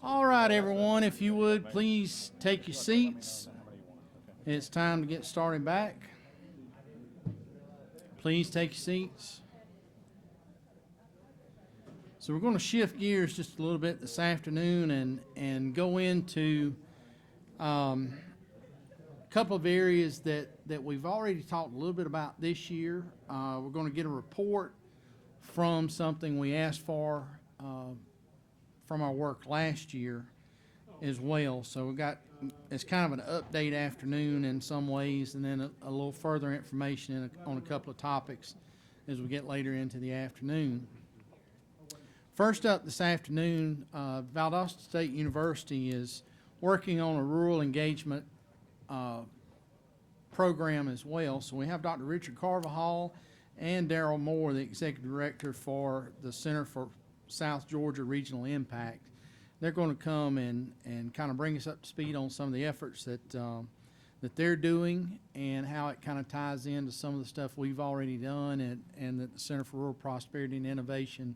All right, everyone, if you would please take your seats. It's time to get started back. Please take your seats. So we're going to shift gears just a little bit this afternoon and go into a couple of areas that we've already talked a little bit about this year. We're going to get a report from something we asked for from our work last year as well. So we got, it's kind of an update afternoon in some ways, and then a little further information on a couple of topics as we get later into the afternoon. First up this afternoon, Valdosta State University is working on a rural engagement program as well. So we have Dr. Richard Carvajal and Darrell Moore, the Executive Director for the Center for South Georgia Regional Impact. They're going to come and kind of bring us up to speed on some of the efforts that they're doing and how it kind of ties into some of the stuff we've already done and that the Center for Rural Prosperity and Innovation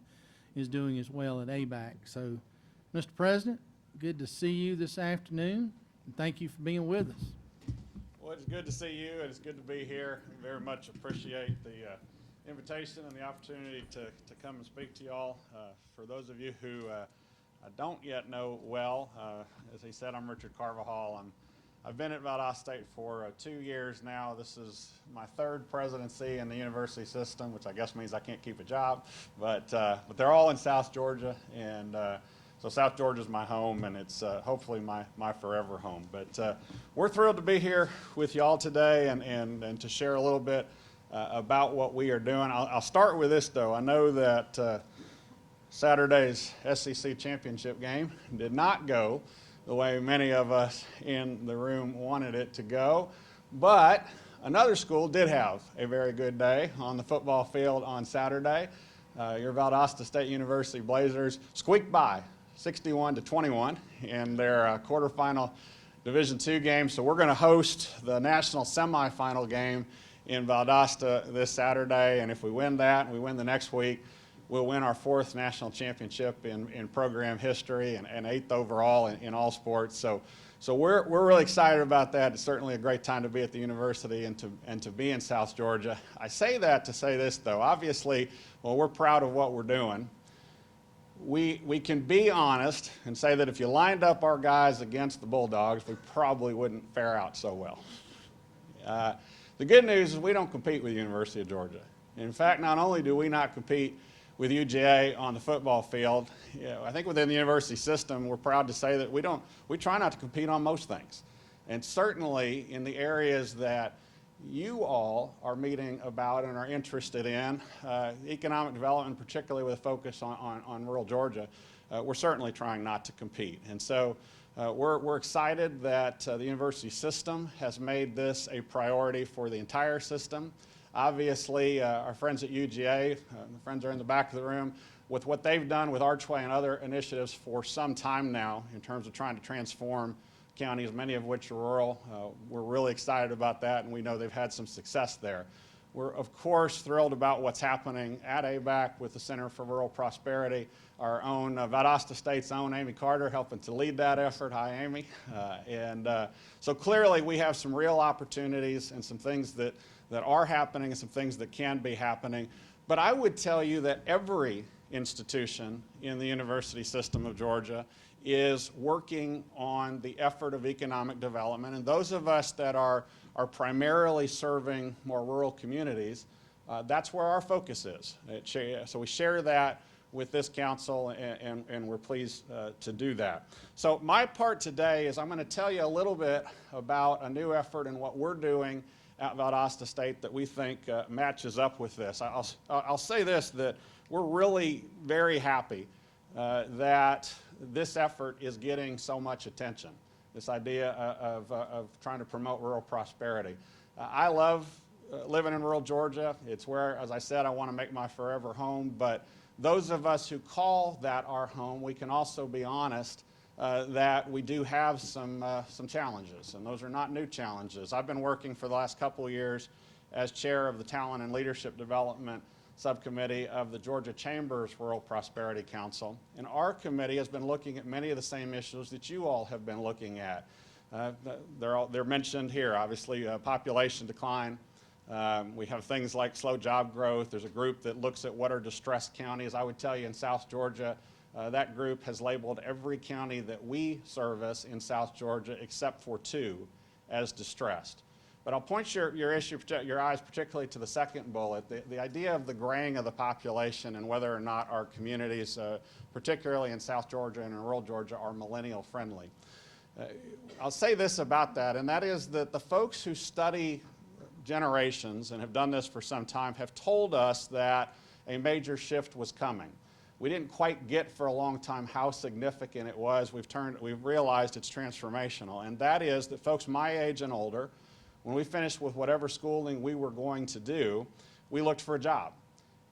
is doing as well at ABAC. So, Mr. President, good to see you this afternoon, and thank you for being with us. Well, it's good to see you, and it's good to be here. I very much appreciate the invitation and the opportunity to come and speak to y'all. For those of you who I don't yet know well, as he said, I'm Richard Carvajal. I've been at Valdosta State for 2 years now. This is my third presidency in the university system, which I guess means I can't keep a job. But they're all in South Georgia, and so South Georgia is my home, and it's hopefully my forever home. But we're thrilled to be here with y'all today and to share a little bit about what we are doing. I'll start with this, though. I know that Saturday's SEC championship game did not go the way many of us in the room wanted it to go, but another school did have a very good day on the football field on Saturday. Your Valdosta State University Blazers squeaked by 61-21 in their quarterfinal Division II game, so we're going to host the national semifinal game in Valdosta this Saturday, and if we win that and we win the next week, we'll win our 4th national championship in program history and 8th overall in all sports. So we're really excited about that. It's certainly a great time to be at the university and to be in South Georgia. I say that to say this, though. Obviously, while we're proud of what we're doing, we can be honest and say that if you lined up our guys against the Bulldogs, we probably wouldn't fare out so well. The good news is we don't compete with the University of Georgia. In fact, not only do we not compete with UGA on the football field, I think within the university system, we're proud to say that we try not to compete on most things. And certainly in the areas that you all are meeting about and are interested in, economic development, particularly with a focus on rural Georgia, we're certainly trying not to compete. And so we're excited that the university system has made this a priority for the entire system. Obviously, our friends at UGA, the friends are in the back of the room, with what they've done with Archway and other initiatives for some time now in terms of trying to transform counties, many of which are rural. We're really excited about that, and we know they've had some success there. We're, of course, thrilled about what's happening at ABAC with the Center for Rural Prosperity. Our own Valdosta State's own Amy Carter helping to lead that effort. Hi, Amy. So clearly we have some real opportunities and some things that are happening and some things that can be happening. But I would tell you that every institution in the university system of Georgia is working on the effort of economic development. And those of us that are primarily serving more rural communities, that's where our focus is. So we share that with this council, and we're pleased to do that. So my part today is I'm going to tell you a little bit about a new effort and what we're doing at Valdosta State that we think matches up with this. I'll say this, that we're really very happy that this effort is getting so much attention, this idea of trying to promote rural prosperity. I love living in rural Georgia. It's where, as I said, I want to make my forever home, but those of us who call that our home, we can also be honest that we do have some challenges, and those are not new challenges. I've been working for the last couple of years as chair of the Talent and Leadership Development subcommittee of the Georgia Chamber's Rural Prosperity Council. And our committee has been looking at many of the same issues that you all have been looking at. They're mentioned here, obviously, population decline. We have things like slow job growth. There's a group that looks at what are distressed counties. I would tell you in South Georgia, that group has labeled every county that we service in South Georgia except for 2 as distressed. But I'll point your eyes particularly to the second bullet, the idea of the graying of the population and whether or not our communities, particularly in South Georgia and in rural Georgia, are millennial friendly. I'll say this about that, and that is that the folks who study generations and have done this for some time have told us that a major shift was coming. We didn't quite get for a long time how significant it was. We've realized it's transformational, and that is that folks my age and older, when we finished with whatever schooling we were going to do, we looked for a job.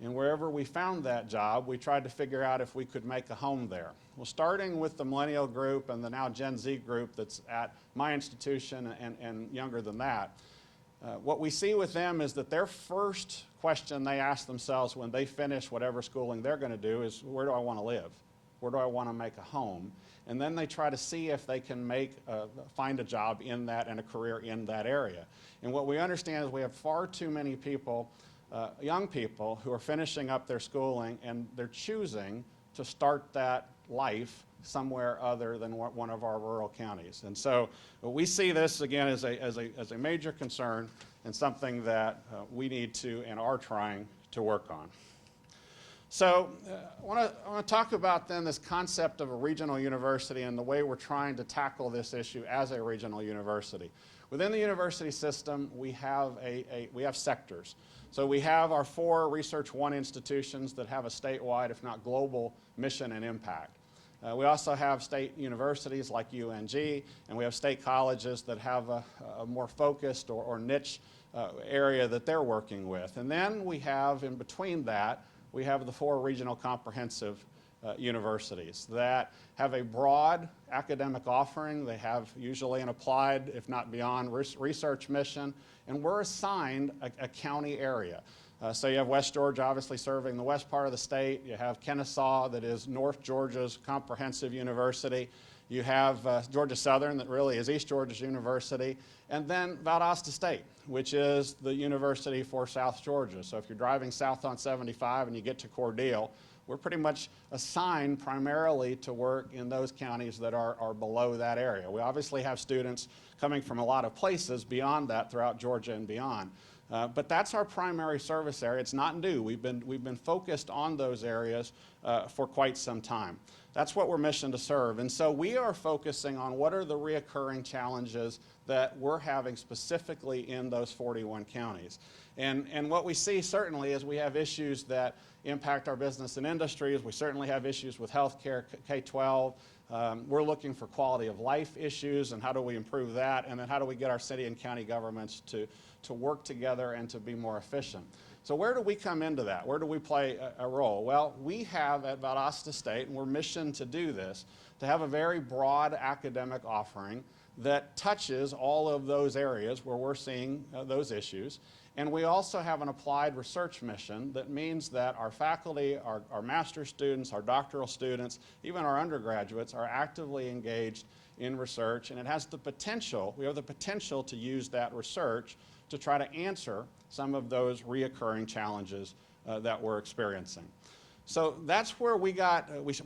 And wherever we found that job, we tried to figure out if we could make a home there. Well, starting with the millennial group and the now Gen Z group that's at my institution and younger than that, what we see with them is that their first question they ask themselves when they finish whatever schooling they're going to do is, where do I want to live? Where do I want to make a home? And then they try to see if they can find a job in that and a career in that area. And what we understand is we have far too many people, young people, who are finishing up their schooling and they're choosing to start that life somewhere other than one of our rural counties. And so we see this again as a major concern and something that we need to and are trying to work on. So I want to talk about then this concept of a regional university and the way we're trying to tackle this issue as a regional university. Within the university system, we have sectors. So we have our 4 Research One institutions that have a statewide, if not global, mission and impact. We also have state universities like UNG, and we have state colleges that have a more focused or niche area that they're working with. And then we have, in between that, we have the 4 regional comprehensive universities that have a broad academic offering. They have usually an applied, if not beyond, research mission, and we're assigned a county area. So you have West Georgia obviously serving the west part of the state. You have Kennesaw that is North Georgia's comprehensive university. You have Georgia Southern that really is East Georgia's university. And then Valdosta State, which is the university for South Georgia. So if you're driving south on 75 and you get to Cordele, we're pretty much assigned primarily to work in those counties that are below that area. We obviously have students coming from a lot of places beyond that throughout Georgia and beyond. But that's our primary service area. It's not new. We've been focused on those areas for quite some time. That's what we're missioned to serve. And so we are focusing on what are the reoccurring challenges that we're having specifically in those 41 counties. And what we see certainly is we have issues that impact our business and industries. We certainly have issues with healthcare, K-12. We're looking for quality of life issues and how do we improve that, and then how do we get our city and county governments to work together and to be more efficient. So where do we come into that? Where do we play a role? Well, we have at Valdosta State, and we're missioned to do this, to have a very broad academic offering that touches all of those areas where we're seeing those issues. And we also have an applied research mission that means that our faculty, our master's students, our doctoral students, even our undergraduates are actively engaged in research, and it has the potential, we have the potential to use that research to try to answer some of those reoccurring challenges that we're experiencing. So that's where we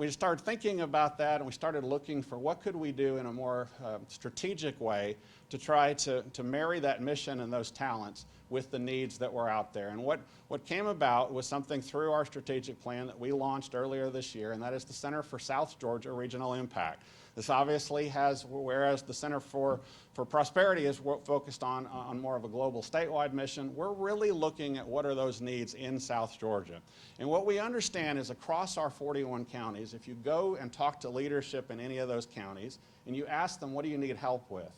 started thinking about that, and we started looking for what could we do in a more strategic way to try to marry that mission and those talents with the needs that were out there. And what came about was something through our strategic plan that we launched earlier this year, and that is the Center for South Georgia Regional Impact. This obviously has, whereas the Center for Prosperity is focused on more of a global statewide mission, we're really looking at what are those needs in South Georgia. And what we understand is across our 41 counties, if you go and talk to leadership in any of those counties and you ask them, what do you need help with?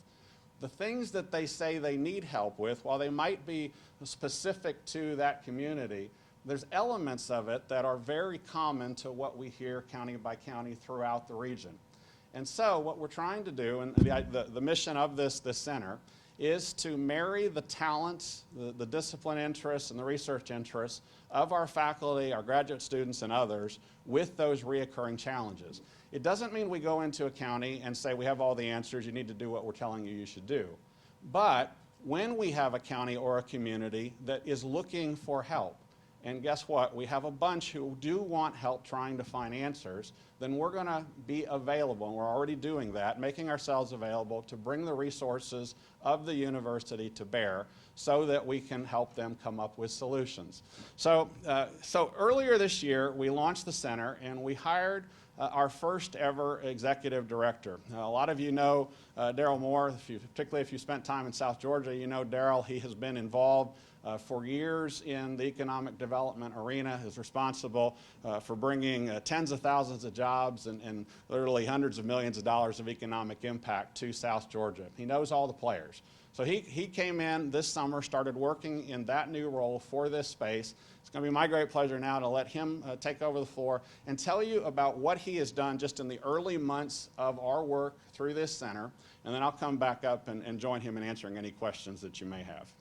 The things that they say they need help with, while they might be specific to that community, there's elements of it that are very common to what we hear county by county throughout the region. And so what we're trying to do, and the mission of this center, is to marry the talents, the discipline interests, and the research interests of our faculty, our graduate students, and others with those reoccurring challenges. It doesn't mean we go into a county and say we have all the answers, you need to do what we're telling you should do. But when we have a county or a community that is looking for help, and guess what? We have a bunch who do want help trying to find answers, then we're going to be available, and we're already doing that, making ourselves available to bring the resources of the university to bear so that we can help them come up with solutions. So earlier this year, we launched the center, and we hired our first ever executive director. A lot of you know Daryl Moore, particularly if you spent time in South Georgia, you know Daryl. He has been involved for years in the economic development arena, is responsible for bringing tens of thousands of jobs and literally hundreds of millions of dollars of economic impact to South Georgia. He knows all the players. So he came in this summer, started working in that new role for this space. It's going to be my great pleasure now to let him take over the floor and tell you about what he has done just in the early months of our work through this center, and then I'll come back up and join him in answering any questions that you may have.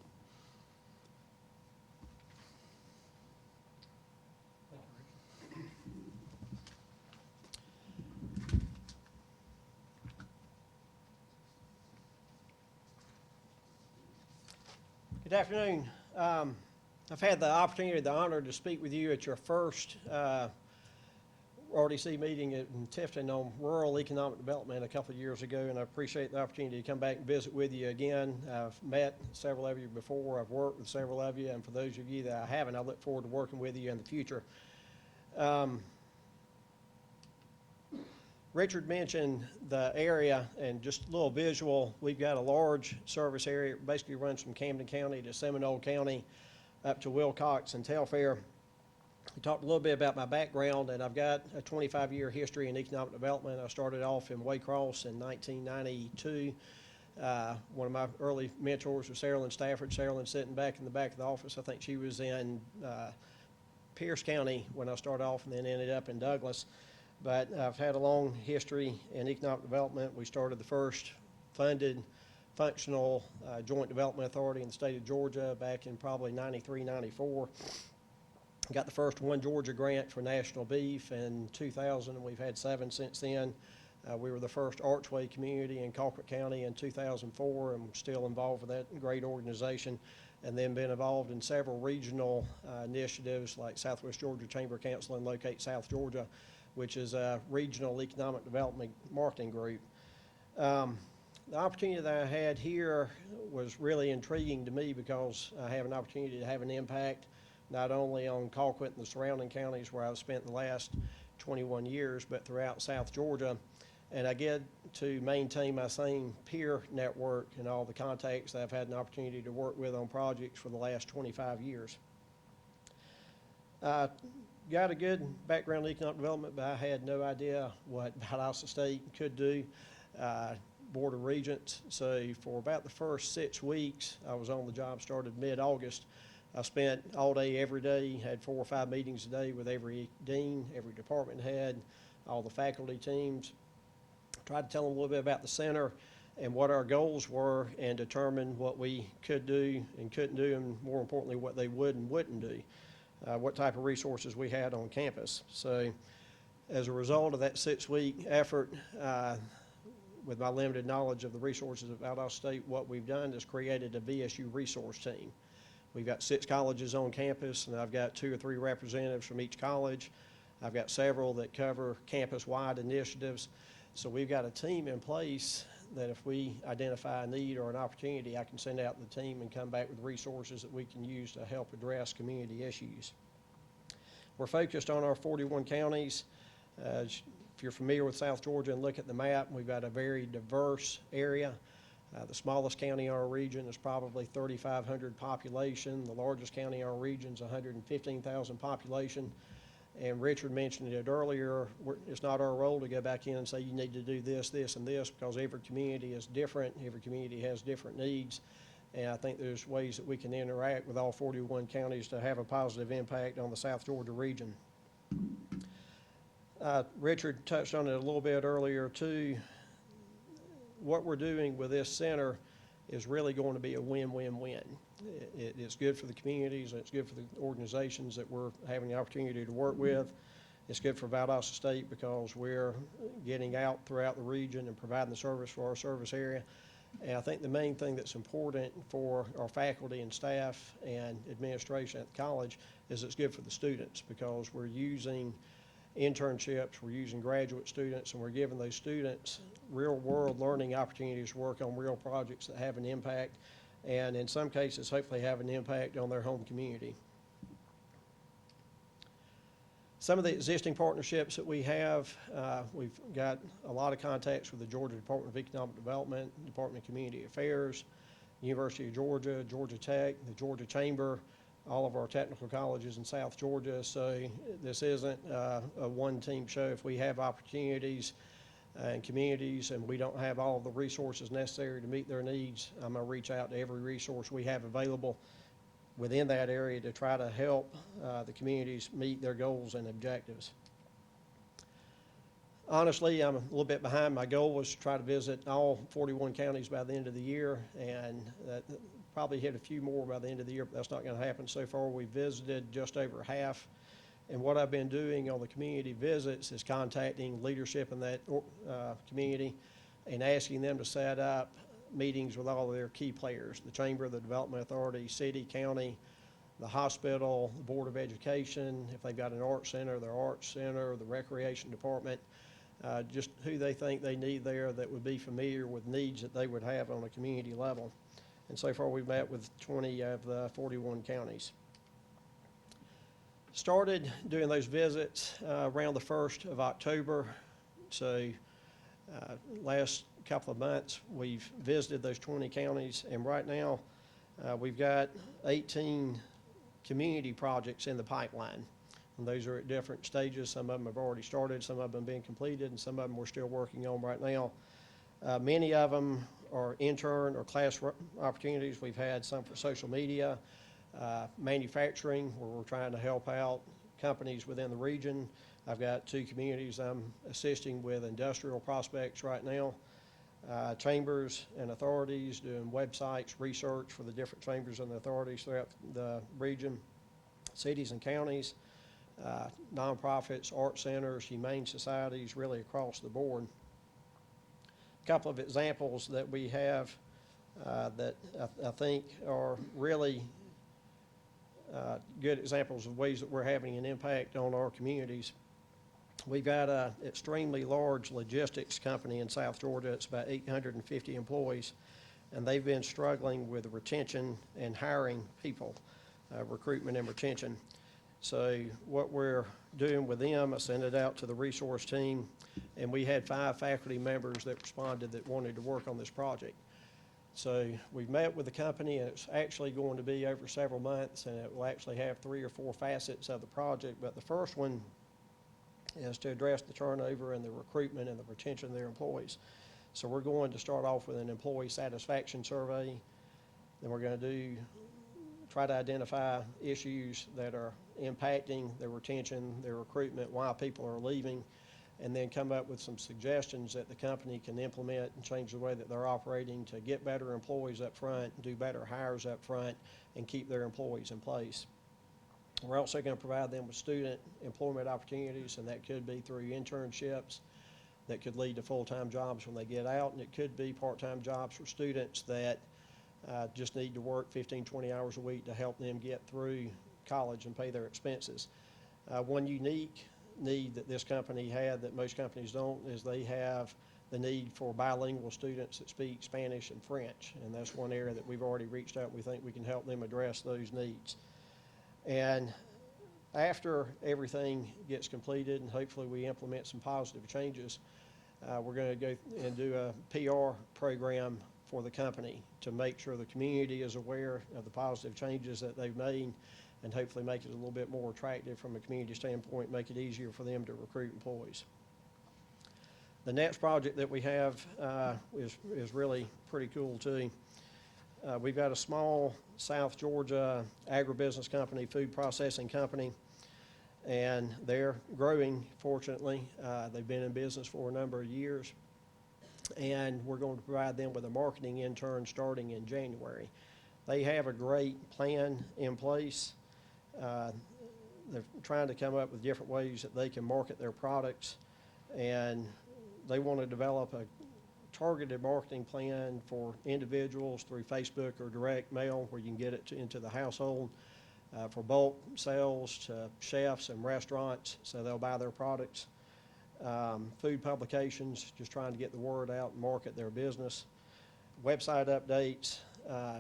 Good afternoon. I've had the opportunity, the honor to speak with you at your first RDC meeting in Tifton on rural economic development a couple of years ago, and I appreciate the opportunity to come back and visit with you again. I've met several of you before. I've worked with several of you, and for those of you that I haven't, I look forward to working with you in the future. Richard mentioned the area, and just a little visual. We've got a large service area. It basically runs from Camden County to Seminole County up to Wilcox and Telfair. We talked a little bit about my background, and I've got a 25-year history in economic development. I started off in Waycross in 1992. One of my early mentors was Sarah Lynn Stafford. Sarah Lynn sitting back in the back of the office. I think she was in Pierce County when I started off and then ended up in Douglas. But I've had a long history in economic development. We started the first funded functional joint development authority in the state of Georgia back in probably 93, 94. Got the first One Georgia grant for national beef in 2000, and we've had 7 since then. We were the first Archway community in Colquitt County in 2004, and we're still involved with that great organization, and then been involved in several regional initiatives like Southwest Georgia Chamber of Council and Locate South Georgia, which is a regional economic development marketing group. The opportunity that I had here was really intriguing to me because I have an opportunity to have an impact not only on Colquitt and the surrounding counties where I've spent the last 21 years, but throughout South Georgia. And I get to maintain my same peer network and all the contacts that I've had an opportunity to work with on projects for the last 25 years. Got a good background in economic development, but I had no idea what Valdosta State could do. Board of Regents. So for about the first 6 weeks, I was on the job, started mid-August. I spent all day, every day, had 4 or 5 meetings a day with every dean, every department head, all the faculty teams. Tried to tell them a little bit about the center and what our goals were and determine what we could do and couldn't do, and more importantly, what they would and wouldn't do. What type of resources we had on campus. So as a result of that 6-week effort, with my limited knowledge of the resources of Valdosta State, what we've done is created a VSU resource team. We've got 6 colleges on campus, and I've got 2 or 3 representatives from each college. I've got several that cover campus-wide initiatives. So we've got a team in place that if we identify a need or an opportunity, I can send out the team and come back with resources that we can use to help address community issues. We're focused on our 41 counties. If you're familiar with South Georgia and look at the map, we've got a very diverse area. The smallest county in our region is probably 3,500 population. The largest county in our region is 115,000 population. And Richard mentioned it earlier, it's not our role to go back in and say you need to do this, this, and this, because every community is different. Every community has different needs. And I think there's ways that we can interact with all 41 counties to have a positive impact on the South Georgia region. Richard touched on it a little bit earlier too. What we're doing with this center is really going to be a win-win-win. It's good for the communities, it's good for the organizations that we're having the opportunity to work with. It's good for Valdosta State because we're getting out throughout the region and providing the service for our service area. And I think the main thing that's important for our faculty and staff and administration at the college is it's good for the students because we're using internships, we're using graduate students, and we're giving those students real-world learning opportunities to work on real projects that have an impact, and in some cases, hopefully have an impact on their home community. Some of the existing partnerships that we have, we've got a lot of contacts with the Georgia Department of Economic Development, Department of Community Affairs, University of Georgia, Georgia Tech, the Georgia Chamber, all of our technical colleges in South Georgia. So this isn't a one-team show. If we have opportunities in communities and we don't have all of the resources necessary to meet their needs, I'm going to reach out to every resource we have available within that area to try to help the communities meet their goals and objectives. Honestly, I'm a little bit behind. My goal was to try to visit all 41 counties by the end of the year, and probably hit a few more by the end of the year, but that's not going to happen. So far, we visited just over half. And what I've been doing on the community visits is contacting leadership in that community and asking them to set up meetings with all of their key players, the Chamber, the Development Authority, city, county, the hospital, the Board of Education, if they've got an art center, their arts center, the recreation department, just who they think they need there that would be familiar with needs that they would have on a community level. And so far, we've met with 20 of the 41 counties. Started doing those visits around the 1st of October. So last couple of months, we've visited those 20 counties, and right now we've got 18 community projects in the pipeline. And those are at different stages. Some of them have already started, some of them being completed, and some of them we're still working on right now. Many of them are intern or class opportunities. We've had some for social media, manufacturing, where we're trying to help out companies within the region. I've got 2 communities I'm assisting with industrial prospects right now. Chambers and authorities doing websites, research for the different chambers and authorities throughout the region, cities and counties, nonprofits, art centers, humane societies, really across the board. A couple of examples that we have that I think are really good examples of ways that we're having an impact on our communities. We've got an extremely large logistics company in South Georgia. It's about 850 employees, and they've been struggling with retention and hiring people, recruitment and retention. So what we're doing with them, I sent it out to the resource team, and we had 5 faculty members that responded that wanted to work on this project. So we've met with the company, and it's actually going to be over several months, and it will actually have 3 or 4 facets of the project. But the first one is to address the turnover and the recruitment and the retention of their employees. So we're going to start off with an employee satisfaction survey. Then we're going to try to identify issues that are impacting their retention, their recruitment, why people are leaving, and then come up with some suggestions that the company can implement and change the way that they're operating to get better employees up front, do better hires up front, and keep their employees in place. We're also going to provide them with student employment opportunities, and that could be through internships that could lead to full-time jobs when they get out, and it could be part-time jobs for students that just need to work 15, 20 hours a week to help them get through college and pay their expenses. One unique need that this company had that most companies don't is they have the need for bilingual students that speak Spanish and French, and that's one area that we've already reached out and we think we can help them address those needs. And after everything gets completed and hopefully we implement some positive changes, we're going to go and do a PR program for the company to make sure the community is aware of the positive changes that they've made, and hopefully make it a little bit more attractive from a community standpoint, make it easier for them to recruit employees. The next project that we have is really pretty cool too. We've got a small South Georgia agribusiness company, food processing company, and they're growing, fortunately. They've been in business for a number of years, and we're going to provide them with a marketing intern starting in January. They have a great plan in place. They're trying to come up with different ways that they can market their products, and they want to develop a targeted marketing plan for individuals through Facebook or direct mail where you can get it into the household, for bulk sales to chefs and restaurants so they'll buy their products. Food publications, just trying to get the word out and market their business. Website updates,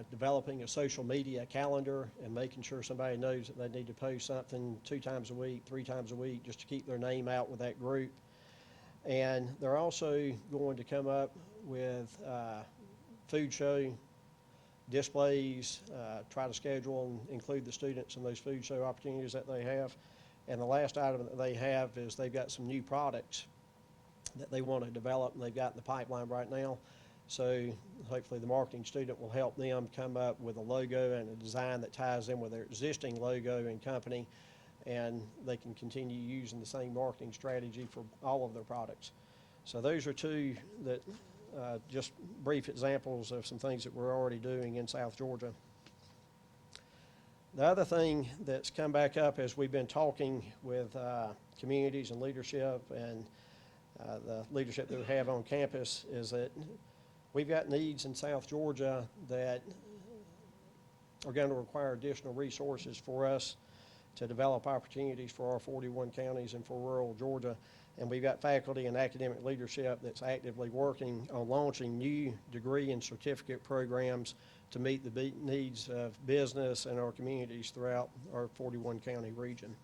developing a social media calendar and making sure somebody knows that they need to post something 2 times a week, 3 times a week, just to keep their name out with that group. And they're also going to come up with food show displays, try to schedule and include the students in those food show opportunities that they have. And the last item that they have is they've got some new products that they want to develop, and they've got in the pipeline right now. So hopefully the marketing student will help them come up with a logo and a design that ties in with their existing logo and company, and they can continue using the same marketing strategy for all of their products. So those are two that just brief examples of some things that we're already doing in South Georgia. The other thing that's come back up as we've been talking with communities and leadership and the leadership that we have on campus is that we've got needs in South Georgia that are going to require additional resources for us to develop opportunities for our 41 counties and for rural Georgia. And we've got faculty and academic leadership that's actively working on launching new degree and certificate programs to meet the needs of business and our communities throughout our 41 county region.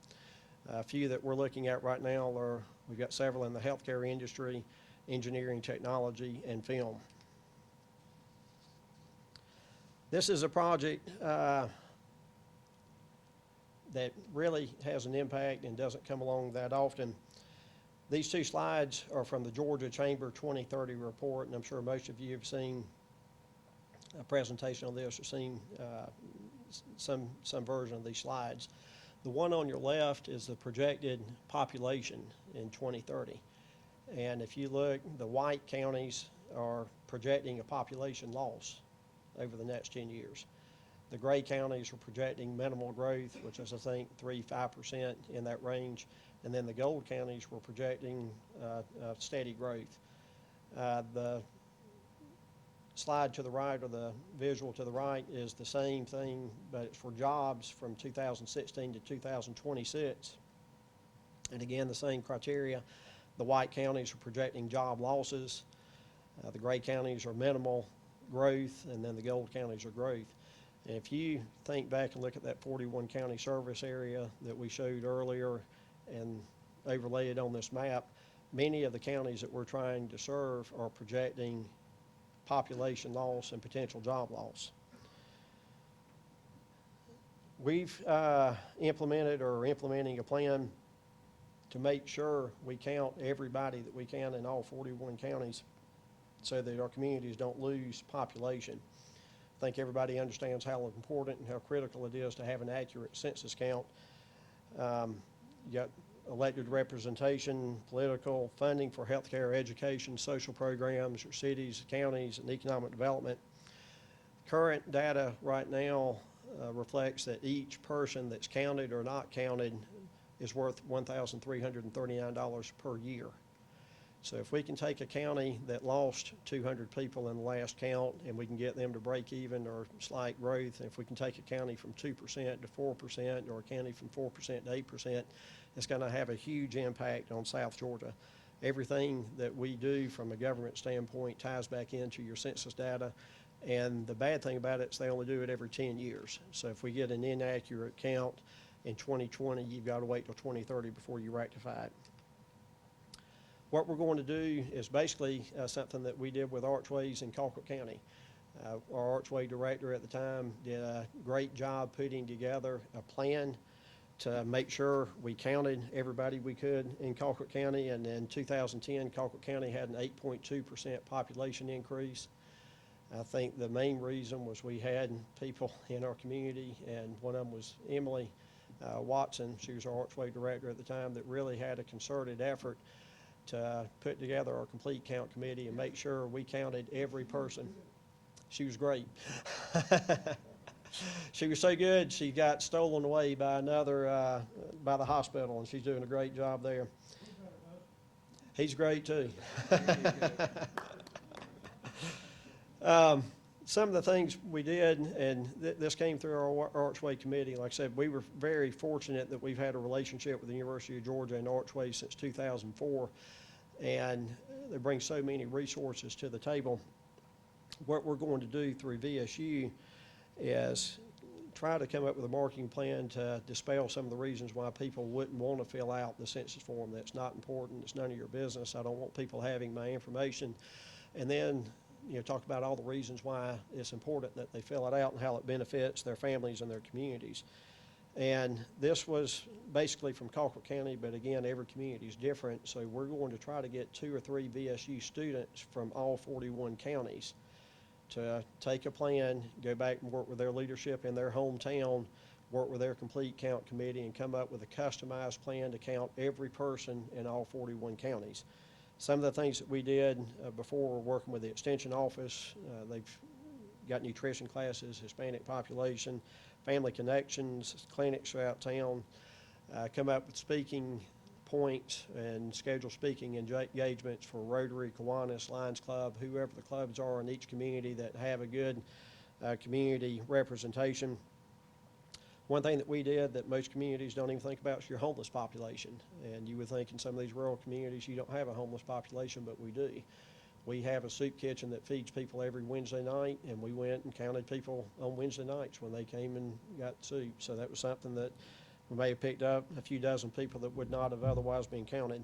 A few that we're looking at right now are, we've got several in the healthcare industry, engineering, technology, and film. This is a project that really has an impact and doesn't come along that often. These 2 slides are from the Georgia Chamber 2030 report, and I'm sure most of you have seen a presentation on this or seen some version of these slides. The one on your left is the projected population in 2030. And if you look, the white counties are projecting a population loss over the next 10 years. The gray counties are projecting minimal growth, which is, I think, 3-5% in that range. And then the gold counties were projecting steady growth. The slide to the right, or the visual to the right, is the same thing, but it's for jobs from 2016 to 2026. And again, the same criteria. The white counties are projecting job losses. The gray counties are minimal growth, and then the gold counties are growth. And if you think back and look at that 41 county service area that we showed earlier and overlay it on this map, many of the counties that we're trying to serve are projecting population loss and potential job loss. We've implemented or are implementing a plan to make sure we count everybody that we can in all 41 counties so that our communities don't lose population. I think everybody understands how important and how critical it is to have an accurate census count. You got elected representation, political funding for healthcare, education, social programs, your cities, counties, and economic development. Current data right now reflects that each person that's counted or not counted is worth $1,339 per year. So if we can take a county that lost 200 people in the last count and we can get them to break even or slight growth, if we can take a county from 2% to 4% or a county from 4% to 8%, it's going to have a huge impact on South Georgia. Everything that we do from a government standpoint ties back into your census data. And the bad thing about it is they only do it every 10 years. So if we get an inaccurate count in 2020, you've got to wait till 2030 before you rectify it. What we're going to do is basically something that we did with Archways in Colquitt County. Our Archway director at the time did a great job putting together a plan to make sure we counted everybody we could in Colquitt County. And in 2010, Colquitt County had an 8.2% population increase. I think the main reason was we had people in our community, and one of them was Emily Watson. She was our Archway director at the time, that really had a concerted effort to put together our complete count committee and make sure we counted every person. She was great. She was so good, she got stolen away by another, by the hospital, and she's doing a great job there. He's great too. Some of the things we did, and this came through our Archway Committee. Like I said, we were very fortunate that we've had a relationship with the University of Georgia and Archway since 2004, and they bring so many resources to the table. What we're going to do through VSU is try to come up with a marketing plan to dispel some of the reasons why people wouldn't want to fill out the census form. That's not important. It's none of your business. I don't want people having my information. And then, talk about all the reasons why it's important that they fill it out and how it benefits their families and their communities. And this was basically from Colquitt County, but again, every community is different. So we're going to try to get 2 or 3 VSU students from all 41 counties to take a plan, go back and work with their leadership in their hometown, work with their complete count committee, and come up with a customized plan to count every person in all 41 counties. Some of the things that we did before were working with the Extension Office. They've got nutrition classes, Hispanic population, family connections, clinics throughout town, come up with speaking points and schedule speaking engagements for Rotary, Kiwanis, Lions Club, whoever the clubs are in each community that have a good community representation. One thing that we did that most communities don't even think about is your homeless population. And you would think in some of these rural communities you don't have a homeless population, but we do. We have a soup kitchen that feeds people every Wednesday night, and we went and counted people on Wednesday nights when they came and got soup. So that was something that we may have picked up a few dozen people that would not have otherwise been counted.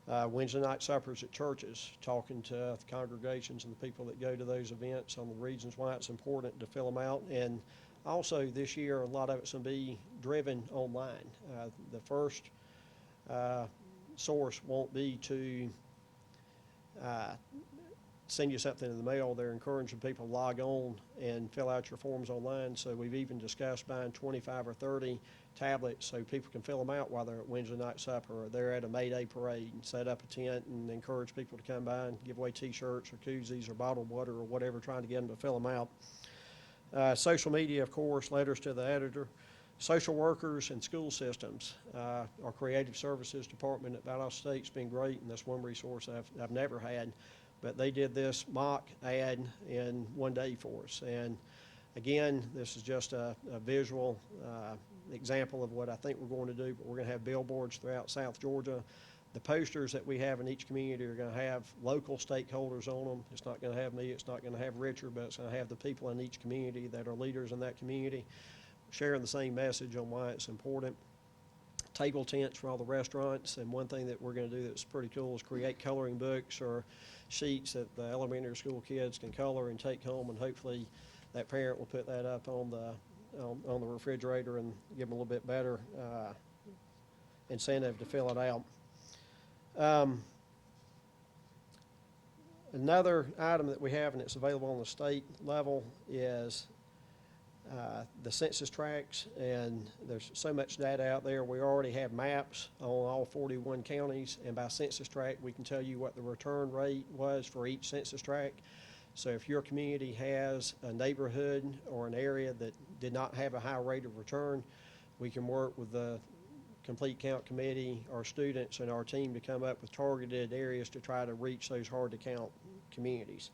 Wednesday night suppers at churches, talking to the congregations and the people that go to those events on the reasons why it's important to fill them out. And also this year, a lot of it's going to be driven online. The first source won't be to send you something in the mail. They're encouraging people to log on and fill out your forms online. So we've even discussed buying 25 or 30 tablets so people can fill them out while they're at Wednesday night supper or they're at a May Day parade, and set up a tent and encourage people to come by and give away t-shirts or koozies or bottled water or whatever, trying to get them to fill them out. Social media, of course, letters to the editor. Social workers and school systems. Our creative services department at Valdosta State's been great, and that's one resource I've never had. But they did this mock ad in one day for us. And again, this is just a visual example of what I think we're going to do, but we're going to have billboards throughout South Georgia. The posters that we have in each community are going to have local stakeholders on them. It's not going to have me, it's not going to have Richard, but it's going to have the people in each community that are leaders in that community sharing the same message on why it's important. Table tents for all the restaurants, and one thing that we're going to do that's pretty cool is create coloring books or sheets that the elementary school kids can color and take home, and hopefully that parent will put that up on the refrigerator and give them a little bit better incentive to fill it out. Another item that we have, and it's available on the state level, is the census tracts, and there's so much data out there. We already have maps on all 41 counties, and by census tract we can tell you what the return rate was for each census tract. So if your community has a neighborhood or an area that did not have a high rate of return, we can work with the complete count committee, our students, and our team to come up with targeted areas to try to reach those hard to count communities.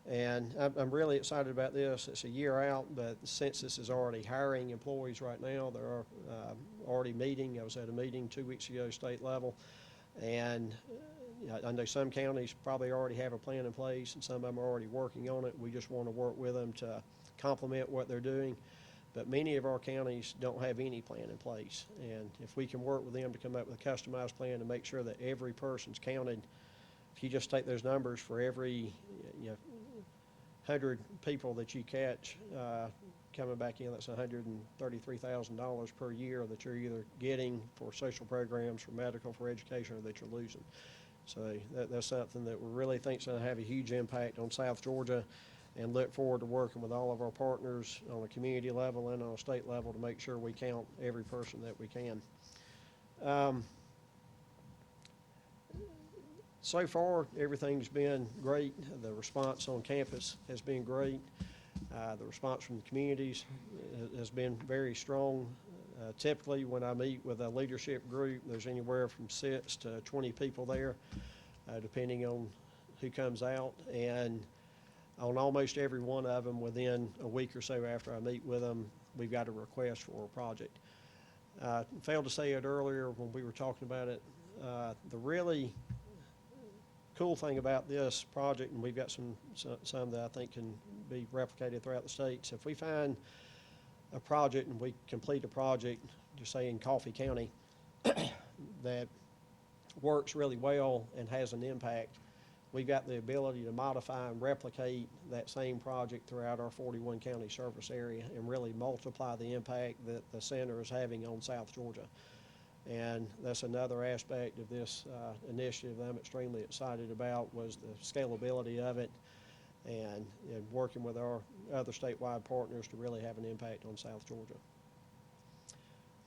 And I'm really excited about this. It's a year out, but the census is already hiring employees right now. They're already meeting. I was at a meeting 2 weeks ago, state level, and I know some counties probably already have a plan in place, and some of them are already working on it. We just want to work with them to complement what they're doing. But many of our counties don't have any plan in place, and if we can work with them to come up with a customized plan to make sure that every person's counted, if you just take those numbers for every 100 people that you catch coming back in, that's $133,000 per year that you're either getting for social programs, for medical, for education, or that you're losing. So that's something that we really think is going to have a huge impact on South Georgia, and look forward to working with all of our partners on a community level and on a state level to make sure we count every person that we can. So far, everything's been great. The response on campus has been great. The response from the communities has been very strong. Typically, when I meet with a leadership group, there's anywhere from 6 to 20 people there, depending on who comes out. And on almost every one of them, within a week or so after I meet with them, we've got a request for a project. Failed to say it earlier when we were talking about it. The really cool thing about this project, and we've got some that I think can be replicated throughout the states. If we find a project and we complete a project, just say in Coffee County, that works really well and has an impact, we've got the ability to modify and replicate that same project throughout our 41 county service area and really multiply the impact that the center is having on South Georgia. And that's another aspect of this initiative that I'm extremely excited about, was the scalability of it and working with our other statewide partners to really have an impact on South Georgia.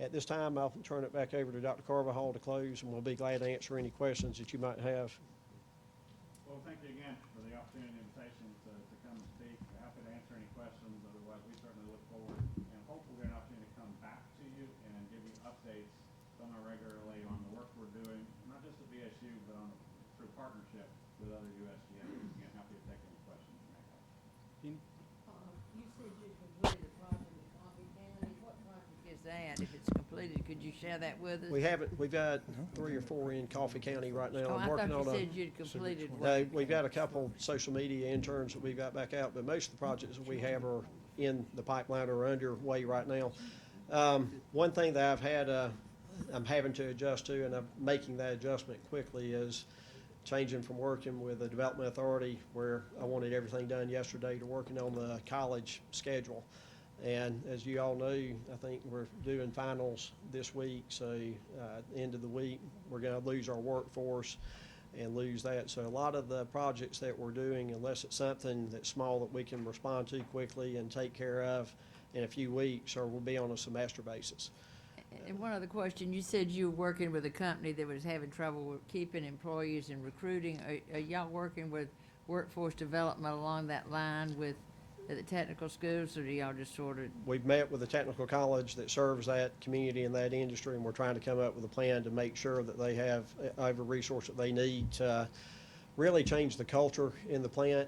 At this time, I'll turn it back over to Dr. Carvajal to close, and we'll be glad to answer any questions that you might have. Well, thank you again for the opportunity and invitation to come and speak. We're happy to answer any questions. Otherwise, we certainly look forward and hopefully get an opportunity to come back to you and give you updates regularly on the work we're doing, not just at BSU, but through partnership with other USDAs. Again, happy to take any questions you may have. Jeannie? You said you completed a project in Coffee County. What project is that? If it's completed, could you share that with us? We haven't. We've got 3 or 4 in Coffee County right now. Oh, I'm I working thought on you said you'd completed No, one. we've got a couple social media interns that we've got back out, but most of the projects that we have are in the pipeline or underway right now. One thing that I'm having to adjust to, and I'm making that adjustment quickly, is changing from working with the Development Authority, where I wanted everything done yesterday, to working on the college schedule. And as you all know, I think we're doing finals this week, so end of the week, we're going to lose our workforce and lose that. So a lot of the projects that we're doing, unless it's something that's small that we can respond to quickly and take care of in a few weeks, or we'll be on a semester basis. And one other question, you said you were working with a company that was having trouble with keeping employees and recruiting. Are y'all working with workforce development along that line with the technical schools, or do y'all just sort of? We've met with the technical college that serves that community and that industry, and we're trying to come up with a plan to make sure that they have every resource that they need to really change the culture in the plant,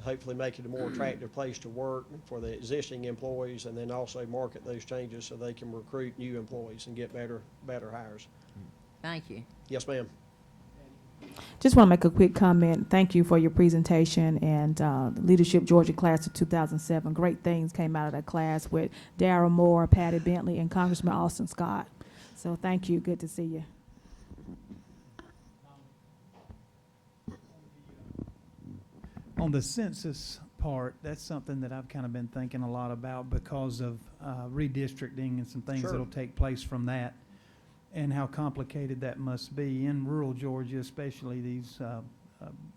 hopefully make it a more attractive place to work for the existing employees, and then also market those changes so they can recruit new employees and get better hires. Thank you. Yes, ma'am. Just want to make a quick comment. Thank you for your presentation and Leadership Georgia class of 2007. Great things came out of that class with Darrell Moore, Patty Bentley, and Congressman Austin Scott. So thank you. Good to see you. On the census part, that's something that I've kind of been thinking a lot about because of redistricting and some things Sure. that'll take place from that, and how complicated that must be in rural Georgia, especially these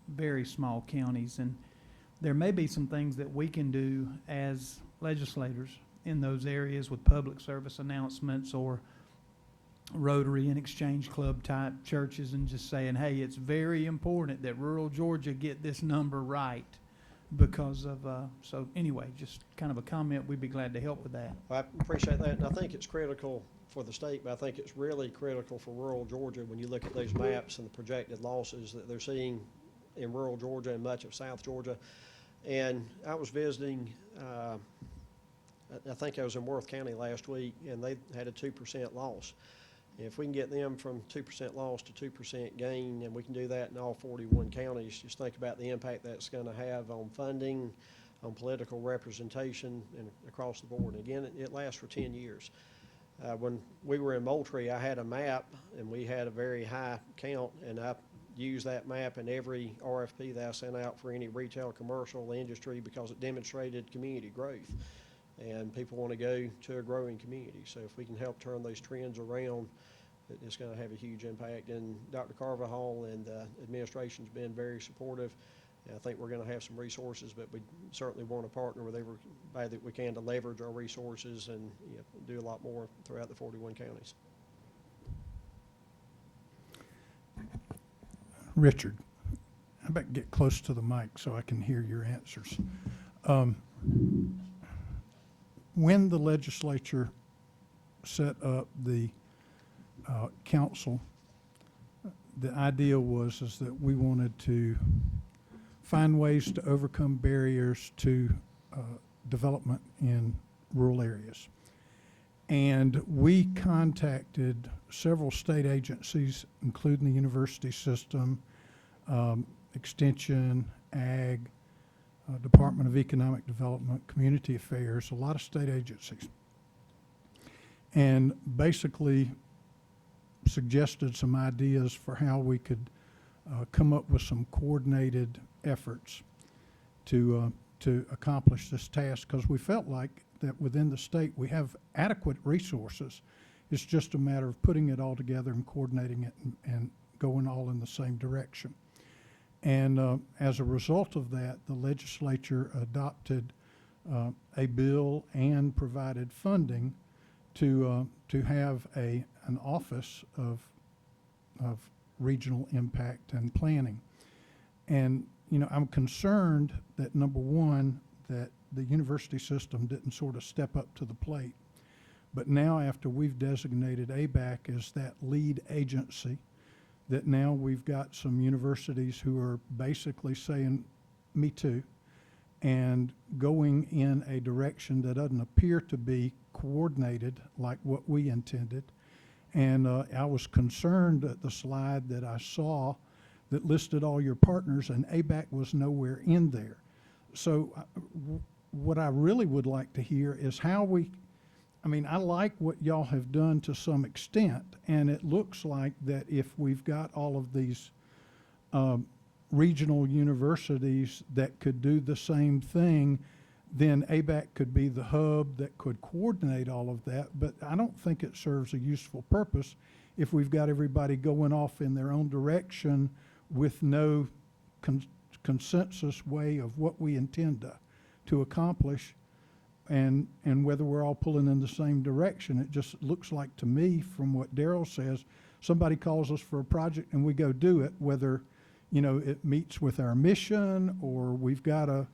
very small counties. And there may be some things that we can do as legislators in those areas with public service announcements or Rotary and Exchange Club type churches, and just saying, hey, it's very important that rural Georgia get this number right because of, so anyway, just kind of a comment. We'd be glad to help with that. I appreciate that, and I think it's critical for the state, but I think it's really critical for rural Georgia when you look at those maps and the projected losses that they're seeing in rural Georgia and much of South Georgia. And I was visiting, I think I was in Worth County last week, and they had a 2% loss. If we can get them from 2% loss to 2% gain, and we can do that in all 41 counties, just think about the impact that's going to have on funding, on political representation, and across the board. And again, it lasts for 10 years. When we were in Moultrie, I had a map, and we had a very high count, and I used that map in every RFP that I sent out for any retail, commercial industry, because it demonstrated community growth. And people want to go to a growing community. So if we can help turn those trends around, it's going to have a huge impact. And Dr. Carvajal and the administration's been very supportive. And I think we're going to have some resources, but we certainly want to partner with everybody that we can to leverage our resources and do a lot more throughout the 41 counties. Richard, how about get close to the mic so I can hear your answers? When the legislature set up the council, the idea is that we wanted to find ways to overcome barriers to development in rural areas. And we contacted several state agencies, including the university system, Extension, Ag, Department of Economic Development, Community Affairs, a lot of state agencies. And basically suggested some ideas for how we could come up with some coordinated efforts to accomplish this task, because we felt like that within the state we have adequate resources. It's just a matter of putting it all together and coordinating it and going all in the same direction. And as a result of that, the legislature adopted a bill and provided funding to have an office of regional impact and planning. And you know, I'm concerned that, number one, that the university system didn't sort of step up to the plate. But now, after we've designated ABAC as that lead agency, that now we've got some universities who are basically saying, me too, and going in a direction that doesn't appear to be coordinated like what we intended. And I was concerned at the slide that I saw that listed all your partners, and ABAC was nowhere in there. So what I really would like to hear is how we, I mean, I like what y'all have done to some extent, and it looks like that if we've got all of these regional universities that could do the same thing, then ABAC could be the hub that could coordinate all of that. But I don't think it serves a useful purpose if we've got everybody going off in their own direction with no consensus way of what we intend to accomplish, and whether we're all pulling in the same direction. It just looks like to me, from what Darryl says, somebody calls us for a project and we go do it, whether, you know, it meets with our mission or we've got a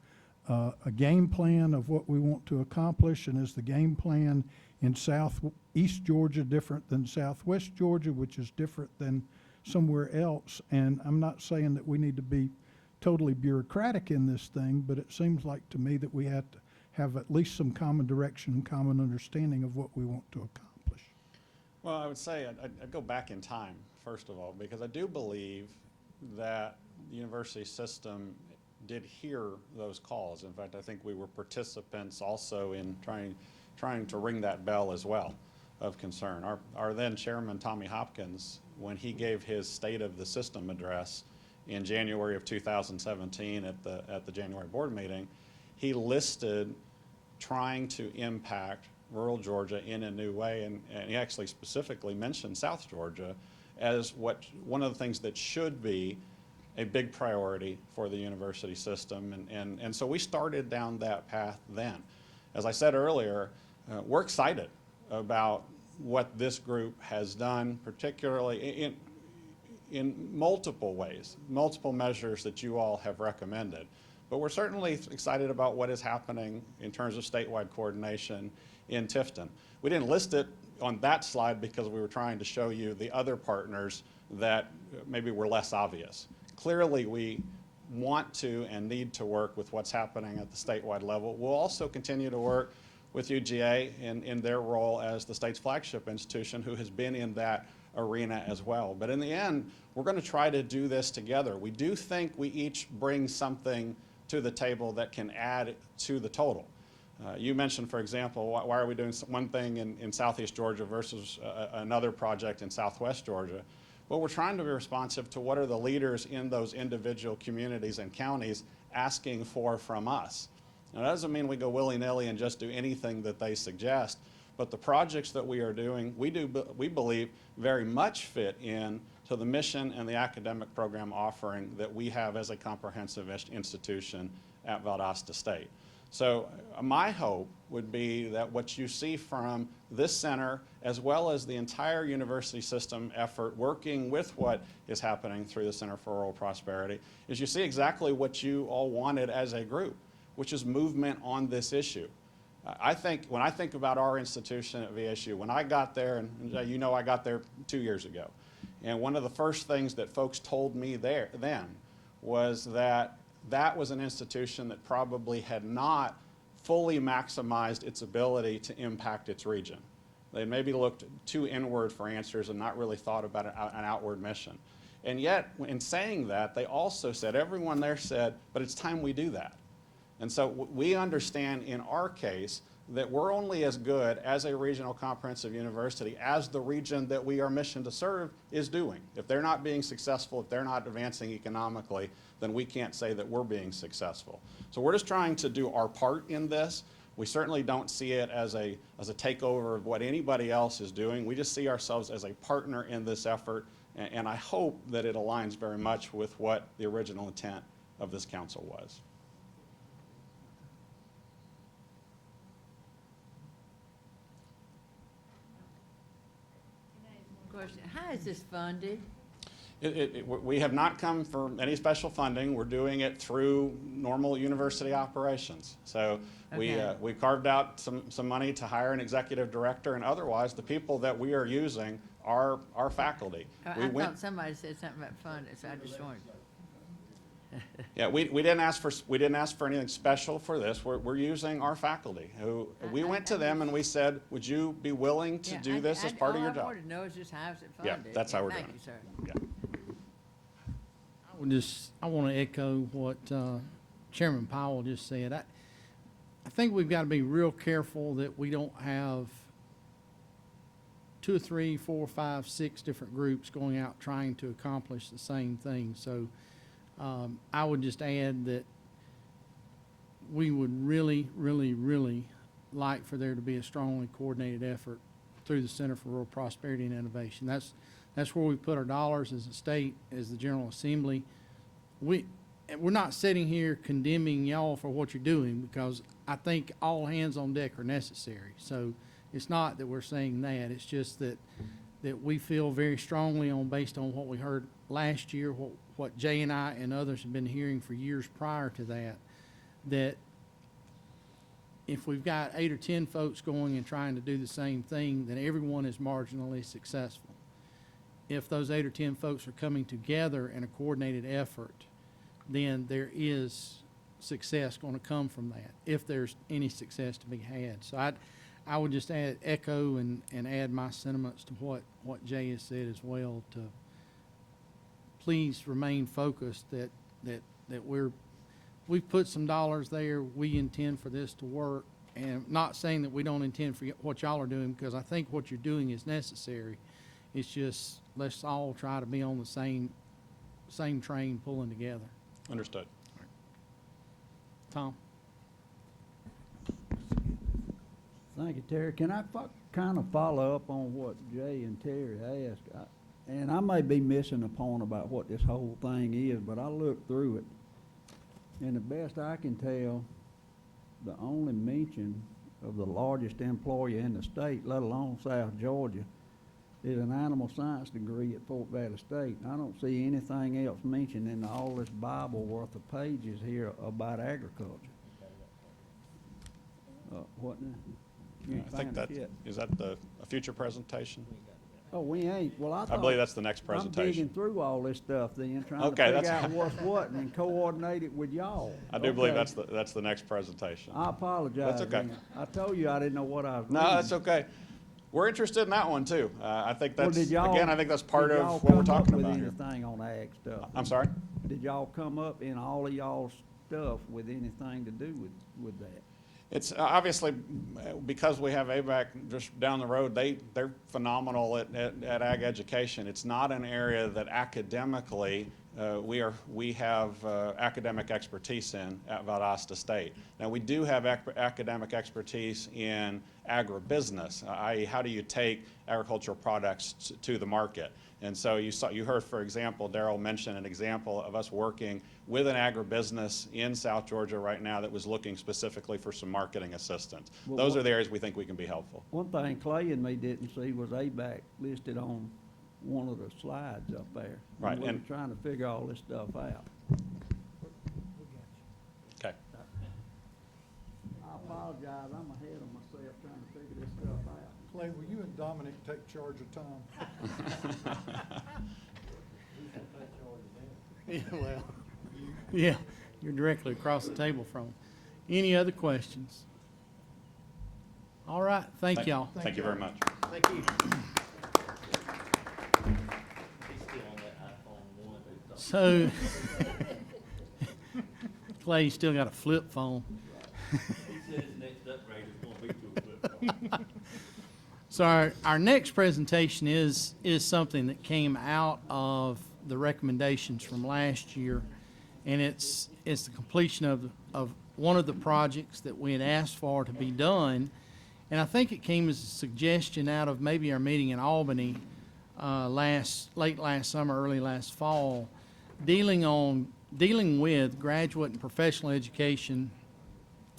game plan of what we want to accomplish. And is the game plan in southeast Georgia different than southwest Georgia, which is different than somewhere else? And I'm not saying that we need to be totally bureaucratic in this thing, but it seems like to me that we have to have at least some common direction and common understanding of what we want to accomplish. Well, I would say I'd go back in time, first of all, because I do believe that the university system did hear those calls. In fact, I think we were participants also in trying to ring that bell as well of concern. Our then chairman, Tommy Hopkins, when he gave his State of the System address in January of 2017 at the January board meeting, he listed trying to impact rural Georgia in a new way, and he actually specifically mentioned South Georgia as one of the things that should be a big priority for the university system, and so we started down that path then. As I said earlier, we're excited about what this group has done, particularly in multiple ways, multiple measures that you all have recommended. But we're certainly excited about what is happening in terms of statewide coordination in Tifton. We didn't list it on that slide because we were trying to show you the other partners that maybe were less obvious. Clearly, we want to and need to work with what's happening at the statewide level. We'll also continue to work with UGA in their role as the state's flagship institution, who has been in that arena as well. But in the end, we're going to try to do this together. We do think we each bring something to the table that can add to the total. You mentioned, for example, why are we doing one thing in southeast Georgia versus another project in southwest Georgia? Well, we're trying to be responsive to what are the leaders in those individual communities and counties asking for from us. Now, that doesn't mean we go willy-nilly and just do anything that they suggest, but the projects that we are doing, we believe very much fit in to the mission and the academic program offering that we have as a comprehensive institution at Valdosta State. So my hope would be that what you see from this center, as well as the entire university system effort working with what is happening through the Center for Rural Prosperity, is you see exactly what you all wanted as a group, which is movement on this issue. I think, when I think about our institution at VSU, when I got there, and Jay, you know I got there 2 years ago, and one of the first things that folks told me there then was that that was an institution that probably had not fully maximized its ability to impact its region. They maybe looked too inward for answers and not really thought about an outward mission. And yet, in saying that, they also said, everyone there said, but it's time we do that. And so we understand in our case that we're only as good as a regional comprehensive university as the region that we are missioned to serve is doing. If they're not being successful, if they're not advancing economically, then we can't say that we're being successful. So we're just trying to do our part in this. We certainly don't see it as a takeover of what anybody else is doing. We just see ourselves as a partner in this effort, and I hope that it aligns very much with what the original intent of this council was. Question, how is this funded? We have not come for any special funding. We're doing it through normal university operations. So Okay. we carved out some money to hire an executive director, and otherwise the people that we are using are our faculty. I thought somebody said something about funding, so I just wanted. Yeah, we didn't ask for anything special for this. We're using our faculty. We went to them and we said, would you be willing to do this as part of your All I job? wanted to know is just how is it Yeah, funded? that's how we're doing Thank you, it. sir. Yeah. I want to echo what Chairman Powell just said. I think we've got to be real careful that we don't have 2 or 3, 4, 5, 6 different groups going out trying to accomplish the same thing. So I would just add that we would really, really, really like for there to be a strongly coordinated effort through the Center for Rural Prosperity and Innovation. That's where we put our dollars as a state, as the General Assembly. We're not sitting here condemning y'all for what you're doing, because I think all hands on deck are necessary. So it's not that we're saying that. It's just that we feel very strongly based on what we heard last year, what Jay and I and others have been hearing for years prior to that if we've got 8 or 10 folks going and trying to do the same thing, then everyone is marginally successful. If those 8 or 10 folks are coming together in a coordinated effort, then there is success going to come from that, if there's any success to be had. So I would just echo and add my sentiments to what Jay has said as well, to please remain focused that we've put some dollars there. We intend for this to work, and not saying that we don't intend for what y'all are doing, because I think what you're doing is necessary. It's just, let's all try to be on the same train pulling together. Understood. Tom? Thank you, Terry. Can I kind of follow up on what Jay and Terry asked? And I may be missing a point about what this whole thing is, but I looked through it, and the best I can tell, the only mention of the largest employer in the state, let alone South Georgia, is an animal science degree at Fort Valley State. I don't see anything else mentioned in all this Bible worth of pages here about agriculture. What now? You ain't I think find it yet. is that a future presentation? Oh, we ain't, well, I thought. I believe that's the next I'm presentation. digging through all this stuff then, trying Okay, to figure that's- out what's what and coordinate it with y'all. I do believe Okay. that's the next presentation. I apologize. That's okay. then. I told you I didn't know what I was No, reading. that's okay. We're interested in that one too. I think Well, that's, did y'all- again, I think that's part did of y'all what we're come up talking with about here. anything on ag stuff? I'm sorry? Did y'all come up in all of y'all's stuff with anything to do with that? It's obviously, because we have ABAC just down the road, they're phenomenal at ag education. It's not an area that academically we have academic expertise in at Valdosta State. Now, we do have academic expertise in agribusiness, i.e. how do you take agricultural products to the market. And so you heard, for example, Darrell mention an example of us working with an agribusiness in South Georgia right now that was looking specifically for some marketing assistance. Well, Those are the areas we think we can be helpful. One thing Clay and me didn't see was ABAC listed on one of the slides up there. Right, We were and- trying to figure all this stuff out. Okay. I apologize, I'm ahead of myself trying to figure this stuff out. Clay, will you and Dominic take charge of Tom? Yeah, well, yeah, you're directly across the table from him. Any other questions? All right, thank y'all. Thank you very much. Thank you. So, Clay, you still got a flip phone. So our next presentation is something that came out of the recommendations from last year, and it's the completion of one of the projects that we had asked for to be done, and I think it came as a suggestion out of maybe our meeting in Albany late last summer, early last fall, dealing with graduate and professional education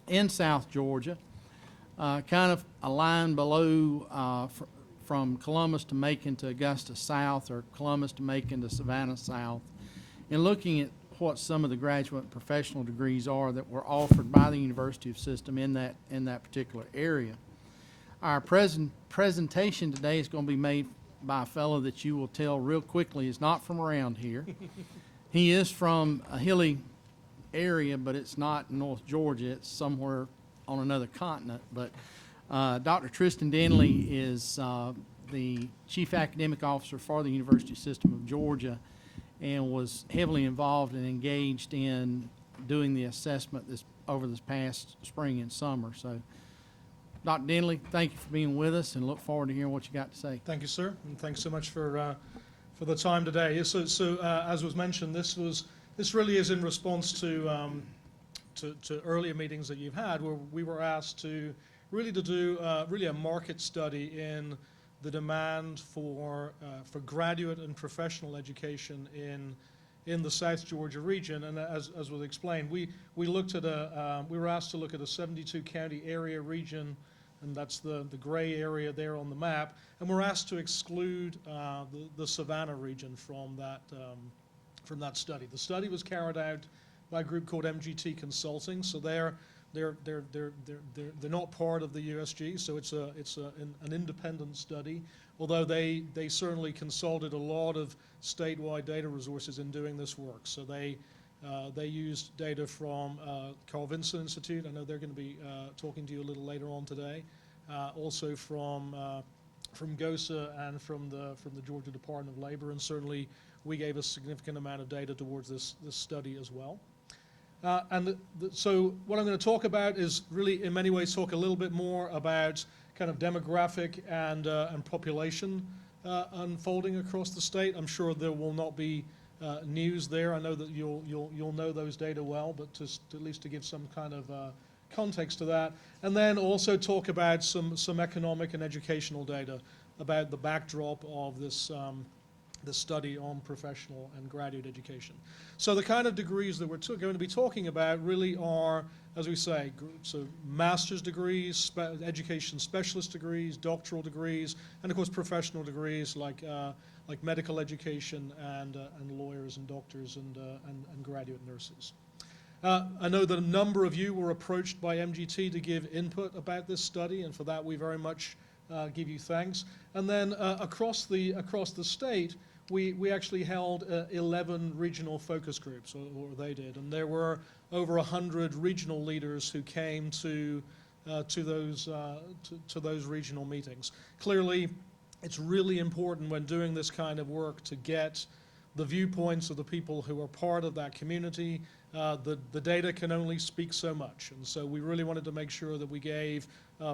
in South Georgia. Kind of a line below from Columbus to Macon to Augusta South, or Columbus to Macon to Savannah South, and looking at what some of the graduate and professional degrees are that were offered by the University of System in that particular area. Our presentation today is going to be made by a fellow that you will tell real quickly is not from around here. He is from a hilly area, but it's not in North Georgia. It's somewhere on another continent. But Dr. Tristan Denley is the Chief Academic Officer for the University System of Georgia, and was heavily involved and engaged in doing the assessment over this past spring and summer. So, Dr. Denley, thank you for being with us, and look forward to hearing what you got to say. Thank you, sir, and thanks so much for the time today. So as was mentioned, this really is in response to earlier meetings that you've had, where we were asked to do a market study in the demand for graduate and professional education in the South Georgia region. And as was explained, we were asked to look at a 72 county area region, and that's the gray area there on the map. And we're asked to exclude the Savannah region from that study. The study was carried out by a group called MGT Consulting. So they're not part of the USG. So it's an independent study. Although they certainly consulted a lot of statewide data resources in doing this work. So they used data from Carl Vinson Institute. I know they're going to be talking to you a little later on today. Also from GOSA and from the Georgia Department of Labor, and certainly we gave a significant amount of data towards this study as well. So what I'm going to talk about is really, in many ways, talk a little bit more about kind of demographic and population unfolding across the state. I'm sure there will not be news there. I know that you'll know those data well, but at least to give some kind of context to that, and then also talk about some economic and educational data about the backdrop of this study on professional and graduate education. So the kind of degrees that we're going to be talking about really are, as we say, so master's degrees, education specialist degrees, doctoral degrees, and of course professional degrees like medical education and lawyers and doctors and graduate nurses. I know that a number of you were approached by MGT to give input about this study, and for that we very much give you thanks. And then across the state, we actually held 11 regional focus groups, or they did, and there were over 100 regional leaders who came to those regional meetings. Clearly, it's really important when doing this kind of work to get the viewpoints of the people who are part of that community. The data can only speak so much, and so we really wanted to make sure that we gave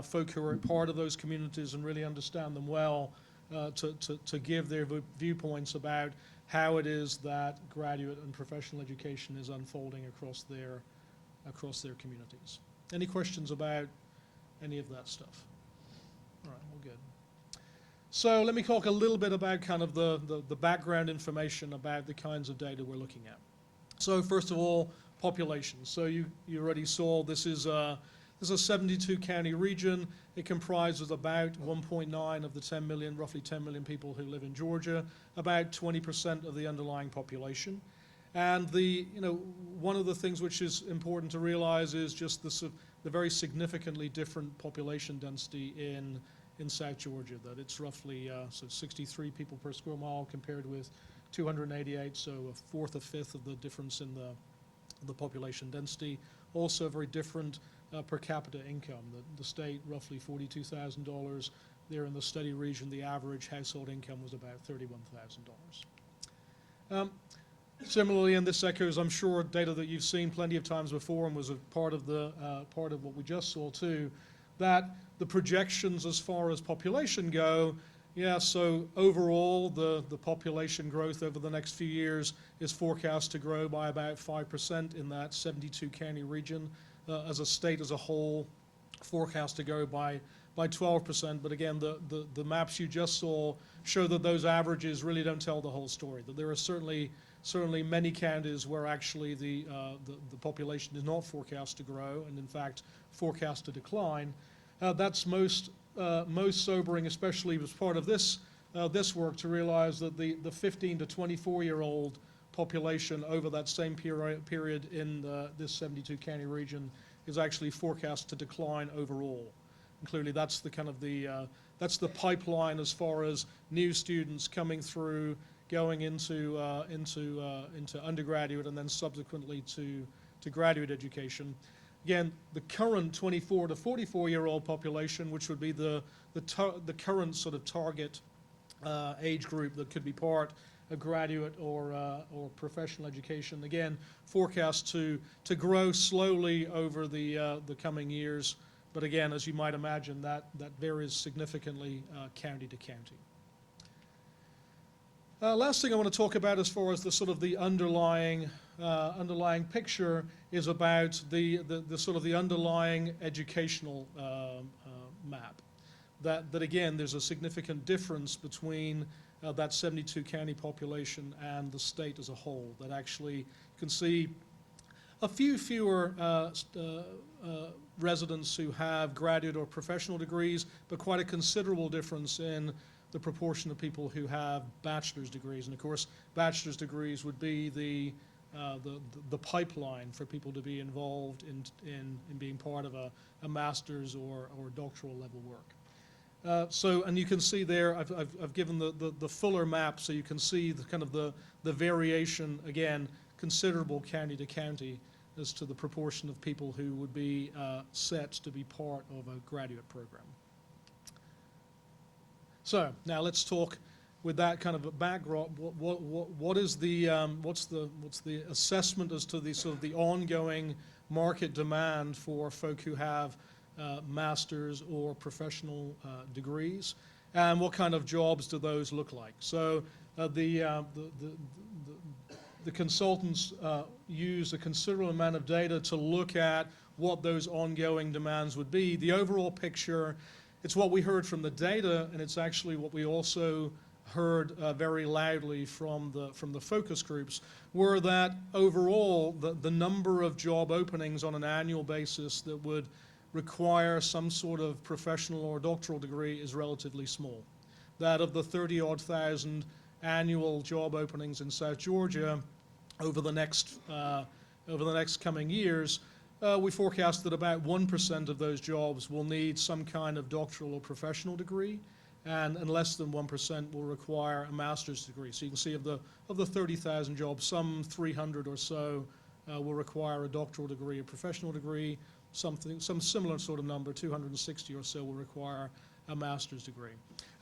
folk who are part of those communities and really understand them well to give their viewpoints about how it is that graduate and professional education is unfolding across their communities. Any questions about any of that stuff? All right, well, good. So let me talk a little bit about kind of the background information about the kinds of data we're looking at. So first of all, population. So you already saw this is a 72 county region. It comprises about 1.9 of the 10 million, roughly 10 million people who live in Georgia, about 20% of the underlying population. And one of the things which is important to realize is just the very significantly different population density in South Georgia, that it's roughly 63 people per square mile compared with 288, so a fourth, a fifth of the difference in the population density. Also very different per capita income. The state, roughly $42,000. There in the study region, the average household income was about $31,000. Similarly, and this echoes, I'm sure, data that you've seen plenty of times before and was a part of what we just saw too, that the projections as far as population go, so overall the population growth over the next few years is forecast to grow by about 5% in that 72 county region. As a state as a whole, forecast to go by 12%. But again, the maps you just saw show that those averages really don't tell the whole story, that there are certainly many counties where actually the population is not forecast to grow and in fact forecast to decline. That's most sobering, especially as part of this work, to realize that the 15 to 24-year-old population over that same period in this 72 county region is actually forecast to decline overall. And clearly that's that's the pipeline as far as new students coming through, going into undergraduate and then subsequently to graduate education. Again, the current 24 to 44-year-old population, which would be the current sort of target age group that could be part of graduate or professional education, again, forecast to grow slowly over the coming years. But again, as you might imagine, that varies significantly county to county. Last thing I want to talk about as far as the sort of the underlying picture is about the sort of the underlying educational map. That again, there's a significant difference between that 72 county population and the state as a whole. That actually you can see a few fewer residents who have graduate or professional degrees, but quite a considerable difference in the proportion of people who have bachelor's degrees. And of course, bachelor's degrees would be the pipeline for people to be involved in being part of a master's or doctoral level work. And you can see there, I've given the fuller map, so you can see the kind of the variation, again, considerable county to county as to the proportion of people who would be set to be part of a graduate program. So now let's talk with that kind of a backdrop. What's the assessment as to the sort of the ongoing market demand for folk who have master's or professional degrees, and what kind of jobs do those look like? So the consultants use a considerable amount of data to look at what those ongoing demands would be. The overall picture, it's what we heard from the data, and it's actually what we also heard very loudly from the focus groups, were that overall the number of job openings on an annual basis that would require some sort of professional or doctoral degree is relatively small. That of the 30-odd thousand annual job openings in South Georgia over the next coming years, we forecast that about 1% of those jobs will need some kind of doctoral or professional degree, and less than 1% will require a master's degree. So you can see of the 30,000 jobs, some 300 or so will require a doctoral degree, a professional degree. Some similar sort of number, 260 or so, will require a master's degree.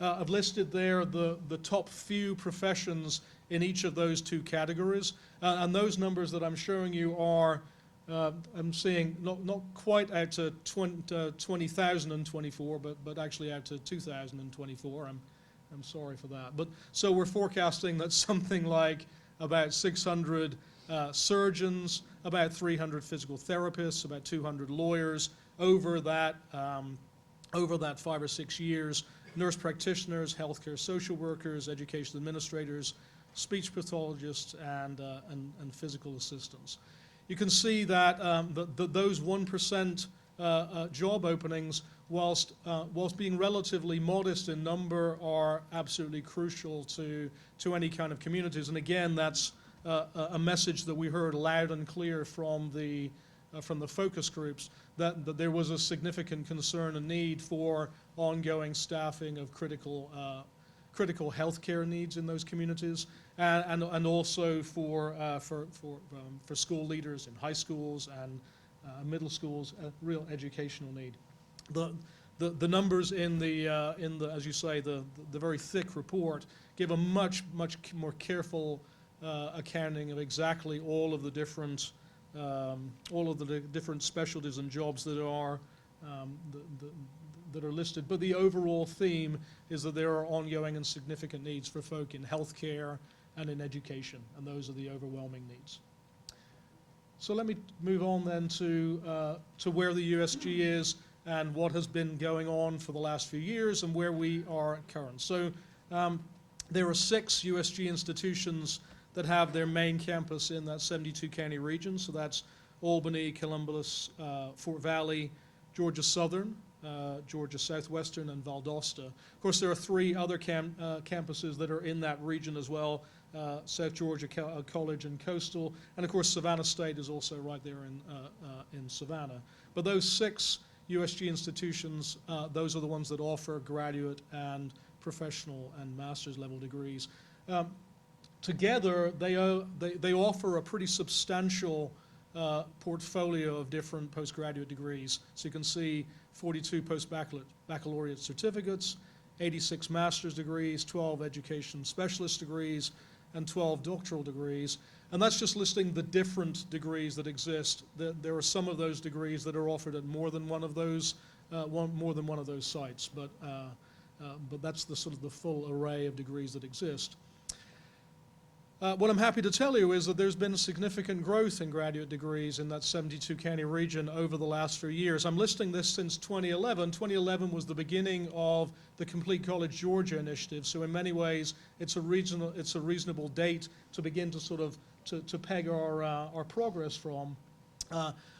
I've listed there the top few professions in each of those two categories, and those numbers that I'm showing you are, I'm seeing not quite out to 20,024, but actually out to 2024. I'm sorry for that. But so we're forecasting that something like about 600 surgeons, about 300 physical therapists, about 200 lawyers over that 5 or 6 years, nurse practitioners, healthcare social workers, education administrators, speech pathologists, and physical assistants. You can see that those 1% job openings, whilst being relatively modest in number, are absolutely crucial to any kind of communities. And again, that's a message that we heard loud and clear from the focus groups, that there was a significant concern and need for ongoing staffing of critical healthcare needs in those communities, and also for school leaders in high schools and middle schools, a real educational need. The numbers in the as you say, the very thick report give a much more careful accounting of exactly all of the different specialties and jobs that are listed. But the overall theme is that there are ongoing and significant needs for folk in healthcare and in education, and those are the overwhelming needs. So let me move on then to where the USG is and what has been going on for the last few years and where we are at current. So there are 6 USG institutions that have their main campus in that 72 county region. So that's Albany, Columbus, Fort Valley, Georgia Southern, Georgia Southwestern, and Valdosta. Of course, there are 3 other campuses that are in that region as well, South Georgia College and Coastal, and of course Savannah State is also right there in Savannah. But those 6 USG institutions, those are the ones that offer graduate and professional and master's level degrees. Together, they offer a pretty substantial portfolio of different postgraduate degrees. So you can see 42 post-baccalaureate certificates, 86 master's degrees, 12 education specialist degrees, and 12 doctoral degrees. And that's just listing the different degrees that exist. There are some of those degrees that are offered at more than one of those sites, but that's the sort of the full array of degrees that exist. What I'm happy to tell you is that there's been significant growth in graduate degrees in that 72 county region over the last few years. I'm listing this since 2011. 2011 was the beginning of the Complete College Georgia initiative, so in many ways it's a reasonable date to begin to sort of to peg our progress from.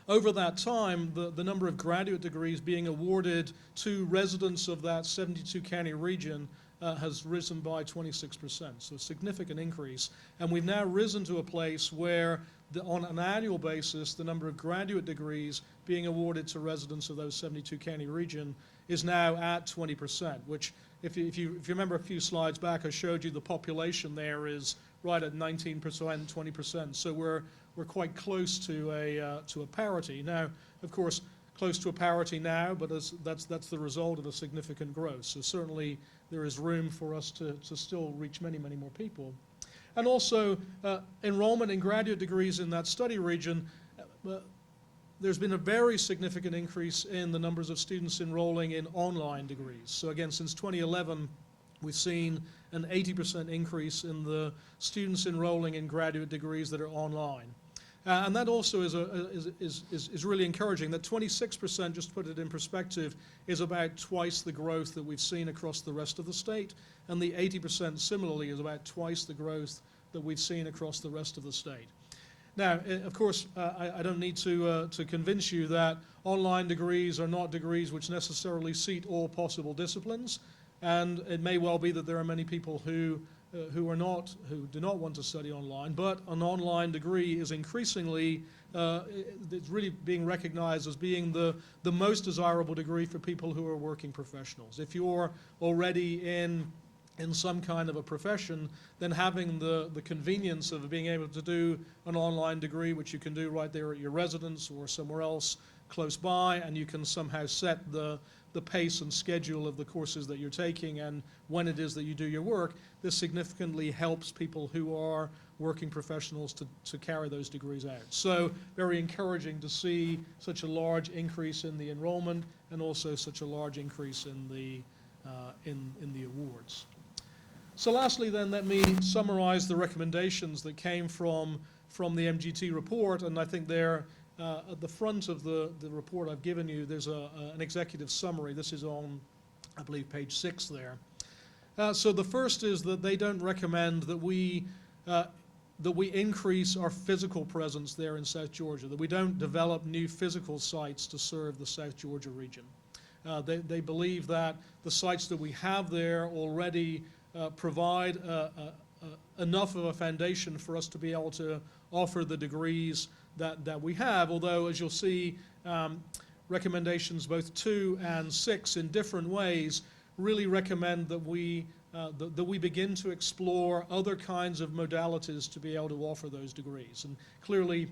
Over that time, the number of graduate degrees being awarded to residents of that 72 county region has risen by 26%, so a significant increase. And we've now risen to a place where, on an annual basis, the number of graduate degrees being awarded to residents of those 72 county region is now at 20%, which, if you remember a few slides back, I showed you the population there is right at 19%, 20%. So we're quite close to a parity. Now, of course, close to a parity now, but that's the result of a significant growth. So certainly there is room for us to still reach many more people. And also enrollment in graduate degrees in that study region, there's been a very significant increase in the numbers of students enrolling in online degrees. So again, since 2011, we've seen an 80% increase in the students enrolling in graduate degrees that are online. And that also is really encouraging. That 26%, just to put it in perspective, is about twice the growth that we've seen across the rest of the state, and the 80% similarly is about twice the growth that we've seen across the rest of the state. Now, of course, I don't need to convince you that online degrees are not degrees which necessarily seat all possible disciplines, and it may well be that there are many people who do not want to study online, but an online degree is increasingly it's really being recognized as being the most desirable degree for people who are working professionals. If you're already in some kind of a profession, then having the convenience of being able to do an online degree, which you can do right there at your residence or somewhere else close by, and you can somehow set the pace and schedule of the courses that you're taking and when it is that you do your work, this significantly helps people who are working professionals to carry those degrees out. So very encouraging to see such a large increase in the enrollment and also such a large increase in the awards. So lastly then, let me summarize the recommendations that came from the MGT report, and I think there at the front of the report I've given you, there's an executive summary. This is on, I believe, page 6 there. So the first is that they don't recommend that we increase our physical presence there in South Georgia, that we don't develop new physical sites to serve the South Georgia region. They believe that the sites that we have there already provide enough of a foundation for us to be able to offer the degrees that we have, although, as you'll see, recommendations both 2 and 6 in different ways really recommend that we begin to explore other kinds of modalities to be able to offer those degrees. And clearly,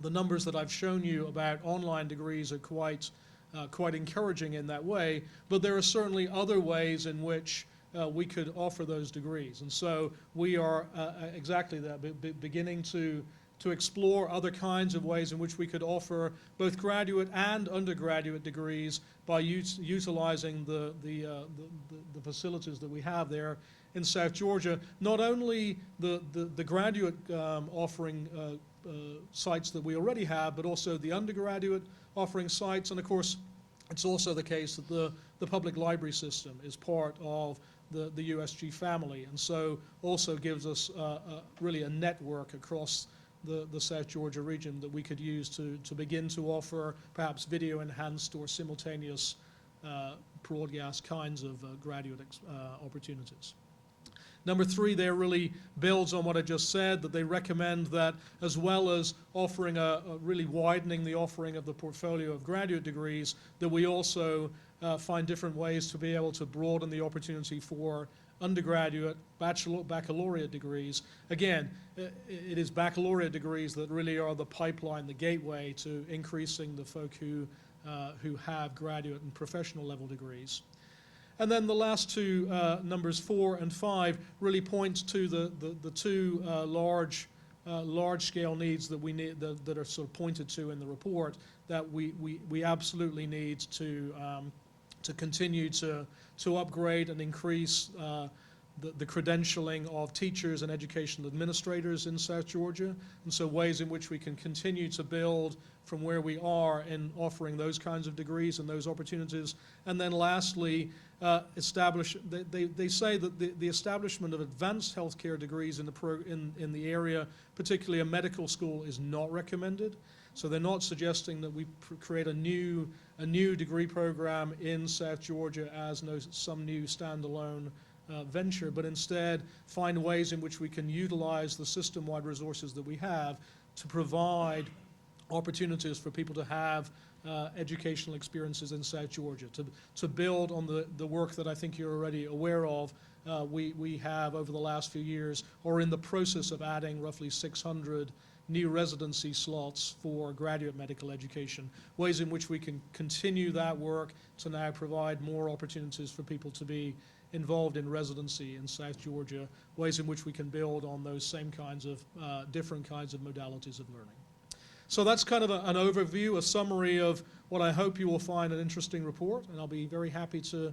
the numbers that I've shown you about online degrees are quite encouraging in that way, but there are certainly other ways in which we could offer those degrees. And so we are exactly that, beginning to explore other kinds of ways in which we could offer both graduate and undergraduate degrees by utilizing the facilities that we have there in South Georgia. Not only the graduate offering sites that we already have, but also the undergraduate offering sites. And of course, it's also the case that the public library system is part of the USG family, and so also gives us really a network across the South Georgia region that we could use to begin to offer perhaps video enhanced or simultaneous broadcast kinds of graduate opportunities. Number 3 there really builds on what I just said, that they recommend that as well as offering really widening the offering of the portfolio of graduate degrees, that we also find different ways to be able to broaden the opportunity for undergraduate, baccalaureate degrees. Again, it is baccalaureate degrees that really are the pipeline, the gateway to increasing the folk who have graduate and professional level degrees. And then the last 2 numbers 4 and 5 really point to the 2 large-scale needs that we need that are sort of pointed to in the report, that we absolutely need to continue to upgrade and increase the credentialing of teachers and educational administrators in South Georgia, and so ways in which we can continue to build from where we are in offering those kinds of degrees and those opportunities. And then lastly, they say that the establishment of advanced healthcare degrees in the area, particularly a medical school, is not recommended. So they're not suggesting that we create a new degree program in South Georgia as some new standalone venture, but instead find ways in which we can utilize the system-wide resources that we have to provide opportunities for people to have educational experiences in South Georgia, to build on the work that I think you're already aware of. We have, over the last few years, or in the process of adding roughly 600 new residency slots for graduate medical education, ways in which we can continue that work to now provide more opportunities for people to be involved in residency in South Georgia, ways in which we can build on those same kinds of different kinds of modalities of learning. So that's kind of an overview, a summary of what I hope you will find an interesting report, and I'll be very happy to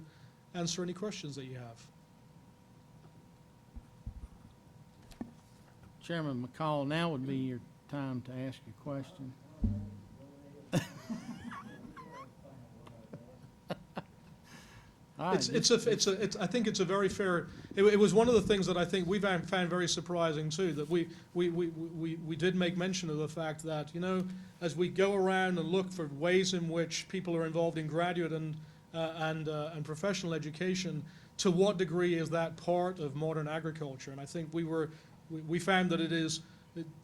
answer any questions that you have. Chairman McCall, now would be your time to ask your question. All right, I think it's a very fair. It was one of the things that I think we found very surprising too. That we did make mention of the fact that, as we go around and look for ways in which people are involved in graduate and professional education, to what degree is that part of modern agriculture? And I think we found that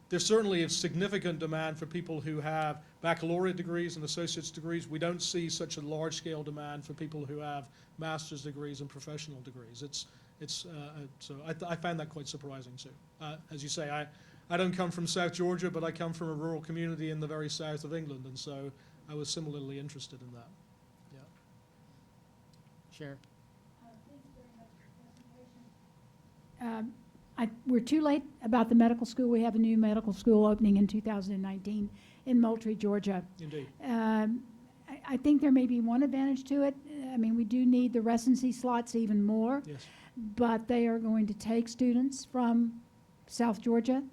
there's certainly a significant demand for people who have baccalaureate degrees and associate's degrees. We don't see such a large-scale demand for people who have master's degrees and professional degrees. So I found that quite surprising too. As you say, I don't come from South Georgia, but I come from a rural community in the very south of England, and so I was similarly interested in that. Yeah. Sheriff. We're too late about the medical school. We have a new medical school opening in 2019 in Moultrie, Georgia. Indeed. I think there may be one advantage to it. I mean, we do need the residency slots even more. Yes. but they are going to take students from South Georgia.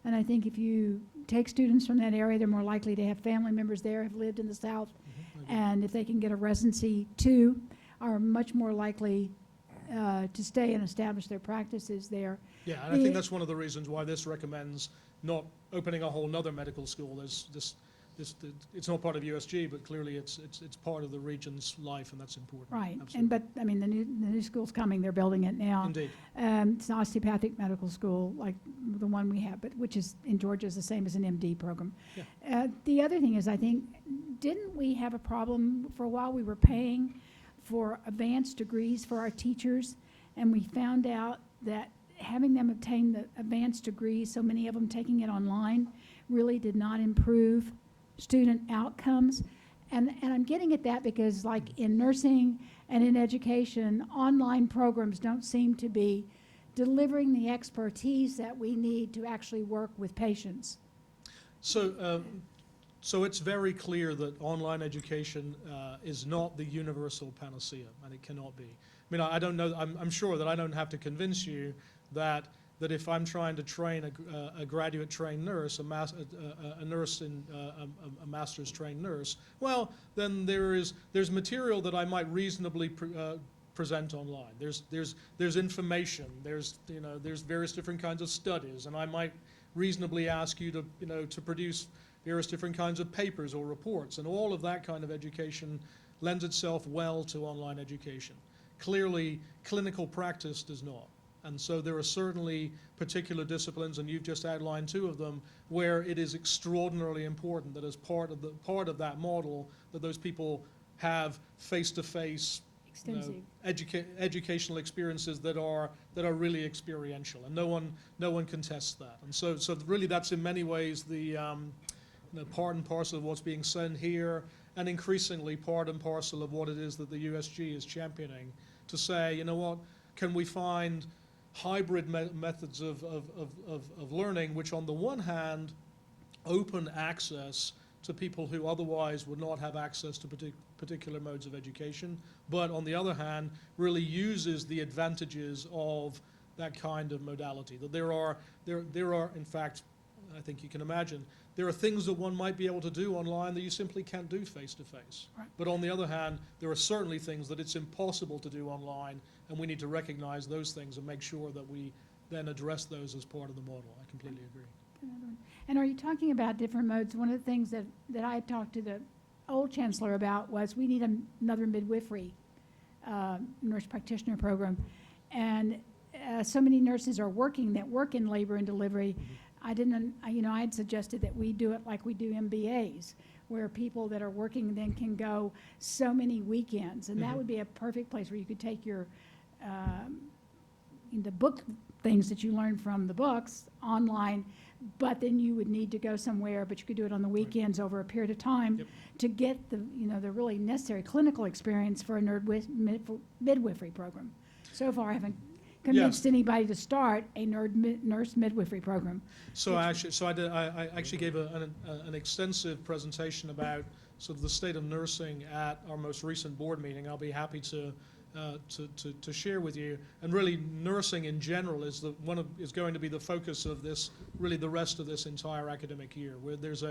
And I think if you take students from that area, they're more likely to have family members there, have lived in the South. And if they can get a residency too, are much more likely to stay and establish their practices there. Yeah, and I think that's one of the reasons why this recommends not opening a whole nother medical school. It's not part of USG, but clearly it's part of the region's life, and that's important. Right, Absolutely. and but, I mean, the new school's coming, they're building it now. Indeed. It's an osteopathic medical school, like the one we have, but which is, in Georgia, is the same as an MD program. Yeah. The other thing is, I think, didn't we have a problem, for a while we were paying for advanced degrees for our teachers, and we found out that having them obtain the advanced degrees, so many of them taking it online, really did not improve student outcomes. And I'm getting at that because, like in nursing and in education, online programs don't seem to be delivering the expertise that we need to actually work with patients. So it's very clear that online education is not the universal panacea, and it cannot be. I mean, I don't know, I'm sure that I don't have to convince you that if I'm trying to train a graduate-trained nurse, a nurse in a master's-trained nurse, well, then there's material that I might reasonably present online. There's information. There's various different kinds of studies, and I might reasonably ask you to produce various different kinds of papers or reports, and all of that kind of education lends itself well to online education. Clearly, clinical practice does not. And so there are certainly particular disciplines, and you've just outlined two of them, where it is extraordinarily important that as part of that model, that those people have face-to-face educational experiences that are really experiential, and no one contests that. And so really that's in many ways the part and parcel of what's being said here, and increasingly part and parcel of what it is that the USG is championing, to say, you know what, can we find hybrid methods of learning, which on the one hand open access to people who otherwise would not have access to particular modes of education, but on the other hand really uses the advantages of that kind of modality. That there are in fact, I think you can imagine, there are things that one might be able to do online that you simply can't do face-to-face. Right. But on the other hand, there are certainly things that it's impossible to do online, and we need to recognize those things and make sure that we then address those as part of the model. I completely agree. And are you talking about different modes? One of the things that I had talked to the old chancellor about was we need another midwifery nurse practitioner program. And so many nurses are working that work in labor and delivery. I had suggested that we do it like we do MBAs, where people that are working then can go so many weekends. And that would be a perfect place where you could take your, the book things that you learn from the books online, but then you would need to go somewhere, but you could do it on the weekends over a period of time to get the really necessary clinical experience for a midwifery program. So far, I haven't convinced anybody to start a nurse midwifery program. So I actually gave an extensive presentation about sort of the state of nursing at our most recent board meeting. I'll be happy to share with you. And really, nursing in general is going to be the focus of this, really the rest of this entire academic year. Where there's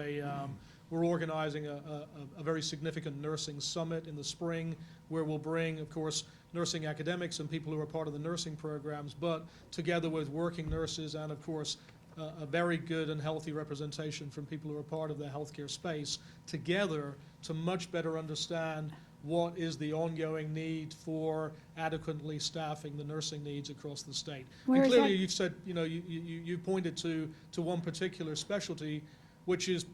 we're organizing a very significant nursing summit in the spring, where we'll bring, of course, nursing academics and people who are part of the nursing programs, but together with working nurses and, of course, a very good and healthy representation from people who are part of the healthcare space, together to much better understand what is the ongoing need for adequately staffing the nursing needs across the state. And clearly, you've said, you pointed to one particular specialty, which is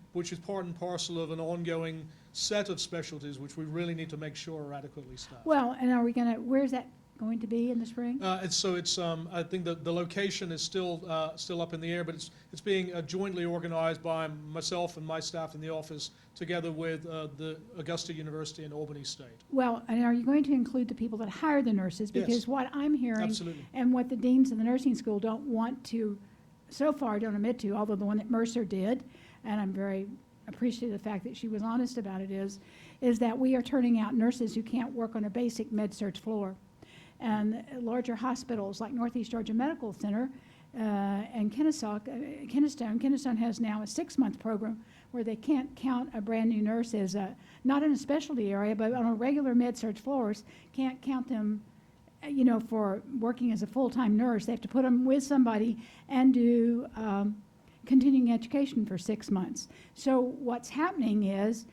part and parcel of an ongoing set of specialties which we really need to make sure are adequately staffed. Well, and where's that going to be in the spring? I think that the location is still up in the air, but it's being jointly organized by myself and my staff in the office, together with the Augusta University and Albany State. Well, and are you going to include the people that hire the nurses? Because Yes. what I'm hearing, Absolutely. and what the deans of the nursing school don't admit to, although the one that Mercer did, and I'm very appreciative of the fact that she was honest about it, is that we are turning out nurses who can't work on a basic med-surg floor. And larger hospitals like Northeast Georgia Medical Center and Kennestone has now a 6-month program where they can't count a brand new nurse as not in a specialty area, but on a regular med-surg floors, can't count them, for working as a full-time nurse. They have to put them with somebody and do continuing education for 6 months. So what's happening is,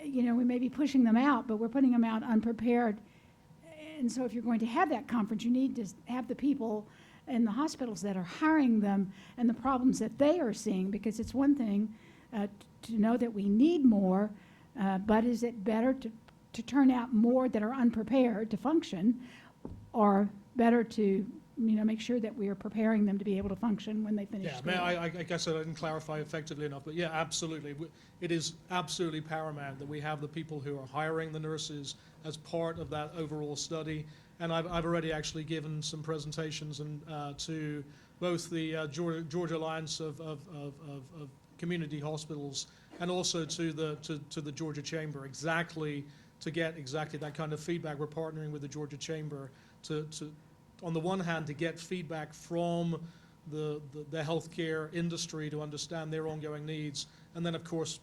we may be pushing them out, but we're putting them out unprepared. And so if you're going to have that conference, you need to have the people in the hospitals that are hiring them and the problems that they are seeing, because it's one thing to know that we need more, but is it better to turn out more that are unprepared to function, or better to make sure that we are preparing them to be able to function when they finish Yeah, school? I guess I didn't clarify effectively enough, but yeah, absolutely. It is absolutely paramount that we have the people who are hiring the nurses as part of that overall study. And I've already actually given some presentations to both the Georgia Alliance of Community Hospitals and also to the Georgia Chamber, to get exactly that kind of feedback. We're partnering with the Georgia Chamber to on the one hand, to get feedback from the healthcare industry to understand their ongoing needs, and then of course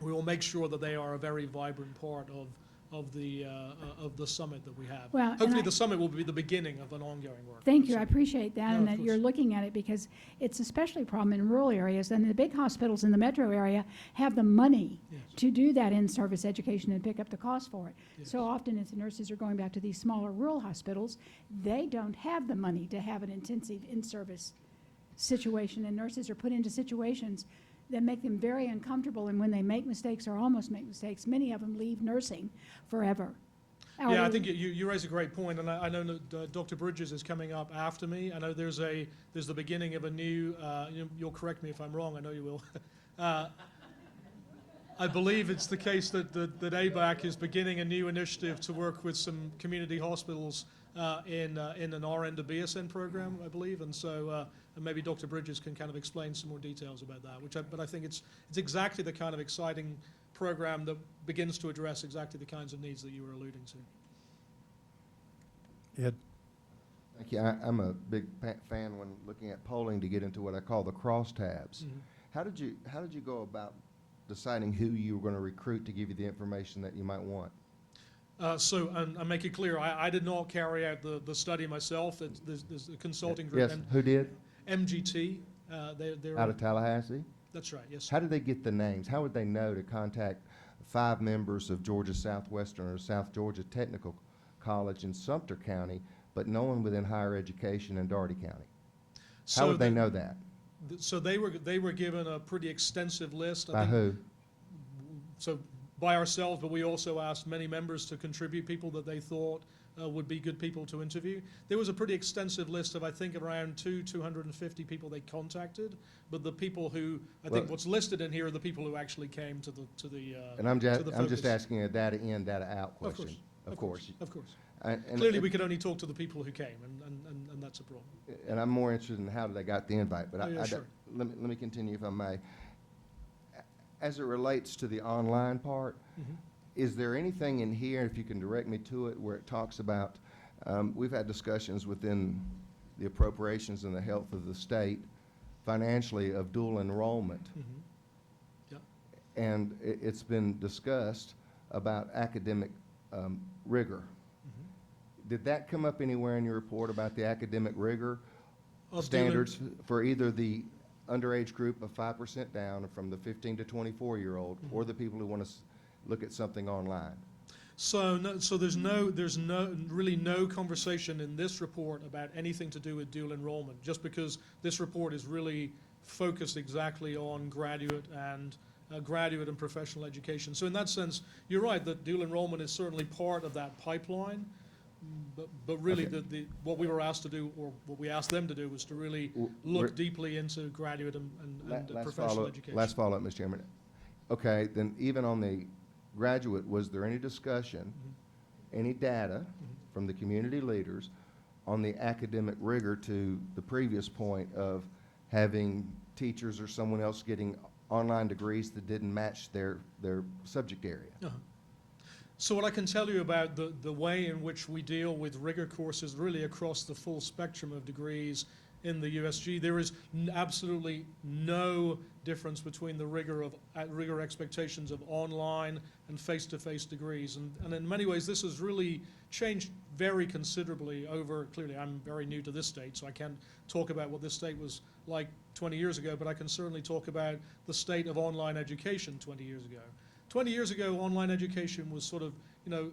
we will make sure that they are a very vibrant part of the summit that we have. Well, and hopefully the summit will be the beginning of an ongoing work. Thank you, I appreciate that, No, and of that you're course. looking at it, because it's especially a problem in rural areas, and the big hospitals in the metro area have the money Yes. to do that in-service education and pick up the cost for it. Yes. So often, as the nurses are going back to these smaller rural hospitals, they don't have the money to have an intensive in-service situation, and nurses are put into situations that make them very uncomfortable, and when they make mistakes or almost make mistakes, many of them leave nursing forever. Yeah, I think you raise a great point, and I know that Dr. Bridges is coming up after me. I know there's the beginning of a new. You'll correct me if I'm wrong. I know you will. I believe it's the case that ABAC is beginning a new initiative to work with some community hospitals in an RN to BSN program, I believe, and so and maybe Dr. Bridges can kind of explain some more details about that. But I think it's exactly the kind of exciting program that begins to address exactly the kinds of needs that you were alluding to. Ed? Thank you. I'm a big fan when looking at polling to get into what I call the crosstabs. Mhm. How did you go about deciding who you were going to recruit to give you the information that you might want? So, and I make it clear, I did not carry out the study myself. There's a consulting group, Yes, who did? MGT. They're Out of Tallahassee? That's right. Yes. How did they get the names? How would they know to contact 5 members of Georgia Southwestern or South Georgia Technical College in Sumter County, but no one within higher education in Dougherty County? How would they know that? So they were given a pretty extensive list. I By think, who? So by ourselves, but we also asked many members to contribute people that they thought would be good people to interview. There was a pretty extensive list of, I think, around 250 people they contacted. But the people who, I think, what's listed in here are the people who actually came to the. And I'm to the just focus. asking a data in, data out Of question. course. Of course. And Clearly, we could only talk to the people who came, and that's a problem. And I'm more interested in how they got the invite, but Oh, yeah, sure. let me continue if I may. As it relates to the online part, Mhm. is there anything in here, if you can direct me to it, where it talks about, we've had discussions within the appropriations and the health of the state financially of dual enrollment, Mhm. Yeah. and it's been discussed about academic rigor. Mhm. Did that come up anywhere in your report about the academic rigor Of standards for either the underage group of 5% down from the 15 to 24-year-old or the people who want to look at something online? So there's really no conversation in this report about anything to do with dual enrollment, just because this report is really focused exactly on graduate and professional education. So in that sense, you're right that dual enrollment is certainly part of that pipeline. But really, Okay. what we were asked to do, or what we asked them to do, was to really We're- look deeply into graduate and professional education. Last follow-up, Mr. Chairman. Okay, then even on the graduate, was there any discussion, Mm-hmm. any data from the community leaders on the academic rigor to the previous point of having teachers or someone else getting online degrees that didn't match their subject area? Uh-huh. So what I can tell you about the way in which we deal with rigor courses really across the full spectrum of degrees in the USG, there is absolutely no difference between the rigor expectations of online and face-to-face degrees. And in many ways, this has really changed very considerably over, clearly I'm very new to this state, so I can't talk about what this state was like 20 years ago, but I can certainly talk about the state of online education 20 years ago. 20 years ago, online education was sort of,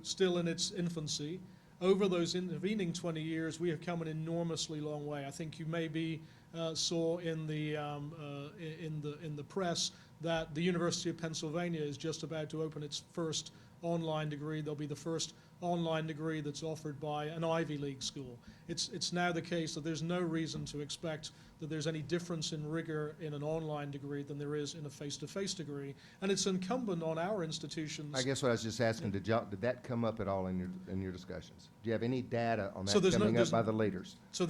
still in its infancy. Over those intervening 20 years, we have come an enormously long way. I think you maybe saw in the press that the University of Pennsylvania is just about to open its first online degree. There'll be the first online degree that's offered by an Ivy League school. It's now the case that there's no reason to expect that there's any difference in rigor in an online degree than there is in a face-to-face degree. And it's incumbent on our institutions. I guess what I was just asking, did that come up at all in your discussions? Do you have any data on So that there's coming up by the leaders? So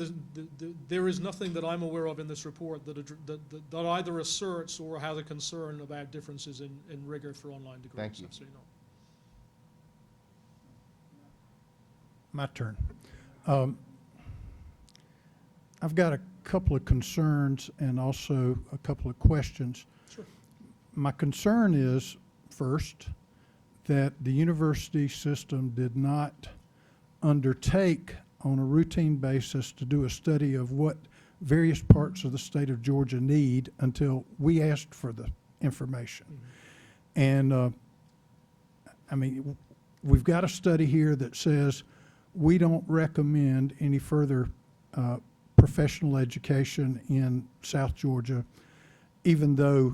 there is nothing that I'm aware of in this report that either asserts or has a concern about differences in rigor for online degrees. Thank you. Absolutely not. My turn. I've got a couple of concerns and also a couple of questions. Sure. My concern is, first, that the university system did not undertake on a routine basis to do a study of what various parts of the state of Georgia need until we asked for the information. And we've got a study here that says we don't recommend any further professional education in South Georgia, even though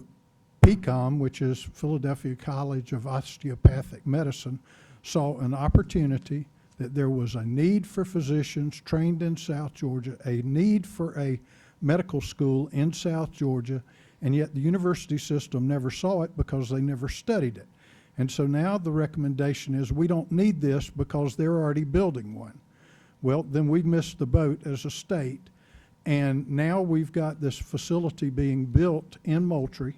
PCOM, which is Philadelphia College of Osteopathic Medicine, saw an opportunity that there was a need for physicians trained in South Georgia, a need for a medical school in South Georgia, and yet the university system never saw it because they never studied it. And so now the recommendation is we don't need this because they're already building one. Well, then we've missed the boat as a state, and now we've got this facility being built in Moultrie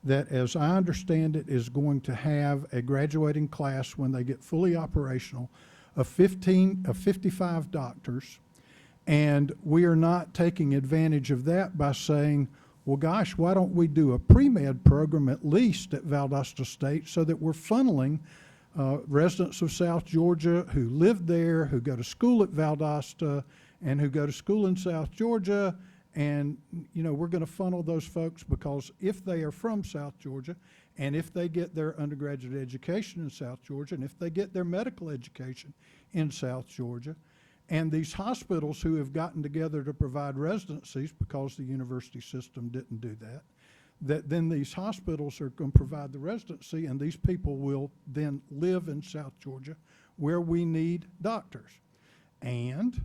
that, as I understand it, is going to have a graduating class when they get fully operational of 55 doctors, and we are not taking advantage of that by saying, well, gosh, why don't we do a pre-med program at least at Valdosta State so that we're funneling residents of South Georgia who live there, who go to school at Valdosta, and who go to school in South Georgia, and we're going to funnel those folks because if they are from South Georgia, and if they get their undergraduate education in South Georgia, and if they get their medical education in South Georgia, and these hospitals who have gotten together to provide residencies because the university system didn't do that then these hospitals are going to provide the residency, and these people will then live in South Georgia where we need doctors. And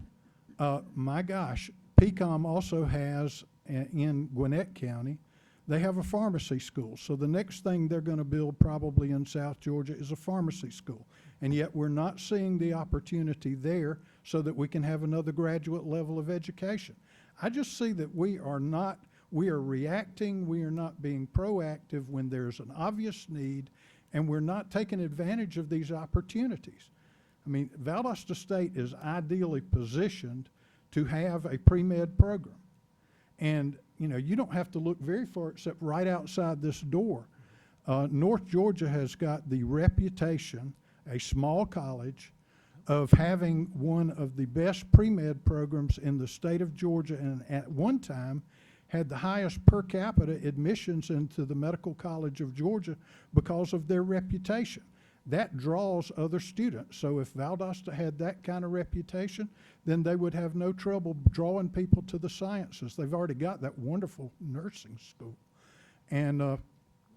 my gosh, PCOM also has in Gwinnett County, they have a pharmacy school. So the next thing they're going to build probably in South Georgia is a pharmacy school. And yet we're not seeing the opportunity there so that we can have another graduate level of education. I just see that we are reacting, we are not being proactive when there's an obvious need, and we're not taking advantage of these opportunities. I mean, Valdosta State is ideally positioned to have a pre-med program. And you don't have to look very far except right outside this door. North Georgia has got the reputation, a small college, of having one of the best pre-med programs in the state of Georgia, and at one time had the highest per capita admissions into the Medical College of Georgia because of their reputation. That draws other students. So if Valdosta had that kind of reputation, then they would have no trouble drawing people to the sciences. They've already got that wonderful nursing school. And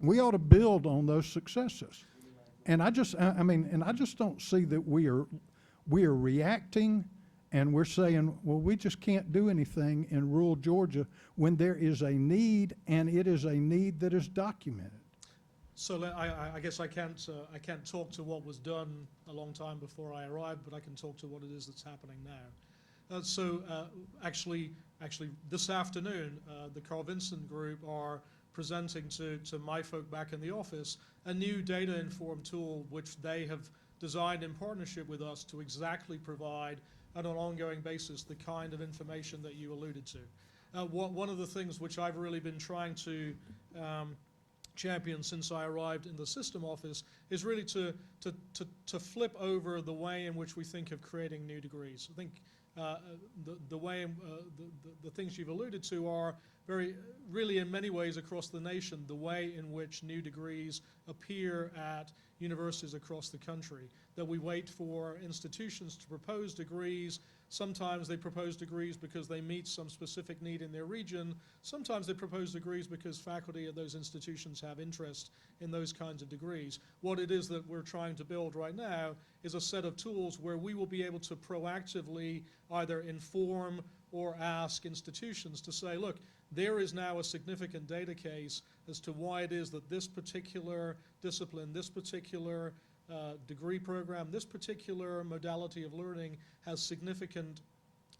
we ought to build on those successes. And I just don't see that we are reacting and we're saying, well, we just can't do anything in rural Georgia when there is a need, and it is a need that is documented. So I guess I can't talk to what was done a long time before I arrived, but I can talk to what it is that's happening now. Actually, this afternoon, the Carl Vincent Group are presenting to my folk back in the office a new data-informed tool which they have designed in partnership with us to exactly provide on an ongoing basis the kind of information that you alluded to. One of the things which I've really been trying to champion since I arrived in the system office is really to flip over the way in which we think of creating new degrees. I think the way the things you've alluded to are really in many ways across the nation, the way in which new degrees appear at universities across the country, that we wait for institutions to propose degrees. Sometimes they propose degrees because they meet some specific need in their region. Sometimes they propose degrees because faculty at those institutions have interest in those kinds of degrees. What it is that we're trying to build right now is a set of tools where we will be able to proactively either inform or ask institutions to say, look, there is now a significant data case as to why it is that this particular discipline, this particular degree program, this particular modality of learning has significant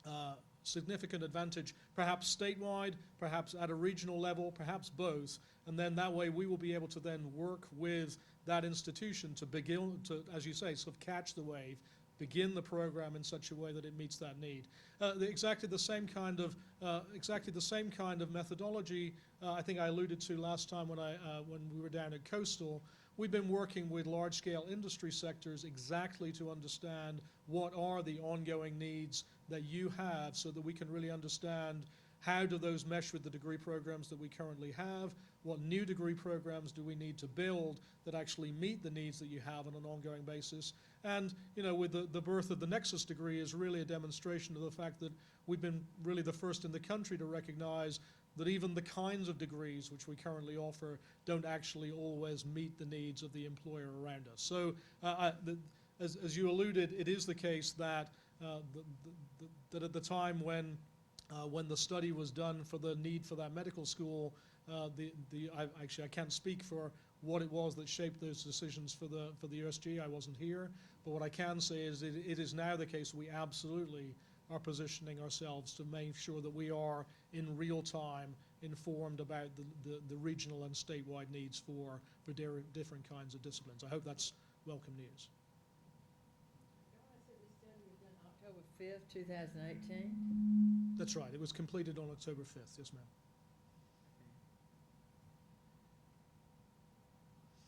advantage, perhaps statewide, perhaps at a regional level, perhaps both. And then that way we will be able to then work with that institution to begin to, as you say, sort of catch the wave, begin the program in such a way that it meets that need. Exactly the same kind of methodology I think I alluded to last time when we were down at Coastal. We've been working with large-scale industry sectors exactly to understand what are the ongoing needs that you have so that we can really understand how do those mesh with the degree programs that we currently have, what new degree programs do we need to build that actually meet the needs that you have on an ongoing basis. And with the birth of the Nexus degree is really a demonstration of the fact that we've been really the first in the country to recognize that even the kinds of degrees which we currently offer don't actually always meet the needs of the employer around us. So as you alluded, it is the case that that at the time when the study was done for the need for that medical school, I can't speak for what it was that shaped those decisions for the USG. I wasn't here, but what I can say is it is now the case we absolutely are positioning ourselves to make sure that we are in real time informed about the regional and statewide needs for different kinds of disciplines. I hope that's welcome news. October 5th, 2018? That's right. It was completed on October 5th. Yes, ma'am.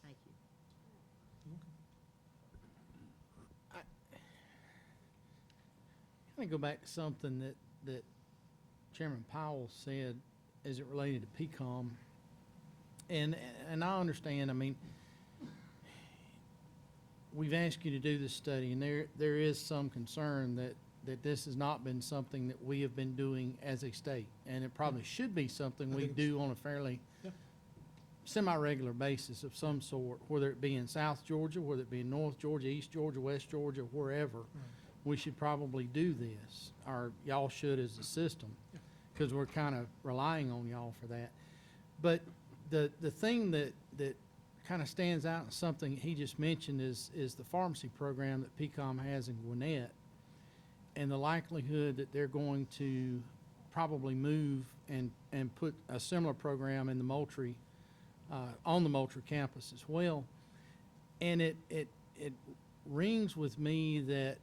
Thank you. Let me go back to something that Chairman Powell said as it related to PCOM. And I understand, I mean, we've asked you to do this study, and there is some concern that this has not been something that we have been doing as a state. And it probably should be something we do on a fairly semi-regular basis of some sort, whether it be in South Georgia, whether it be in North Georgia, East Georgia, West Georgia, wherever. We should probably do this, or y'all should as a system, because we're kind of relying on y'all for that. But the thing that kind of stands out, and something he just mentioned, is the pharmacy program that PCOM has in Gwinnett, and the likelihood that they're going to probably move and put a similar program in the Moultrie, on the Moultrie campus as well. And it rings with me that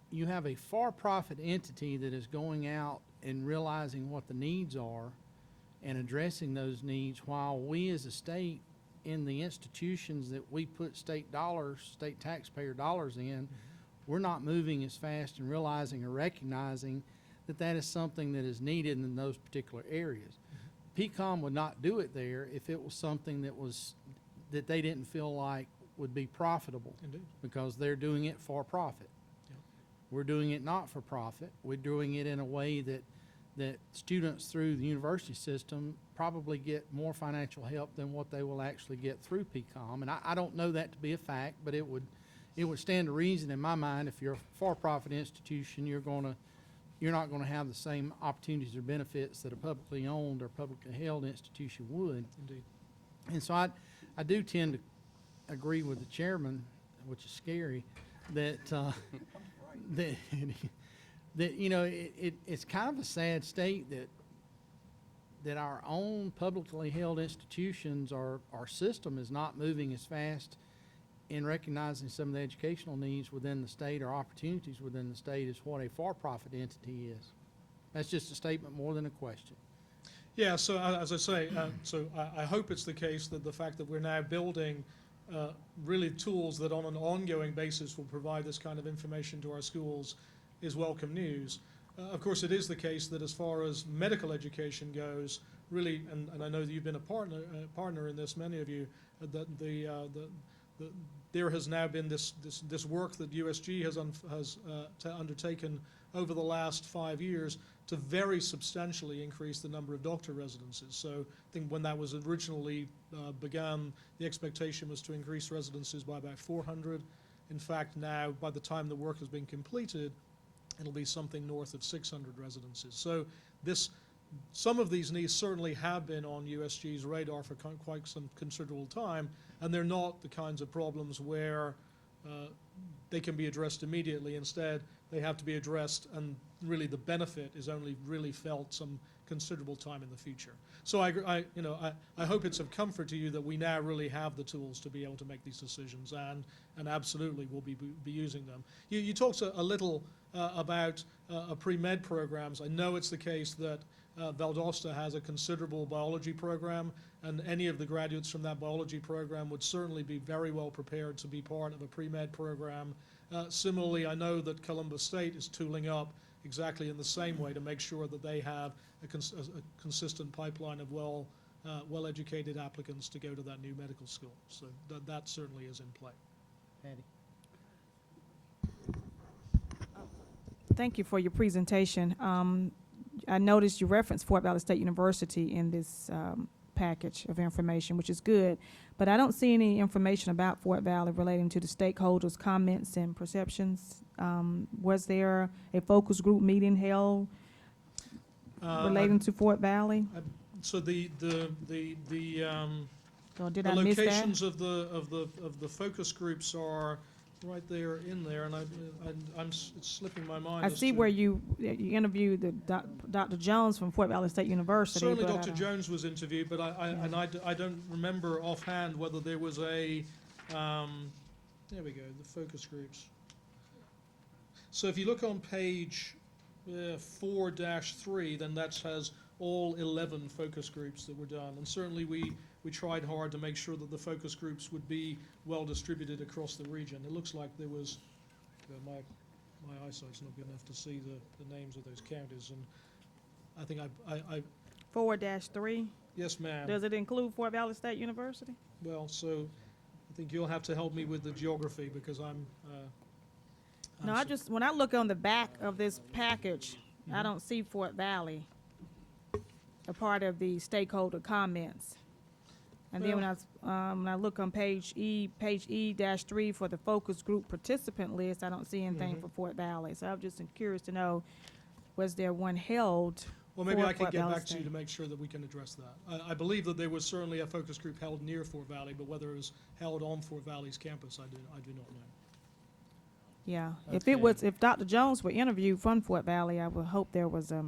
you have a for-profit entity that is going out and realizing what the needs are and addressing those needs, while we as a state, in the institutions that we put state taxpayer dollars in, we're not moving as fast and realizing or recognizing that that is something that is needed in those particular areas. PCOM would not do it there if it was something that they didn't feel like would be profitable. Indeed. Because they're doing it for profit. We're doing it not for profit. We're doing it in a way that students through the university system probably get more financial help than what they will actually get through PCOM. And I don't know that to be a fact, but it would stand to reason in my mind, if you're a for-profit institution, you're not gonna have the same opportunities or benefits that a publicly owned or publicly held institution would. Indeed. And so I do tend to agree with the chairman, which is scary, that it's kind of a sad state that our own publicly held institutions, our system is not moving as fast in recognizing some of the educational needs within the state or opportunities within the state is what a for-profit entity is. That's just a statement more than a question. Yeah, so as I say, I hope it's the case that the fact that we're now building really tools that on an ongoing basis will provide this kind of information to our schools is welcome news. Of course, it is the case that as far as medical education goes, really, and I know that you've been a partner in this, many of you, that there has now been this work that USG has undertaken over the last 5 years to very substantially increase the number of doctor residencies. So I think when that was originally began, the expectation was to increase residencies by about 400. In fact, now, by the time the work has been completed, it'll be something north of 600 residencies. So some of these needs certainly have been on USG's radar for quite some considerable time, and they're not the kinds of problems where they can be addressed immediately. Instead, they have to be addressed, and really the benefit is only really felt some considerable time in the future. So I hope it's of comfort to you that we now really have the tools to be able to make these decisions, and absolutely we'll be using them. You talked a little about pre-med programs. I know it's the case that Valdosta has a considerable biology program, and any of the graduates from that biology program would certainly be very well prepared to be part of a pre-med program. Similarly, I know that Columbus State is tooling up exactly in the same way to make sure that they have a consistent pipeline of well-educated applicants to go to that new medical school. So that certainly is in play. Patty? Thank you for your presentation. I noticed you referenced Fort Valley State University in this package of information, which is good, but I don't see any information about Fort Valley relating to the stakeholders' comments and perceptions. Was there a focus group meeting held relating to Fort Valley? So the Or did the I miss that? locations of the focus groups are right there in there, and it's slipping my mind. I as see to- where you interviewed Dr. Jones from Fort Valley State University. Certainly but I Dr. don't- Jones was interviewed, but I don't remember offhand whether there was a, there we go, the focus groups. So if you look on page 4-3, then that has all 11 focus groups that were done. And certainly we tried hard to make sure that the focus groups would be well distributed across the region. It looks like there was, my eyesight's not good enough to see the names of those counties, and I think I 4-3, yes, ma'am. does it include Fort Valley State University? Well, so I think you'll have to help me with the geography because I'm No, when I look on the back of this package, I don't see Fort Valley, a part of the stakeholder comments. And then when I look on page E-3 for the focus group participant list, I don't see anything for Fort Valley. So I'm just curious to know, was there one held? Well, maybe for I can Fort get Valley back to you State? to make sure that we can address that. I believe that there was certainly a focus group held near Fort Valley, but whether it was held on Fort Valley's campus, I do not know. Yeah, Okay. if Dr. Jones were interviewed from Fort Valley, I would hope there was a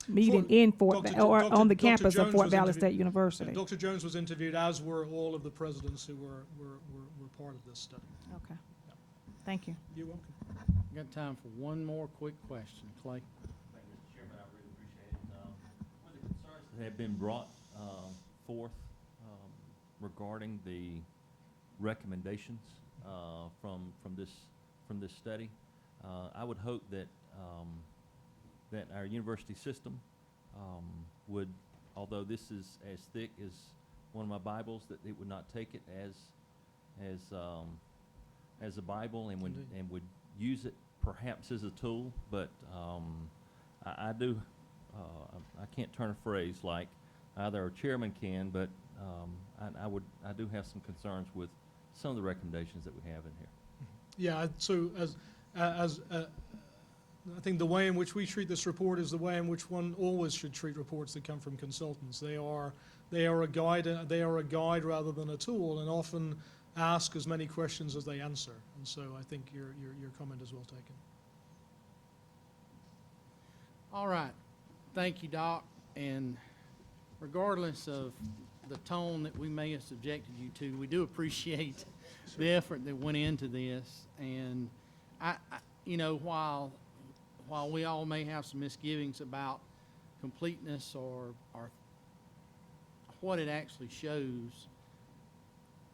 meeting Fort- in Fort, Dr. Va- or Dr. on the Dr. campus of Jones Fort was Valley interviewed- State University. Dr. Jones was interviewed, as were all of the presidents who were part of this study. Okay, thank you. You're welcome. Got time for one more quick question. Clay? Thank you, Mr. Chairman, I really appreciate it. One of the concerns that have been brought forth regarding the recommendations from this study, I would hope that that our university system would, although this is as thick as one of my Bibles, that it would not take it as a Bible and would use it perhaps as a tool, but I can't turn a phrase like either our chairman can, but I do have some concerns with some of the recommendations that we have in here. Yeah, so as I think the way in which we treat this report is the way in which one always should treat reports that come from consultants. They are a guide rather than a tool, and often ask as many questions as they answer. And so I think your comment is well taken. All right. Thank you, Doc. And regardless of the tone that we may have subjected you to. We do appreciate the effort that went into this, and you know, while we all may have some misgivings about completeness or what it actually shows,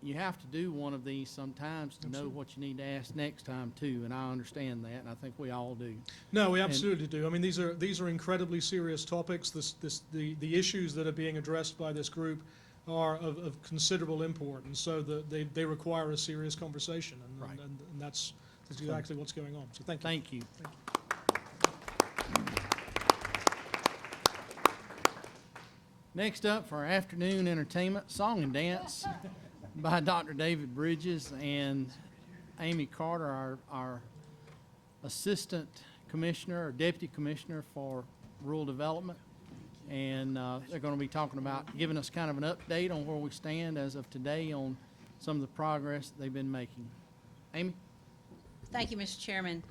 you have to do one of these sometimes to know what you need to ask next time too, and I understand that, and I think we all do. No, we absolutely do. I mean, these are incredibly serious topics. The issues that are being addressed by this group are of considerable import, and so they require a serious conversation, and, Right. and that's exactly what's going on. So thank you. Thank you. Next up for our afternoon entertainment, song and dance by Dr. David Bridges and Amy Carter, our Assistant Commissioner or Deputy Commissioner for Rural Development. And they're going to be talking about giving us kind of an update on where we stand as of today on some of the progress that they've been making. Amy? Thank you, Mr. Chairman.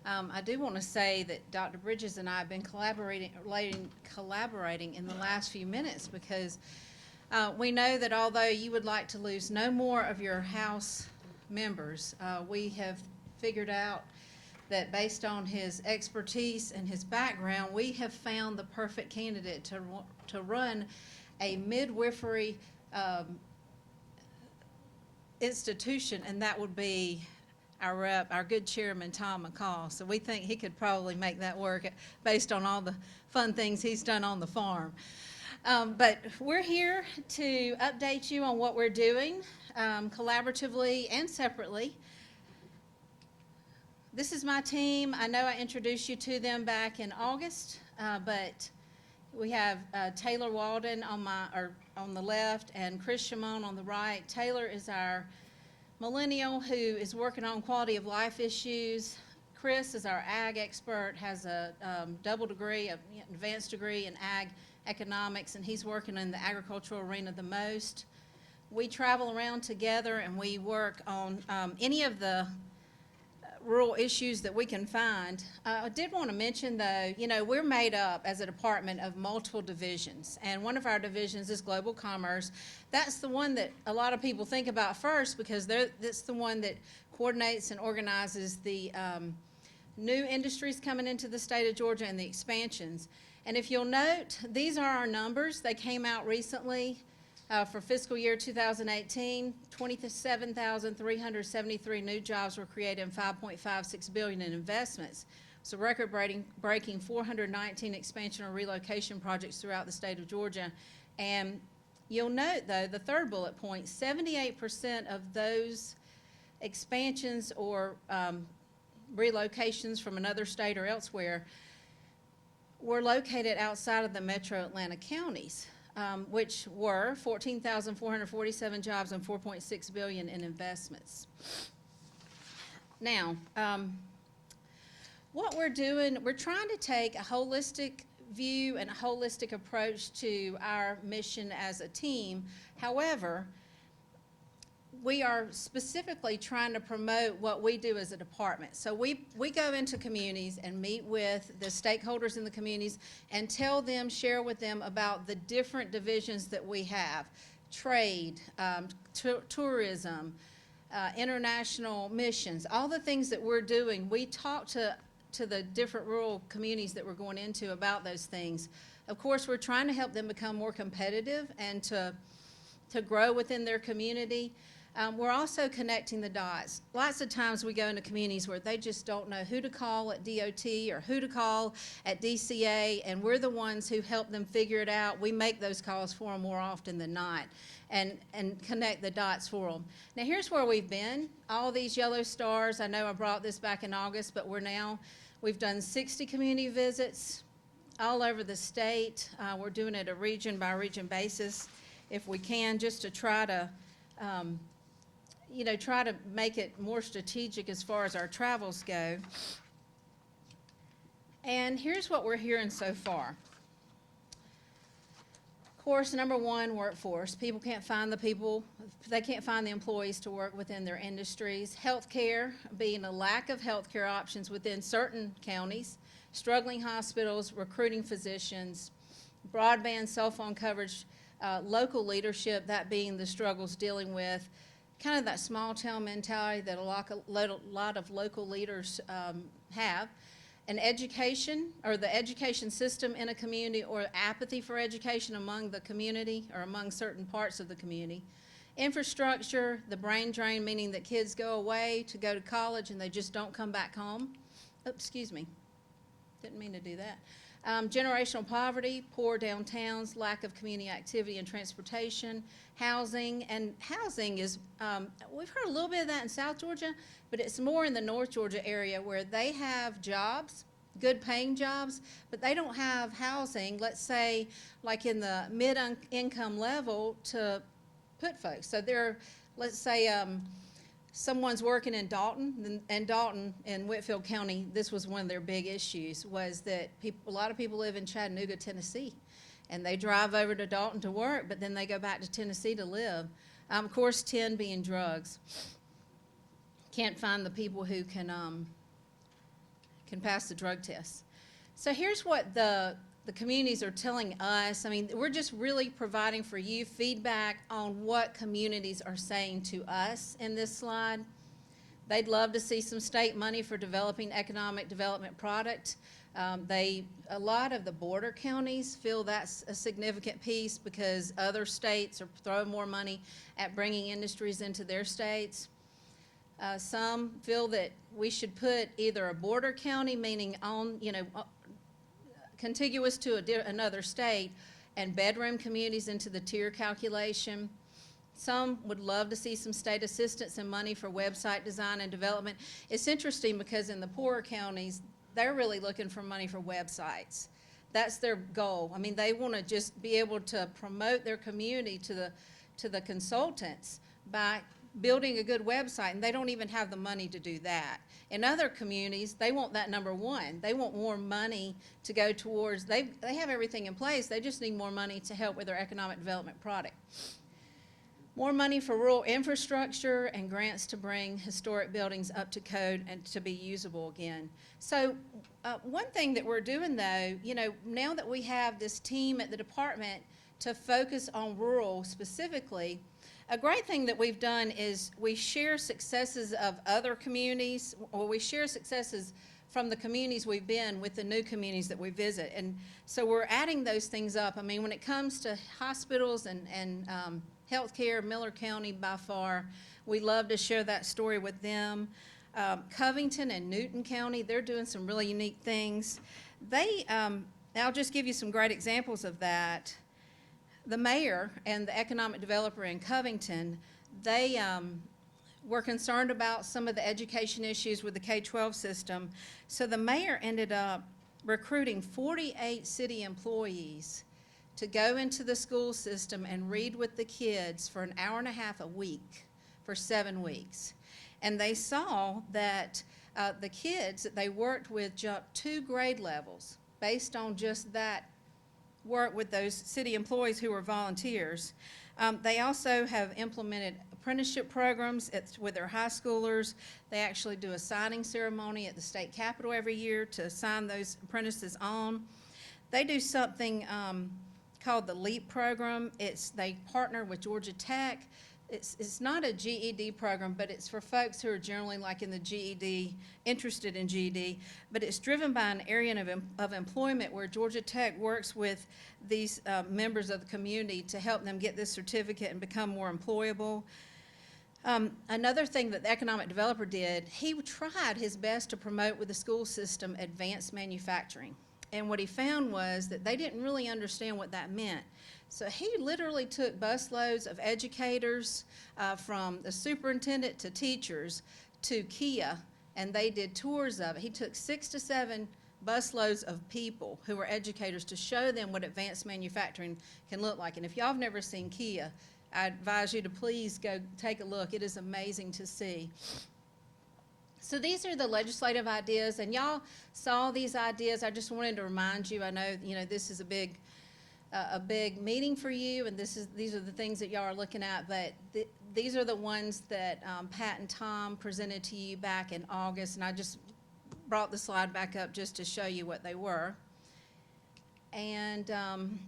I do want to say that Dr. Bridges and I have been collaborating in the last few minutes because we know that although you would like to lose no more of your House members, we have figured out that based on his expertise and his background, we have found the perfect candidate to run a midwifery institution, and that would be our rep, our good chairman, Tom McCall. So we think he could probably make that work based on all the fun things he's done on the farm. But we're here to update you on what we're doing collaboratively and separately. This is my team. I know I introduced you to them back in August, but we have Taylor Walden on the left and Chris Shimon on the right. Taylor is our millennial who is working on quality of life issues. Chris is our ag expert, has a double degree, an advanced degree in ag economics, and he's working in the agricultural arena the most. We travel around together and we work on any of the rural issues that we can find. I did want to mention though, you know, we're made up as a department of multiple divisions, and one of our divisions is global commerce. That's the one that a lot of people think about first because that's the one that coordinates and organizes the new industries coming into the state of Georgia and the expansions. And if you'll note, these are our numbers. They came out recently. For fiscal year 2018, 27,373 new jobs were created and $5.56 billion in investments. So record-breaking 419 expansion or relocation projects throughout the state of Georgia. And you'll note, though, the third bullet point, 78% of those expansions or relocations from another state or elsewhere were located outside of the metro Atlanta counties. Which were 14,447 jobs and $4.6 billion in investments. Now, what we're doing, we're trying to take a holistic view and a holistic approach to our mission as a team. However, we are specifically trying to promote what we do as a department. So we go into communities and meet with the stakeholders in the communities and tell them, share with them about the different divisions that we have. Trade, tourism, international missions, all the things that we're doing. We talk to the different rural communities that we're going into about those things. Of course, we're trying to help them become more competitive and to grow within their community. We're also connecting the dots. Lots of times we go into communities where they just don't know who to call at DOT or who to call at DCA, and we're the ones who help them figure it out. We make those calls for them more often than not and connect the dots for them. Now here's where we've been. All these yellow stars, I know I brought this back in August, but we've done 60 community visits all over the state. We're doing it a region by region basis if we can, just to try to try to make it more strategic as far as our travels go. And here's what we're hearing so far. Of course, number one, workforce. People can't find they can't find the employees to work within their industries. Healthcare, being a lack of healthcare options within certain counties. Struggling hospitals, recruiting physicians. Broadband cell phone coverage local leadership, that being the struggles dealing with kind of that small town mentality that a lot of local leaders have. An education, or the education system in a community, or apathy for education among the community or among certain parts of the community. Infrastructure, the brain drain, meaning that kids go away to go to college and they just don't come back home. Oops, excuse me. Didn't mean to do that. Generational poverty, poor downtowns, lack of community activity and transportation, housing. And housing is, we've heard a little bit of that in South Georgia, but it's more in the North Georgia area where they have jobs, good paying jobs, but they don't have housing, let's say, like in the mid-income level to put folks. So they're, let's say, someone's working in Dalton, and Dalton in Whitfield County, this was one of their big issues, was that a lot of people live in Chattanooga, Tennessee, and they drive over to Dalton to work, but then they go back to Tennessee to live. Of course, 10 being drugs. Can't find the people who can pass the drug test. So here's what the communities are telling us. I mean, we're just really providing for you feedback on what communities are saying to us in this slide. They'd love to see some state money for developing economic development product. A lot of the border counties feel that's a significant piece because other states are throwing more money at bringing industries into their states. Some feel that we should put either a border county, meaning on, contiguous to another state, and bedroom communities into the tier calculation. Some would love to see some state assistance and money for website design and development. It's interesting because in the poorer counties, they're really looking for money for websites. That's their goal. I mean, they want to just be able to promote their community to the consultants by building a good website, and they don't even have the money to do that. In other communities, they want that number one. They want more money to go towards, they have everything in place, they just need more money to help with their economic development product. More money for rural infrastructure and grants to bring historic buildings up to code and to be usable again. So one thing that we're doing though, now that we have this team at the department to focus on rural specifically, a great thing that we've done is we share successes of other communities, or we share successes from the communities we've been with the new communities that we visit. And so we're adding those things up. I mean, when it comes to hospitals and healthcare, Miller County by far, we love to share that story with them. Covington and Newton County, they're doing some really unique things. I'll just give you some great examples of that. The mayor and the economic developer in Covington, they were concerned about some of the education issues with the K-12 system. So the mayor ended up recruiting 48 city employees to go into the school system and read with the kids for an hour and a half a week for 7 weeks. And they saw that the kids that they worked with jumped 2 grade levels based on just that work with those city employees who were volunteers. They also have implemented apprenticeship programs with their high schoolers. They actually do a signing ceremony at the state capitol every year to sign those apprentices on. They do something called the LEAP program. They partner with Georgia Tech. It's not a GED program, but it's for folks who are generally like in the GED, interested in GED, but it's driven by an area of employment where Georgia Tech works with these members of the community to help them get this certificate and become more employable. Another thing that the economic developer did, he tried his best to promote with the school system advanced manufacturing. And what he found was that they didn't really understand what that meant. So he literally took busloads of educators, from the superintendent to teachers, to Kia, and they did tours of it. He took 6 to 7 busloads of people who were educators to show them what advanced manufacturing can look like. And if y'all have never seen Kia, I advise you to please go take a look. It is amazing to see. So these are the legislative ideas, and y'all saw these ideas. I just wanted to remind you, I know, this is a big meeting for you, and these are the things that y'all are looking at, but these are the ones that Pat and Tom presented to you back in August, and I just brought the slide back up just to show you what they were. And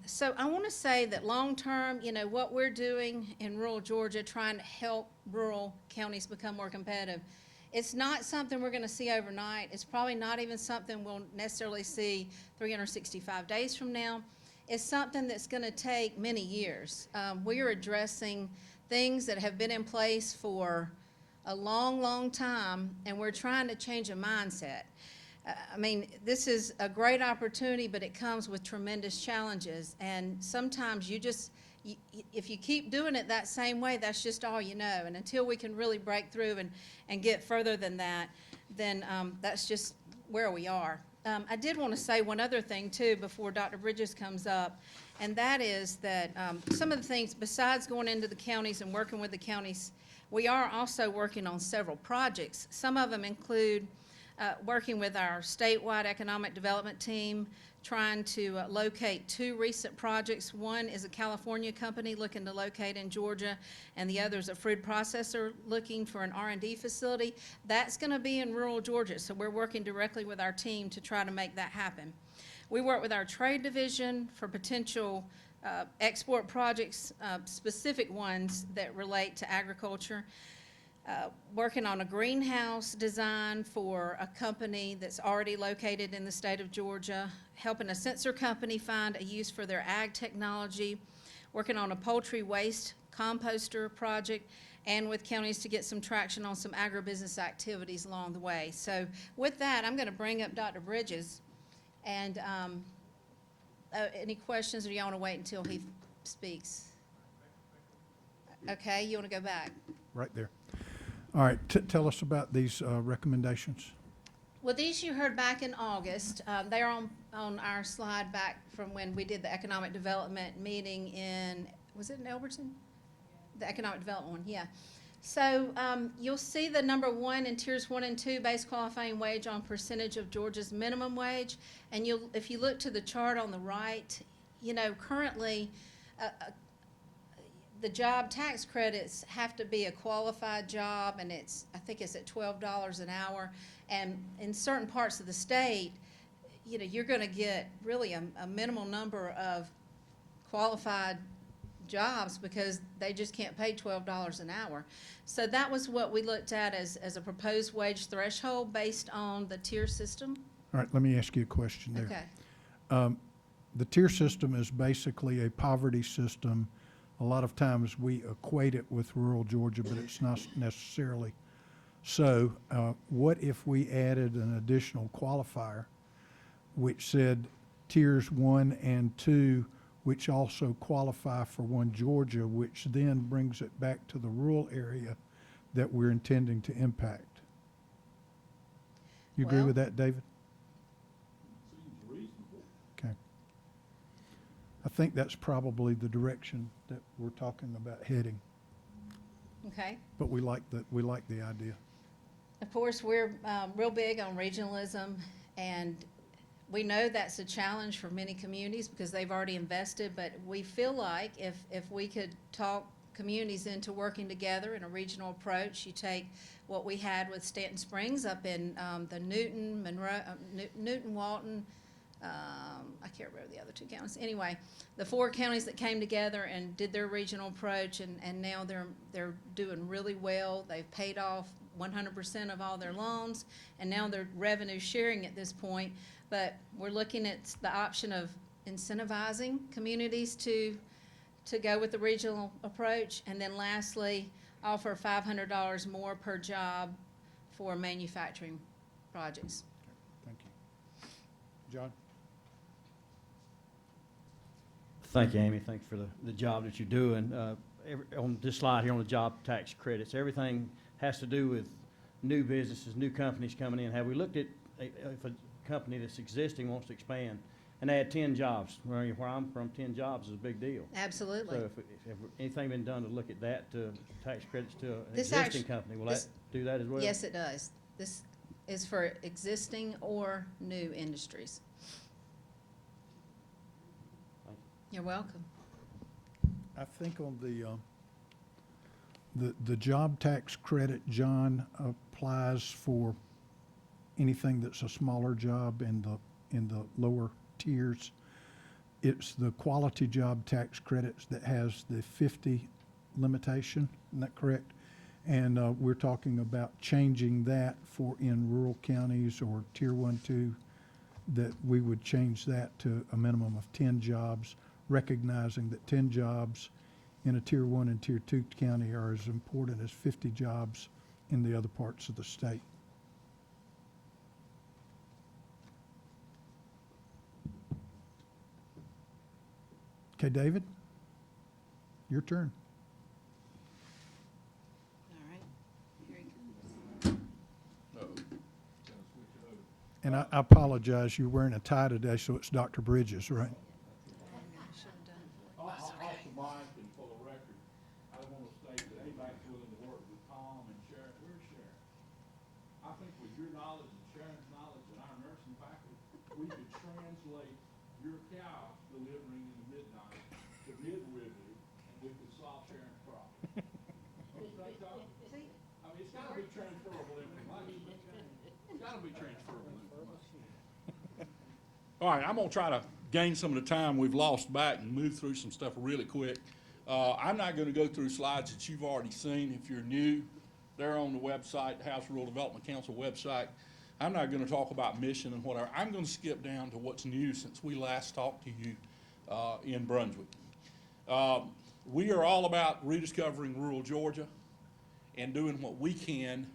so I want to say that long-term, you know, what we're doing in rural Georgia, trying to help rural counties become more competitive, it's not something we're going to see overnight. It's probably not even something we'll necessarily see 365 days from now. It's something that's going to take many years. We are addressing things that have been in place for a long, long time, and we're trying to change a mindset. I mean, this is a great opportunity, but it comes with tremendous challenges. And sometimes if you keep doing it that same way, that's just all you know. And until we can really break through and get further than that, then that's just where we are. I did want to say one other thing, too, before Dr. Bridges comes up, and that is that some of the things, besides going into the counties and working with the counties, we are also working on several projects. Some of them include working with our statewide economic development team, trying to locate 2 recent projects. One is a California company looking to locate in Georgia, and the other is a food processor looking for an R&D facility. That's going to be in rural Georgia, so we're working directly with our team to try to make that happen. We work with our trade division for potential export projects, specific ones that relate to agriculture. Working on a greenhouse design for a company that's already located in the state of Georgia, helping a sensor company find a use for their ag technology, working on a poultry waste composter project, and with counties to get some traction on some agribusiness activities along the way. So with that, I'm going to bring up Dr. Bridges. And any questions, or do you want to wait until he speaks? Okay, you want to go back? Right there. All right, tell us about these recommendations. Well, these you heard back in August. They're on our slide back from when we did the economic development meeting in, was it in Elberton? The economic development one, yeah. So you'll see the number 1 in tiers 1 and 2, base qualifying wage on percentage of Georgia's minimum wage. And if you look to the chart on the right, you know, currently the job tax credits have to be a qualified job, and I think it's at $12 an hour. And in certain parts of the state, you know, you're going to get really a minimal number of qualified jobs because they just can't pay $12 an hour. So that was what we looked at as a proposed wage threshold based on the tier system. All right, let me ask you a question there. Okay. The tier system is basically a poverty system. A lot of times we equate it with rural Georgia, but it's not necessarily. So what if we added an additional qualifier which said tiers 1 and 2, which also qualify for one Georgia, which then brings it back to the rural area that we're intending to impact? You agree Well- with that, David? Okay. I think that's probably the direction that we're talking about heading, Okay. but we like the idea. Of course, we're real big on regionalism, and we know that's a challenge for many communities because they've already invested, but we feel like if we could talk communities into working together in a regional approach, you take what we had with Stanton Springs up in the Newton, Monroe, Newton, Walton, I can't remember the other 2 counties. Anyway, the 4 counties that came together and did their regional approach, and now they're doing really well. They've paid off 100% of all their loans, and now they're revenue sharing at this point. But we're looking at the option of incentivizing communities to go with the regional approach, and then lastly, offer $500 more per job for manufacturing projects. Thank you. John? Thank you, Amy. Thank you for the job that you're doing. On this slide here on the job tax credits, everything has to do with new businesses, new companies coming in. Have we looked at if a company that's existing wants to expand and add 10 jobs? Where I'm from, 10 jobs is a big deal. Absolutely. So if anything been done to look at that, to tax credits to an This existing actu- company, will this- that do that as well? Yes, it does. This is for existing or new industries. Thank You're welcome. I think on the job tax credit, John, applies for anything that's a smaller job in the lower tiers. it's the quality job tax credits that has the 50 limitation, isn't that correct? And we're talking about changing that for in rural counties or tier 1, 2, that we would change that to a minimum of 10 jobs, recognizing that 10 jobs in a tier 1 and tier 2 county are as important as 50 jobs in the other parts of the state. Okay, David, your turn. All right, here he comes. And I apologize, you're wearing a tie today, so it's Dr. Bridges, right? Should have done it. Off the mic and for the record, I want to state that ABAC's willing to work with Tom and Sharon. Where's Sharon? I think with your knowledge and Sharon's knowledge and our nursing faculty, we could translate your cow delivering in the midnight to midwifery, and we could solve Sharon's problem. Okay, Tom? I mean, it's gotta be transferable information. It's gotta be transferable information. All right, I'm gonna try to gain some of the time we've lost back and move through some stuff really quick. I'm not gonna go through slides that you've already seen. If you're new, they're on the website, the House Rural Development Council website. I'm not gonna talk about mission and whatever. I'm gonna skip down to what's new since we last talked to you in Brunswick. We are all about rediscovering rural Georgia and doing what we can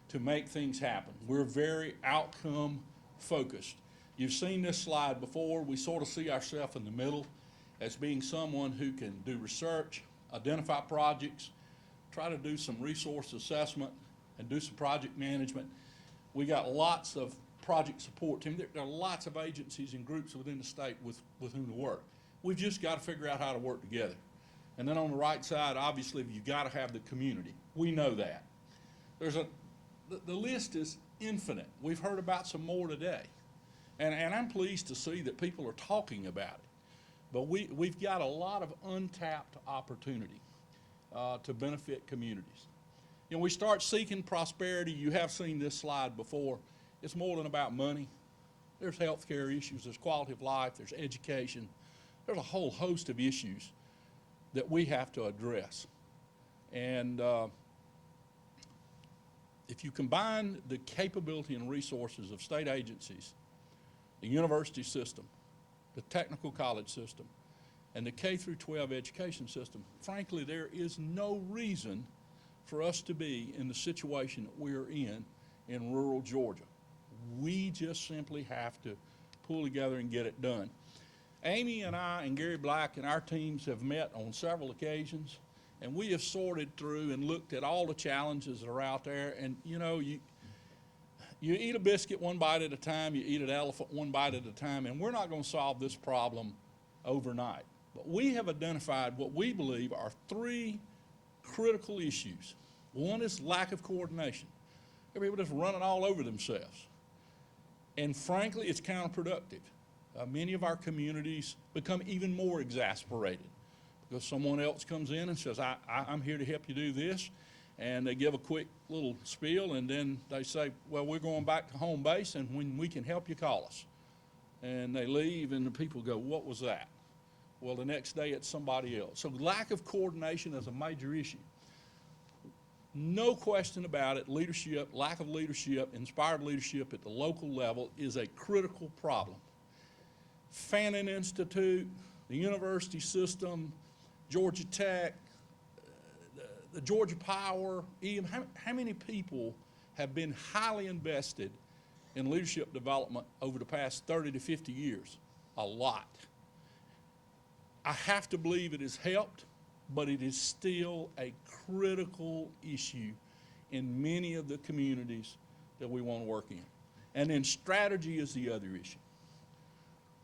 to make things happen. We're very outcome focused. You've seen this slide before. We sort of see ourselves in the middle as being someone who can do research, identify projects, try to do some resource assessment, and do some project management. We got lots of project support team. There are lots of agencies and groups within the state with whom to work. We've just got to figure out how to work together. And then on the right side, obviously, you've got to have the community. We know that. The list is infinite. We've heard about some more today. And I'm pleased to see that people are talking about it. But we've got a lot of untapped opportunity to benefit communities. You know, we start seeking prosperity. You have seen this slide before. It's more than about money. There's healthcare issues, there's quality of life, there's education. There's a whole host of issues that we have to address. And if you combine the capability and resources of state agencies, the university system, the technical college system, and the K through 12 education system, frankly, there is no reason for us to be in the situation that we're in rural Georgia. We just simply have to pull together and get it done. Amy and I and Gary Black and our teams have met on several occasions, and we have sorted through and looked at all the challenges that are out there. And you know, you eat a biscuit one bite at a time, you eat an elephant one bite at a time, and we're not going to solve this problem overnight. But we have identified what we believe are three critical issues. One is lack of coordination. Everybody just running all over themselves. And frankly, it's counterproductive. Many of our communities become even more exasperated because someone else comes in and says, I'm here to help you do this. And they give a quick little spiel, and then they say, well, we're going back to home base, and when we can help you, call us. And they leave, and the people go, what was that? Well, the next day it's somebody else. So lack of coordination is a major issue. No question about it, leadership, lack of leadership, inspired leadership at the local level is a critical problem. Fannin Institute, the university system, Georgia Tech, the Georgia Power, how many people have been highly invested in leadership development over the past 30 to 50 years? A lot. I have to believe it has helped, but it is still a critical issue in many of the communities that we want to work in. And then strategy is the other issue.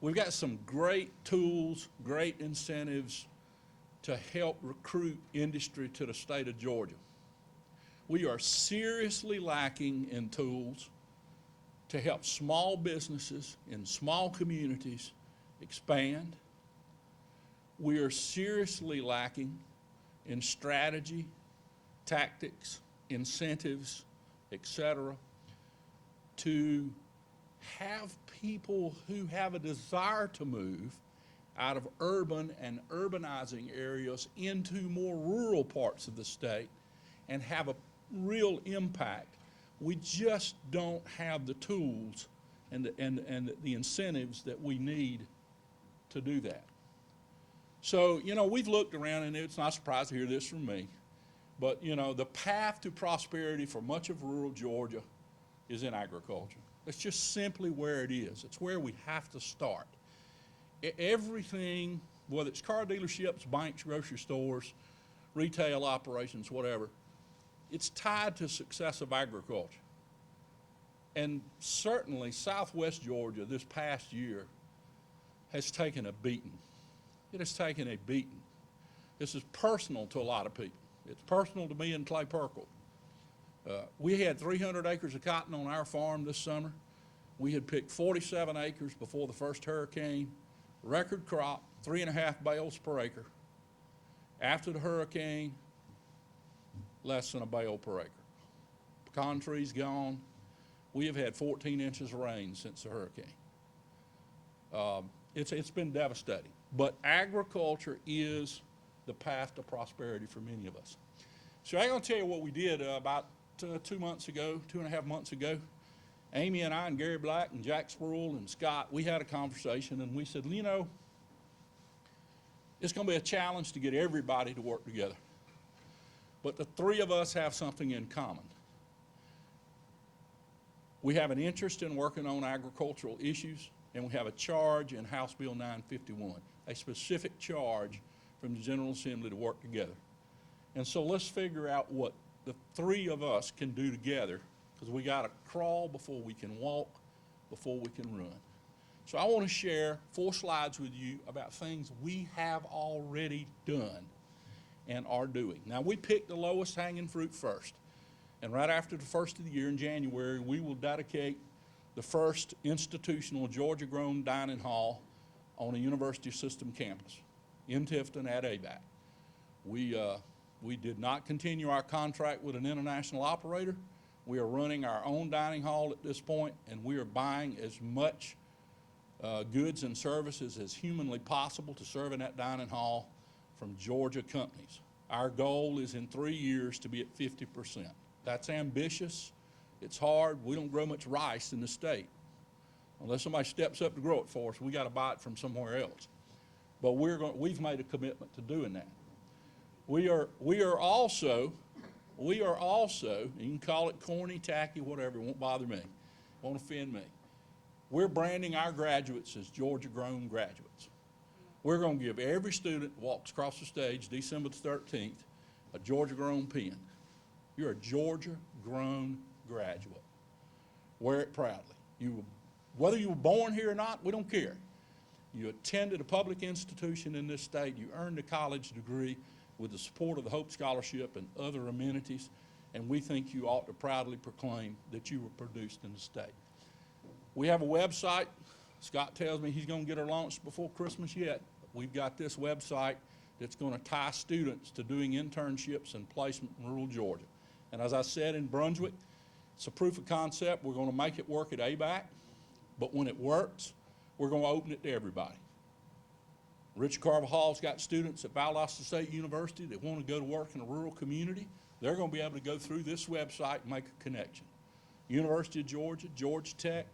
We've got some great tools, great incentives to help recruit industry to the state of Georgia. We are seriously lacking in tools to help small businesses in small communities expand. We are seriously lacking in strategy, tactics, incentives, etc., to have people who have a desire to move out of urban and urbanizing areas into more rural parts of the state and have a real impact. We just don't have the tools and the incentives that we need to do that. So, you know, we've looked around, and it's not surprising to hear this from me, but, you know, the path to prosperity for much of rural Georgia is in agriculture. That's just simply where it is. It's where we have to start. Everything, whether it's car dealerships, banks, grocery stores, retail operations, whatever, it's tied to success of agriculture. And certainly Southwest Georgia this past year has taken a beating. It has taken a beating. This is personal to a lot of people. It's personal to me and Clay Perkle. We had 300 acres of cotton on our farm this summer. We had picked 47 acres before the first hurricane. Record crop, 3.5 bales per acre. After the hurricane, less than a bale per acre. Pecan trees gone. We have had 14 inches of rain since the hurricane. It's been devastating. But agriculture is the path to prosperity for many of us. So I'm going to tell you what we did about 2.5 months ago. Amy and I and Gary Black and Jack Sproul and Scott, we had a conversation, and we said, you know, it's going to be a challenge to get everybody to work together. But the three of us have something in common. We have an interest in working on agricultural issues, and we have a charge in House Bill 951, a specific charge from the General Assembly to work together. And so let's figure out what the three of us can do together, because we got to crawl before we can walk, before we can run. So I want to share 4 slides with you about things we have already done and are doing. Now, we picked the lowest hanging fruit first. And right after the first of the year in January, we will dedicate the first institutional Georgia-grown dining hall on a university system campus in Tifton at ABAC. We did not continue our contract with an international operator. We are running our own dining hall at this point, and we are buying as much goods and services as humanly possible to serve in that dining hall from Georgia companies. Our goal is in 3 years to be at 50%. That's ambitious. It's hard. We don't grow much rice in the state. Unless somebody steps up to grow it for us, we got to buy it from somewhere else. But we've made a commitment to doing that. We are also, you can call it corny, tacky, whatever, it won't bother me, won't offend me. We're branding our graduates as Georgia-grown graduates. We're going to give every student that walks across the stage December the 13th a Georgia-grown pin. You're a Georgia-grown graduate. Wear it proudly. Whether you were born here or not, we don't care. You attended a public institution in this state. You earned a college degree with the support of the Hope Scholarship and other amenities, and we think you ought to proudly proclaim that you were produced in the state. We have a website. Scott tells me he's going to get her launched before Christmas yet. We've got this website that's going to tie students to doing internships and placement in rural Georgia. And as I said in Brunswick, it's a proof of concept. We're going to make it work at ABAC, but when it works, we're going to open it to everybody. Richard Carver Hall's got students at Valdosta State University that want to go to work in a rural community. They're going to be able to go through this website and make a connection. University of Georgia, Georgia Tech,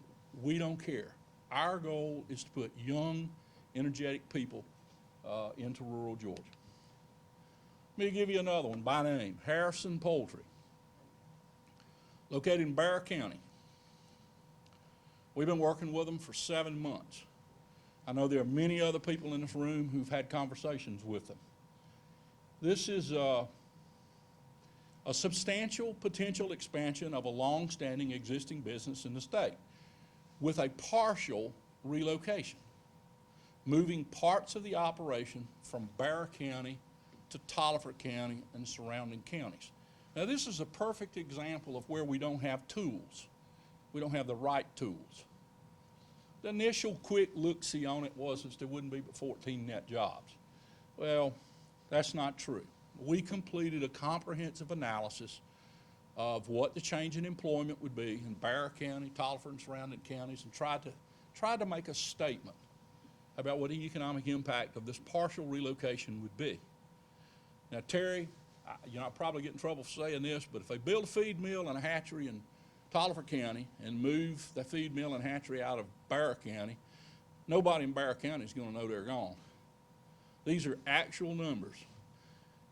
we don't care. Our goal is to put young, energetic people into rural Georgia. Let me give you another one by name, Harrison Poultry, located in Bear County. We've been working with them for 7 months. I know there are many other people in this room who've had conversations with them. This is a substantial potential expansion of a long-standing existing business in the state with a partial relocation, moving parts of the operation from Bear County to Tolliver County and surrounding counties. Now, this is a perfect example of where we don't have tools. We don't have the right tools. The initial quick look-see on it was that there wouldn't be but 14 net jobs. Well, that's not true. We completed a comprehensive analysis of what the change in employment would be in Bear County, Tolliver, and surrounding counties, and tried to make a statement about what the economic impact of this partial relocation would be. Now, Terry, I'll probably get in trouble for saying this, but if they build a feed mill and a hatchery in Tolliver County and move the feed mill and hatchery out of Barrow County, nobody in Barrow County is going to know they're gone. These are actual numbers.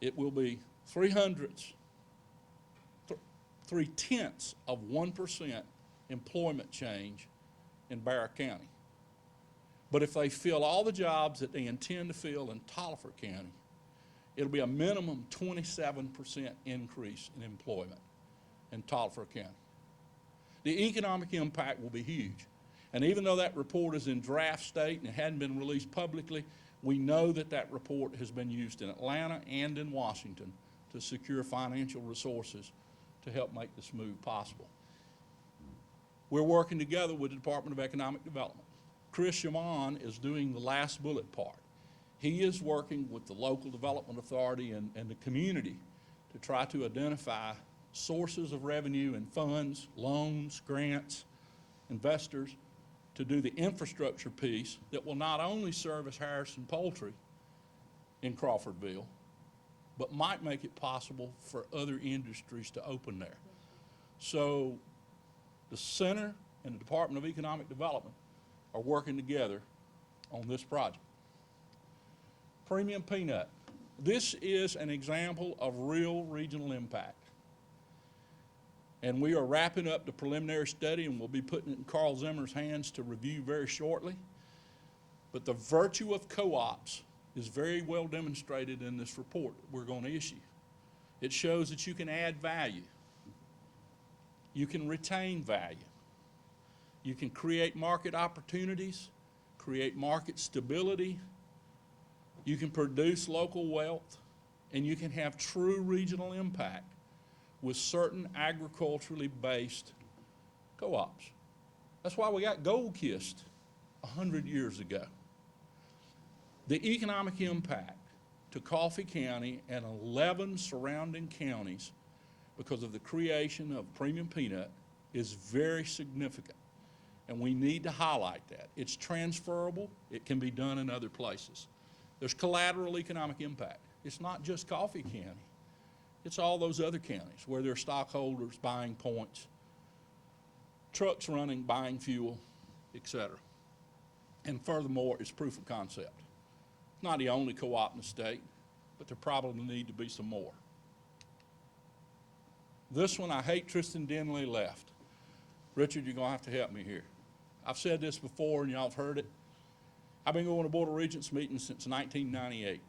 It will be 0.3% employment change in Barrow County. But if they fill all the jobs that they intend to fill in Tolliver County, it'll be a minimum 27% increase in employment in Tolliver County. The economic impact will be huge. And even though that report is in draft state and it hadn't been released publicly, we know that that report has been used in Atlanta and in Washington to secure financial resources to help make this move possible. We're working together with the Department of Economic Development. Chris Shaman is doing the last bullet part. He is working with the local development authority and the community to try to identify sources of revenue and funds, loans, grants, investors, to do the infrastructure piece that will not only service Harrison Poultry in Crawfordville, but might make it possible for other industries to open there. So the Center and the Department of Economic Development are working together on this project. Premium peanut. This is an example of real regional impact. And we are wrapping up the preliminary study, and we'll be putting it in Carl Zimmer's hands to review very shortly. But the virtue of co-ops is very well demonstrated in this report that we're going to issue. It shows that you can add value. You can retain value. You can create market opportunities, create market stability. You can produce local wealth, and you can have true regional impact with certain agriculturally based co-ops. That's why we got Gold-Kissed 100 years ago. The economic impact to Coffee County and 11 surrounding counties because of the creation of premium peanut is very significant, and we need to highlight that. It's transferable. It can be done in other places. There's collateral economic impact. It's not just Coffee County. It's all those other counties where there are stockholders buying points, trucks running, buying fuel, etc. And furthermore, it's proof of concept. It's not the only co-op in the state, but there probably need to be some more. This one, I hate Tristan Denley left. Richard, you're going to have to help me here. I've said this before, and y'all have heard it. I've been going to Board of Regents meetings since 1998.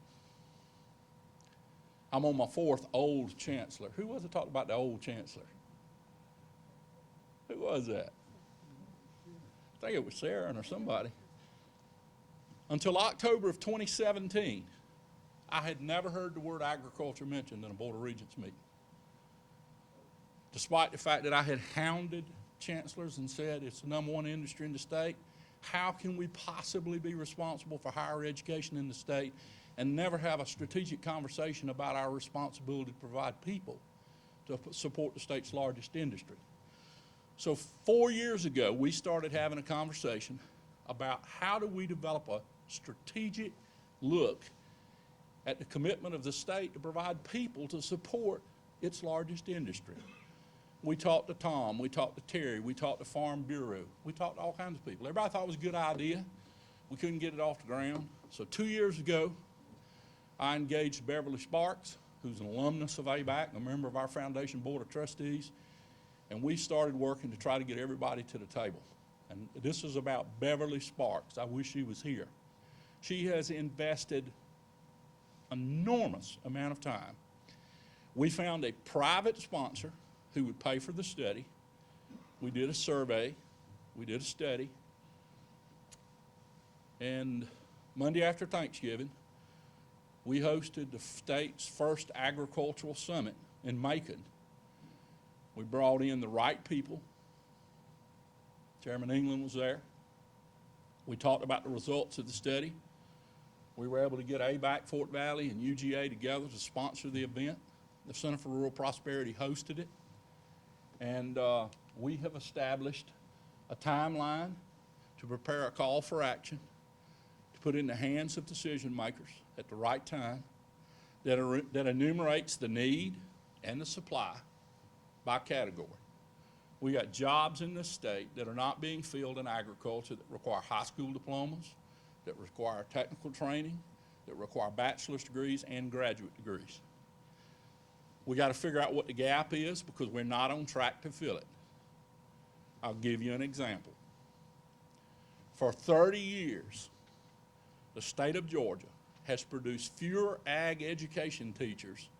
I'm on my fourth old chancellor. Who was it talking about the old chancellor? Who was that? I think it was Sarah or somebody. Until October of 2017, I had never heard the word agriculture mentioned in a Board of Regents meeting. Despite the fact that I had hounded chancellors and said it's the #1 industry in the state, how can we possibly be responsible for higher education in the state and never have a strategic conversation about our responsibility to provide people to support the state's largest industry? So 4 years ago, we started having a conversation about how do we develop a strategic look at the commitment of the state to provide people to support its largest industry. We talked to Tom, we talked to Terry, we talked to Farm Bureau, we talked to all kinds of people. Everybody thought it was a good idea. We couldn't get it off the ground. So 2 years ago, I engaged Beverly Sparks, who's an alumnus of ABAC, a member of our foundation board of trustees, and we started working to try to get everybody to the table. And this is about Beverly Sparks. I wish she was here. She has invested enormous amount of time. We found a private sponsor who would pay for the study. We did a survey. We did a study. And Monday after Thanksgiving, we hosted the state's first agricultural summit in Macon. We brought in the right people. Chairman England was there. We talked about the results of the study. We were able to get ABAC, Fort Valley, and UGA together to sponsor the event. The Center for Rural Prosperity hosted it. And we have established a timeline to prepare a call for action, to put in the hands of decision makers at the right time that enumerates the need and the supply by category. We got jobs in this state that are not being filled in agriculture that require high school diplomas, that require technical training, that require bachelor's degrees and graduate degrees. We got to figure out what the gap is because we're not on track to fill it. I'll give you an example. For 30 years, the state of Georgia has produced fewer ag education teachers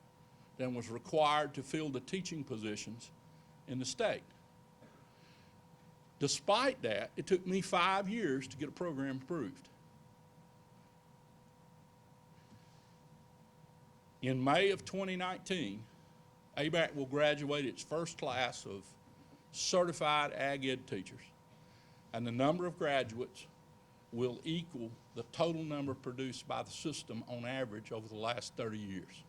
than was required to fill the teaching positions in the state. Despite that, it took me 5 years to get a program approved. In May of 2019, ABAC will graduate its first class of certified ag ed teachers, and the number of graduates will equal the total number produced by the system on average over the last 30 years.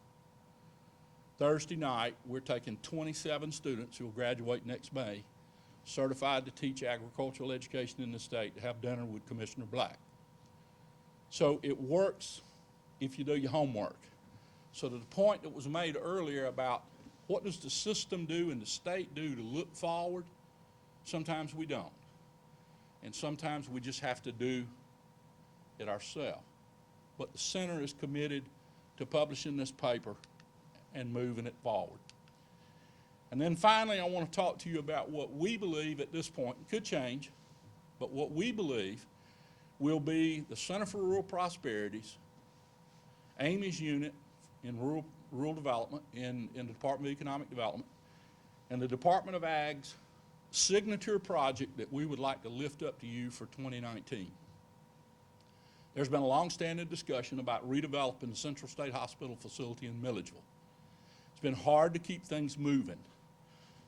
Thursday night, we're taking 27 students who will graduate next May, certified to teach agricultural education in the state, to have dinner with Commissioner Black. So it works if you do your homework. So to the point that was made earlier about what does the system do and the state do to look forward, sometimes we don't. And sometimes we just have to do it ourselves. But the center is committed to publishing this paper and moving it forward. And then finally, I want to talk to you about what we believe at this point, it could change, but what we believe will be the Center for Rural Prosperity's, Amy's unit in rural development in the Department of Economic Development, and the Department of Ag's signature project that we would like to lift up to you for 2019. There's been a long-standing discussion about redeveloping the Central State Hospital facility in Milledgeville. It's been hard to keep things moving.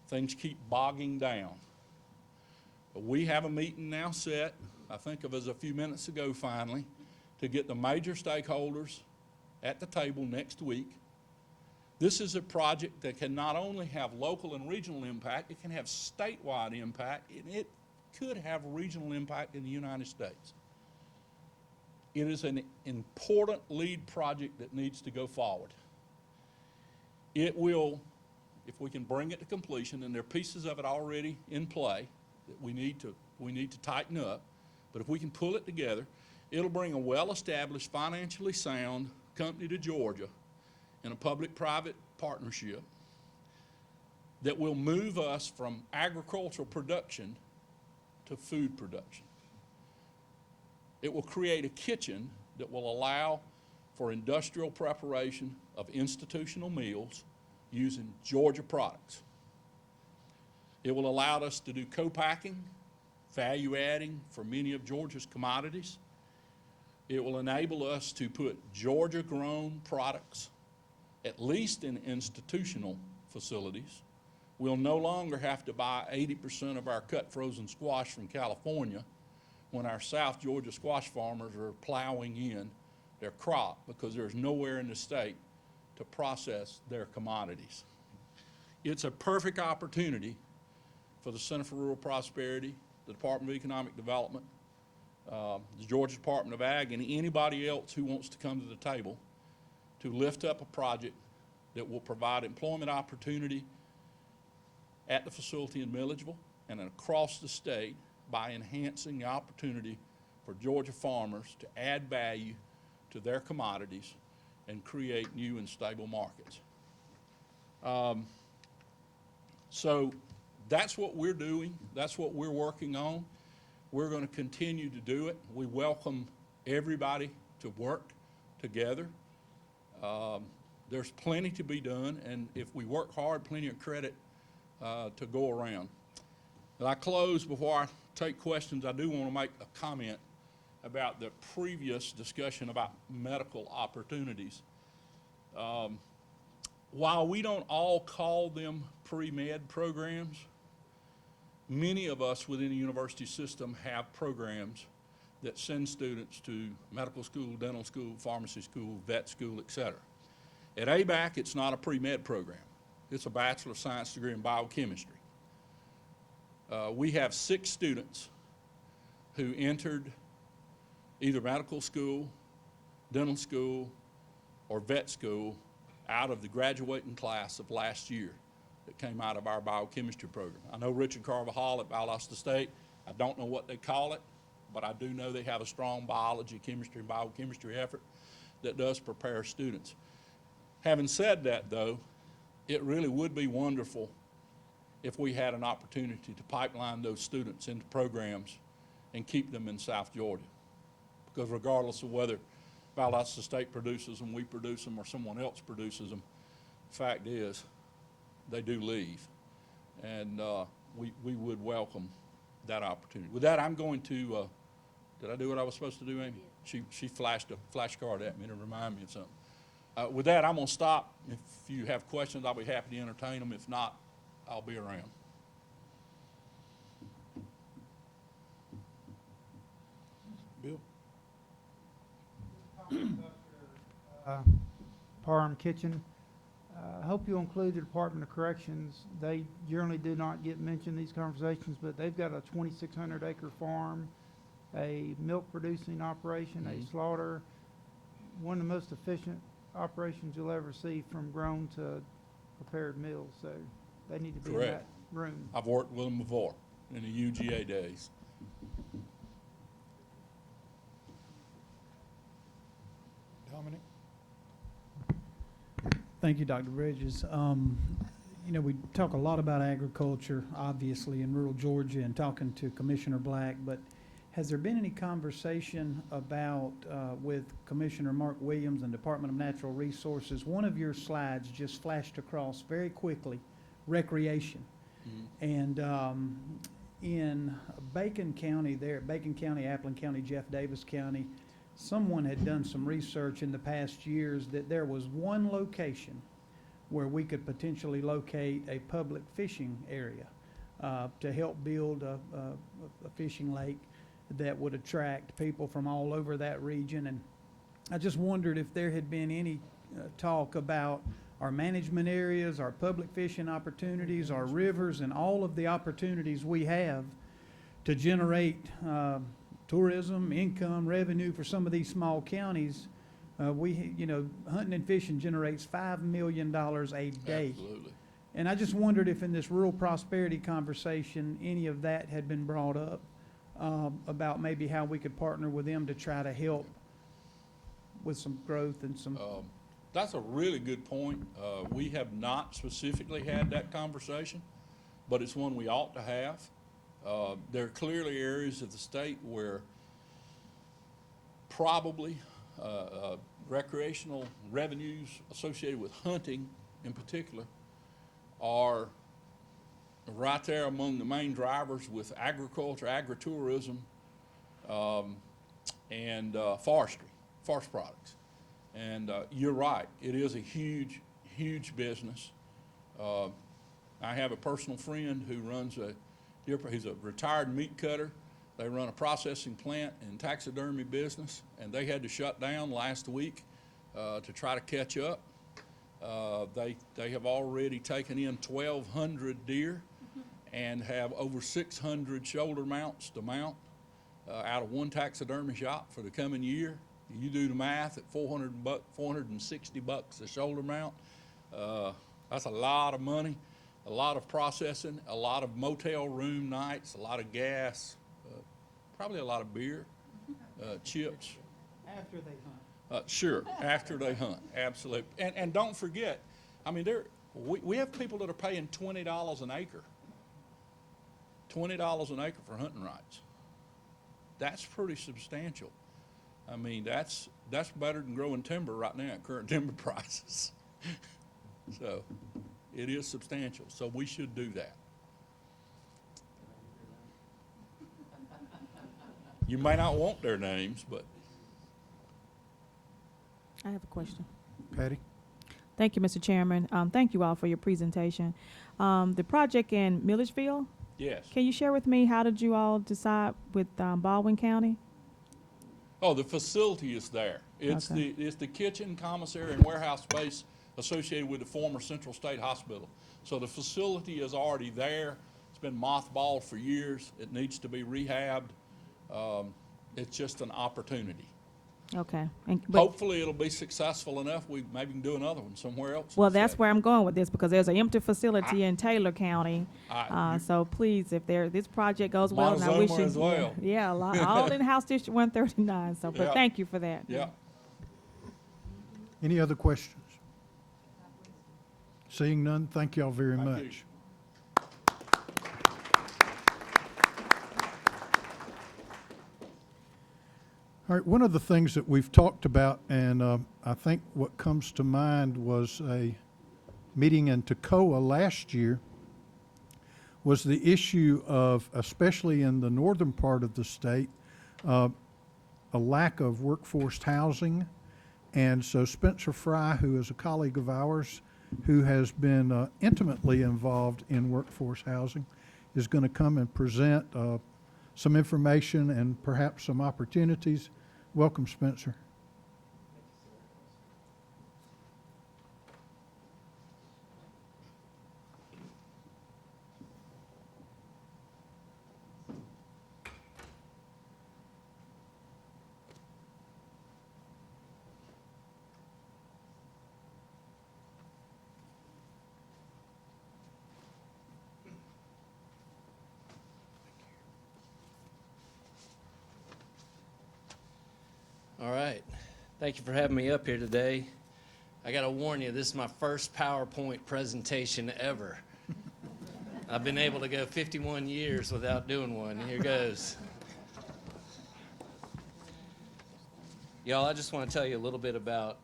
Things keep bogging down. But we have a meeting now set, I think of as a few minutes ago finally, to get the major stakeholders at the table next week. This is a project that can not only have local and regional impact, it can have statewide impact, and it could have regional impact in the United States. It is an important lead project that needs to go forward. It will, if we can bring it to completion, and there are pieces of it already in play that we need to tighten up, but if we can pull it together, it'll bring a well-established, financially sound company to Georgia in a public-private partnership that will move us from agricultural production to food production. It will create a kitchen that will allow for industrial preparation of institutional meals using Georgia products. It will allow us to do co-packing, value adding for many of Georgia's commodities. It will enable us to put Georgia-grown products, at least in institutional facilities. We'll no longer have to buy 80% of our cut frozen squash from California when our South Georgia squash farmers are plowing in their crop because there's nowhere in the state to process their commodities. It's a perfect opportunity for the Center for Rural Prosperity, the Department of Economic Development, the Georgia Department of Ag, and anybody else who wants to come to the table to lift up a project that will provide employment opportunity at the facility in Milledgeville and across the state by enhancing the opportunity for Georgia farmers to add value to their commodities and create new and stable markets. So that's what we're doing. That's what we're working on. We're going to continue to do it. We welcome everybody to work together. There's plenty to be done, and if we work hard, plenty of credit to go around. As I close, before I take questions, I do want to make a comment about the previous discussion about medical opportunities. While we don't all call them pre-med programs, many of us within the university system have programs that send students to medical school, dental school, pharmacy school, vet school, et cetera. At ABAC, it's not a pre-med program. It's a Bachelor of Science degree in biochemistry. We have 6 students who entered either medical school, dental school, or vet school out of the graduating class of last year that came out of our biochemistry program. I know Richard Carvajal at Valdosta State, I don't know what they call it, but I do know they have a strong biology, chemistry, and biochemistry effort that does prepare students. Having said that, though, it really would be wonderful if we had an opportunity to pipeline those students into programs and keep them in South Georgia. Because regardless of whether Valdosta State produces them, we produce them, or someone else produces them, the fact is, they do leave. And we would welcome that opportunity. With that, I'm going to, did I do what I was supposed to do, Amy? She flashed a flashcard at me to remind me of something. With that, I'm going to stop. If you have questions, I'll be happy to entertain them. If not, I'll be around. Bill? Parham Kitchen. I hope you'll include the Department of Corrections. They generally do not get mentioned in these conversations, but they've got a 2,600 acre farm, a milk producing operation, a slaughter, one of the most efficient operations you'll ever see from grown to prepared meals. So they need to be in that room. I've worked with them before in the UGA days. Dominic? Thank you, Dr. Bridges. You know, we talk a lot about agriculture, obviously, in rural Georgia, and talking to Commissioner Black, but has there been any conversation about, with Commissioner Mark Williams and Department of Natural Resources? One of your slides just flashed across very quickly, recreation. And in Bacon County there, Bacon County, Appling County, Jeff Davis County, someone had done some research in the past years that there was one location where we could potentially locate a public fishing area to help build a fishing lake that would attract people from all over that region. And I just wondered if there had been any talk about our management areas, our public fishing opportunities, our rivers, and all of the opportunities we have to generate tourism, income, revenue for some of these small counties. You know, hunting and fishing generates $5 million a day. Absolutely. And I just wondered if in this rural prosperity conversation, any of that had been brought up about maybe how we could partner with them to try to help with some growth and some. That's a really good point. We have not specifically had that conversation, but it's one we ought to have. There are clearly areas of the state where probably recreational revenues associated with hunting in particular are right there among the main drivers with agriculture, agritourism, and forest products. And you're right, it is a huge, huge business. I have a personal friend who runs he's a retired meat cutter. They run a processing plant and taxidermy business, and they had to shut down last week to try to catch up. They have already taken in 1,200 deer and have over 600 shoulder mounts to mount out of one taxidermy shop for the coming year. You do the math at $460 a shoulder mount. That's a lot of money, a lot of processing, a lot of motel room nights, a lot of gas, probably a lot of beer, chips. After they hunt. Sure, after they hunt, absolutely. And don't forget, I mean, we have people that are paying $20 an acre. $20 an acre for hunting rights. That's pretty substantial. I mean, that's better than growing timber right now at current timber prices. So it is substantial. So we should do that. You may not want their names, but. I have a question. Patty? Thank you, Mr. Chairman. Thank you all for your presentation. The project in Milledgeville, Yes. can you share with me, how did you all decide with Baldwin County? Oh, the facility is there. It's Okay. it's the kitchen, commissary, and warehouse space associated with the former Central State Hospital. So the facility is already there. It's been mothballed for years. It needs to be rehabbed. It's just an opportunity. Okay. But, Hopefully, it'll be successful enough, we maybe can do another one somewhere else. well, instead. that's where I'm going with this, because there's an empty facility in Taylor County. So please, if this project goes well, and I wish Montezuma as well. yeah, all in House District 139. So, but Yeah. thank you for that. Yeah. Any other questions? Seeing none, thank y'all very Thank much. you. All right, one of the things that we've talked about, and I think what comes to mind was a meeting in Toccoa last year, was the issue of, especially in the northern part of the state, a lack of workforce housing. And so Spencer Fry, who is a colleague of ours, who has been intimately involved in workforce housing, is going to come and present some information and perhaps some opportunities. Welcome, Spencer. All right. Thank you for having me up here today. I got to warn you, this is my first PowerPoint presentation ever. I've been able to go 51 years without doing one. Here goes. Y'all, I just want to tell you a little bit about,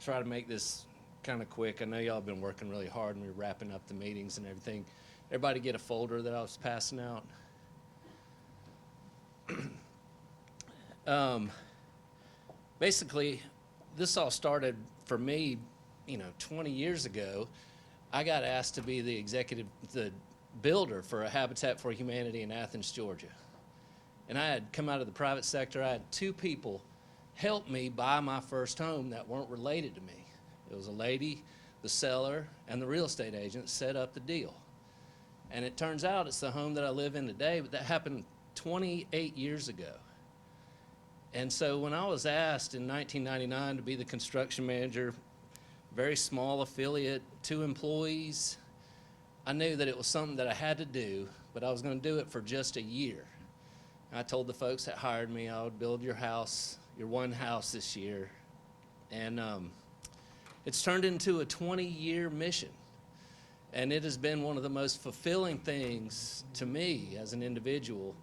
try to make this kind of quick. I know y'all have been working really hard and we're wrapping up the meetings and everything. Everybody get a folder that I was passing out? Basically, this all started for me, 20 years ago. I got asked to be the builder for a Habitat for Humanity in Athens, Georgia. And I had come out of the private sector. I had 2 people help me buy my first home that weren't related to me. It was a lady, the seller, and the real estate agent set up the deal. And it turns out it's the home that I live in today, but that happened 28 years ago. And so when I was asked in 1999 to be the construction manager, very small affiliate, 2 employees, I knew that it was something that I had to do, but I was going to do it for just a year. I told the folks that hired me I would build your one house this year. And it's turned into a 20-year mission. And it has been one of the most fulfilling things to me as an individual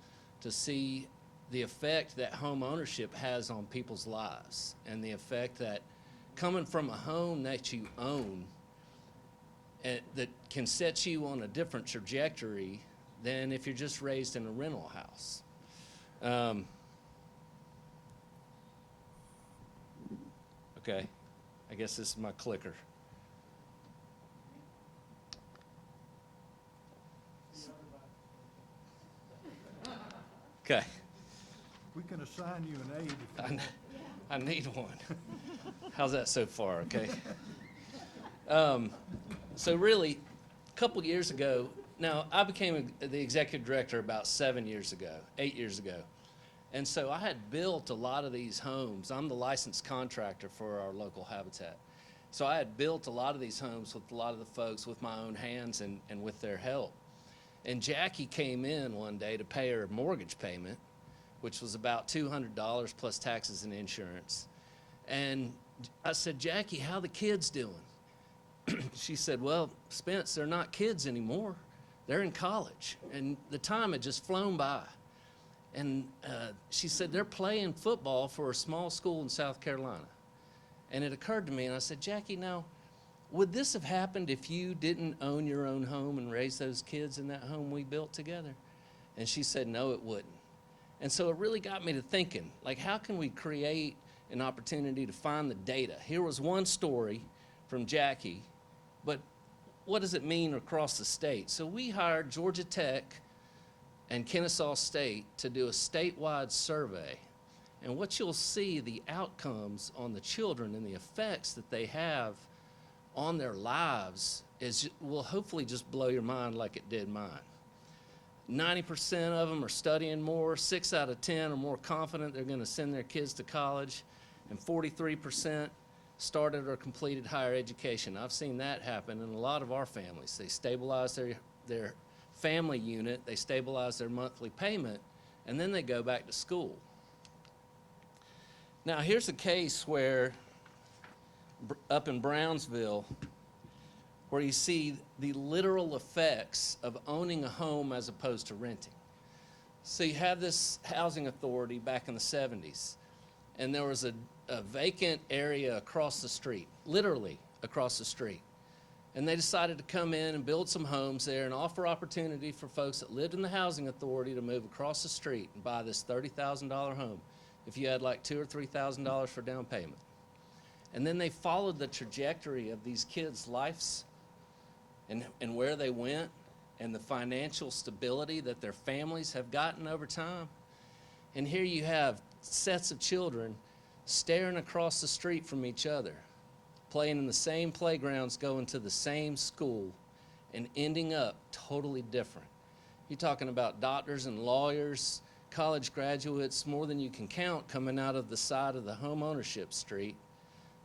to see the effect that home ownership has on people's lives, and the effect that coming from a home that you own that can set you on a different trajectory than if you're just raised in a rental house. Okay, I guess this is my clicker. Okay. We can assign you an aide if you want. I need one. How's that so far, okay? So really, a couple years ago, now I became the executive director about 8 years ago. And so I had built a lot of these homes. I'm the licensed contractor for our local Habitat. So I had built a lot of these homes with a lot of the folks with my own hands and with their help. And Jackie came in one day to pay her mortgage payment, which was about $200 plus taxes and insurance. And I said, Jackie, how the kids doing? She said, well, Spence, they're not kids anymore. They're in college. And the time had just flown by. And she said, they're playing football for a small school in South Carolina. And it occurred to me, and I said, Jackie, now, would this have happened if you didn't own your own home and raise those kids in that home we built together? And she said, no, it wouldn't. And so it really got me to thinking, like, how can we create an opportunity to find the data? Here was one story from Jackie, but what does it mean across the state? So we hired Georgia Tech and Kennesaw State to do a statewide survey. And what you'll see, the outcomes on the children and the effects that they have on their lives will hopefully just blow your mind like it did mine. 90% of them are studying more. 6 out of 10 are more confident they're going to send their kids to college. And 43% started or completed higher education. I've seen that happen in a lot of our families. They stabilize their family unit, they stabilize their monthly payment, and then they go back to school. Now, here's a case where, up in Brownsville, where you see the literal effects of owning a home as opposed to renting. So you have this housing authority back in the 70s, and there was a vacant area across the street, literally across the street. And they decided to come in and build some homes there and offer opportunity for folks that lived in the housing authority to move across the street and buy this $30,000 home if you had like $2,000 or $3,000 for down payment. And then they followed the trajectory of these kids' lives and where they went and the financial stability that their families have gotten over time. And here you have sets of children staring across the street from each other, playing in the same playgrounds, going to the same school, and ending up totally different. You're talking about doctors and lawyers, college graduates, more than you can count, coming out of the side of the home ownership street.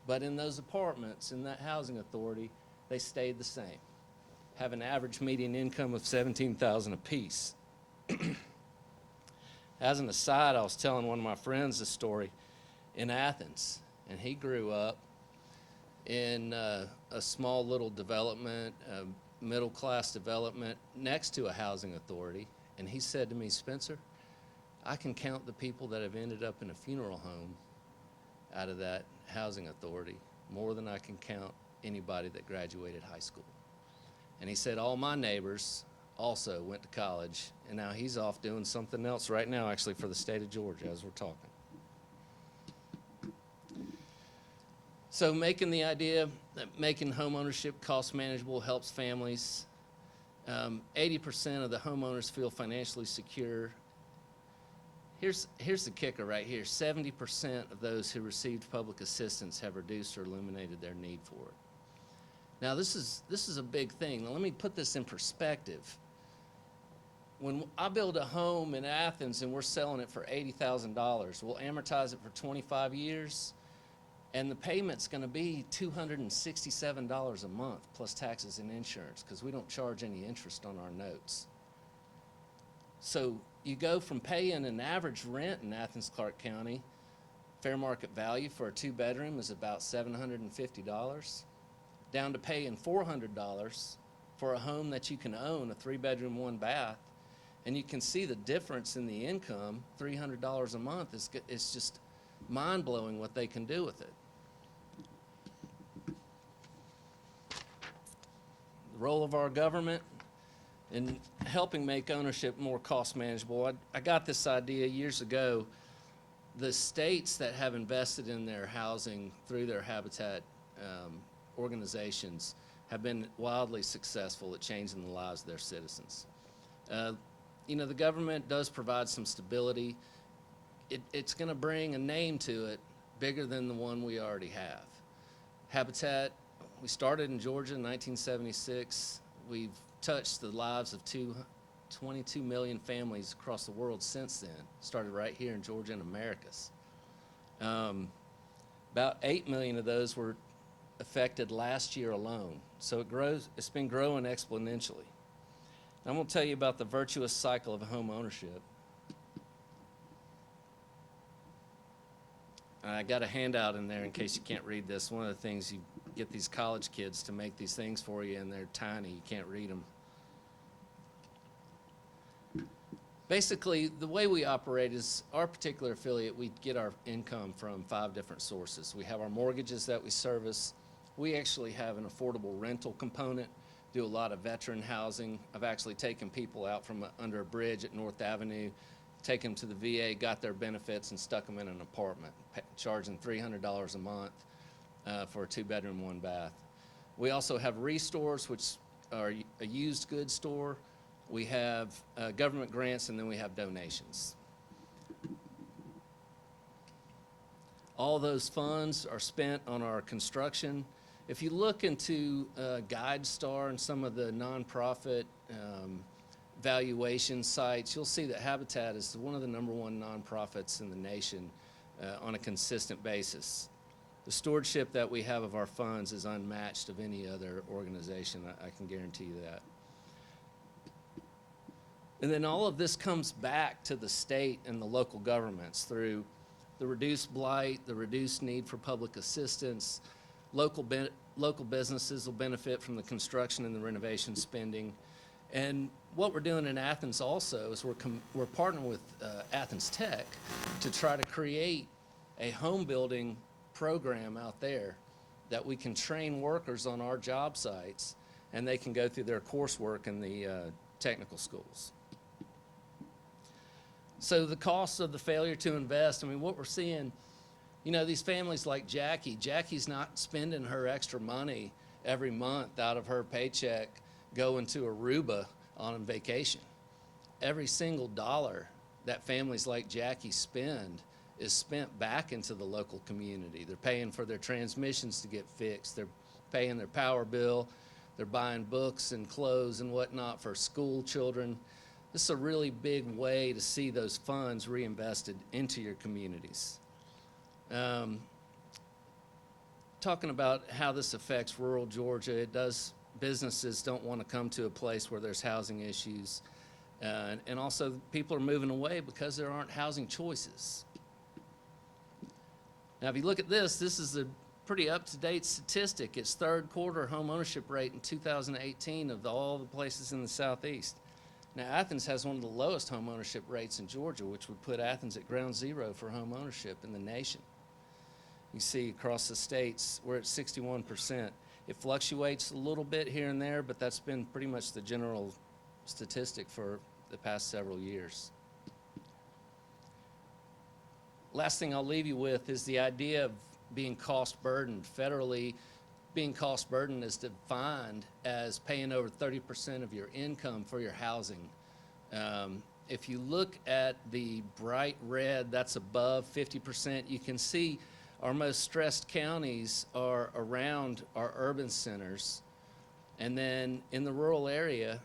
But in those apartments, in that housing authority, they stayed the same, have an average median income of $17,000 apiece. As an aside, I was telling one of my friends this story in Athens, and he grew up in a small little development, middle-class development next to a housing authority, and he said to me, "Spencer, I can count the people that have ended up in a funeral home out of that housing authority more than I can count anybody that graduated high school." And he said, all my neighbors also went to college, and now he's off doing something else right now, actually, for the state of Georgia as we're talking. So making the idea that making home ownership cost manageable helps families. 80% of the homeowners feel financially secure. Here's the kicker right here. 70% of those who received public assistance have reduced or eliminated their need for it. Now, this is a big thing. Now, let me put this in perspective. When I build a home in Athens and we're selling it for $80,000, we'll amortize it for 25 years, and the payment's going to be $267 a month plus taxes and insurance, because we don't charge any interest on our notes. So you go from paying an average rent in Athens-Clarke County, fair market value for a 2-bedroom is about $750, down to paying $400 for a home that you can own, a 3-bedroom, 1-bath, and you can see the difference in the income. $300 a month is just mind-blowing what they can do with it. The role of our government in helping make ownership more cost manageable. I got this idea years ago. The states that have invested in their housing through their habitat organizations have been wildly successful at changing the lives of their citizens. You know, the government does provide some stability. It's going to bring a name to it bigger than the one we already have. Habitat, we started in Georgia in 1976. We've touched the lives of 22 million families across the world since then. Started right here in Georgia and Americas. About 8 million of those were affected last year alone. So it's been growing exponentially. I'm going to tell you about the virtuous cycle of home ownership. I got a handout in there in case you can't read this. One of the things, you get these college kids to make these things for you, and they're tiny. You can't read them. Basically, the way we operate is our particular affiliate, we get our income from 5 different sources. We have our mortgages that we service. We actually have an affordable rental component, do a lot of veteran housing. I've actually taken people out from under a bridge at North Avenue, taken them to the VA, got their benefits, and stuck them in an apartment, charging $300 a month for a 2-bedroom, 1-bath. We also have restores, which are a used goods store. We have government grants, and then we have donations. All those funds are spent on our construction. If you look into GuideStar and some of the nonprofit valuation sites, you'll see that Habitat is one of the #1 nonprofits in the nation on a consistent basis. The stewardship that we have of our funds is unmatched of any other organization. I can guarantee you that. And then all of this comes back to the state and the local governments through the reduced blight, the reduced need for public assistance. Local businesses will benefit from the construction and the renovation spending. And what we're doing in Athens also is we're partnering with Athens Tech to try to create a home building program out there that we can train workers on our job sites, and they can go through their coursework in the technical schools. So the cost of the failure to invest, I mean, what we're seeing, you know, these families like Jackie's not spending her extra money every month out of her paycheck going to Aruba on vacation. Every single dollar that families like Jackie spend is spent back into the local community. They're paying for their transmissions to get fixed. They're paying their power bill. They're buying books and clothes and whatnot for school children. This is a really big way to see those funds reinvested into your communities. Talking about how this affects rural Georgia, businesses don't want to come to a place where there's housing issues. And also people are moving away because there aren't housing choices. Now, if you look at this is a pretty up-to-date statistic. It's third quarter home ownership rate in 2018 of all the places in the Southeast. Now, Athens has one of the lowest home ownership rates in Georgia, which would put Athens at ground zero for home ownership in the nation. You see across the states, we're at 61%. It fluctuates a little bit here and there, but that's been pretty much the general statistic for the past several years. Last thing I'll leave you with is the idea of being cost burdened. Federally, being cost burdened is defined as paying over 30% of your income for your housing. If you look at the bright red, that's above 50%, you can see our most stressed counties are around our urban centers. And then in the rural area,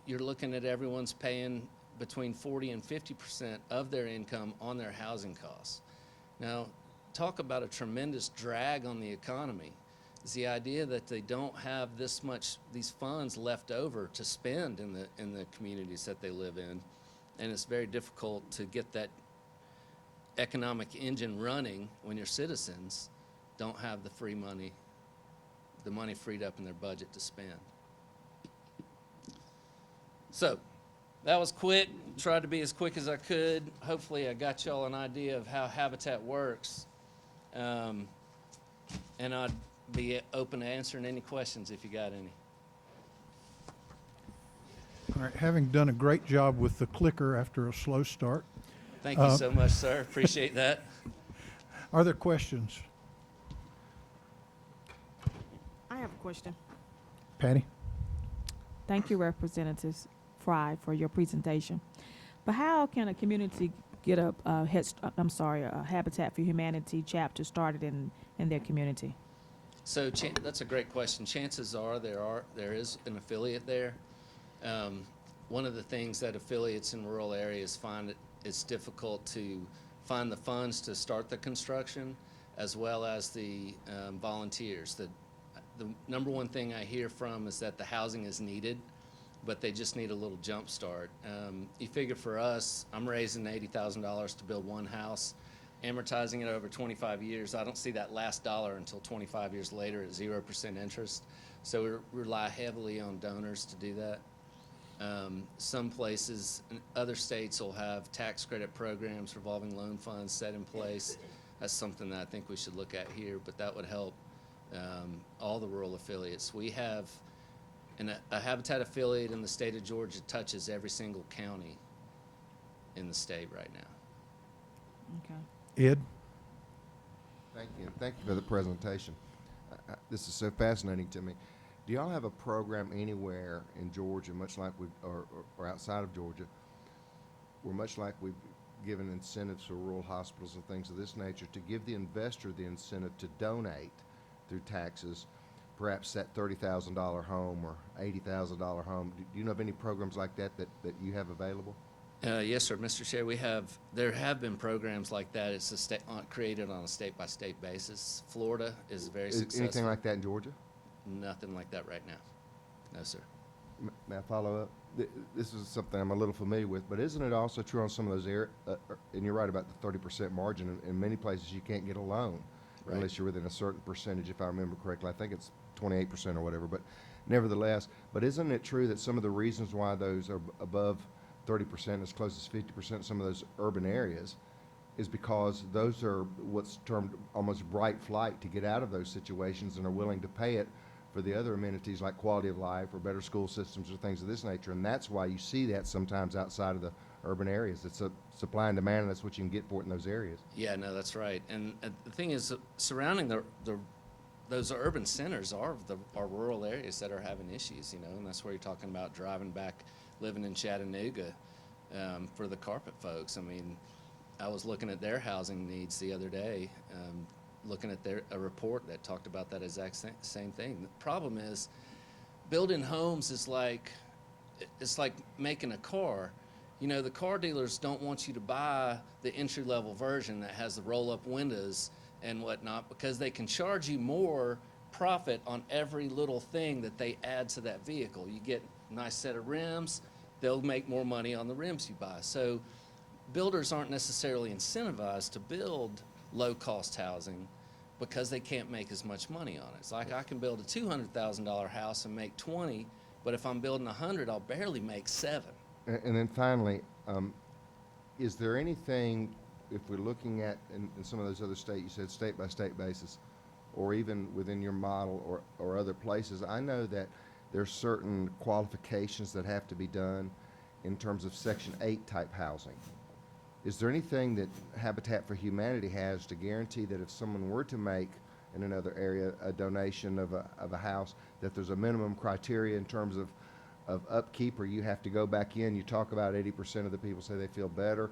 you're looking at everyone's paying between 40 and 50% of their income on their housing costs. Now, talk about a tremendous drag on the economy. Is the idea that they don't have these funds left over to spend in the communities that they live in, and it's very difficult to get that economic engine running when your citizens don't have the money freed up in their budget to spend. So that was quick. Tried to be as quick as I could. Hopefully I got y'all an idea of how Habitat works, and I'd be open to answering any questions if you got any. All right, having done a great job with the clicker after a slow start. Thank you so much, sir. Appreciate that. Are there questions? I have a question. Patty? Thank you, Representatives Fry, for your presentation. But how can a community get a Habitat for Humanity chapter started in their community? So that's a great question. Chances are there is an affiliate there. One of the things that affiliates in rural areas find it's difficult to find the funds to start the construction, as well as the volunteers. The number one thing I hear from is that the housing is needed, but they just need a little jump start. You figure for us, I'm raising $80,000 to build one house, amortizing it over 25 years. I don't see that last dollar until 25 years later at 0% interest. So we rely heavily on donors to do that. Some places, other states will have tax credit programs, revolving loan funds set in place. That's something that I think we should look at here, but that would help all the rural affiliates. We have a Habitat affiliate in the state of Georgia touches every single county in the state right now. Okay. Ed? Thank you. Thank you for the presentation. This is so fascinating to me. Do y'all have a program anywhere in Georgia, much like or outside of Georgia, where much like we've given incentives for rural hospitals and things of this nature, to give the investor the incentive to donate through taxes perhaps that $30,000 home or $80,000 home? Do you know of any programs like that you have available? Yes, sir, Mr. Chair. There have been programs like that. It's created on a state-by-state basis. Florida is very Is successful. anything like that in Georgia? Nothing like that right now. No, sir. May I follow up? This is something I'm a little familiar with, but isn't it also true on some of those and you're right about the 30% margin. In many places, you can't get a loan Right. unless you're within a certain percentage, if I remember correctly. I think it's 28% or whatever, but nevertheless. But isn't it true that some of the reasons why those are above 30%, as close as 50%, some of those urban areas, is because those are what's termed almost bright flight to get out of those situations and are willing to pay it for the other amenities like quality of life or better school systems or things of this nature. And that's why you see that sometimes outside of the urban areas. It's a supply and demand, and that's what you can get for it in those areas. Yeah, no, that's right. And the thing is, surrounding those urban centers are rural areas that are having issues, you know, and that's where you're talking about driving back, living in Chattanooga for the carpet folks. I mean, I was looking at their housing needs the other day, looking at a report that talked about that exact same thing. The problem is, building homes is it's like making a car. You know, the car dealers don't want you to buy the entry-level version that has the roll-up windows and whatnot because they can charge you more profit on every little thing that they add to that vehicle. You get a nice set of rims, they'll make more money on the rims you buy. So builders aren't necessarily incentivized to build low-cost housing because they can't make as much money on it. It's like I can build a $200,000 house and make 20, but if I'm building 100, I'll barely make 7. And then finally, is there anything, if we're looking at in some of those other states, you said state-by-state basis, or even within your model or other places, I know that there's certain qualifications that have to be done in terms of Section 8 type housing. Is there anything that Habitat for Humanity has to guarantee that if someone were to make in another area a donation of a house, that there's a minimum criteria in terms of upkeep, or you have to go back in? You talk about 80% of the people say they feel better.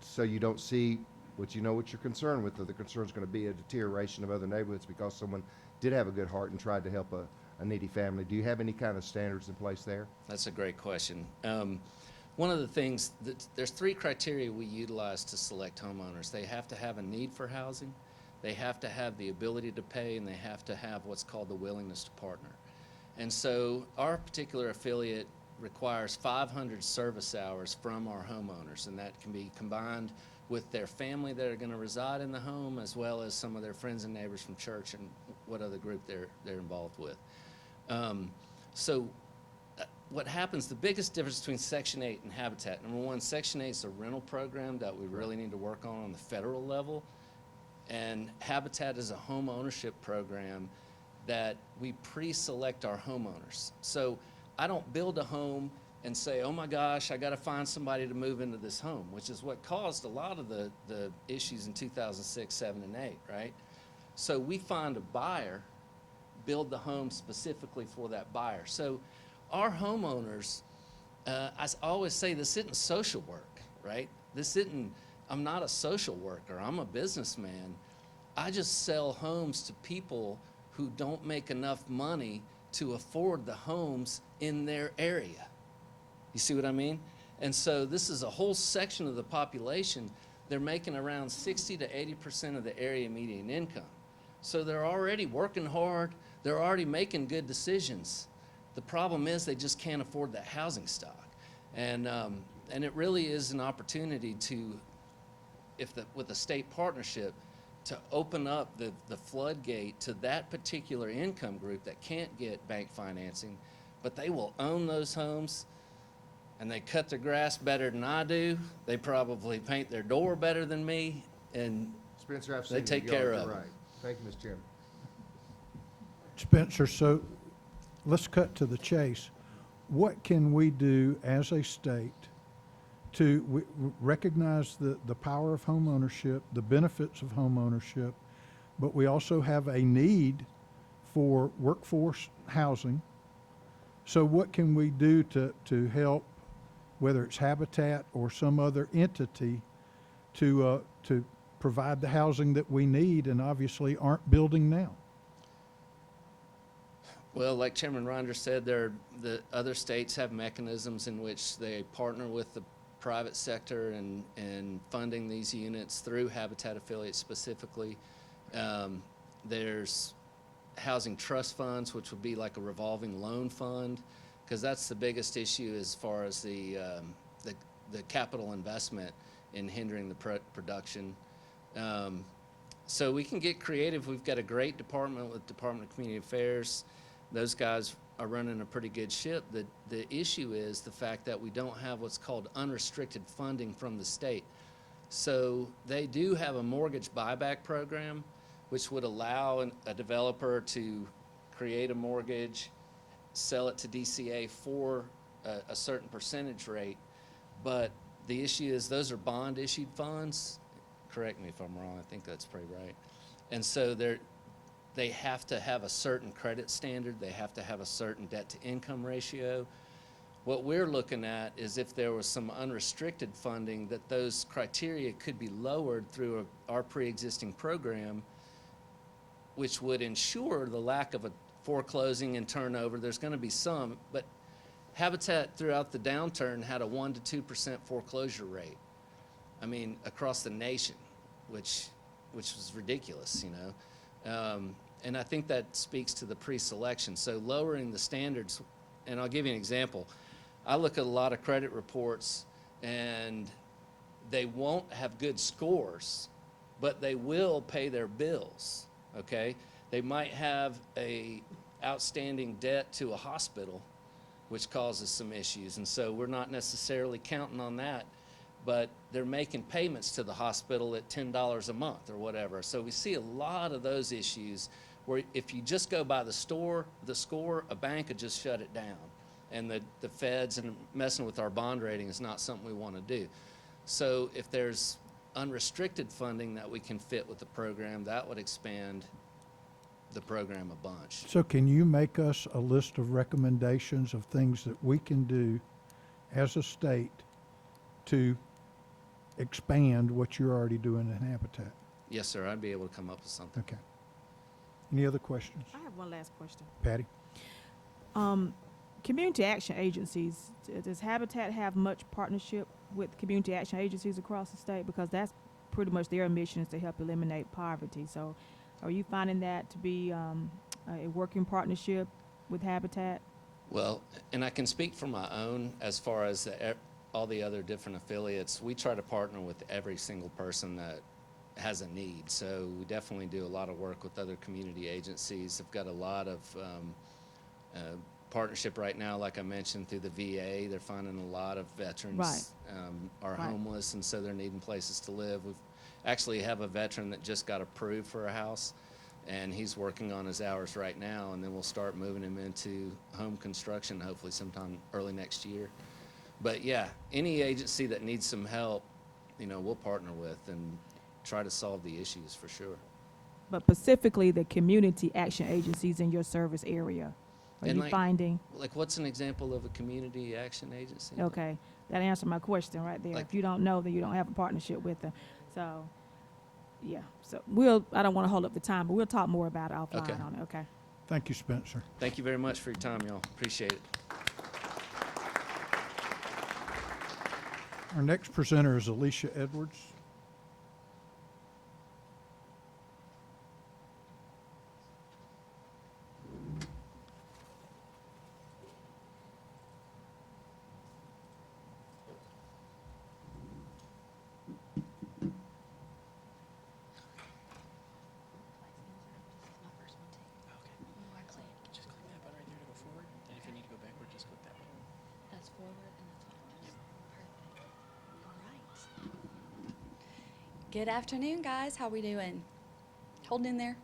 So you don't see what you're concerned with, or the concern is going to be a deterioration of other neighborhoods because someone did have a good heart and tried to help a needy family. Do you have any kind of standards in place there? That's a great question. One of the things, there's 3 criteria we utilize to select homeowners. They have to have a need for housing, they have to have the ability to pay, and they have to have what's called the willingness to partner. And so our particular affiliate requires 500 service hours from our homeowners, and that can be combined with their family that are going to reside in the home, as well as some of their friends and neighbors from church and what other group they're involved with. What happens, the biggest difference between Section 8 and Habitat, number one, Section 8 is a rental program that we really need to work on the federal level, and Habitat is a home ownership program that we pre-select our homeowners. So I don't build a home and say, oh my gosh, I got to find somebody to move into this home, which is what caused a lot of the issues in 2006, 7, and 8, right? So we find a buyer, build the home specifically for that buyer. So our homeowners, I always say, this isn't social work, right? I'm not a social worker, I'm a businessman. I just sell homes to people who don't make enough money to afford the homes in their area. You see what I mean? And so this is a whole section of the population. They're making around 60 to 80% of the area median income. So they're already working hard, they're already making good decisions. The problem is they just can't afford that housing stock. And it really is an opportunity to, with a state partnership, to open up the floodgate to that particular income group that can't get bank financing, but they will own those homes, and they cut their grass better than I do. They probably paint their door better than me, and Spencer, I've they seen take your care yard. of You're it. right. Thank you, Mr. Chairman. Spencer, so let's cut to the chase. What can we do as a state to recognize the power of home ownership, the benefits of home ownership, but we also have a need for workforce housing? So what can we do to help, whether it's Habitat or some other entity, to provide the housing that we need and obviously aren't building now? Well, like Chairman Ronder said, the other states have mechanisms in which they partner with the private sector and funding these units through Habitat affiliates specifically. There's housing trust funds, which would be like a revolving loan fund, because that's the biggest issue as far as the capital investment in hindering the production. So we can get creative. We've got a great department with Department of Community Affairs. Those guys are running a pretty good ship. The issue is the fact that we don't have what's called unrestricted funding from the state. So they do have a mortgage buyback program, which would allow a developer to create a mortgage, sell it to DCA for a certain percentage rate. But the issue is those are bond issued funds. Correct me if I'm wrong, I think that's pretty right. And so they have to have a certain credit standard, they have to have a certain debt to income ratio. What we're looking at is if there was some unrestricted funding, that those criteria could be lowered through our pre-existing program, which would ensure the lack of a foreclosing and turnover. There's going to be some, but Habitat throughout the downturn had a 1% to 2% foreclosure rate. I mean, across the nation, which was ridiculous, you know. And I think that speaks to the pre-selection. So lowering the standards, and I'll give you an example. I look at a lot of credit reports, and they won't have good scores, but they will pay their bills, okay? They might have a outstanding debt to a hospital, which causes some issues, and so we're not necessarily counting on that, but they're making payments to the hospital at $10 a month or whatever. So we see a lot of those issues where if you just go by the score, a bank could just shut it down. And the feds and messing with our bond rating is not something we want to do. So if there's unrestricted funding that we can fit with the program, that would expand the program a bunch. So can you make us a list of recommendations of things that we can do as a state to expand what you're already doing in Habitat? Yes, sir, I'd be able to come up with something. Okay. Any other questions? I have one last question. Patty? Community action agencies, does Habitat have much partnership with community action agencies across the state? Because that's pretty much their mission, is to help eliminate poverty. So are you finding that to be a working partnership with Habitat? Well, and I can speak for my own as far as all the other different affiliates. We try to partner with every single person that has a need. So we definitely do a lot of work with other community agencies. I've got a lot of partnership right now, like I mentioned, through the VA. They're finding a lot of veterans are homeless, and so they're needing places to live. We actually have a veteran that just got approved for a house, and he's working on his hours right now, and then we'll start moving him into home construction hopefully sometime early next year. But yeah, any agency that needs some help, you know, we'll partner with and try to solve the issues for sure. But specifically the community action agencies in your service area, are And you like- finding? Like, what's an example of a community action agency? Okay, that answered my question right there. Like- If you don't know, then you don't have a partnership with them. So, yeah, so I don't want to hold up the time, but we'll talk more about it Okay. offline on it, okay? Thank you, Spencer. Thank you very much for your time, y'all. Appreciate it. Our next presenter is Alicia Edwards. Good afternoon, guys. How we doing? Holding in there?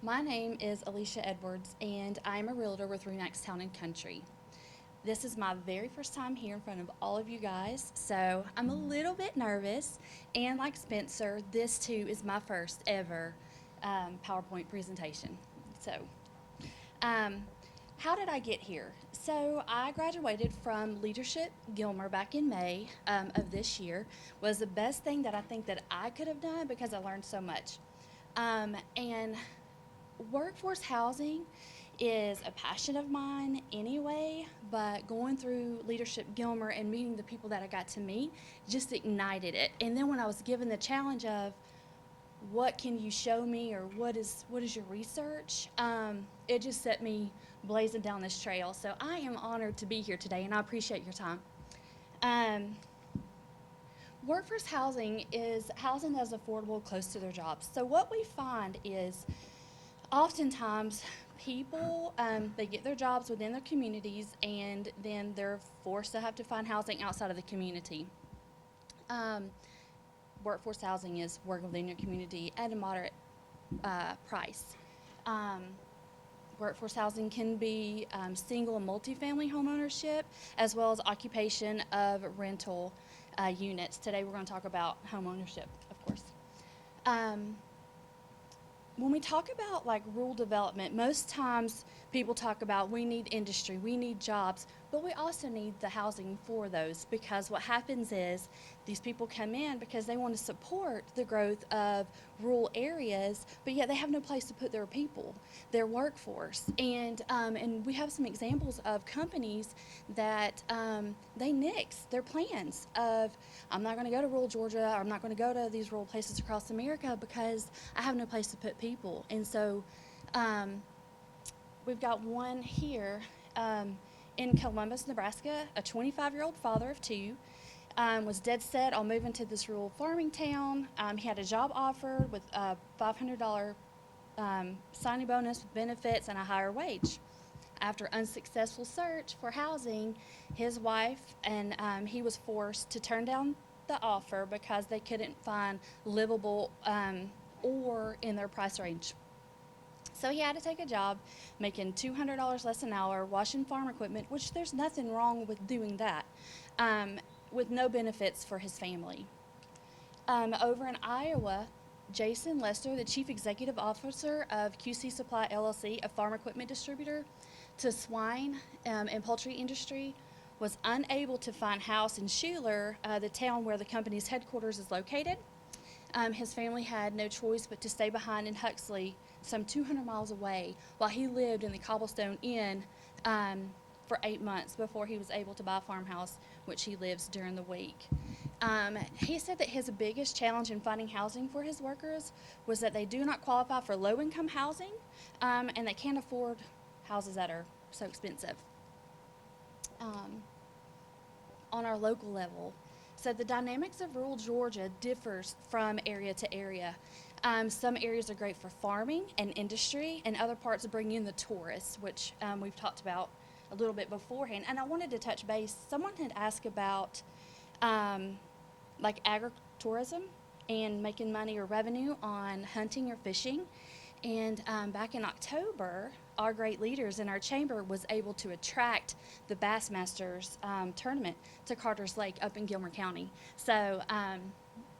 My name is Alicia Edwards, and I'm a realtor with Remax Town and Country. This is my very first time here in front of all of you guys, so I'm a little bit nervous. And like Spencer, this too is my first ever PowerPoint presentation. So, how did I get here? So I graduated from Leadership Gilmer back in May of this year. Was the best thing that I think that I could have done because I learned so much. And workforce housing is a passion of mine anyway, but going through Leadership Gilmer and meeting the people that I got to meet just ignited it. And then when I was given the challenge of what can you show me, or what is your research, it just set me blazing down this trail. So I am honored to be here today, and I appreciate your time. Workforce housing is housing that's affordable, close to their jobs. So what we find is oftentimes people, they get their jobs within their communities, and then they're forced to have to find housing outside of the community. Workforce housing is work within your community at a moderate price. Workforce housing can be single and multifamily home ownership, as well as occupation of rental units. Today we're going to talk about home ownership, of course. When we talk about like rural development, most times people talk about we need industry, we need jobs, but we also need the housing for those, because what happens is these people come in because they want to support the growth of rural areas, but yet they have no place to put their people, their workforce. And we have some examples of companies that they nix their plans of, I'm not going to go to rural Georgia, or I'm not going to go to these rural places across America because I have no place to put people. And so we've got one here in Columbus, Nebraska, a 25-year-old father of two. Was dead set on moving to this rural farming town. He had a job offer with a $500 signing bonus with benefits and a higher wage. After unsuccessful search for housing, his wife and he was forced to turn down the offer because they couldn't find livable or in their price range. So he had to take a job making $200 less an hour, washing farm equipment, which there's nothing wrong with doing that, with no benefits for his family. Over in Iowa, Jason Lester, the Chief Executive Officer of QC Supply LLC, a farm equipment distributor to swine and poultry industry, was unable to find house in Schuler, the town where the company's headquarters is located. His family had no choice but to stay behind in Huxley, some 200 miles away, while he lived in the Cobblestone Inn for 8 months before he was able to buy a farmhouse, which he lives during the week. He said that his biggest challenge in finding housing for his workers was that they do not qualify for low-income housing, and they can't afford houses that are so expensive. On our local level, so the dynamics of rural Georgia differs from area to area. Some areas are great for farming and industry, and other parts bring in the tourists, which we've talked about a little bit beforehand. And I wanted to touch base. Someone had asked about like agritourism and making money or revenue on hunting or fishing. And back in October, our great leaders in our chamber was able to attract the Bassmasters tournament to Carter's Lake up in Gilmer County. So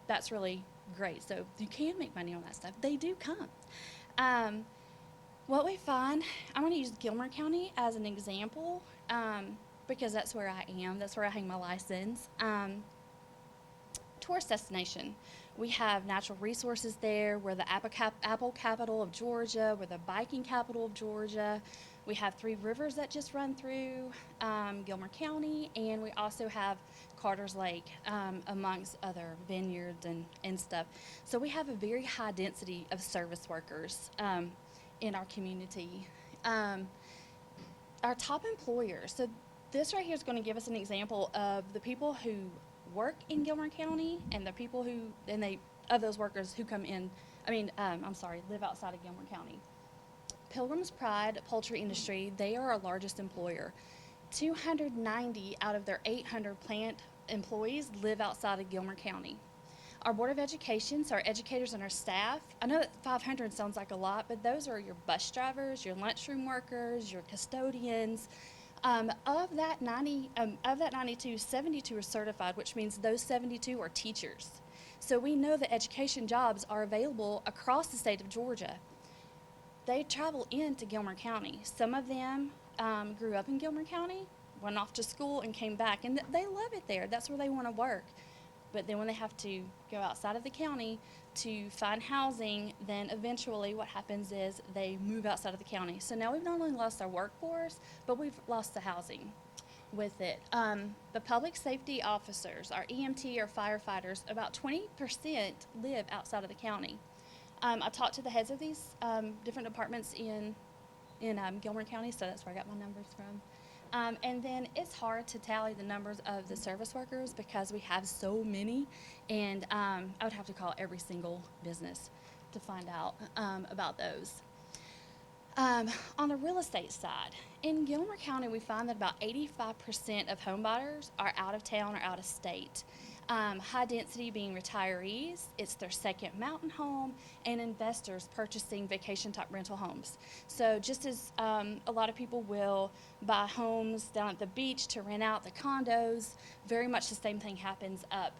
that's really great. So you can make money on that stuff. They do come. What we find, I'm going to use Gilmer County as an example because that's where I am. That's where I hang my license. Tourist destination. We have natural resources there. We're the apple capital of Georgia. We're the biking capital of Georgia. We have 3 rivers that just run through Gilmer County, and we also have Carter's Lake, amongst other vineyards and stuff. So we have a very high density of service workers in our community. Our top employers. So this right here is going to give us an example of the people who work in Gilmer County and the people who, of those workers who come in, live outside of Gilmer County. Pilgrim's Pride Poultry Industry, they are our largest employer. 290 out of their 800 plant employees live outside of Gilmer County. Our Board of Education, so our educators and our staff, I know that 500 sounds like a lot, but those are your bus drivers, your lunchroom workers, your custodians. Of that 92, 72 are certified, which means those 72 are teachers. So we know that education jobs are available across the state of Georgia. They travel into Gilmer County. Some of them grew up in Gilmer County, went off to school and came back, and they love it there. That's where they want to work. But then when they have to go outside of the county to find housing, then eventually what happens is they move outside of the county. So now we've not only lost our workforce, but we've lost the housing with it. The public safety officers, our EMT or firefighters, about 20% live outside of the county. I talked to the heads of these different departments in Gilmer County, so that's where I got my numbers from. And then it's hard to tally the numbers of the service workers because we have so many, and I would have to call every single business to find out about those. On the real estate side, in Gilmer County, we find that about 85% of home buyers are out of town or out of state. High density being retirees, it's their second mountain home, and investors purchasing vacation type rental homes. So just as a lot of people will buy homes down at the beach to rent out the condos, very much the same thing happens up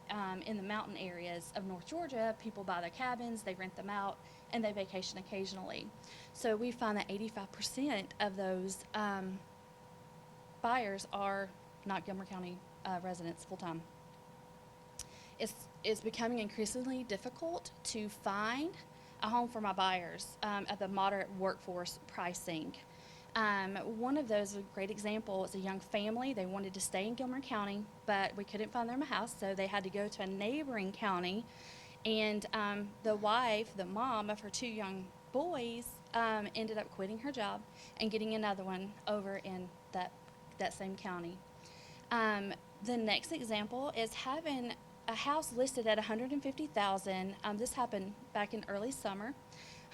in the mountain areas of North Georgia. People buy their cabins, they rent them out, and they vacation occasionally. So we find that 85% of those buyers are not Gilmer County residents full-time. It's becoming increasingly difficult to find a home for my buyers at the moderate workforce pricing. One of those, a great example, is a young family. They wanted to stay in Gilmer County, but we couldn't find them a house, so they had to go to a neighboring county. And the wife, the mom of her two young boys, ended up quitting her job and getting another one over in that same county. The next example is having a house listed at $150,000. This happened back in early summer.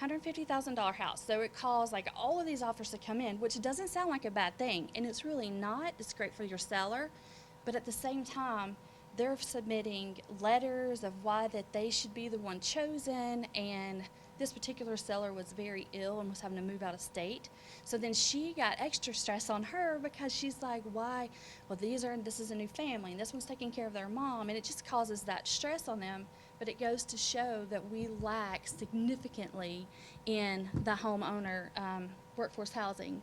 $150,000 house. So it caused like all of these offers to come in, which doesn't sound like a bad thing, and it's really not. It's great for your seller, but at the same time, they're submitting letters of why that they should be the one chosen, and this particular seller was very ill and was having to move out of state. So then she got extra stress on her because she's like, why? Well, this is a new family, and this one's taking care of their mom, and it just causes that stress on them. But it goes to show that we lack significantly in the homeowner workforce housing.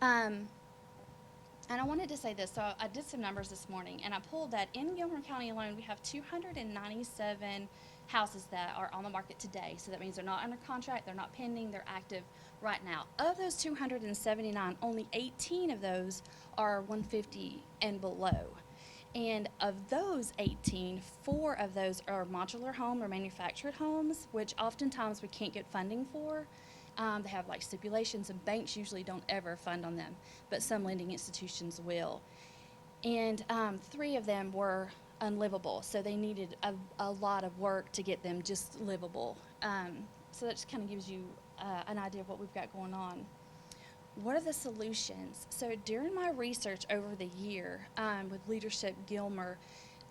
And I wanted to say this. So I did some numbers this morning, and I pulled that in Gilmer County alone, we have 297 houses that are on the market today. So that means they're not under contract, they're not pending, they're active right now. Of those 279, only 18 of those are 150 and below. And of those 18, 4 of those are modular home or manufactured homes, which oftentimes we can't get funding for. They have like stipulations, and banks usually don't ever fund on them, but some lending institutions will. And 3 of them were unlivable, so they needed a lot of work to get them just livable. So that just kind of gives you an idea of what we've got going on. What are the solutions? So during my research over the year with Leadership Gilmer,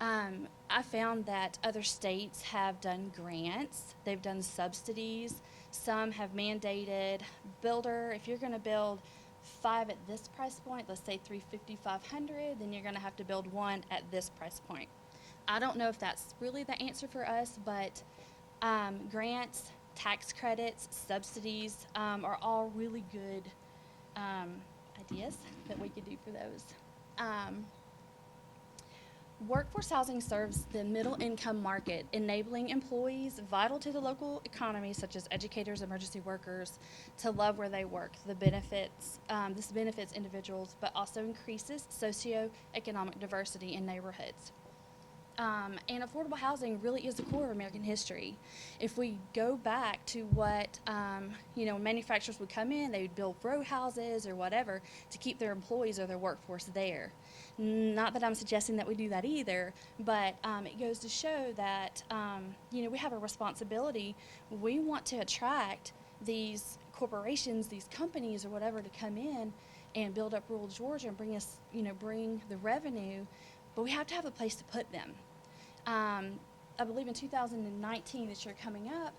I found that other states have done grants, they've done subsidies, some have mandated builder, if you're going to build 5 at this price point, let's say 350, 500, then you're going to have to build 1 at this price point. I don't know if that's really the answer for us, but grants, tax credits, subsidies are all really good ideas that we could do for those. Workforce housing serves the middle income market, enabling employees vital to the local economy, such as educators, emergency workers, to love where they work. This benefits individuals, but also increases socioeconomic diversity in neighborhoods. And affordable housing really is the core of American history. If we go back to what, manufacturers would come in, they would build row houses or whatever to keep their employees or their workforce there. Not that I'm suggesting that we do that either, but it goes to show that, we have a responsibility. We want to attract these corporations, these companies or whatever to come in and build up rural Georgia and bring us, bring the revenue, but we have to have a place to put them. I believe in 2019, this year coming up,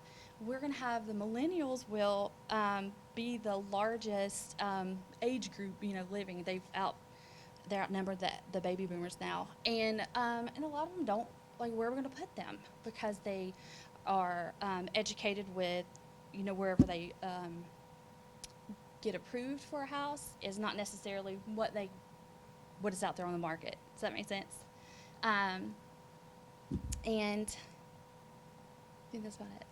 we're going to have the millennials will be the largest age group, living. They're outnumbered the baby boomers now, and a lot of them don't like where we're going to put them because they are educated with, wherever they get approved for a house is not necessarily what is out there on the market. Does that make sense? And I think that's about it.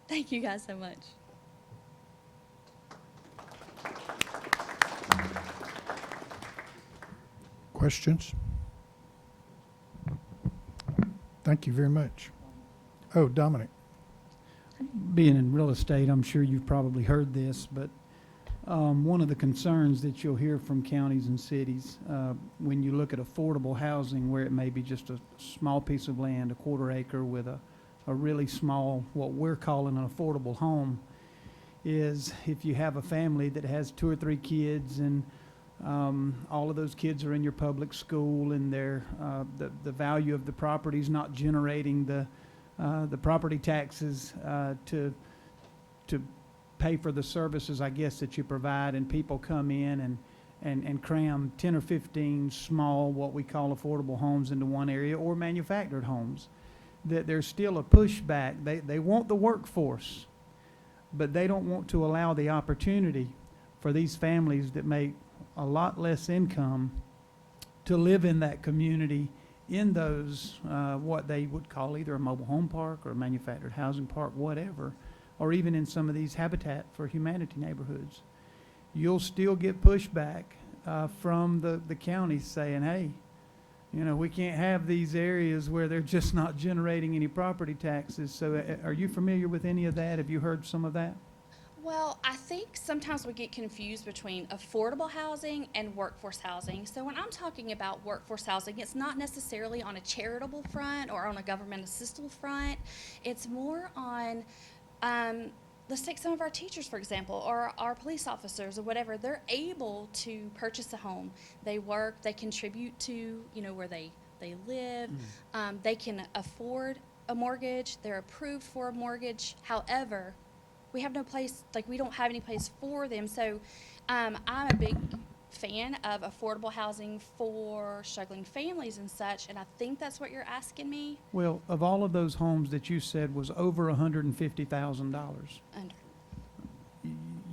Thank you guys so much. Questions? Thank you very much. Oh, Dominic. Being in real estate, I'm sure you've probably heard this, but one of the concerns that you'll hear from counties and cities, when you look at affordable housing, where it may be just a small piece of land, a quarter acre with a really small, what we're calling an affordable home, is if you have a family that has 2 or 3 kids and all of those kids are in your public school and they're, the value of the property is not generating the property taxes to pay for the services, I guess, that you provide, and people come in and cram 10 or 15 small, what we call affordable homes into one area, or manufactured homes, that there's still a pushback. They want the workforce, but they don't want to allow the opportunity for these families that make a lot less income to live in that community in those, what they would call either a mobile home park or a manufactured housing park, whatever, or even in some of these Habitat for Humanity neighborhoods. You'll still get pushback from the counties saying, hey, you know, we can't have these areas where they're just not generating any property taxes. So are you familiar with any of that? Have you heard some of that? Well, I think sometimes we get confused between affordable housing and workforce housing. So when I'm talking about workforce housing, it's not necessarily on a charitable front or on a government assistable front. It's more on, let's take some of our teachers, for example, or our police officers or whatever. They're able to purchase a home. They work, they contribute to, you know, where they live. They can afford a mortgage. They're approved for a mortgage. However, we have no place, like we don't have any place for them. So I'm a big fan of affordable housing for struggling families and such, and I think that's what you're asking me. Well, of all of those homes that you said was over $150,000, Under.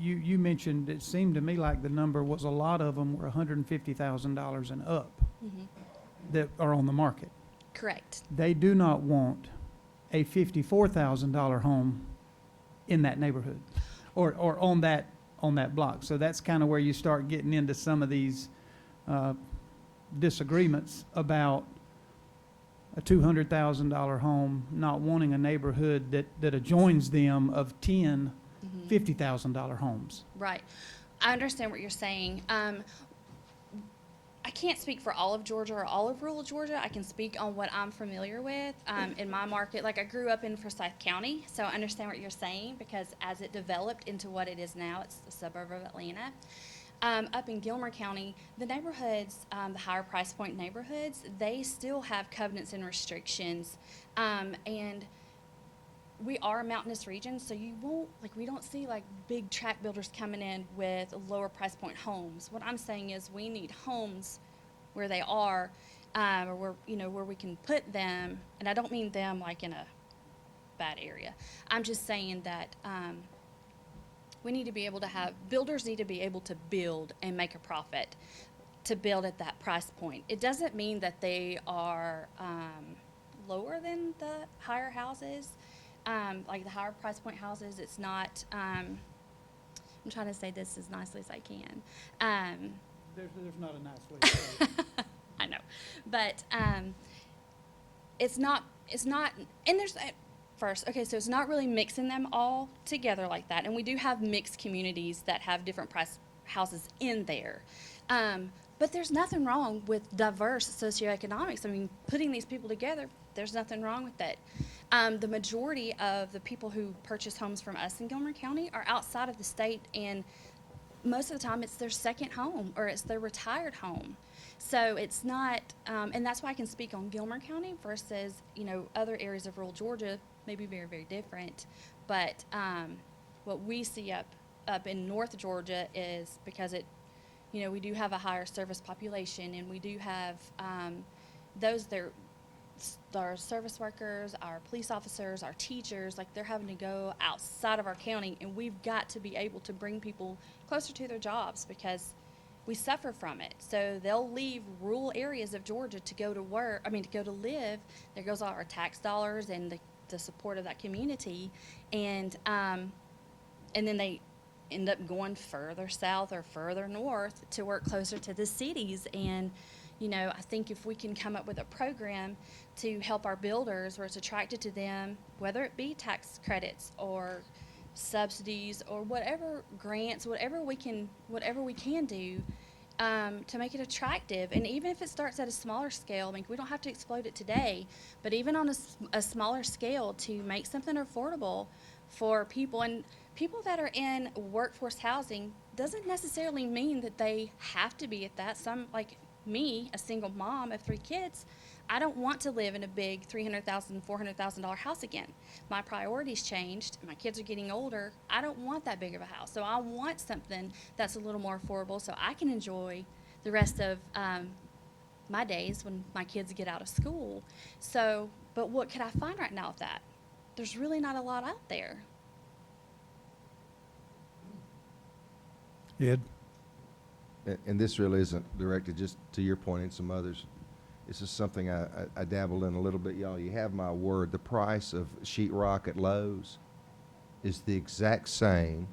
you mentioned, it seemed to me like the number was a lot of them were $150,000 and up that are on the market. Correct. They do not want a $54,000 home in that neighborhood or on that block. So that's kind of where you start getting into some of these disagreements about a $200,000 home not wanting a neighborhood that adjoins them of 10 $50,000 homes. Right. I understand what you're saying. I can't speak for all of Georgia or all of rural Georgia. I can speak on what I'm familiar with in my market. Like, I grew up in Forsyth County, so I understand what you're saying, because as it developed into what it is now, it's a suburb of Atlanta. Up in Gilmer County, the neighborhoods, the higher price point neighborhoods, they still have covenants and restrictions. And we are a mountainous region, so you won't, like, we don't see like big tract builders coming in with lower price point homes. What I'm saying is we need homes where they are, or where, you know, where we can put them. And I don't mean them like in a bad area. I'm just saying that we need to be able to have, builders need to be able to build and make a profit to build at that price point. It doesn't mean that they are lower than the higher houses. Like the higher price point houses, it's not, I'm trying to say this as nicely as I can. There's not a nice way to say it. I know, but it's not, and there's, first, okay, so it's not really mixing them all together like that. And we do have mixed communities that have different price houses in there. But there's nothing wrong with diverse socioeconomics. I mean, putting these people together, there's nothing wrong with that. The majority of the people who purchase homes from us in Gilmer County are outside of the state, and most of the time it's their second home or it's their retired home. So it's not, and that's why I can speak on Gilmer County versus, you know, other areas of rural Georgia may be very, very different. But what we see up in North Georgia is because it, you know, we do have a higher service population, and we do have those there. Our service workers, our police officers, our teachers, like, they're having to go outside of our county, and we've got to be able to bring people closer to their jobs, because we suffer from it. So they'll leave rural areas of Georgia to go to work, to go to live. There goes all our tax dollars and the support of that community. And then they end up going further south or further north to work closer to the cities. And, I think if we can come up with a program to help our builders where it's attracted to them, whether it be tax credits or subsidies or whatever grants, whatever we can do to make it attractive. And even if it starts at a smaller scale, we don't have to explode it today, but even on a smaller scale to make something affordable for people. And people that are in workforce housing doesn't necessarily mean that they have to be at that. Some, like me, a single mom of 3 kids, I don't want to live in a big $300,000, $400,000 house again. My priorities changed. My kids are getting older. I don't want that big of a house. So I want something that's a little more affordable so I can enjoy the rest of my days when my kids get out of school. So, but what could I find right now with that? There's really not a lot out there. Ed? And this really isn't directed just to your point and some others. This is something I dabble in a little bit, y'all. You have my word. The price of sheetrock at Lowe's is the exact same,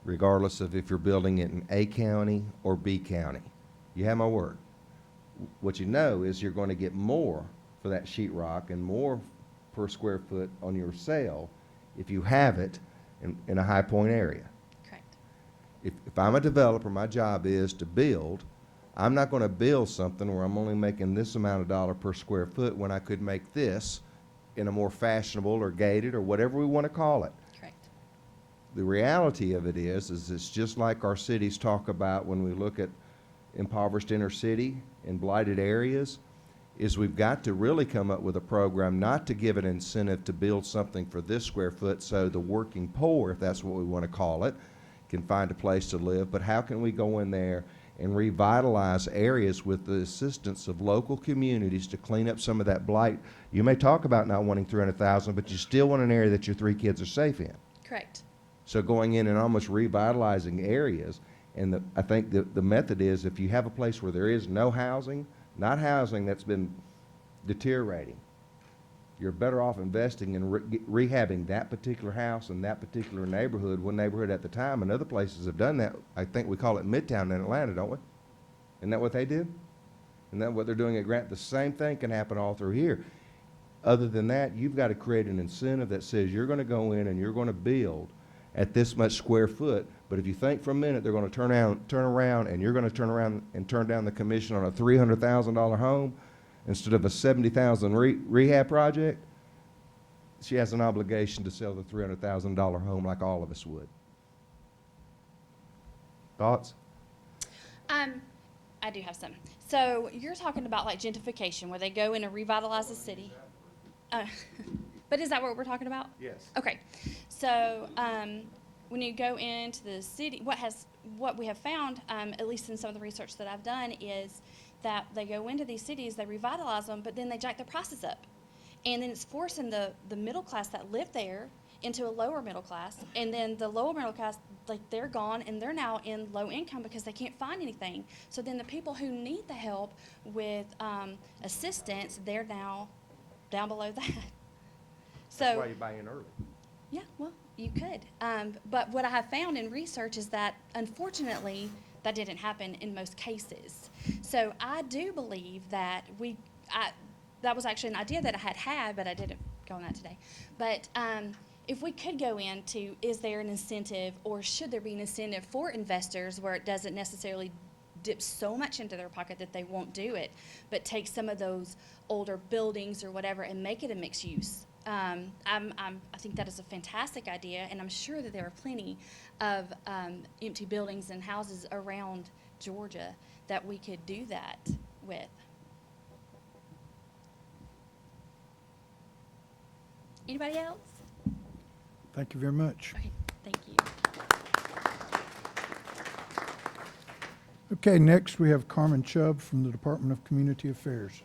regardless of if you're building it in A county or B county. You have my word. What you know is you're going to get more for that sheetrock and more per square foot on your sale if you have it in a high point area. Correct. If I'm a developer, my job is to build. I'm not going to build something where I'm only making this amount of dollar per square foot when I could make this in a more fashionable or gated or whatever we want to call it. Correct. The reality of it is it's just like our cities talk about when we look at impoverished inner city and blighted areas, is we've got to really come up with a program not to give an incentive to build something for this square foot so the working poor, if that's what we want to call it, can find a place to live, but how can we go in there and revitalize areas with the assistance of local communities to clean up some of that blight. You may talk about not wanting 300,000, but you still want an area that your 3 kids are safe in. Correct. So going in and almost revitalizing areas, and I think the method is if you have a place where there is no housing, not housing that's been deteriorating, you're better off investing in rehabbing that particular house in that particular neighborhood, one neighborhood at the time, and other places have done that. I think we call it Midtown in Atlanta, don't we? Isn't that what they did? Isn't that what they're doing at Grant? The same thing can happen all through here. Other than that, you've got to create an incentive that says you're going to go in and you're going to build at this much square foot, but if you think for a minute they're going to turn around and you're going to turn around and turn down the commission on a $300,000 home, instead of a $70,000 rehab project, she has an obligation to sell the $300,000 home like all of us would. Thoughts? I do have some. So you're talking about like gentrification, where they go in and revitalize the city. But is that what we're talking about? Yes. Okay. So when you go into the city, what we have found, at least in some of the research that I've done, is that they go into these cities, they revitalize them, but then they jack their prices up. And then it's forcing the middle class that live there into a lower middle class. And then the lower middle class, like, they're gone and they're now in low income because they can't find anything. So then the people who need the help with assistance, they're now down below that. So That's why you buy in early. yeah, well, you could. But what I have found in research is that, unfortunately, that didn't happen in most cases. So I do believe that that was actually an idea that I had, but I didn't go on that today. But if we could go into, is there an incentive or should there be an incentive for investors where it doesn't necessarily dip so much into their pocket that they won't do it, but take some of those older buildings or whatever and make it a mixed use? I think that is a fantastic idea, and I'm sure that there are plenty of empty buildings and houses around Georgia that we could do that with. Anybody else? Thank you very much. Okay, thank you. Okay, next we have Carmen Chubb from the Department of Community Affairs.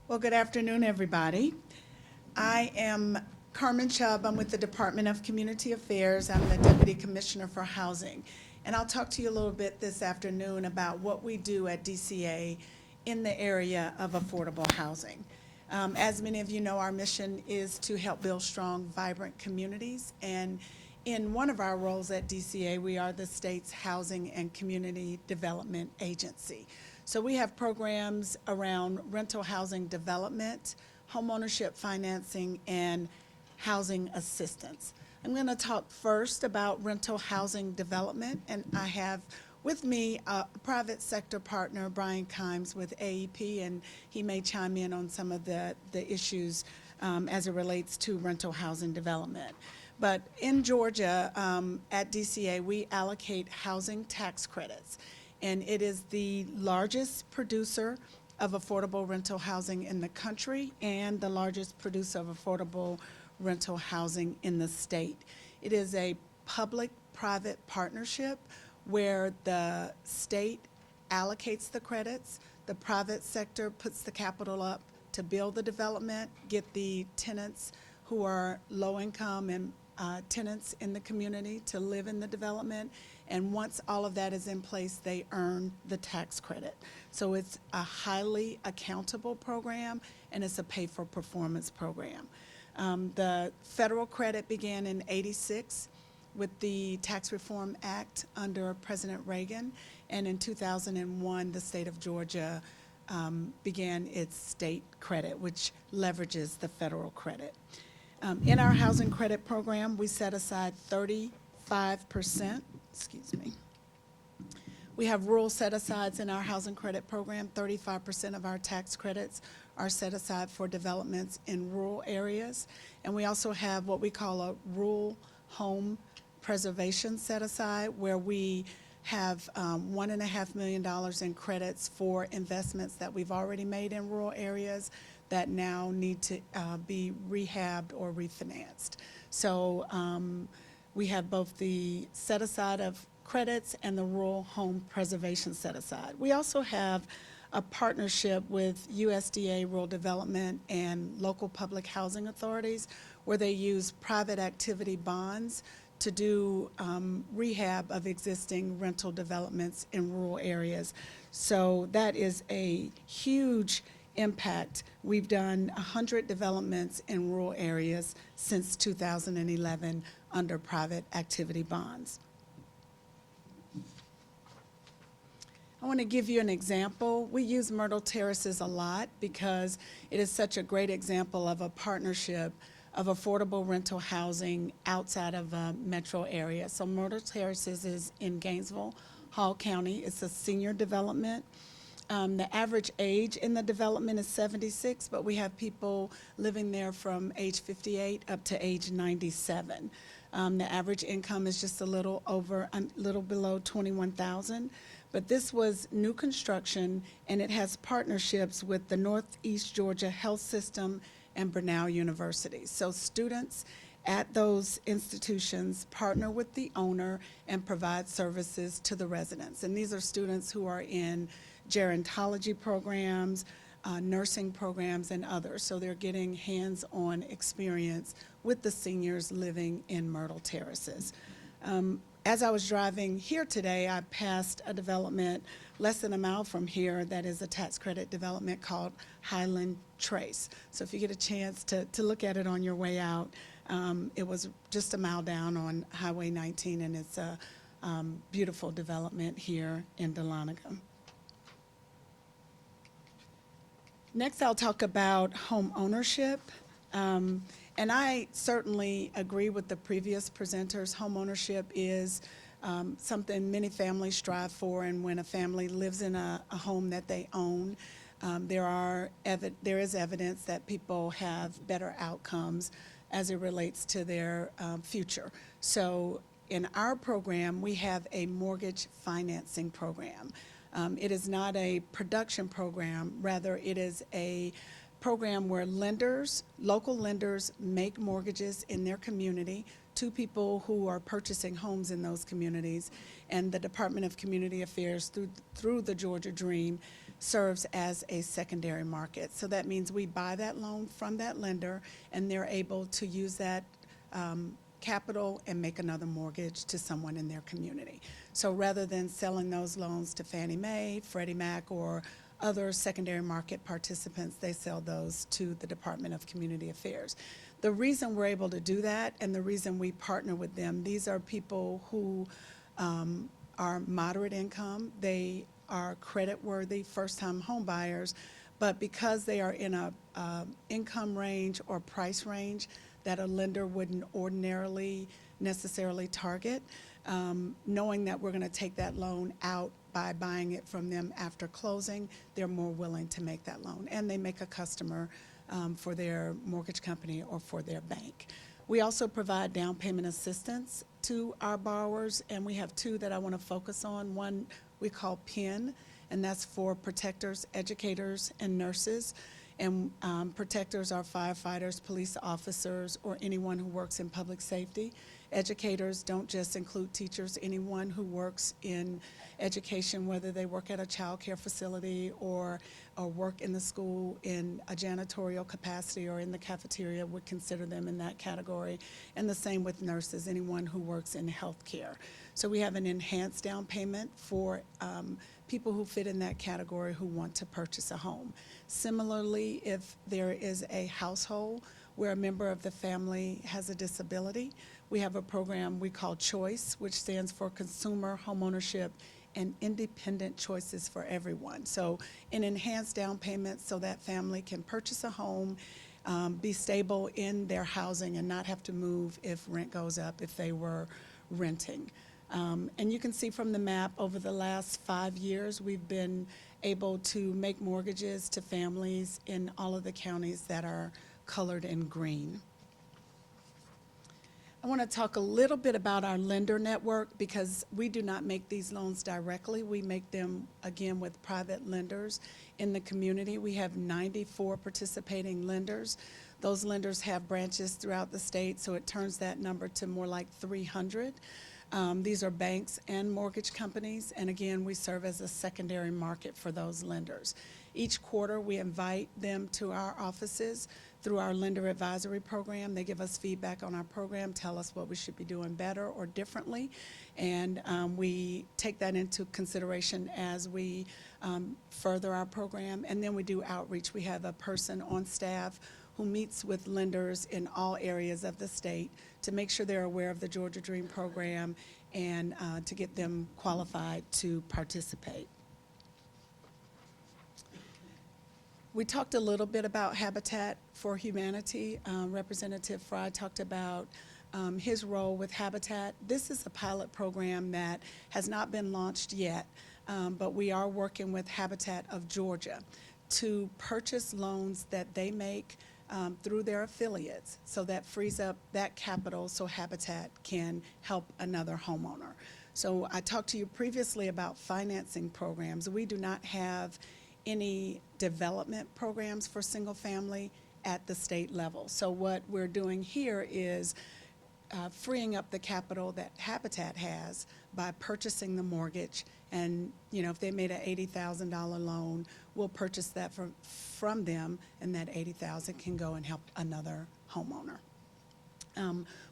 Well, good afternoon, everybody. I am Carmen Chubb. I'm with the Department of Community Affairs. I'm the Deputy Commissioner for Housing. And I'll talk to you a little bit this afternoon about what we do at DCA in the area of affordable housing. As many of you know, our mission is to help build strong, vibrant communities. And in one of our roles at DCA, we are the state's Housing and Community Development Agency. So we have programs around rental housing development, homeownership financing, and housing assistance. I'm going to talk first about rental housing development, and I have with me a private sector partner, Brian Kimes with AEP, and he may chime in on some of the issues as it relates to rental housing development. But in Georgia, at DCA, we allocate housing tax credits, and it is the largest producer of affordable rental housing in the country and the largest producer of affordable rental housing in the state. It is a public-private partnership where the state allocates the credits, the private sector puts the capital up to build the development, get the tenants who are low income and tenants in the community to live in the development, and once all of that is in place, they earn the tax credit. So it's a highly accountable program, and it's a pay-for-performance program. The federal credit began in '86 with the Tax Reform Act under President Reagan, and in 2001, the state of Georgia began its state credit, which leverages the federal credit. In our housing credit program, we set aside 35%, excuse me. We have rural set-asides in our housing credit program. 35% of our tax credits are set aside for developments in rural areas. And we also have what we call a rural home preservation set-aside, where we have $1.5 million in credits for investments that we've already made in rural areas that now need to be rehabbed or refinanced. So we have both the set-aside of credits and the rural home preservation set-aside. We also have a partnership with USDA Rural Development and local public housing authorities where they use private activity bonds to do rehab of existing rental developments in rural areas. So that is a huge impact. We've done 100 developments in rural areas since 2011 under private activity bonds. I want to give you an example. We use Myrtle Terraces a lot because it is such a great example of a partnership of affordable rental housing outside of a metro area. So Myrtle Terraces is in Gainesville, Hall County. It's a senior development. The average age in the development is 76, but we have people living there from age 58 up to age 97. The average income is just a little below 21,000. But this was new construction, and it has partnerships with the Northeast Georgia Health System and Brenau University. So students at those institutions partner with the owner and provide services to the residents. And these are students who are in gerontology programs, nursing programs, and others. So they're getting hands-on experience with the seniors living in Myrtle Terraces. As I was driving here today, I passed a development less than a mile from here that is a tax credit development called Highland Trace. So if you get a chance to look at it on your way out, it was just a mile down on Highway 19, and it's a beautiful development here in Dahlonega. Next, I'll talk about home ownership. And I certainly agree with the previous presenters. Home ownership is something many families strive for, and when a family lives in a home that they own, there is evidence that people have better outcomes as it relates to their future. So in our program, we have a mortgage financing program. It is not a production program, rather it is a program where local lenders make mortgages in their community to people who are purchasing homes in those communities, and the Department of Community Affairs through the Georgia Dream serves as a secondary market. So that means we buy that loan from that lender, and they're able to use that capital and make another mortgage to someone in their community. So rather than selling those loans to Fannie Mae, Freddie Mac, or other secondary market participants, they sell those to the Department of Community Affairs. The reason we're able to do that and the reason we partner with them, these are people who are moderate income. They are credit-worthy, first-time home buyers, but because they are in a income range or price range that a lender wouldn't ordinarily necessarily target, knowing that we're going to take that loan out by buying it from them after closing, they're more willing to make that loan. And they make a customer for their mortgage company or for their bank. We also provide down payment assistance to our borrowers, and we have two that I want to focus on. One we call PIN, and that's for protectors, educators, and nurses. And protectors are firefighters, police officers, or anyone who works in public safety. Educators don't just include teachers, anyone who works in education, whether they work at a child care facility or work in the school in a janitorial capacity or in the cafeteria would consider them in that category. And the same with nurses, anyone who works in healthcare. So we have an enhanced down payment for people who fit in that category who want to purchase a home. Similarly, if there is a household where a member of the family has a disability, we have a program we call CHOICE, which stands for Consumer Homeownership and Independent Choices for Everyone. So an enhanced down payment so that family can purchase a home, be stable in their housing and not have to move if rent goes up if they were renting. And you can see from the map over the last 5 years, we've been able to make mortgages to families in all of the counties that are colored in green. I want to talk a little bit about our lender network because we do not make these loans directly. We make them, again, with private lenders in the community. We have 94 participating lenders. Those lenders have branches throughout the state, so it turns that number to more like 300. These are banks and mortgage companies, and again, we serve as a secondary market for those lenders. Each quarter, we invite them to our offices through our lender advisory program. They give us feedback on our program, tell us what we should be doing better or differently, and we take that into consideration as we further our program, and then we do outreach. We have a person on staff who meets with lenders in all areas of the state to make sure they're aware of the Georgia Dream program and to get them qualified to participate. We talked a little bit about Habitat for Humanity. Representative Fry talked about his role with Habitat. This is a pilot program that has not been launched yet, but we are working with Habitat of Georgia to purchase loans that they make through their affiliates, so that frees up that capital so Habitat can help another homeowner. So I talked to you previously about financing programs. We do not have any development programs for single family at the state level. So what we're doing here is freeing up the capital that Habitat has by purchasing the mortgage. And if they made an $80,000 loan, we'll purchase that from them, and that $80,000 can go and help another homeowner.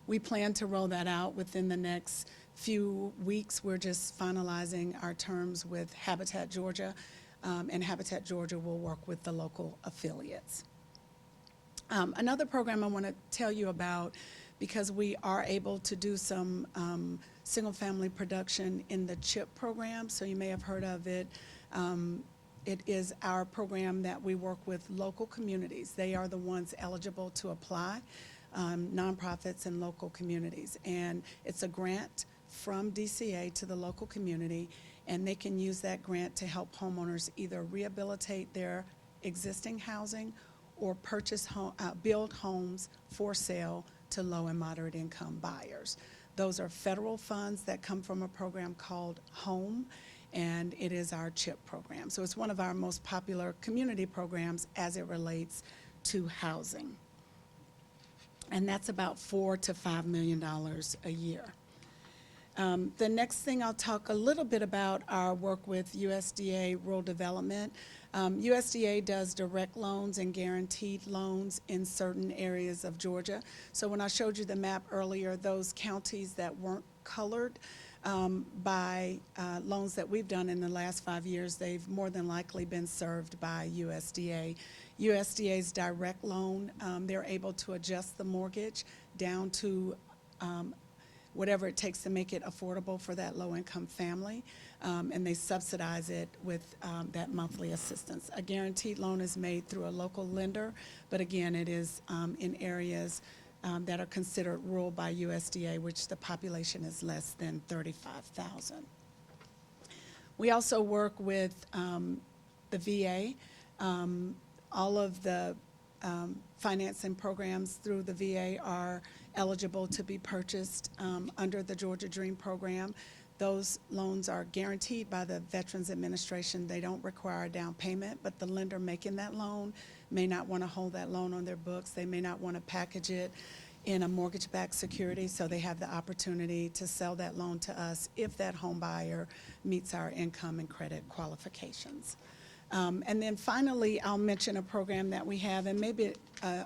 We plan to roll that out within the next few weeks. We're just finalizing our terms with Habitat Georgia, and Habitat Georgia will work with the local affiliates. Another program I want to tell you about, because we are able to do some single-family production in the CHIP program, so you may have heard of it. It is our program that we work with local communities. They are the ones eligible to apply, nonprofits and local communities. And it's a grant from DCA to the local community, and they can use that grant to help homeowners either rehabilitate their existing housing or build homes for sale to low and moderate income buyers. Those are federal funds that come from a program called HOME, and it is our CHIP program. So it's one of our most popular community programs as it relates to housing. And that's about $4 to $5 million a year. The next thing I'll talk a little bit about our work with USDA Rural Development. USDA does direct loans and guaranteed loans in certain areas of Georgia. So when I showed you the map earlier, those counties that weren't colored by loans that we've done in the last 5 years, they've more than likely been served by USDA. USDA's direct loan, they're able to adjust the mortgage down to whatever it takes to make it affordable for that low-income family, and they subsidize it with that monthly assistance. A guaranteed loan is made through a local lender, but again, it is in areas that are considered rural by USDA, which the population is less than 35,000. We also work with the VA. All of the financing programs through the VA are eligible to be purchased under the Georgia Dream program. Those loans are guaranteed by the Veterans Administration. They don't require a down payment, but the lender making that loan may not want to hold that loan on their books. They may not want to package it in a mortgage-backed security, so they have the opportunity to sell that loan to us if that home buyer meets our income and credit qualifications. And then finally, I'll mention a program that we have, and maybe it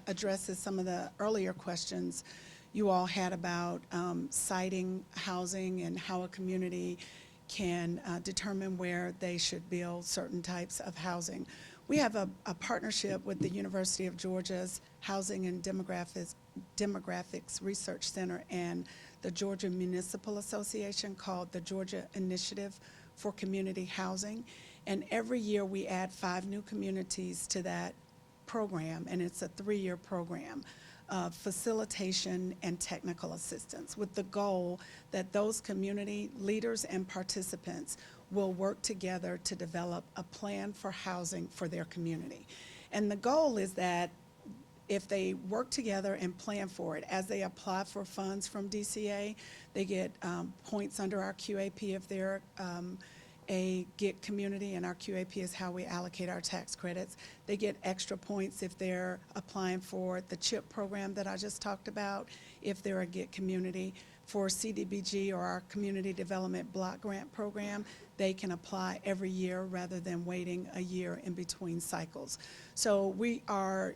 addresses some of the earlier questions you all had about siting housing and how a community can determine where they should build certain types of housing. We have a partnership with the University of Georgia's Housing and Demographics Research Center and the Georgia Municipal Association called the Georgia Initiative for Community Housing. And every year we add 5 new communities to that program, and it's a 3-year program of facilitation and technical assistance with the goal that those community leaders and participants will work together to develop a plan for housing for their community. And the goal is that if they work together and plan for it, as they apply for funds from DCA, they get points under our QAP if they're a GIT community, and our QAP is how we allocate our tax credits. They get extra points if they're applying for the CHIP program that I just talked about, if they're a GIT community. For CDBG, or our Community Development Block Grant Program, they can apply every year rather than waiting a year in between cycles. So we are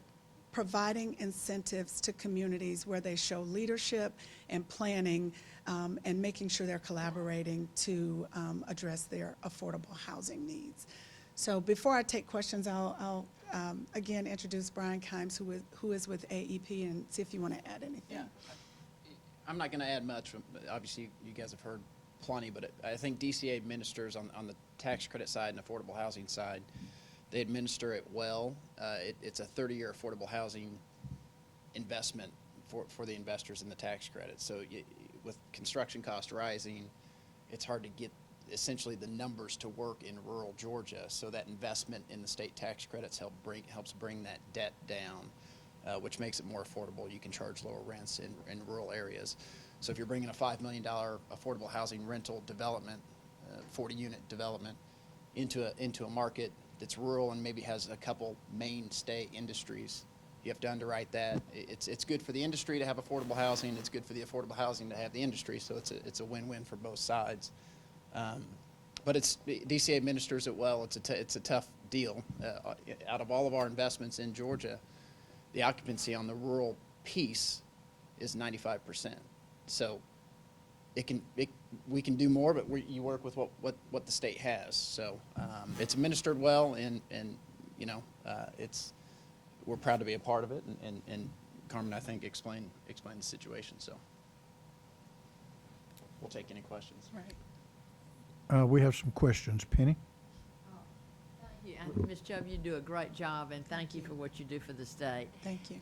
providing incentives to communities where they show leadership and planning and making sure they're collaborating to address their affordable housing needs. So before I take questions, I'll again introduce Brian Kimes, who is with AEP, and see if you want to add anything. Yeah. I'm not going to add much. Obviously, you guys have heard plenty, but I think DCA administers on the tax credit side and affordable housing side. They administer it well. It's a 30-year affordable housing investment for the investors in the tax credit. So with construction costs rising, it's hard to get essentially the numbers to work in rural Georgia. So that investment in the state tax credits helps bring that debt down, which makes it more affordable. You can charge lower rents in rural areas. So if you're bringing a $5 million affordable housing rental development, 40-unit development into a market that's rural and maybe has a couple mainstay industries, you have to underwrite that. It's good for the industry to have affordable housing. It's good for the affordable housing to have the industry. So it's a win-win for both sides. But DCA administers it well. It's a tough deal. Out of all of our investments in Georgia, the occupancy on the rural piece is 95%. So we can do more, but you work with what the state has. So it's administered well, and you know we're proud to be a part of it. And Carmen, I think, explained the situation. So we'll take any questions. Right. We have some questions. Penny? Thank you. Ms. Chubb, you do a great job, and thank you for what you do for the state. Thank you.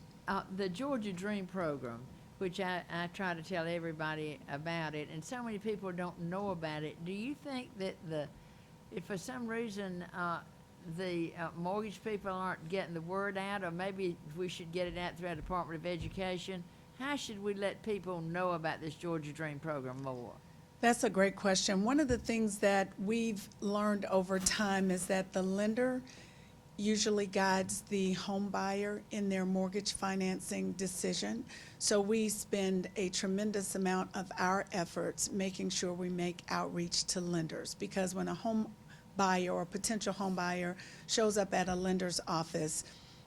The Georgia Dream Program, which I try to tell everybody about it, and so many people don't know about it. Do you think that if for some reason the mortgage people aren't getting the word out, or maybe we should get it out through our Department of Education, how should we let people know about this Georgia Dream Program more? That's a great question. One of the things that we've learned over time is that the lender usually guides the home buyer in their mortgage financing decision. So we spend a tremendous amount of our efforts making sure we make outreach to lenders, because when a home buyer or potential home buyer shows up at a lender's office,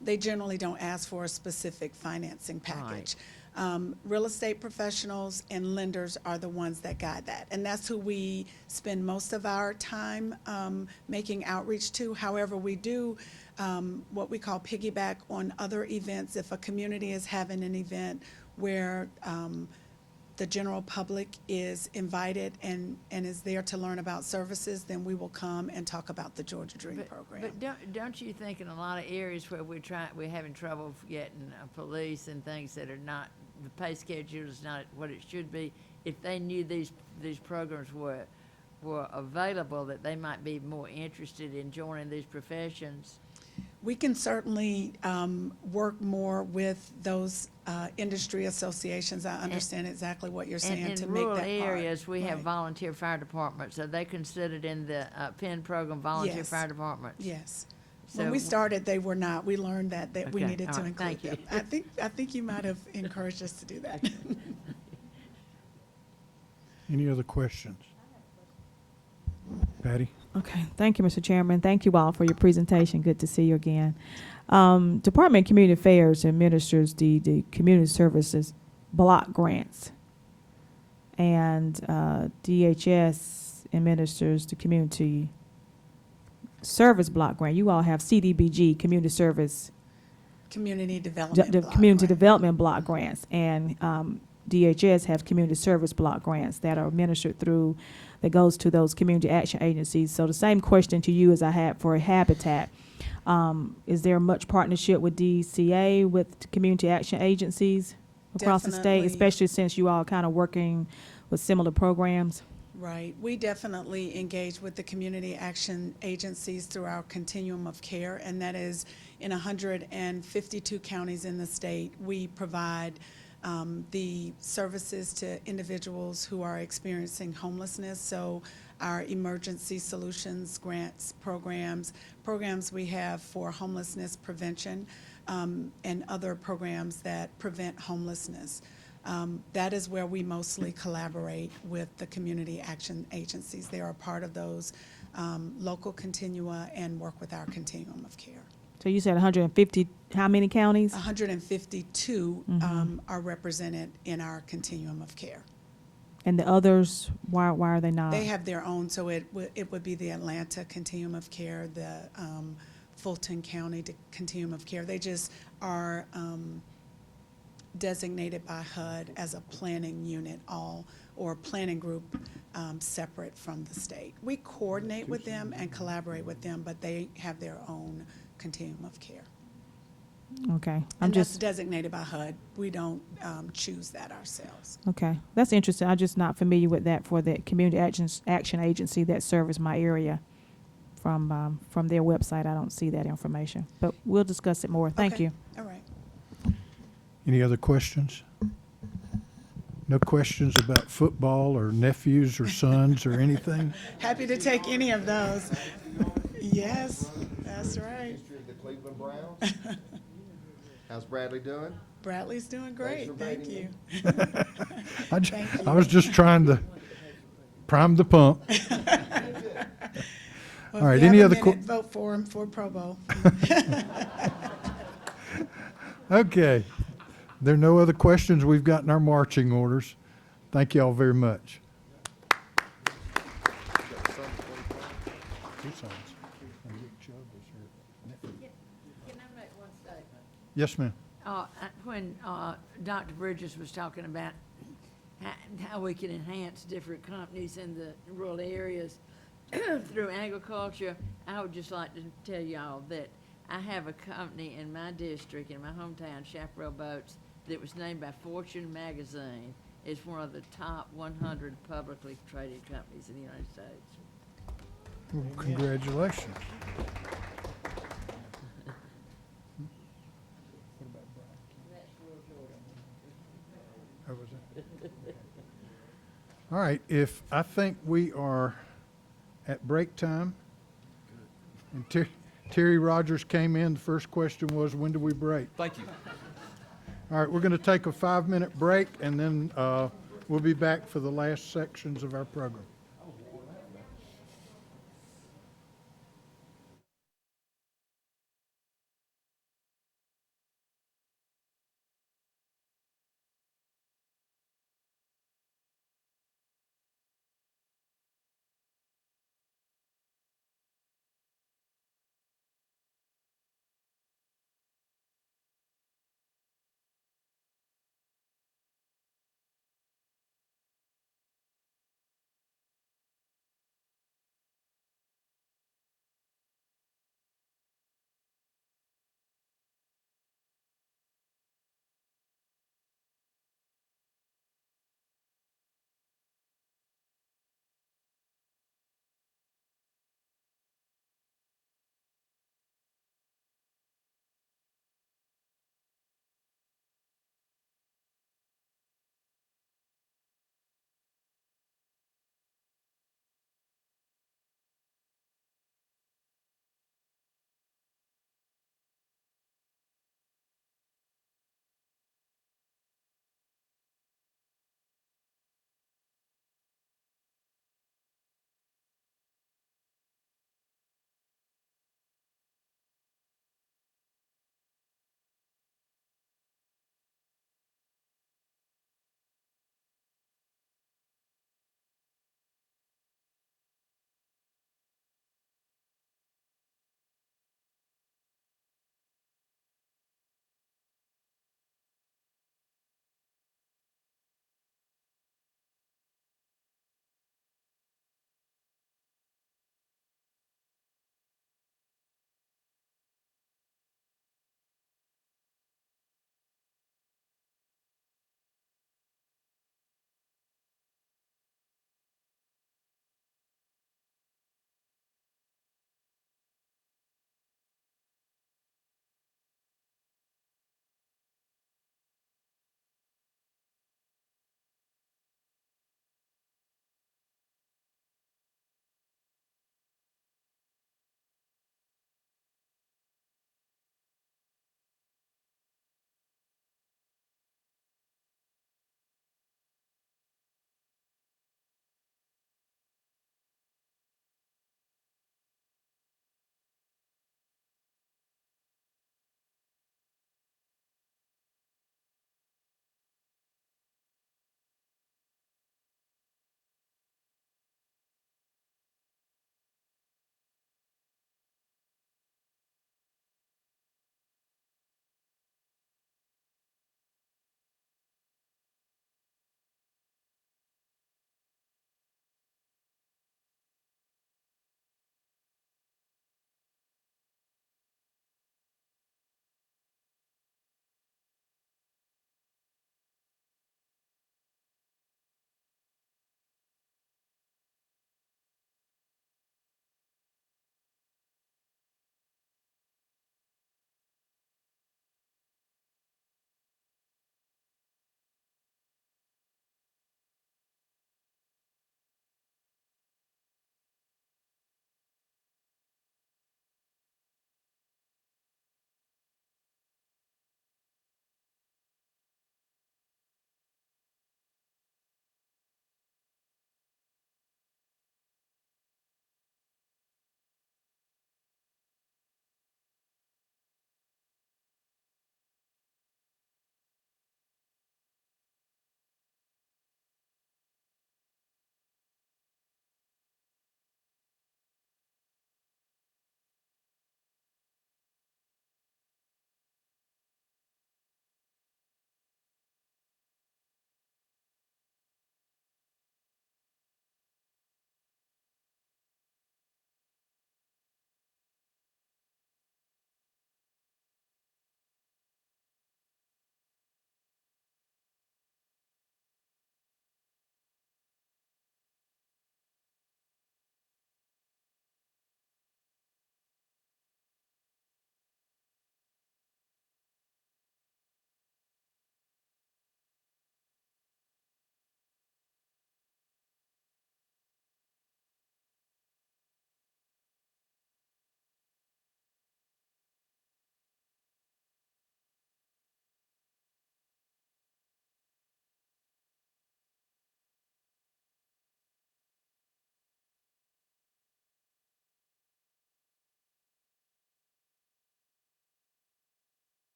they generally don't ask for a specific financing package. Real estate professionals and lenders are the ones that guide that, and that's who we spend most of our time making outreach to. However, we do what we call piggyback on other events. If a community is having an event where the general public is invited and is there to learn about services, then we will come and talk about the Georgia Dream program. But don't you think in a lot of areas where we're having trouble getting police and things that are not, the pay schedule is not what it should be, if they knew these programs were available, that they might be more interested in joining these professions? We can certainly work more with those industry associations. I understand exactly what you're saying, to make that part. And in rural areas, we have Right. volunteer fire departments. Are they considered in the PEN program, volunteer Yes. fire departments? Yes. So When we started, they were not. We learned that we Okay, needed all to right, include thank you. them. I think you might have encouraged us to do that. Any other questions? Patty? Okay, thank you, Mr. Chairman. Thank you all for your presentation. Good to see you again. Department of Community Affairs administers the community services block grants, and DHS administers the community service block grant. You all have CDBG, community service, Community development block community grant. development block grants, and DHS have community service block grants that are administered through, that goes to those community action agencies. So the same question to you as I had for Habitat. Is there much partnership with DCA, with community action agencies across the state, Definitely. especially since you all kind of working with similar programs? Right. We definitely engage with the community action agencies through our continuum of care, and that is in 152 counties in the state. We provide the services to individuals who are experiencing homelessness. So our emergency solutions, grants, programs we have for homelessness prevention, and other programs that prevent homelessness. That is where we mostly collaborate with the community action agencies. They are a part of those local continua and work with our continuum of care. So you said 150, how many counties? 152 are represented in our continuum of care. And the others, why are they not? They have their own, so it would be the Atlanta continuum of care, the Fulton County continuum of care. They just are designated by HUD as a planning unit, or planning group separate from the state. We coordinate with them and collaborate with them, but they have their own continuum of care. Okay, And that's designated by HUD. We don't choose that ourselves. Okay, that's interesting. I'm just not familiar with that for the community action agency that serves my area. From their website, I don't see that information, but we'll discuss it more. Thank Okay. you. All right. Any other questions? No questions about football or nephews or sons or anything? Happy to take any of those. Yes, that's right. The Cleveland Browns. How's Bradley doing? Bradley's doing great. Thank you. I was just trying to prime the pump. Well, All right, if you any have other a minute, vote for him for Pro Bowl. Okay. There are no other questions. We've gotten our marching orders. Thank you all very much. Can I make one statement? Yes, ma'am. When Dr. Bridges was talking about how we can enhance different companies in the rural areas through agriculture, I would just like to tell y'all that I have a company in my district, in my hometown, Chaparral Boats, that was named by Fortune magazine as one of the top 100 publicly traded companies in the United States. Well, congratulations. How was it? All right, I think we are at break time. And Terry Rogers came in. The first question was, when do we break? Thank you. All right, we're going to take a 5-minute break, and then we'll be back for the last sections of our program.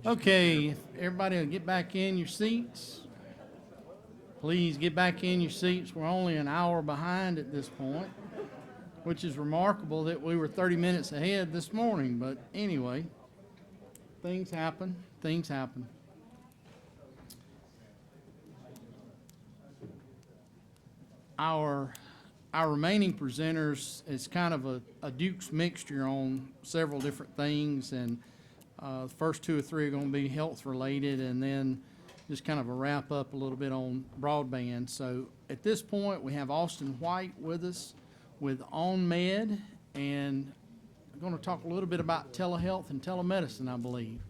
Okay, if everybody will get back in your seats. Please get back in your seats. We're only an hour behind at this point, which is remarkable that we were 30 minutes ahead this morning. But anyway, things happen. Things happen. Our remaining presenters is kind of a Duke's mixture on several different things, and the first two or three are going to be health related, and then just kind of a wrap up a little bit on broadband. So at this point, we have Austin White with us with OnMed, and I'm going to talk a little bit about telehealth and telemedicine, I believe.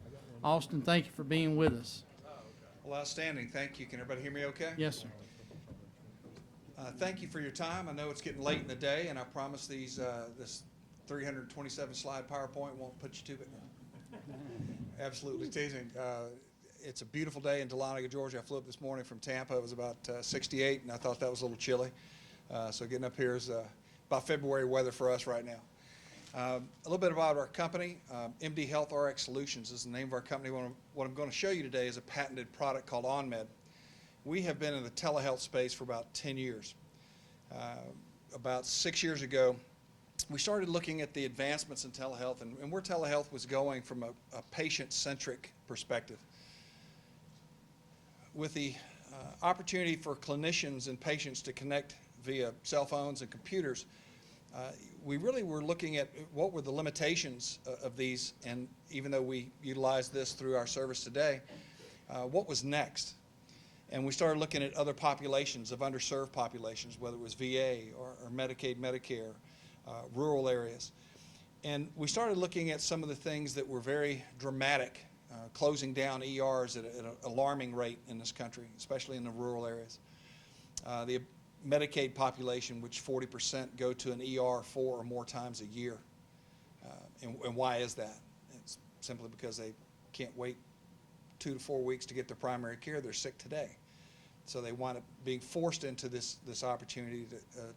Austin, thank you for being with us. Well, outstanding. Thank you. Can everybody hear me okay? Yes, sir. Thank you for your time. I know it's getting late in the day, and I promise this 327 slide PowerPoint won't put you to it. Absolutely teasing. It's a beautiful day in Dahlonega, Georgia. I flew up this morning from Tampa. It was about 68, and I thought that was a little chilly. So getting up here is about February weather for us right now. A little bit about our company. MD Health RX Solutions is the name of our company. What I'm going to show you today is a patented product called OnMed. We have been in the telehealth space for about 10 years. About 6 years ago, we started looking at the advancements in telehealth and where telehealth was going from a patient-centric perspective. With the opportunity for clinicians and patients to connect via cell phones and computers, we really were looking at what were the limitations of these, and even though we utilize this through our service today, what was next? And we started looking at other populations of underserved populations, whether it was VA or Medicaid, Medicare, rural areas. And we started looking at some of the things that were very dramatic, closing down ERs at an alarming rate in this country, especially in the rural areas. The Medicaid population, which 40% go to an ER 4 or more times a year. And why is that? It's simply because they can't wait 2 to 4 weeks to get their primary care. They're sick today. So they wind up being forced into this opportunity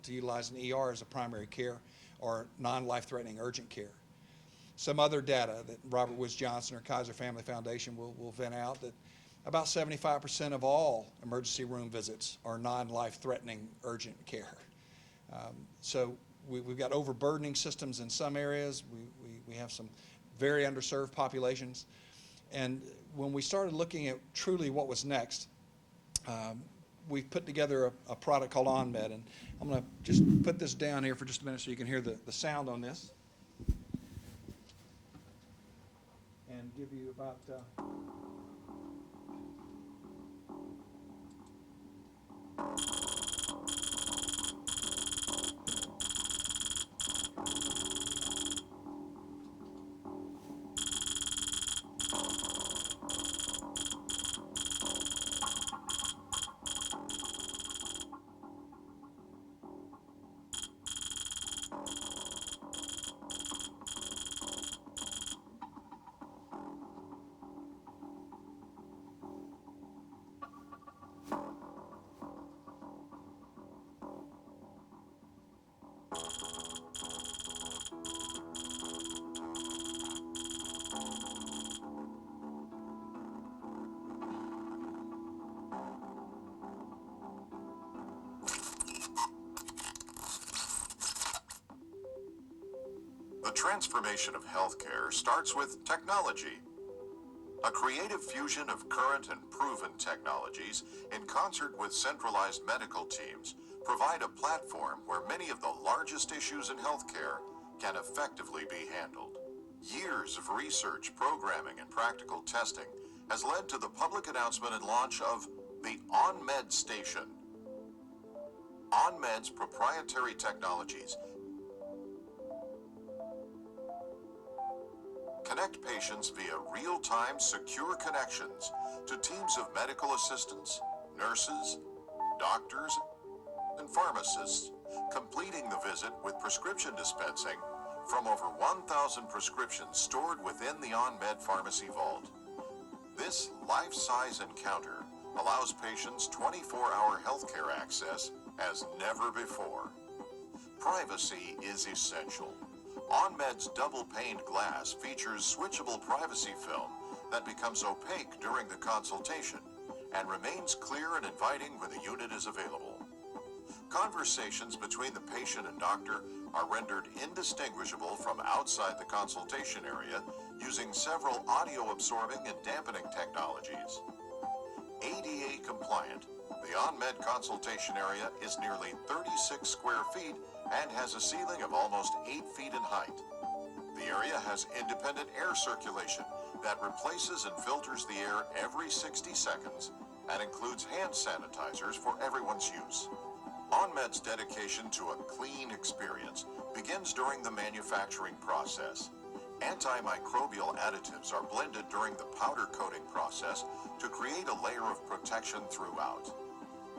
to utilize an ER as a primary care or non-life-threatening urgent care. Some other data that Robert Woods Johnson or Kaiser Family Foundation will vent out, that about 75% of all emergency room visits are non-life-threatening urgent care. So we've got overburdening systems in some areas. We have some very underserved populations. And when we started looking at truly what was next, we put together a product called OnMed, and I'm going to just put this down here for just a minute so you can hear the sound on this. And give you about... The transformation of healthcare starts with technology. A creative fusion of current and proven technologies in concert with centralized medical teams provide a platform where many of the largest issues in healthcare can effectively be handled. Years of research, programming, and practical testing has led to the public announcement and launch of the OnMed Station. OnMed's proprietary technologies connect patients via real-time secure connections to teams of medical assistants, nurses, doctors, and pharmacists, completing the visit with prescription dispensing from over 1,000 prescriptions stored within the OnMed Pharmacy Vault. This life-size encounter allows patients 24-hour healthcare access as never before. Privacy is essential. OnMed's double-paned glass features switchable privacy film that becomes opaque during the consultation and remains clear and inviting when the unit is available. Conversations between the patient and doctor are rendered indistinguishable from outside the consultation area using several audio-absorbing and dampening technologies. ADA compliant, the OnMed consultation area is nearly 36 square feet and has a ceiling of almost 8 feet in height. The area has independent air circulation that replaces and filters the air every 60 seconds and includes hand sanitizers for everyone's use. OnMed's dedication to a clean experience begins during the manufacturing process. Antimicrobial additives are blended during the powder coating process to create a layer of protection throughout.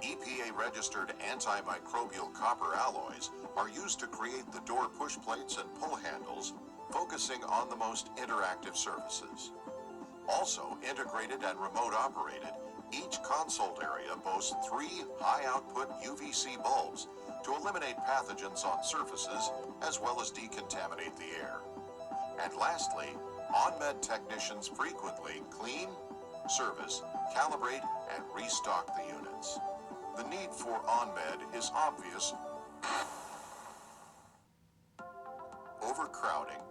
EPA-registered antimicrobial copper alloys are used to create the door push plates and pull handles, focusing on the most interactive surfaces. Also integrated and remote operated, each consult area boasts 3 high-output UVC bulbs to eliminate pathogens on surfaces as well as decontaminate the air. And lastly, OnMed technicians frequently clean, service, calibrate, and restock the units. The need for OnMed is obvious. Overcrowding,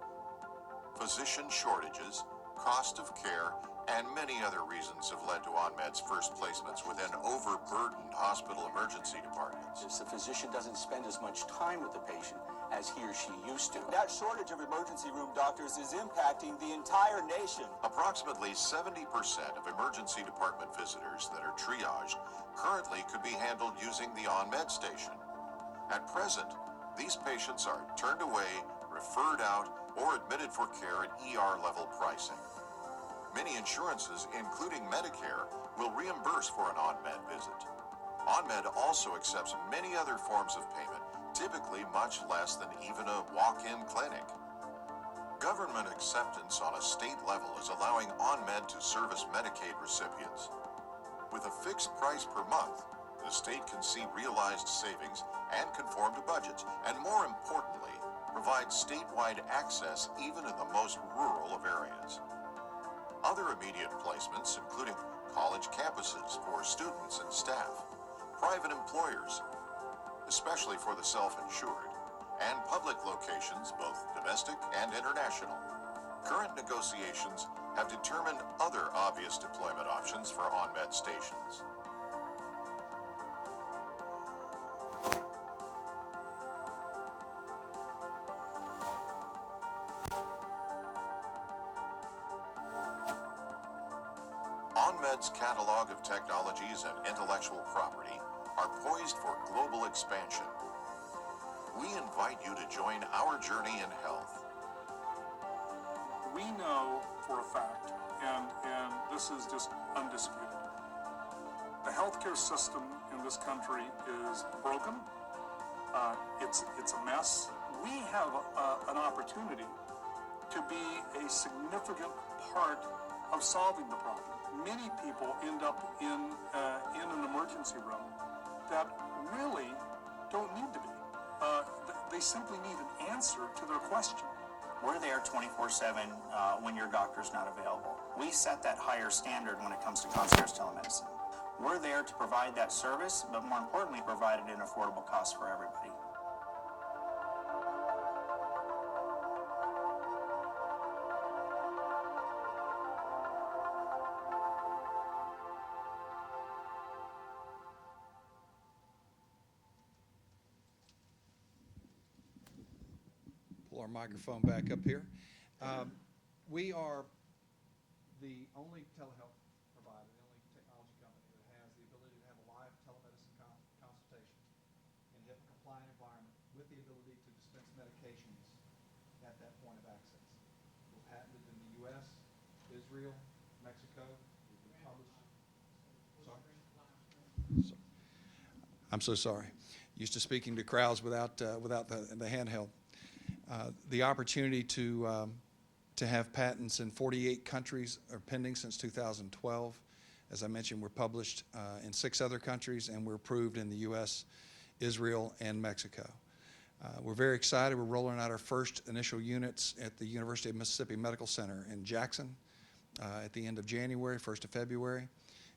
physician shortages, cost of care, and many other reasons have led to OnMed's first placements within overburdened hospital emergency departments. The physician doesn't spend as much time with the patient as he or she used to. That shortage of emergency room doctors is impacting the entire nation. Approximately 70% of emergency department visitors that are triaged currently could be handled using the OnMed station. At present, these patients are turned away, referred out, or admitted for care at ER-level pricing. Many insurances, including Medicare, will reimburse for an OnMed visit. OnMed also accepts many other forms of payment, typically much less than even a walk-in clinic. Government acceptance on a state level is allowing OnMed to service Medicaid recipients. With a fixed price per month, the state can see realized savings and conform to budgets, and more importantly, provide statewide access even in the most rural of areas. Other immediate placements, including college campuses for students and staff, private employers, especially for the self-insured, and public locations, both domestic and international. Current negotiations have determined other obvious deployment options for OnMed stations. OnMed's catalog of technologies and intellectual property are poised for global expansion. We invite you to join our journey in health. We know for a fact, and this is just undisputed, the healthcare system in this country is broken. It's a mess. We have an opportunity to be a significant part of solving the problem. Many people end up in an emergency room that really don't need to be. They simply need an answer to their question. We're there 24/7 when your doctor's not available. We set that higher standard when it comes to concierge telemedicine. We're there to provide that service, but more importantly, provide it at an affordable cost for everybody. Pull our microphone back up here. We are the only telehealth provider, the only technology company that has the ability to have a live telemedicine consultation in a HIPAA-compliant environment with the ability to dispense medications at that point of access. We're patented in the U.S., Israel, Mexico. We've been published. Sorry? I'm so sorry. Used to speaking to crowds without the handheld. The opportunity to have patents in 48 countries are pending since 2012. As I mentioned, we're published in 6 other countries, and we're approved in the U.S., Israel, and Mexico. We're very excited. We're rolling out our first initial units at the University of Mississippi Medical Center in Jackson, at the end of January, 1st of February.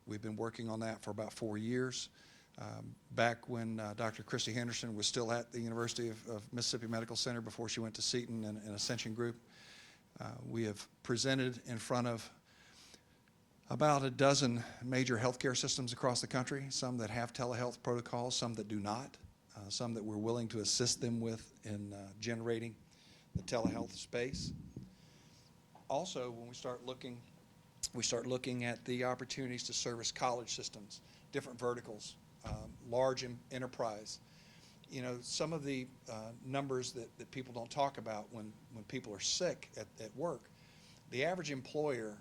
We've been working on that for about 4 years. Back when Dr. Christy Henderson was still at the University of Mississippi Medical Center before she went to Seton and Ascension Group, we have presented in front of about a dozen major healthcare systems across the country, some that have telehealth protocols, some that do not, some that we're willing to assist them with in generating the telehealth space. Also, when we start looking at the opportunities to service college systems, different verticals, large enterprise. You know, some of the numbers that people don't talk about when people are sick at work, the average employer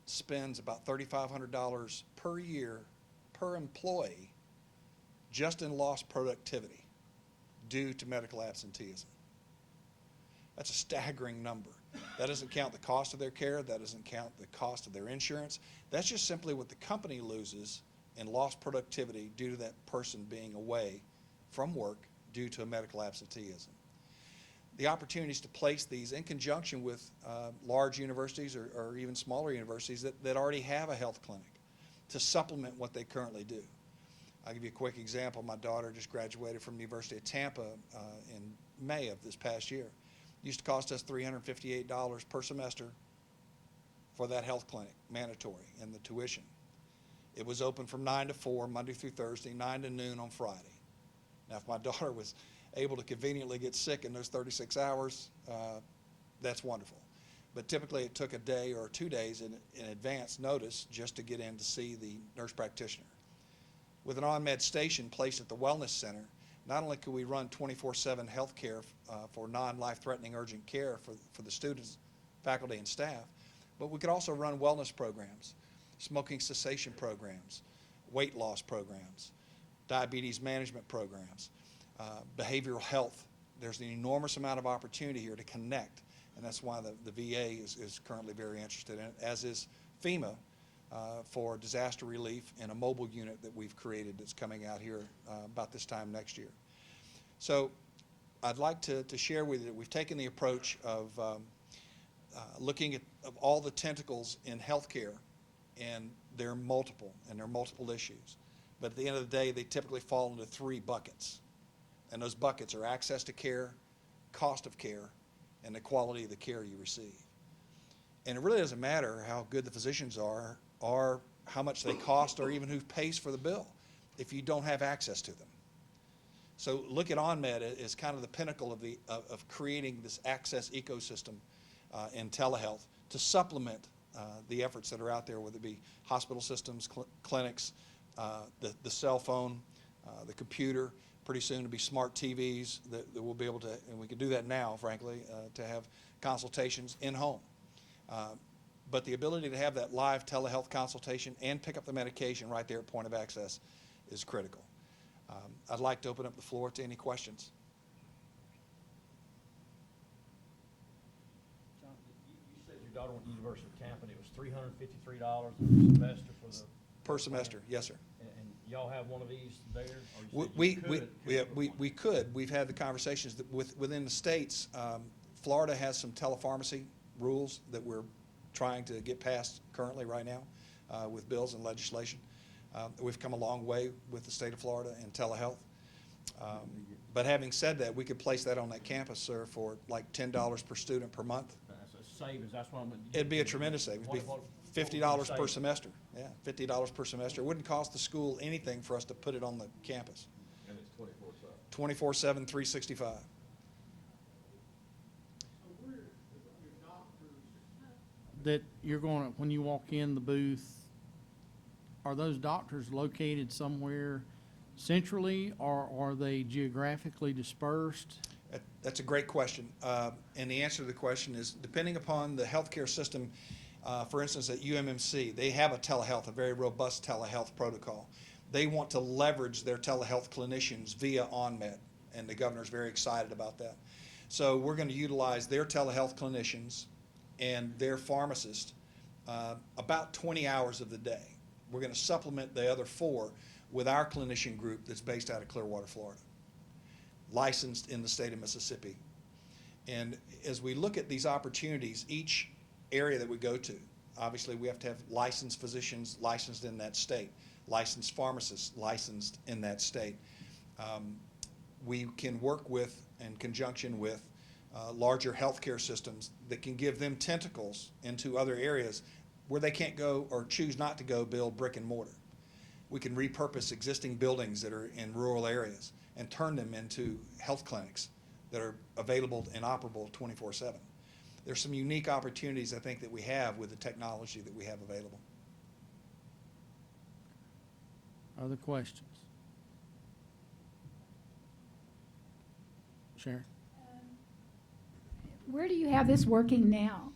spends about $3,500 per year per employee just in lost productivity due to medical absenteeism. That's a staggering number. That doesn't count the cost of their care. That doesn't count the cost of their insurance. That's just simply what the company loses in lost productivity due to that person being away from work due to a medical absenteeism. The opportunities to place these in conjunction with large universities or even smaller universities that already have a health clinic to supplement what they currently do. I'll give you a quick example. My daughter just graduated from the University of Tampa in May of this past year. It used to cost us $358 per semester for that health clinic, mandatory, and the tuition. It was open from 9 to 4, Monday through Thursday, 9 to noon on Friday. Now, if my daughter was able to conveniently get sick in those 36 hours, that's wonderful. But typically it took a day or 2 days in advance notice just to get in to see the nurse practitioner. With an on-med station placed at the Wellness Center, not only could we run 24/7 health care for non-life-threatening urgent care for the students, faculty, and staff, but we could also run wellness programs, smoking cessation programs, weight loss programs, diabetes management programs, behavioral health. There's an enormous amount of opportunity here to connect, and that's why the VA is currently very interested in it, as is FEMA for disaster relief and a mobile unit that we've created that's coming out here about this time next year. So I'd like to share with you that we've taken the approach of looking at all the tentacles in healthcare, and they're multiple issues. But at the end of the day, they typically fall into 3 buckets. And those buckets are access to care, cost of care, and the quality of the care you receive. And it really doesn't matter how good the physicians are or how much they cost or even who pays for the bill if you don't have access to them. So look at OnMed as kind of the pinnacle of creating this access ecosystem in telehealth to supplement the efforts that are out there, whether it be hospital systems, clinics, the cell phone, the computer, pretty soon to be smart TVs that we'll be able to, and we can do that now, frankly, to have consultations in home. But the ability to have that live telehealth consultation and pick up the medication right there at point of access is critical. I'd like to open up the floor to any questions. John, you said your daughter went to the University of Tampa, and it was $353 a semester for the... Per semester, yes, sir. And y'all have one of these there? We could. We've had the conversations that within the states. Florida has some telepharmacy rules that we're trying to get passed currently right now with bills and legislation. We've come a long way with the state of Florida and telehealth. But having said that, we could place that on that campus, sir, for like $10 per student per month. That's a savings. That's what I'm... It'd be a tremendous savings. It'd be $50 per semester. Yeah, $50 per semester. It wouldn't cost the school anything for us to put it on the campus. And it's 24/7. 24/7, 365. That you're going to, when you walk in the booth, are those doctors located somewhere centrally, or are they geographically dispersed? That's a great question. And the answer to the question is, depending upon the healthcare system, for instance, at UMMC, they have a very robust telehealth protocol. They want to leverage their telehealth clinicians via OnMed, and the governor's very excited about that. So we're going to utilize their telehealth clinicians and their pharmacists about 20 hours of the day. We're going to supplement the other 4 with our clinician group that's based out of Clearwater, Florida, licensed in the state of Mississippi. And as we look at these opportunities, each area that we go to, Obviously, we have to have licensed physicians licensed in that state, licensed pharmacists licensed in that state. We can work with, in conjunction with, larger healthcare systems that can give them tentacles into other areas where they can't go or choose not to go build brick and mortar. We can repurpose existing buildings that are in rural areas and turn them into health clinics that are available and operable 24/7. There's some unique opportunities, I think, that we have with the technology that we have available. Other questions? Sharon? Where do you have this working now?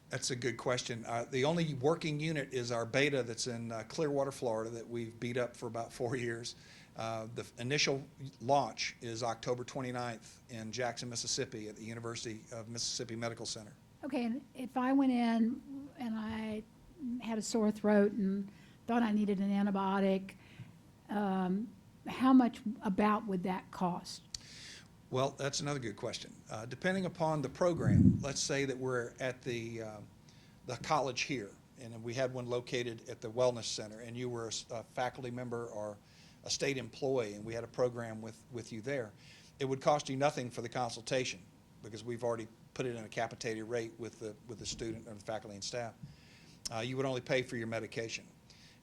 That's a good question. The only working unit is our beta that's in Clearwater, Florida, that we've beat up for about 4 years. The initial launch is October 29th in Jackson, Mississippi at the University of Mississippi Medical Center. Okay, and if I went in and I had a sore throat and thought I needed an antibiotic, how much about would that cost? Well, that's another good question. Depending upon the program, let's say that we're at the college here, and we had one located at the Wellness Center, and you were a faculty member or a state employee, and we had a program with you there. It would cost you nothing for the consultation because we've already put it in a capitated rate with the student or the faculty and staff. You would only pay for your medication.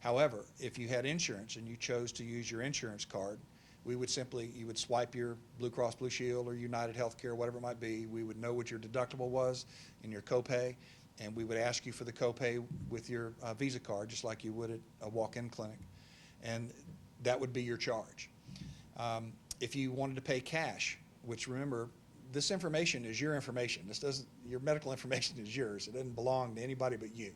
However, if you had insurance and you chose to use your insurance card, you would swipe your Blue Cross Blue Shield or United Healthcare, whatever it might be. We would know what your deductible was and your copay, and we would ask you for the copay with your Visa card, just like you would at a walk-in clinic, and that would be your charge. If you wanted to pay cash, which, remember, this information is your information. Your medical information is yours. It doesn't belong to anybody but you.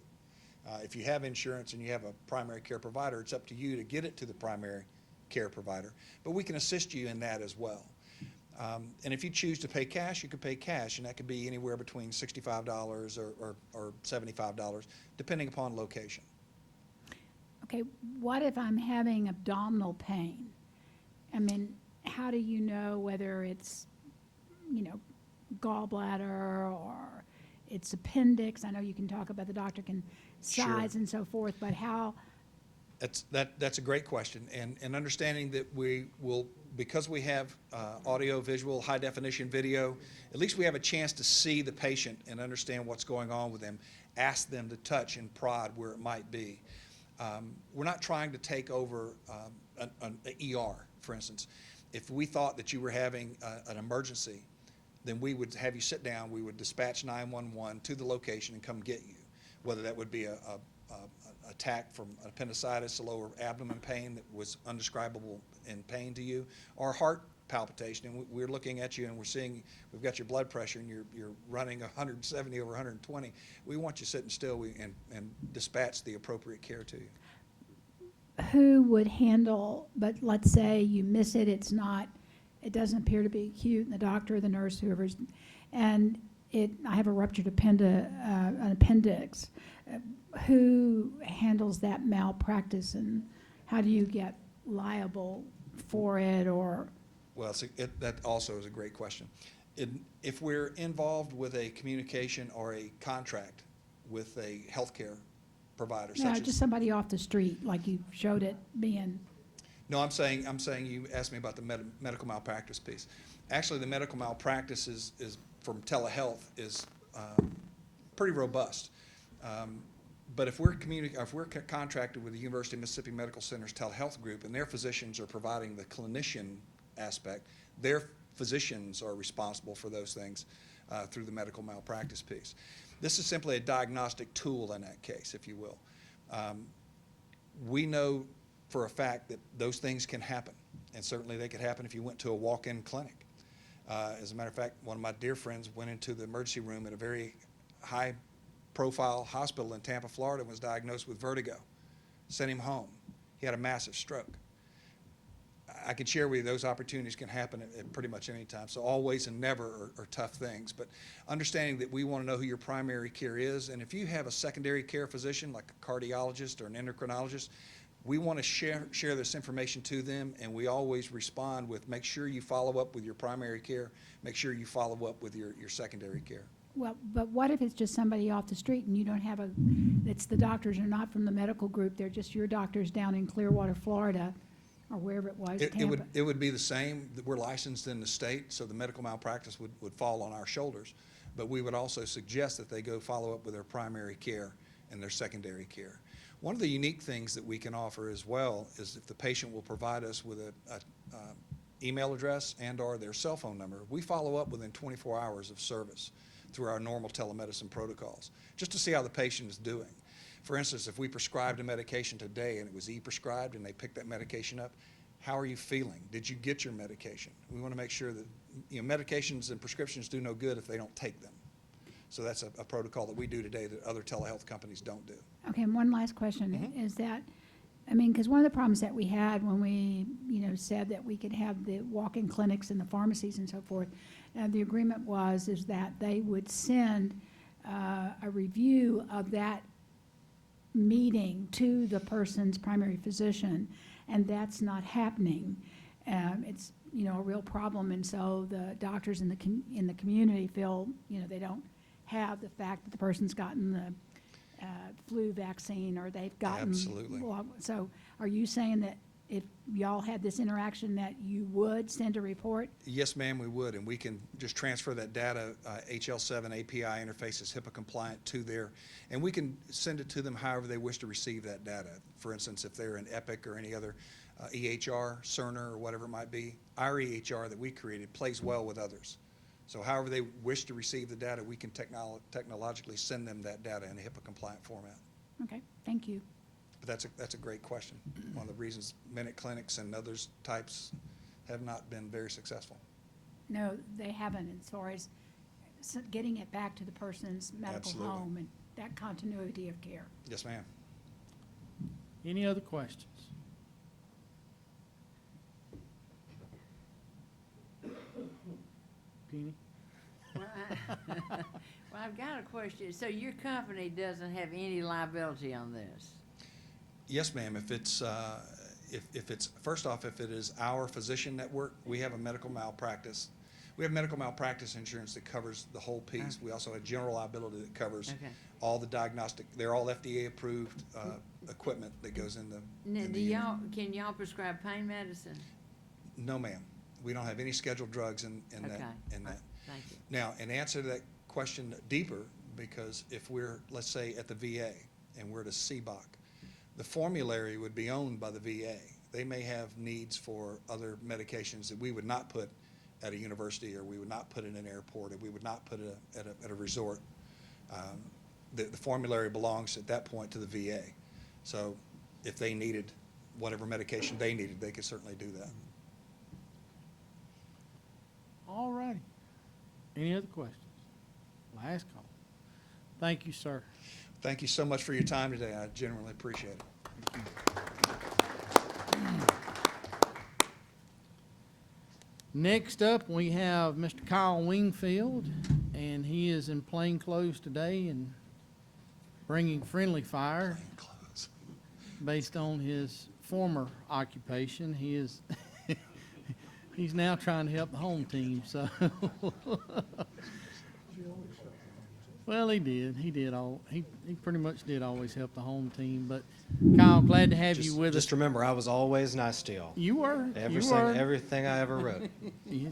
If you have insurance and you have a primary care provider, it's up to you to get it to the primary care provider, but we can assist you in that as well. And if you choose to pay cash, you can pay cash, and that could be anywhere between $65 or $75, depending upon location. Okay, what if I'm having abdominal pain? I mean, how do you know whether it's, gallbladder or it's appendix? I know you can talk about the doctor can size and so forth, but how? That's a great question, and understanding that we will, because we have audio, visual, high definition video, at least we have a chance to see the patient and understand what's going on with them, ask them to touch and prod where it might be. We're not trying to take over an ER, for instance. If we thought that you were having an emergency, then we would have you sit down, we would dispatch 911 to the location and come get you, whether that would be a attack from appendicitis, a lower abdomen pain that was undescribable in pain to you, or heart palpitation, and we're looking at you and we're seeing we've got your blood pressure and you're running 170 over 120. We want you sitting still and dispatch the appropriate care to you. Who would handle, but let's say you miss it, it doesn't appear to be acute, and the doctor or the nurse, whoever's, and I have a ruptured an appendix. Who handles that malpractice, and how do you get liable for it? Or well, that also is a great question. If we're involved with a communication or a contract with a healthcare provider, no, just somebody off the street, like you showed it being. No, I'm saying you asked me about the medical malpractice piece. Actually, the medical malpractice is from telehealth is pretty robust. But if we're contracted with the University of Mississippi Medical Center's telehealth group and their physicians are providing the clinician aspect, their physicians are responsible for those things through the medical malpractice piece. This is simply a diagnostic tool in that case, if you will. We know for a fact that those things can happen, and certainly they could happen if you went to a walk-in clinic. As a matter of fact, one of my dear friends went into the emergency room at a very high-profile hospital in Tampa, Florida, and was diagnosed with vertigo. Sent him home. He had a massive stroke. I can share with you those opportunities can happen at pretty much any time. So always and never are tough things. But understanding that we want to know who your primary care is, and if you have a secondary care physician like a cardiologist or an endocrinologist, we want to share this information to them, and we always respond with make sure you follow up with your primary care, make sure you follow up with your secondary care. Well, but what if it's just somebody off the street and you don't have it's the doctors are not from the medical group, they're just your doctors down in Clearwater, Florida, or wherever it was, Tampa? It would be the same. We're licensed in the state, so the medical malpractice would fall on our shoulders. But we would also suggest that they go follow up with their primary care and their secondary care. One of the unique things that we can offer as well is if the patient will provide us with a email address and or their cell phone number, we follow up within 24 hours of service through our normal telemedicine protocols, just to see how the patient is doing. For instance, if we prescribed a medication today and it was e-prescribed and they picked that medication up, how are you feeling? Did you get your medication? We want to make sure that, medications and prescriptions do no good if they don't take them. So that's a protocol that we do today that other telehealth companies don't do. Okay, and one last question is that, because one of the problems that we had when we, said that we could have the walk-in clinics and the pharmacies and so forth, the agreement is that they would send a review of that meeting to the person's primary physician, and that's not happening. It's, a real problem, and so the doctors in the community feel, they don't have the fact that the person's gotten the flu vaccine or they've gotten. Absolutely. So are you saying that if y'all had this interaction that you would send a report? Yes, ma'am, we would, and we can just transfer that data. HL7 API interface is HIPAA compliant to there, and we can send it to them however they wish to receive that data. For instance, if they're in Epic or any other EHR, Cerner, or whatever it might be, our EHR that we created plays well with others. So however they wish to receive the data, we can technologically send them that data in a HIPAA compliant format. Okay, thank you. But that's a great question. One of the reasons Minute clinics and others types have not been very successful. No, they haven't, as far as getting it back to the person's medical Absolutely. home and that continuity of care. Yes, ma'am. Any other questions? Penny? Well, well, I've got a question. So your company doesn't have any liability on this? Yes, ma'am. If it's first off, if it is our physician network, we have a medical malpractice. We have medical malpractice insurance that covers the whole piece. We also have general liability that covers all the diagnostic. They're all FDA approved equipment that goes in the. Now, can y'all prescribe pain medicine? No, ma'am. We don't have any scheduled drugs in that. Thank you. Now, in answer to that question deeper, because if we're, let's say, at the VA and we're at a CBOC, the formulary would be owned by the VA. They may have needs for other medications that we would not put at a university, or we would not put in an airport, or we would not put it at a resort. The formulary belongs at that point to the VA. So if they needed whatever medication they needed, they could certainly do that. All righty. Any other questions? Last call. Thank you, sir. Thank you so much for your time today. I genuinely appreciate it. Next up, we have Mr. Kyle Wingfield, and he is in plain clothes today and bringing friendly fire. Based on his former occupation, he is he's now trying to help the home team. So, well, he did. He pretty much did always help the home team. But Kyle, glad to have you with us. Just remember, I was always nice to y'all. You were. Everything I ever wrote. Yeah.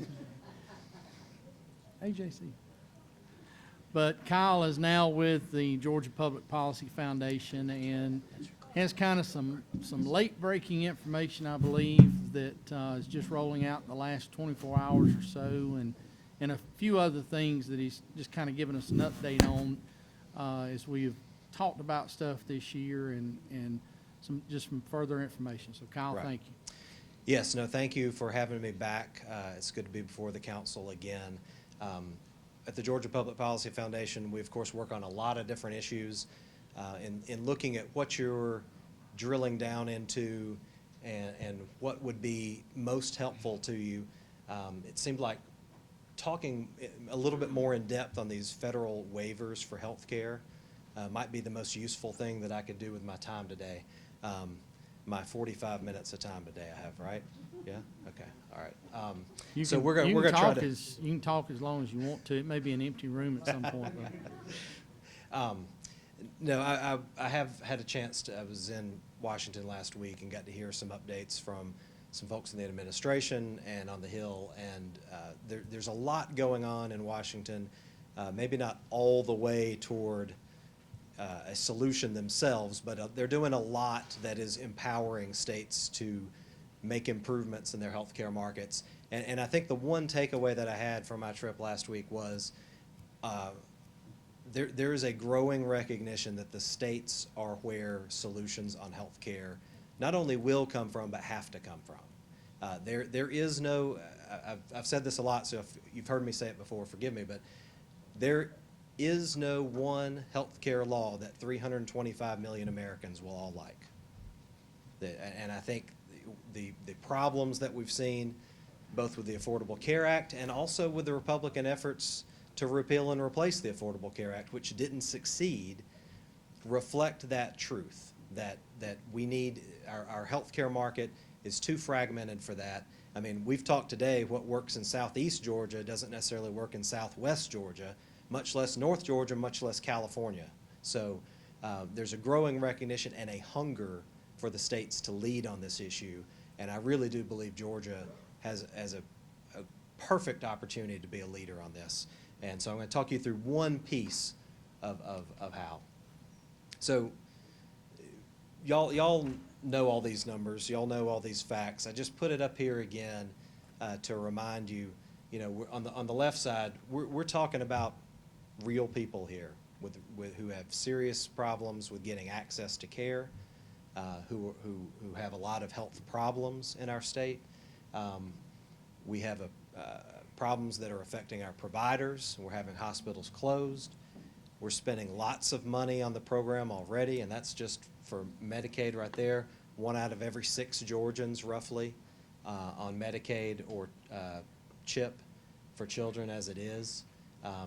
AJC. But Kyle is now with the Georgia Public Policy Foundation and has kind of some late-breaking information, I believe, that is just rolling out in the last 24 hours or so, and a few other things that he's just kind of giving us an update on as we've talked about stuff this year and some further information. So, Kyle, thank you. Yes, no, thank you for having me back. It's good to be before the council again. At the Georgia Public Policy Foundation, we, of course, work on a lot of different issues. In looking at what you're drilling down into and what would be most helpful to you, it seemed like talking a little bit more in depth on these federal waivers for health care might be the most useful thing that I could do with my time today. my 45 minutes of time a day I have, right? Yeah? Okay, all right. You So can- we're you gonna can try talk to. You can talk as long as you want to. It may be an empty room at some point. But. No, I have had a chance to, I was in Washington last week and got to hear some updates from some folks in the administration and on the Hill, and there's a lot going on in Washington, maybe not all the way toward a solution themselves, but they're doing a lot that is empowering states to make improvements in their healthcare markets. And I think the one takeaway that I had from my trip last week was there is a growing recognition that the states are where solutions on healthcare not only will come from, but have to come from. There is no, I've said this a lot, so if you've heard me say it before, forgive me, but there is no one healthcare law that 325 million Americans will all like. And I think the problems that we've seen, both with the Affordable Care Act and also with the Republican efforts to repeal and replace the Affordable Care Act, which didn't succeed, reflect that truth, that we need, our healthcare market is too fragmented for that. I mean, we've talked today, what works in southeast Georgia doesn't necessarily work in southwest Georgia, much less North Georgia, much less California. So there's a growing recognition and a hunger for the states to lead on this issue, and I really do believe Georgia has a perfect opportunity to be a leader on this. And so I'm going to talk you through one piece of how. So y'all know all these numbers, y'all know all these facts. I just put it up here again to remind you, we're on the left side, we're talking about real people here who have serious problems with getting access to care, who have a lot of health problems in our state. We have problems that are affecting our providers. We're having hospitals closed. We're spending lots of money on the program already, and that's just for Medicaid right there. 1 out of every 6 Georgians, roughly, on Medicaid or CHIP for children as it is.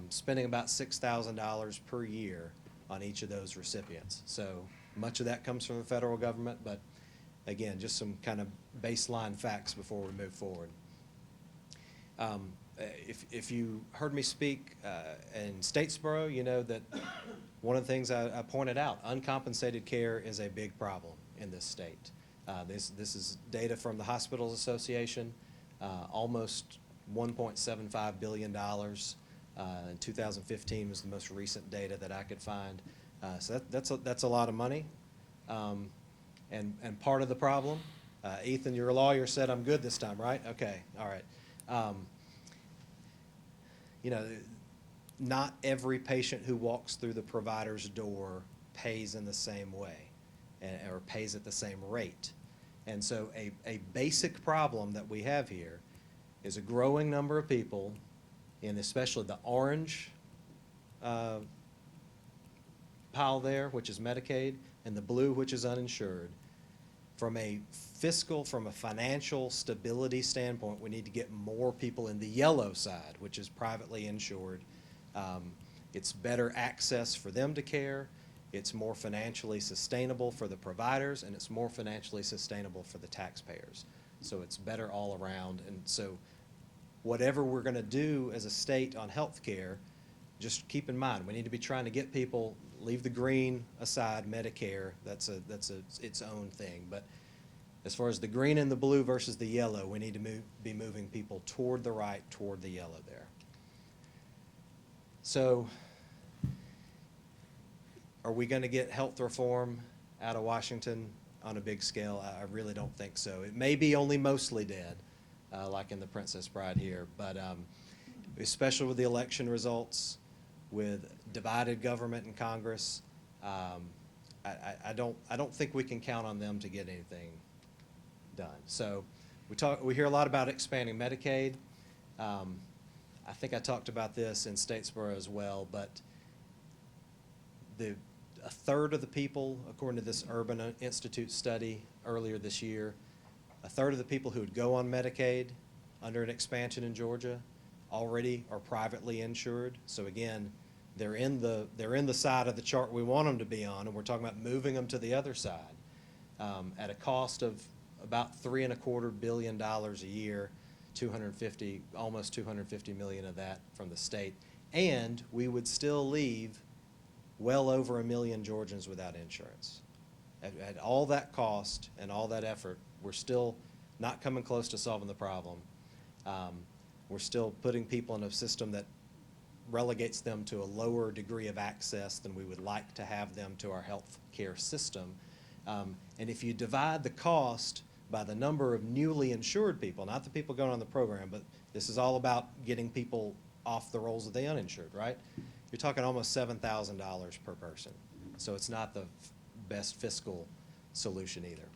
Spending about $6,000 per year on each of those recipients. So much of that comes from the federal government, but again, just some kind of baseline facts before we move forward. If you heard me speak in Statesboro, you know that one of the things I pointed out, uncompensated care is a big problem in this state. This is data from the Hospitals Association, almost $1.75 billion. In 2015 was the most recent data that I could find. So that's a lot of money. And part of the problem, Ethan, you're a lawyer, said I'm good this time, right? Okay, all right. Not every patient who walks through the provider's door pays in the same way or pays at the same rate. And so a basic problem that we have here is a growing number of people, and especially the orange pile there, which is Medicaid, and the blue, which is uninsured. From a financial stability standpoint, we need to get more people in the yellow side, which is privately insured. It's better access for them to care. It's more financially sustainable for the providers, and it's more financially sustainable for the taxpayers. So it's better all around. And so whatever we're going to do as a state on health care, just keep in mind, we need to be trying to get people, leave the green aside, Medicare, that's its own thing. But as far as the green and the blue versus the yellow, we need to be moving people toward the right, toward the yellow there. So are we going to get health reform out of Washington on a big scale? I really don't think so. It may be only mostly dead, like in the Princess Bride here, but especially with the election results, with divided government in Congress, I don't think we can count on them to get anything done. So we hear a lot about expanding Medicaid. I think I talked about this in Statesboro as well, but a third of the people, according to this Urban Institute study earlier this year, a third of the people who would go on Medicaid under an expansion in Georgia already are privately insured. So again, they're in the side of the chart we want them to be on, and we're talking about moving them to the other side. at a cost of about $3.25 billion a year, almost 250 million of that from the state. And we would still leave well over 1 million Georgians without insurance. At all that cost and all that effort, we're still not coming close to solving the problem. We're still putting people in a system that relegates them to a lower degree of access than we would like to have them to our health care system. And if you divide the cost by the number of newly insured people, not the people going on the program, but this is all about getting people off the rolls of the uninsured, right? You're talking almost $7,000 per person. So it's not the best fiscal solution either.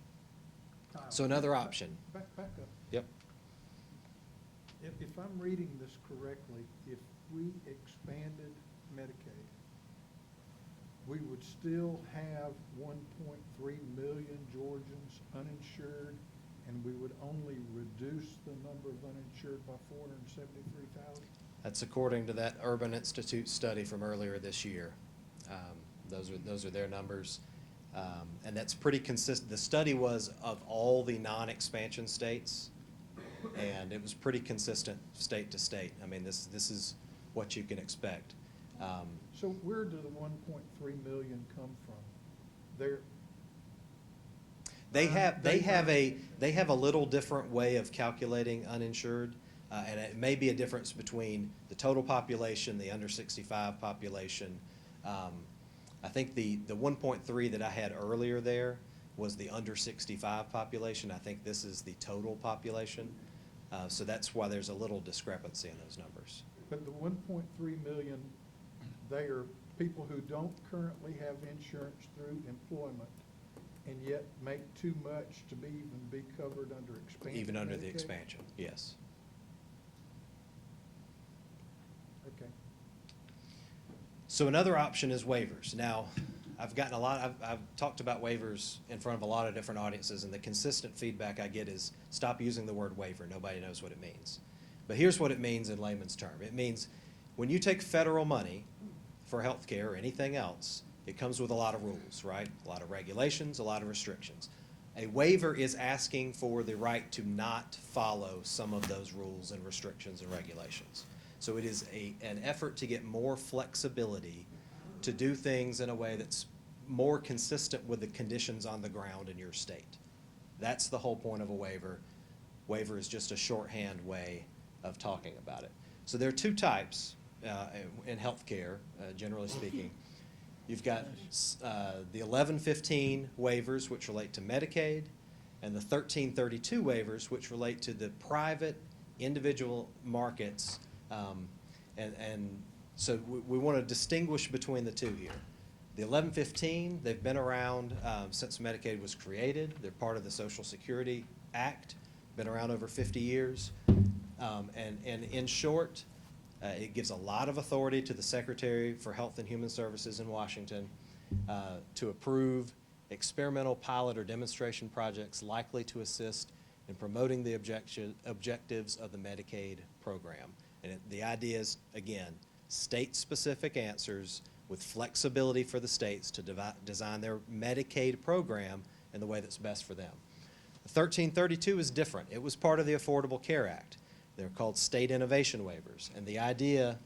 So another option. Back up. Yep. If I'm reading this correctly, if we expanded Medicaid, we would still have 1.3 million Georgians uninsured, and we would only reduce the number of uninsured by 473,000? That's according to that Urban Institute study from earlier this year. Those are their numbers. And that's pretty consistent. The study was of all the non-expansion states, and it was pretty consistent state to state. I mean, this is what you can expect. So where do the 1.3 million come from? They have a little different way of calculating uninsured, and it may be a difference between the total population, the under 65 population. I think the 1.3 that I had earlier there was the under 65 population. I think this is the total population. So that's why there's a little discrepancy in those numbers. But the 1.3 million, they are people who don't currently have insurance through employment and yet make too much to even be covered under expansion. Even under the Medicaid? expansion, yes. Okay. So another option is waivers. Now, I've talked about waivers in front of a lot of different audiences, and the consistent feedback I get is stop using the word waiver. Nobody knows what it means. But here's what it means in layman's term. It means when you take federal money for health care or anything else, it comes with a lot of rules, right? A lot of regulations, a lot of restrictions. A waiver is asking for the right to not follow some of those rules and restrictions and regulations. So it is an effort to get more flexibility to do things in a way that's more consistent with the conditions on the ground in your state. That's the whole point of a waiver. Waiver is just a shorthand way of talking about it. So there are two types in healthcare, generally speaking. You've got the 1115 waivers, which relate to Medicaid, and the 1332 waivers, which relate to the private individual markets. And so we want to distinguish between the two here. The 1115, they've been around since Medicaid was created. They're part of the Social Security Act, been around over 50 years. And in short, it gives a lot of authority to the Secretary for Health and Human Services in Washington to approve experimental pilot or demonstration projects likely to assist in promoting the objectives of the Medicaid program. And the idea is, again, state-specific answers with flexibility for the states to design their Medicaid program in the way that's best for them. The 1332 is different. It was part of the Affordable Care Act. They're called state innovation waivers. And the idea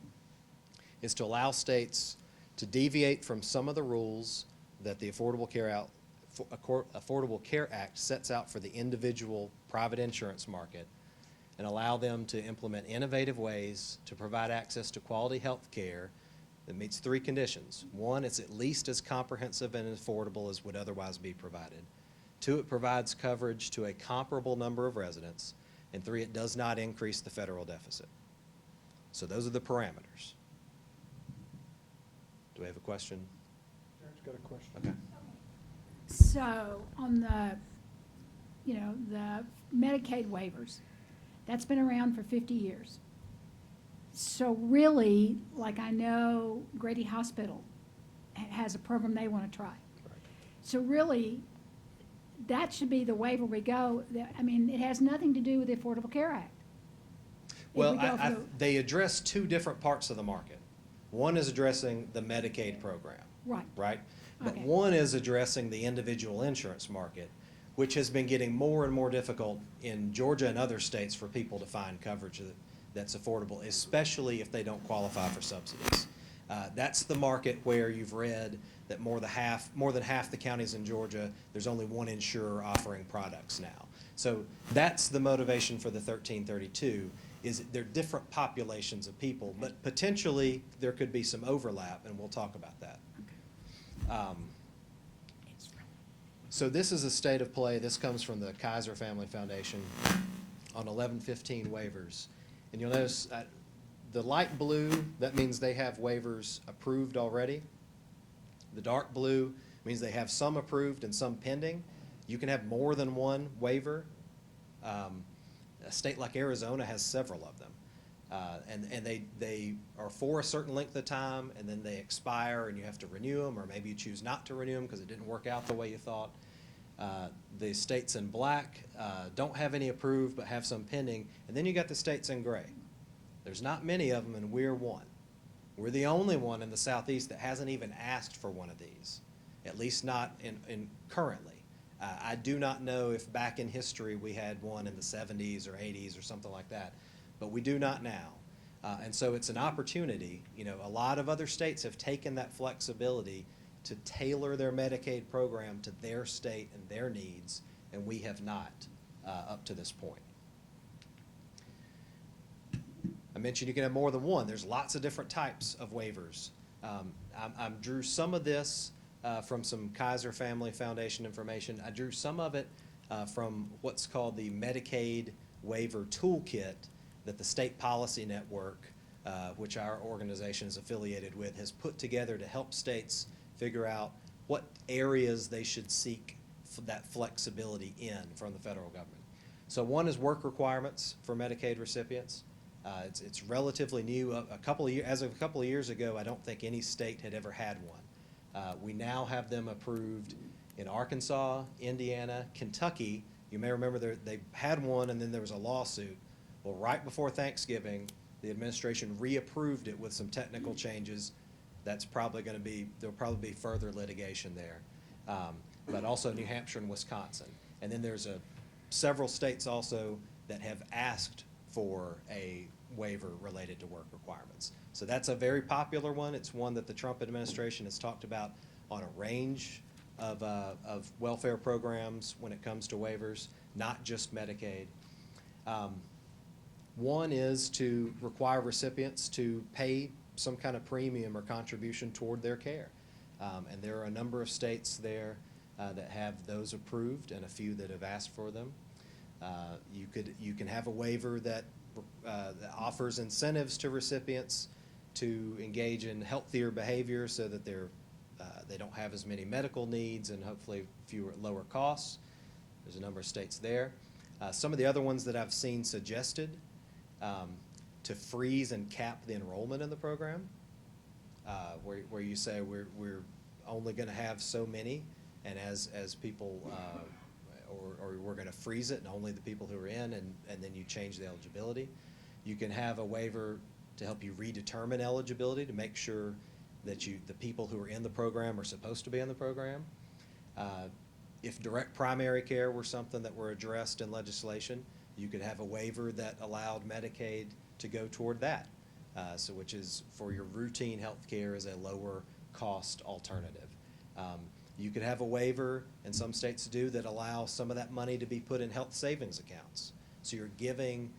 is to allow states to deviate from some of the rules that the Affordable Care Act sets out for the individual private insurance market and allow them to implement innovative ways to provide access to quality health care that meets three conditions. One, it's at least as comprehensive and affordable as would otherwise be provided. Two, it provides coverage to a comparable number of residents. And three, it does not increase the federal deficit. So those are the parameters. Do we have a question? Sharon's got a question. Okay. So on the Medicaid waivers, that's been around for 50 years. So really, like I know Grady Hospital has a program they want to try. So really, that should be the waiver we go. I mean, it has nothing to do with the Affordable Care Act. Well, they address two different parts of the market. One is addressing the Medicaid program. Right. Right? But Okay. one is addressing the individual insurance market, which has been getting more and more difficult in Georgia and other states for people to find coverage that's affordable, especially if they don't qualify for subsidies. That's the market where you've read that more than half the counties in Georgia, there's only one insurer offering products now. So that's the motivation for the 1332, is they're different populations of people, but potentially there could be some overlap, and we'll talk about that. So this is a state of play. This comes from the Kaiser Family Foundation on 1115 waivers. And you'll notice the light blue, that means they have waivers approved already. The dark blue means they have some approved and some pending. You can have more than one waiver. A state like Arizona has several of them. And they are for a certain length of time, and then they expire, and you have to renew them, or maybe you choose not to renew them because it didn't work out the way you thought. The states in black don't have any approved, but have some pending. And then you got the states in gray. There's not many of them, and we're one. We're the only one in the Southeast that hasn't even asked for one of these, at least not in currently. I do not know if back in history we had one in the 70s or 80s or something like that, but we do not now. And so it's an opportunity. You know, a lot of other states have taken that flexibility to tailor their Medicaid program to their state and their needs, and we have not up to this point. I mentioned you can have more than one. There's lots of different types of waivers. I drew some of this from some Kaiser Family Foundation information. I drew some of it from what's called the Medicaid Waiver Toolkit that the State Policy Network, which our organization is affiliated with, has put together to help states figure out what areas they should seek that flexibility in from the federal government. So one is work requirements for Medicaid recipients. It's relatively new. As of a couple of years ago, I don't think any state had ever had one. We now have them approved in Arkansas, Indiana, Kentucky. You may remember they had one, and then there was a lawsuit. Well, right before Thanksgiving, the administration reapproved it with some technical changes. That's probably going to be, there'll probably be further litigation there. But also New Hampshire and Wisconsin. And then there's several states also that have asked for a waiver related to work requirements. So that's a very popular one. It's one that the Trump administration has talked about on a range of welfare programs when it comes to waivers, not just Medicaid. One is to require recipients to pay some kind of premium or contribution toward their care. And there are a number of states there that have those approved and a few that have asked for them. You can have a waiver that offers incentives to recipients to engage in healthier behavior so that they don't have as many medical needs and hopefully lower costs. There's a number of states there. Some of the other ones that I've seen suggested to freeze and cap the enrollment in the program, where you say we're only going to have so many, and as people, or we're going to freeze it and only the people who are in, and then you change the eligibility. You can have a waiver to help you redetermine eligibility to make sure that the people who are in the program are supposed to be in the program. If direct primary care were something that were addressed in legislation, you could have a waiver that allowed Medicaid to go toward that, which is for your routine health care as a lower cost alternative. You could have a waiver, and some states do, that allow some of that money to be put in health savings accounts. So you're giving,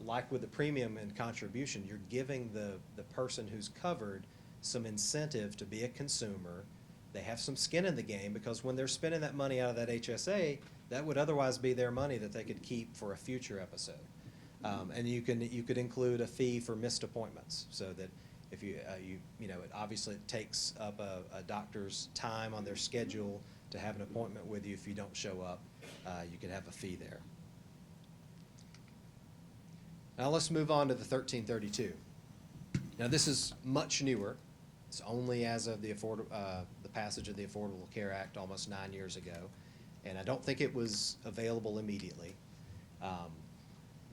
like with the premium and contribution, you're giving the person who's covered some incentive to be a consumer. They have some skin in the game because when they're spending that money out of that HSA, that would otherwise be their money that they could keep for a future episode. And you could include a fee for missed appointments, so that if obviously it takes up a doctor's time on their schedule to have an appointment with you. If you don't show up, you could have a fee there. Now let's move on to the 1332. Now this is much newer. It's only as of the passage of the Affordable Care Act almost 9 years ago, and I don't think it was available immediately.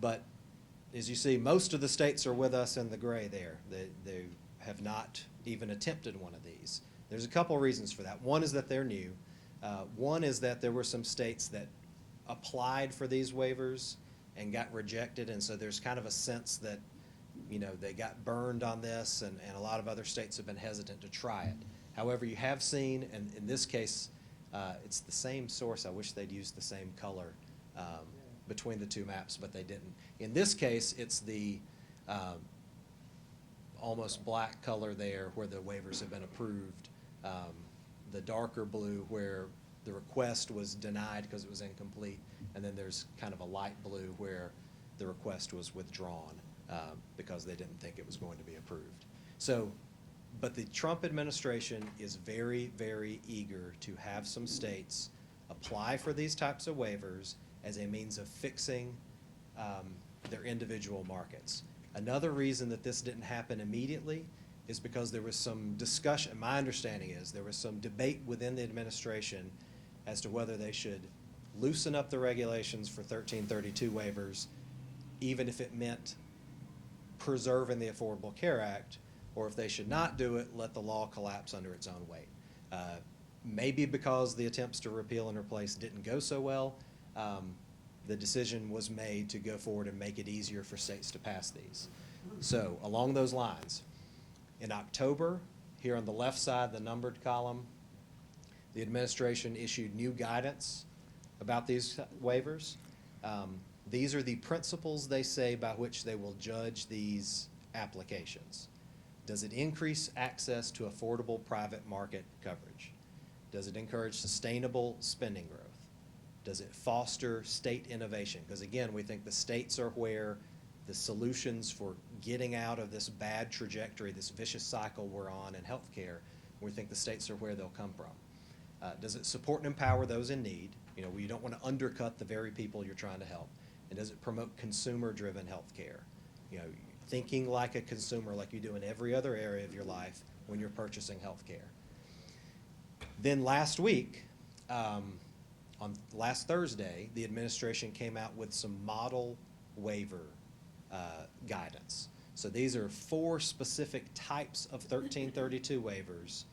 But as you see, most of the states are with us in the gray there. They have not even attempted one of these. There's a couple reasons for that. One is that they're new. One is that there were some states that applied for these waivers and got rejected, and so there's kind of a sense that, you know, they got burned on this, and a lot of other states have been hesitant to try it. However, you have seen, and in this case, it's the same source. I wish they'd used the same color between the two maps, but they didn't. In this case, it's the almost black color there where the waivers have been approved. The darker blue where the request was denied because it was incomplete, and then there's kind of a light blue where the request was withdrawn because they didn't think it was going to be approved. So, but the Trump administration is very, very eager to have some states apply for these types of waivers as a means of fixing their individual markets. Another reason that this didn't happen immediately is because there was some discussion, my understanding is, there was some debate within the administration as to whether they should loosen up the regulations for 1332 waivers, even if it meant preserving the Affordable Care Act, or if they should not do it, let the law collapse under its own weight. Maybe because the attempts to repeal and replace didn't go so well, the decision was made to go forward and make it easier for states to pass these. So along those lines, in October, here on the left side, the numbered column, the administration issued new guidance about these waivers. These are the principles, they say, by which they will judge these applications. Does it increase access to affordable private market coverage? Does it encourage sustainable spending growth? Does it foster state innovation? Because again, we think the states are where the solutions for getting out of this bad trajectory, this vicious cycle we're on in healthcare, we think the states are where they'll come from. Does it support and empower those in need? You know, you don't want to undercut the very people you're trying to help. And does it promote consumer-driven healthcare? You know, thinking like a consumer, like you do in every other area of your life when you're purchasing healthcare. Then last week, on last Thursday, the administration came out with some model waiver guidance. So these are 4 specific types of 1332 waivers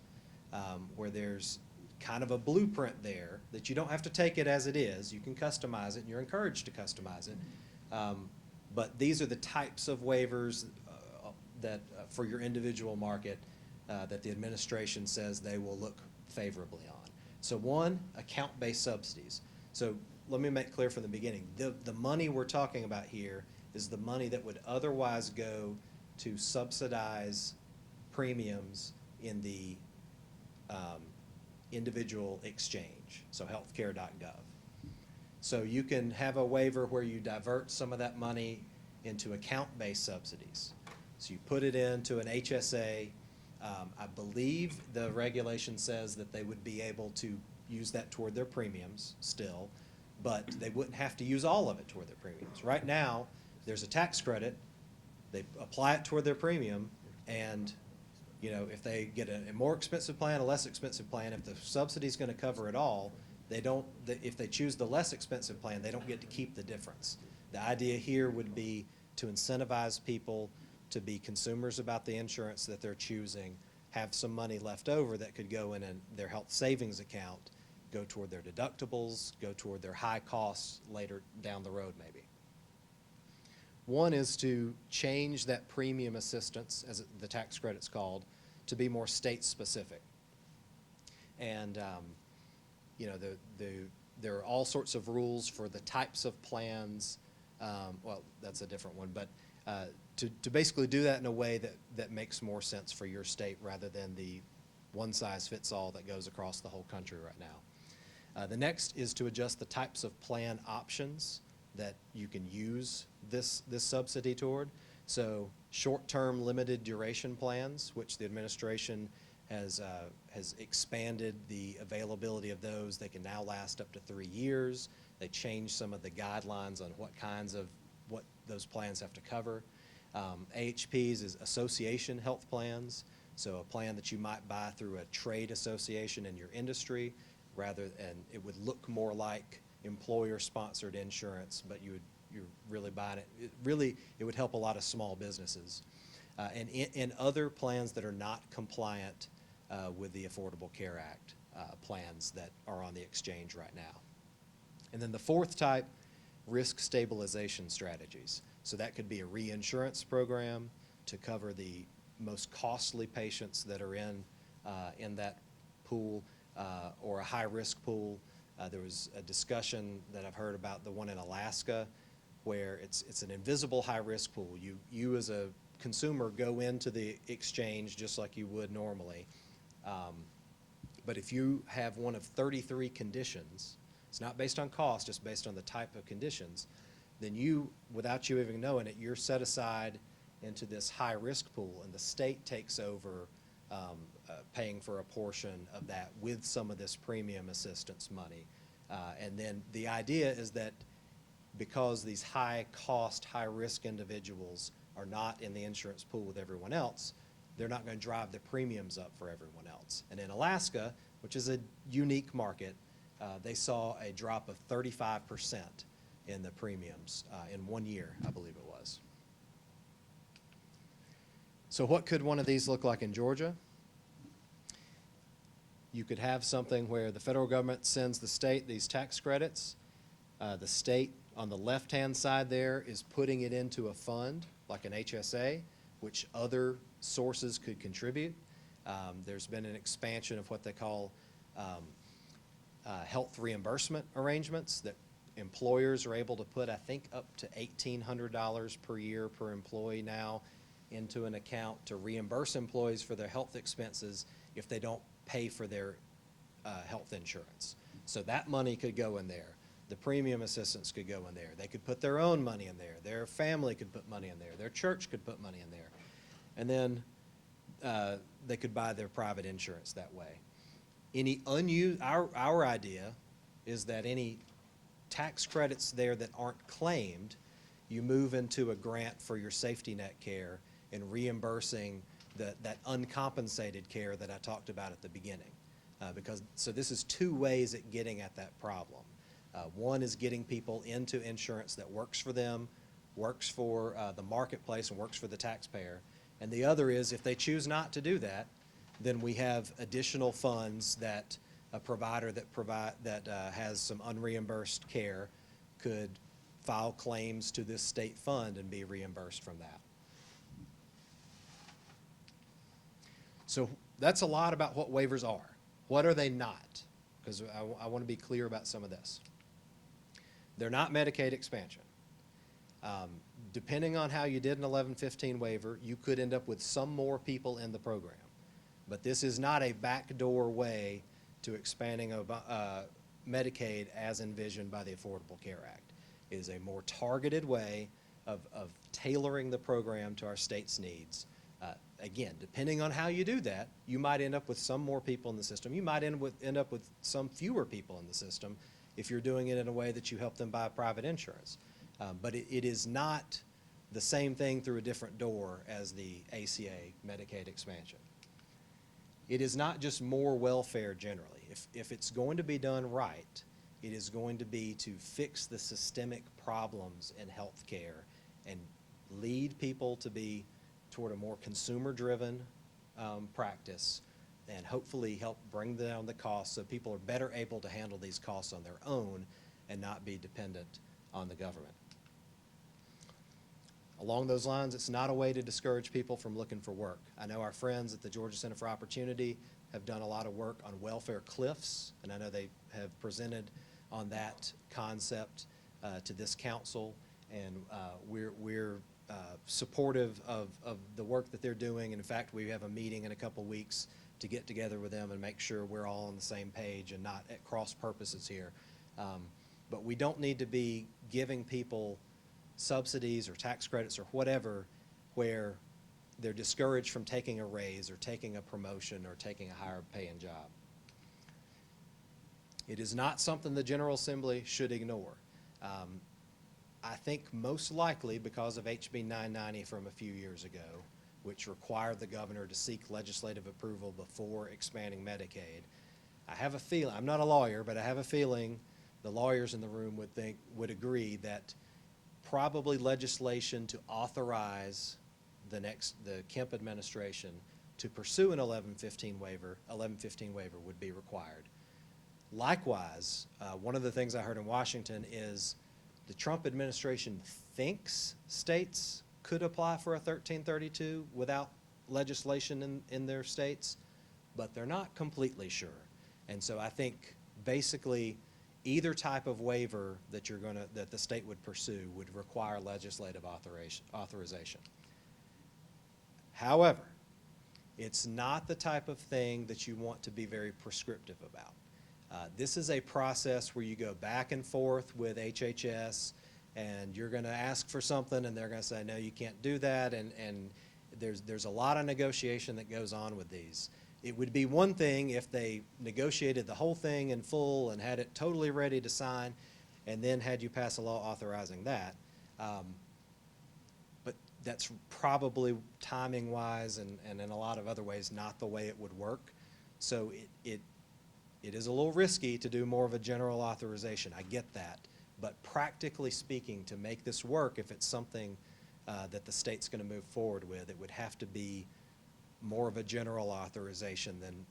where there's kind of a blueprint there that you don't have to take it as it is. You can customize it, and you're encouraged to customize it. But these are the types of waivers that for your individual market that the administration says they will look favorably on. So one, account-based subsidies. So let me make clear from the beginning, the money we're talking about here is the money that would otherwise go to subsidize premiums in the individual exchange, so healthcare.gov. So you can have a waiver where you divert some of that money into account-based subsidies. So you put it into an HSA. I believe the regulation says that they would be able to use that toward their premiums still, but they wouldn't have to use all of it toward their premiums. Right now, there's a tax credit. They apply it toward their premium, and you know, if they get a more expensive plan, a less expensive plan, if the subsidy's going to cover it all, they don't. If they choose the less expensive plan, they don't get to keep the difference. The idea here would be to incentivize people to be consumers about the insurance that they're choosing, have some money left over that could go in their health savings account, go toward their deductibles, go toward their high costs later down the road maybe. One is to change that premium assistance, as the tax credit's called, to be more state-specific. And you know, there are all sorts of rules for the types of plans. Well, that's a different one, but to basically do that in a way that makes more sense for your state rather than the one-size-fits-all that goes across the whole country right now. The next is to adjust the types of plan options that you can use this subsidy toward. So short-term limited duration plans, which the administration has expanded the availability of those. They can now last up to 3 years. They changed some of the guidelines on what those plans have to cover. AHPs is association health plans, so a plan that you might buy through a trade association in your industry, and it would look more like employer-sponsored insurance, but you're really buying it. It would help a lot of small businesses. And in other plans that are not compliant with the Affordable Care Act. plans that are on the exchange right now. And then the fourth type, risk stabilization strategies. So that could be a reinsurance program to cover the most costly patients that are in that pool, or a high-risk pool. There was a discussion that I've heard about the one in Alaska where it's an invisible high-risk pool. You as a consumer go into the exchange just like you would normally. But if you have one of 33 conditions, it's not based on cost, just based on the type of conditions, then you, without you even knowing it, you're set aside into this high-risk pool, and the state takes over paying for a portion of that with some of this premium assistance money. And then the idea is that because these high-cost, high-risk individuals are not in the insurance pool with everyone else, they're not going to drive the premiums up for everyone else. And in Alaska, which is a unique market, they saw a drop of 35% in the premiums in 1 year, I believe it was. So what could one of these look like in Georgia? You could have something where the federal government sends the state these tax credits. The state on the left-hand side there is putting it into a fund, like an HSA, which other sources could contribute. There's been an expansion of what they call health reimbursement arrangements that employers are able to put, I think, up to $1,800 per year per employee now into an account to reimburse employees for their health expenses if they don't pay for their health insurance. So that money could go in there. The premium assistance could go in there. They could put their own money in there. Their family could put money in there. Their church could put money in there. And then they could buy their private insurance that way. Any unused, our idea is that any tax credits there that aren't claimed, you move into a grant for your safety net care and reimbursing that uncompensated care that I talked about at the beginning. So this is two ways at getting at that problem. One is getting people into insurance that works for them, works for the marketplace, and works for the taxpayer. And the other is, if they choose not to do that, then we have additional funds that a provider that has some unreimbursed care could file claims to this state fund and be reimbursed from that. So that's a lot about what waivers are. What are they not? Because I want to be clear about some of this. They're not Medicaid expansion. Depending on how you did an 1115 waiver, you could end up with some more people in the program. But this is not a backdoor way to expanding Medicaid as envisioned by the Affordable Care Act. It is a more targeted way of tailoring the program to our state's needs. Again, depending on how you do that, you might end up with some more people in the system. You might end up with some fewer people in the system if you're doing it in a way that you help them buy private insurance. But it is not the same thing through a different door as the ACA Medicaid expansion. It is not just more welfare generally. If it's going to be done right, it is going to be to fix the systemic problems in health care and lead people to be toward a more consumer-driven practice, and hopefully help bring down the costs so people are better able to handle these costs on their own and not be dependent on the government. Along those lines, it's not a way to discourage people from looking for work. I know our friends at the Georgia Center for Opportunity have done a lot of work on welfare cliffs, and I know they have presented on that concept to this council, and we're supportive of the work that they're doing. And in fact, we have a meeting in a couple weeks to get together with them and make sure we're all on the same page and not at cross purposes here. But we don't need to be giving people subsidies or tax credits or whatever where they're discouraged from taking a raise or taking a promotion or taking a higher paying job. It is not something the General Assembly should ignore. I think most likely because of HB 990 from a few years ago, which required the governor to seek legislative approval before expanding Medicaid. I have a feeling, I'm not a lawyer, but I have a feeling the lawyers in the room would agree that probably legislation to authorize the Kemp administration to pursue an 1115 waiver would be required. Likewise, one of the things I heard in Washington is the Trump administration thinks states could apply for a 1332 without legislation in their states, but they're not completely sure. And so I think basically either type of waiver that that the state would pursue would require legislative authorization. However, it's not the type of thing that you want to be very prescriptive about. This is a process where you go back and forth with HHS, and you're going to ask for something, and they're going to say, no, you can't do that, and there's a lot of negotiation that goes on with these. It would be one thing if they negotiated the whole thing in full and had it totally ready to sign, and then had you pass a law authorizing that. But that's probably timing-wise and in a lot of other ways not the way it would work. So it is a little risky to do more of a general authorization. I get that. But practically speaking, to make this work, if it's something that the state's going to move forward with, it would have to be more of a general authorization than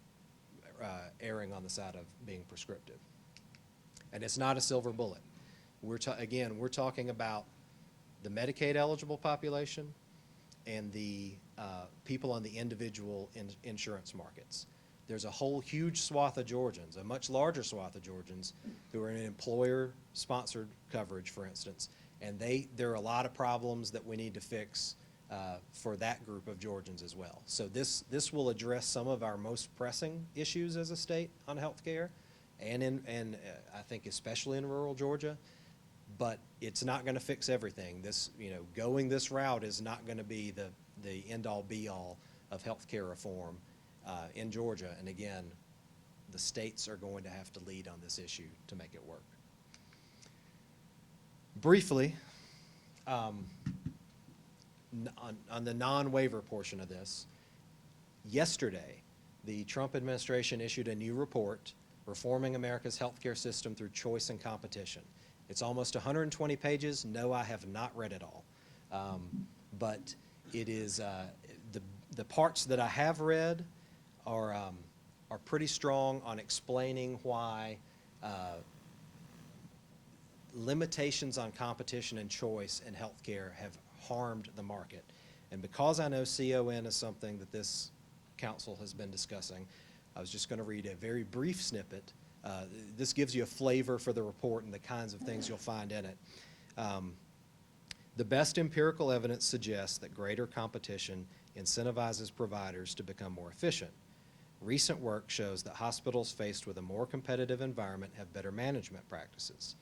erring on the side of being prescriptive. And it's not a silver bullet. Again, we're talking about the Medicaid eligible population and the people on the individual insurance markets. There's a whole huge swath of Georgians, a much larger swath of Georgians who are in employer-sponsored coverage, for instance, and there are a lot of problems that we need to fix for that group of Georgians as well. So this will address some of our most pressing issues as a state on health care, and I think especially in rural Georgia, but it's not going to fix everything. Going this route is not going to be the end-all be-all of health care reform in Georgia. And again, the states are going to have to lead on this issue to make it work. Briefly, on the non-waiver portion of this, yesterday, the Trump administration issued a new report, Reforming America's Healthcare System Through Choice and Competition. It's almost 120 pages. No, I have not read it all. But it is, the parts that I have read are pretty strong on explaining why limitations on competition and choice in healthcare have harmed the market. And because I know CON is something that this council has been discussing, I was just going to read a very brief snippet. This gives you a flavor for the report and the kinds of things you'll find in it. The best empirical evidence suggests that greater competition incentivizes providers to become more efficient. Recent work shows that hospitals faced with a more competitive environment have better management practices.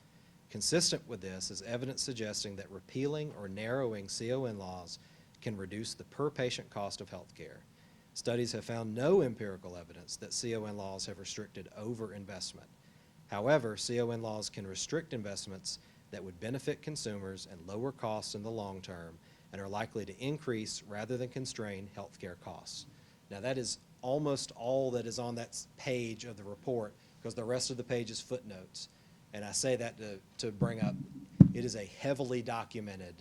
Consistent with this is evidence suggesting that repealing or narrowing CON laws can reduce the per-patient cost of health care. Studies have found no empirical evidence that CON laws have restricted overinvestment. However, CON laws can restrict investments that would benefit consumers and lower costs in the long term and are likely to increase rather than constrain healthcare costs. Now, that is almost all that is on that page of the report, because the rest of the page is footnotes. And I say that to bring up, it is a heavily documented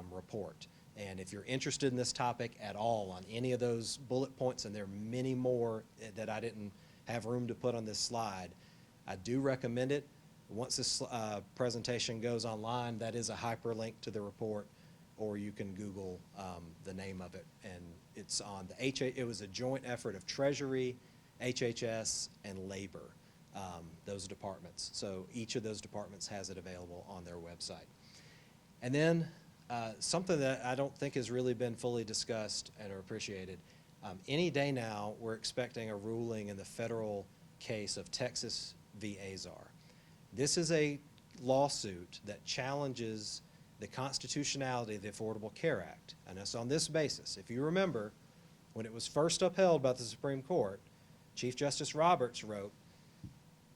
report. And if you're interested in this topic at all on any of those bullet points, and there are many more that I didn't have room to put on this slide, I do recommend it. Once this presentation goes online, that is a hyperlink to the report, or you can Google the name of it. And it's on it was a joint effort of Treasury, HHS, and Labor, those departments. So each of those departments has it available on their website. And then something that I don't think has really been fully discussed and or appreciated. Any day now, we're expecting a ruling in the federal case of Texas v. Azar. This is a lawsuit that challenges the constitutionality of the Affordable Care Act. And it's on this basis. If you remember, when it was first upheld by the Supreme Court, Chief Justice Roberts wrote,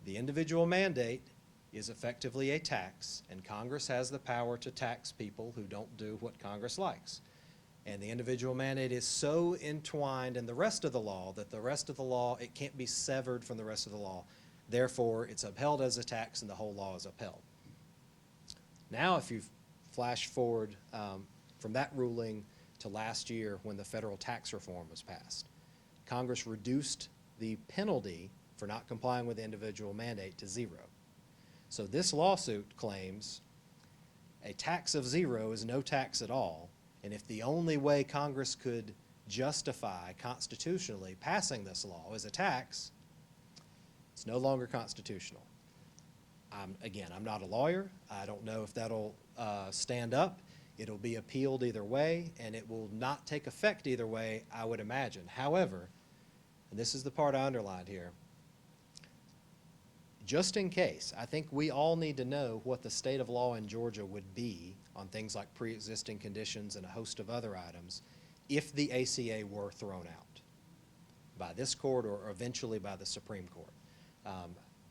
"The individual mandate is effectively a tax, and Congress has the power to tax people who don't do what Congress likes. And the individual mandate is so entwined in the rest of the law that the rest of the law, it can't be severed from the rest of the law. Therefore, it's upheld as a tax and the whole law is upheld." Now, if you flash forward from that ruling to last year when the federal tax reform was passed, Congress reduced the penalty for not complying with the individual mandate to 0. So this lawsuit claims a tax of 0 is no tax at all, and if the only way Congress could justify constitutionally passing this law is a tax, it's no longer constitutional. Again, I'm not a lawyer. I don't know if that'll stand up. It'll be appealed either way, and it will not take effect either way, I would imagine. However, and this is the part I underlined here, just in case, I think we all need to know what the state of law in Georgia would be on things like pre-existing conditions and a host of other items if the ACA were thrown out by this court or eventually by the Supreme Court.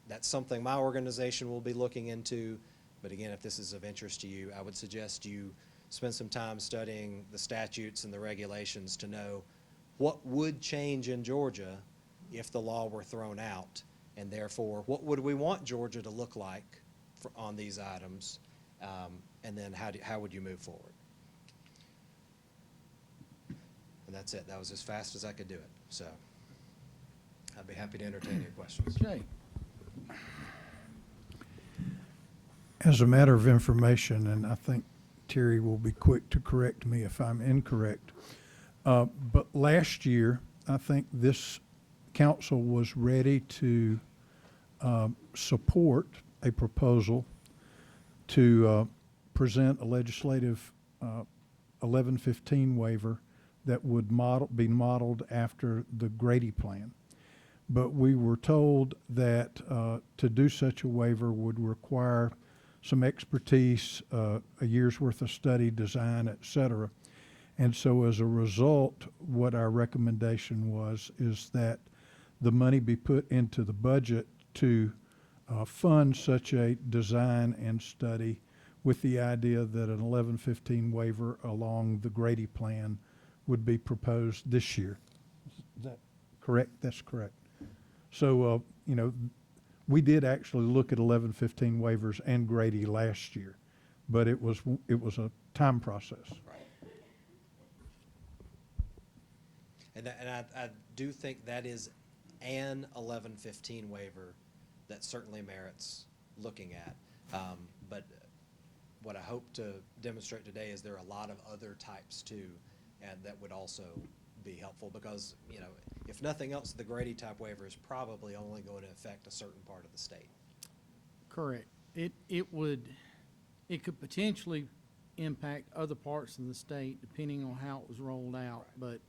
That's something my organization will be looking into, but again, if this is of interest to you, I would suggest you spend some time studying the statutes and the regulations to know what would change in Georgia if the law were thrown out, and therefore, what would we want Georgia to look like on these items, and then how would you move forward? And that's it. That was as fast as I could do it. So I'd be happy to entertain your questions. Okay. As a matter of information, and I think Terry will be quick to correct me if I'm incorrect, but last year, I think this council was ready to support a proposal to present a legislative 1115 waiver that would be modeled after the Grady Plan. But we were told that to do such a waiver would require some expertise, a year's worth of study, design, et cetera. And so as a result, what our recommendation was is that the money be put into the budget to fund such a design and study, with the idea that an 1115 waiver along the Grady Plan would be proposed this year. Is that correct? That's correct. So, you know, we did actually look at 1115 waivers and Grady last year, but it was a time process. Right. And I do think that is an 1115 waiver that certainly merits looking at. But what I hope to demonstrate today is there are a lot of other types too, and that would also be helpful, because, you know, if nothing else, the Grady type waiver is probably only going to affect a certain part of the state. Correct. It could potentially impact other parts of the state depending on how it was rolled out. But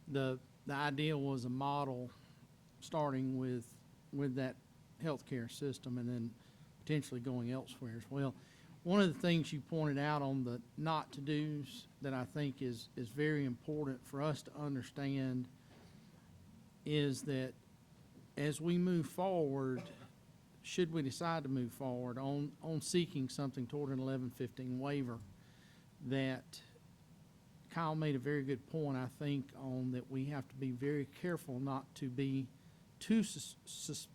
the idea was a model starting with that healthcare system and then potentially going elsewhere as well. One of the things you pointed out on the not to do's that I think is very important for us to understand is that as we move forward, should we decide to move forward on seeking something toward an 1115 waiver, that Kyle made a very good point, I think, on that we have to be very careful not to be too specific.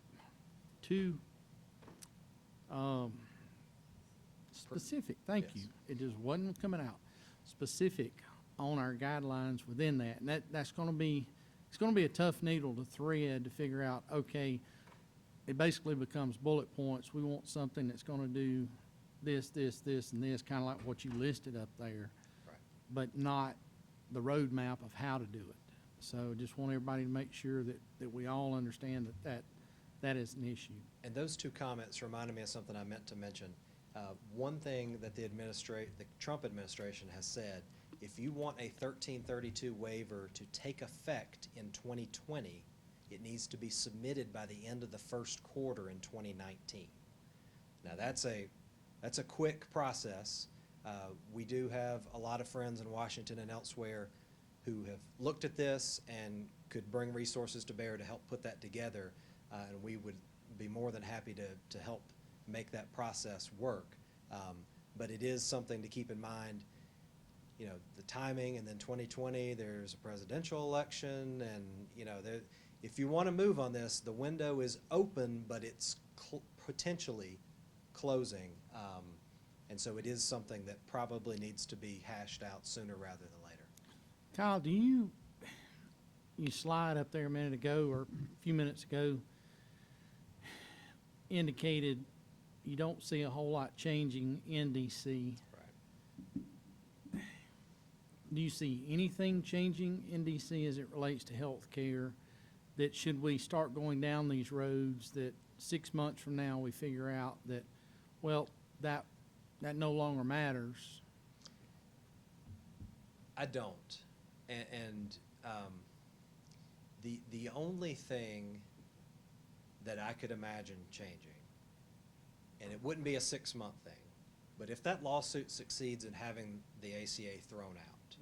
Thank you. It just wasn't coming out. Specific on our guidelines within that, and that's going to be, it's going to be a tough needle to thread to figure out. Okay, it basically becomes bullet points. We want something that's going to do this, this, this, and this, kind of like what you listed up there, Right. but not the roadmap of how to do it. So just want everybody to make sure that we all understand that is an issue. And those two comments reminded me of something I meant to mention. One thing that the Trump administration has said, if you want a 1332 waiver to take effect in 2020, it needs to be submitted by the end of the first quarter in 2019. Now that's a quick process. We do have a lot of friends in Washington and elsewhere who have looked at this and could bring resources to bear to help put that together, and we would be more than happy to help make that process work. But it is something to keep in mind, you know, the timing, and then 2020, there's a presidential election, and, you know, if you want to move on this, the window is open, but it's potentially closing. And so it is something that probably needs to be hashed out sooner rather than later. Kyle, do you your slide up there a minute ago or a few minutes ago indicated you don't see a whole lot changing in DC. Right. Do you see anything changing in DC as it relates to health care? That should we start going down these roads that 6 months from now we figure out that, well, that no longer matters? I don't. The only thing that I could imagine changing, and it wouldn't be a 6-month thing, but if that lawsuit succeeds in having the ACA thrown out,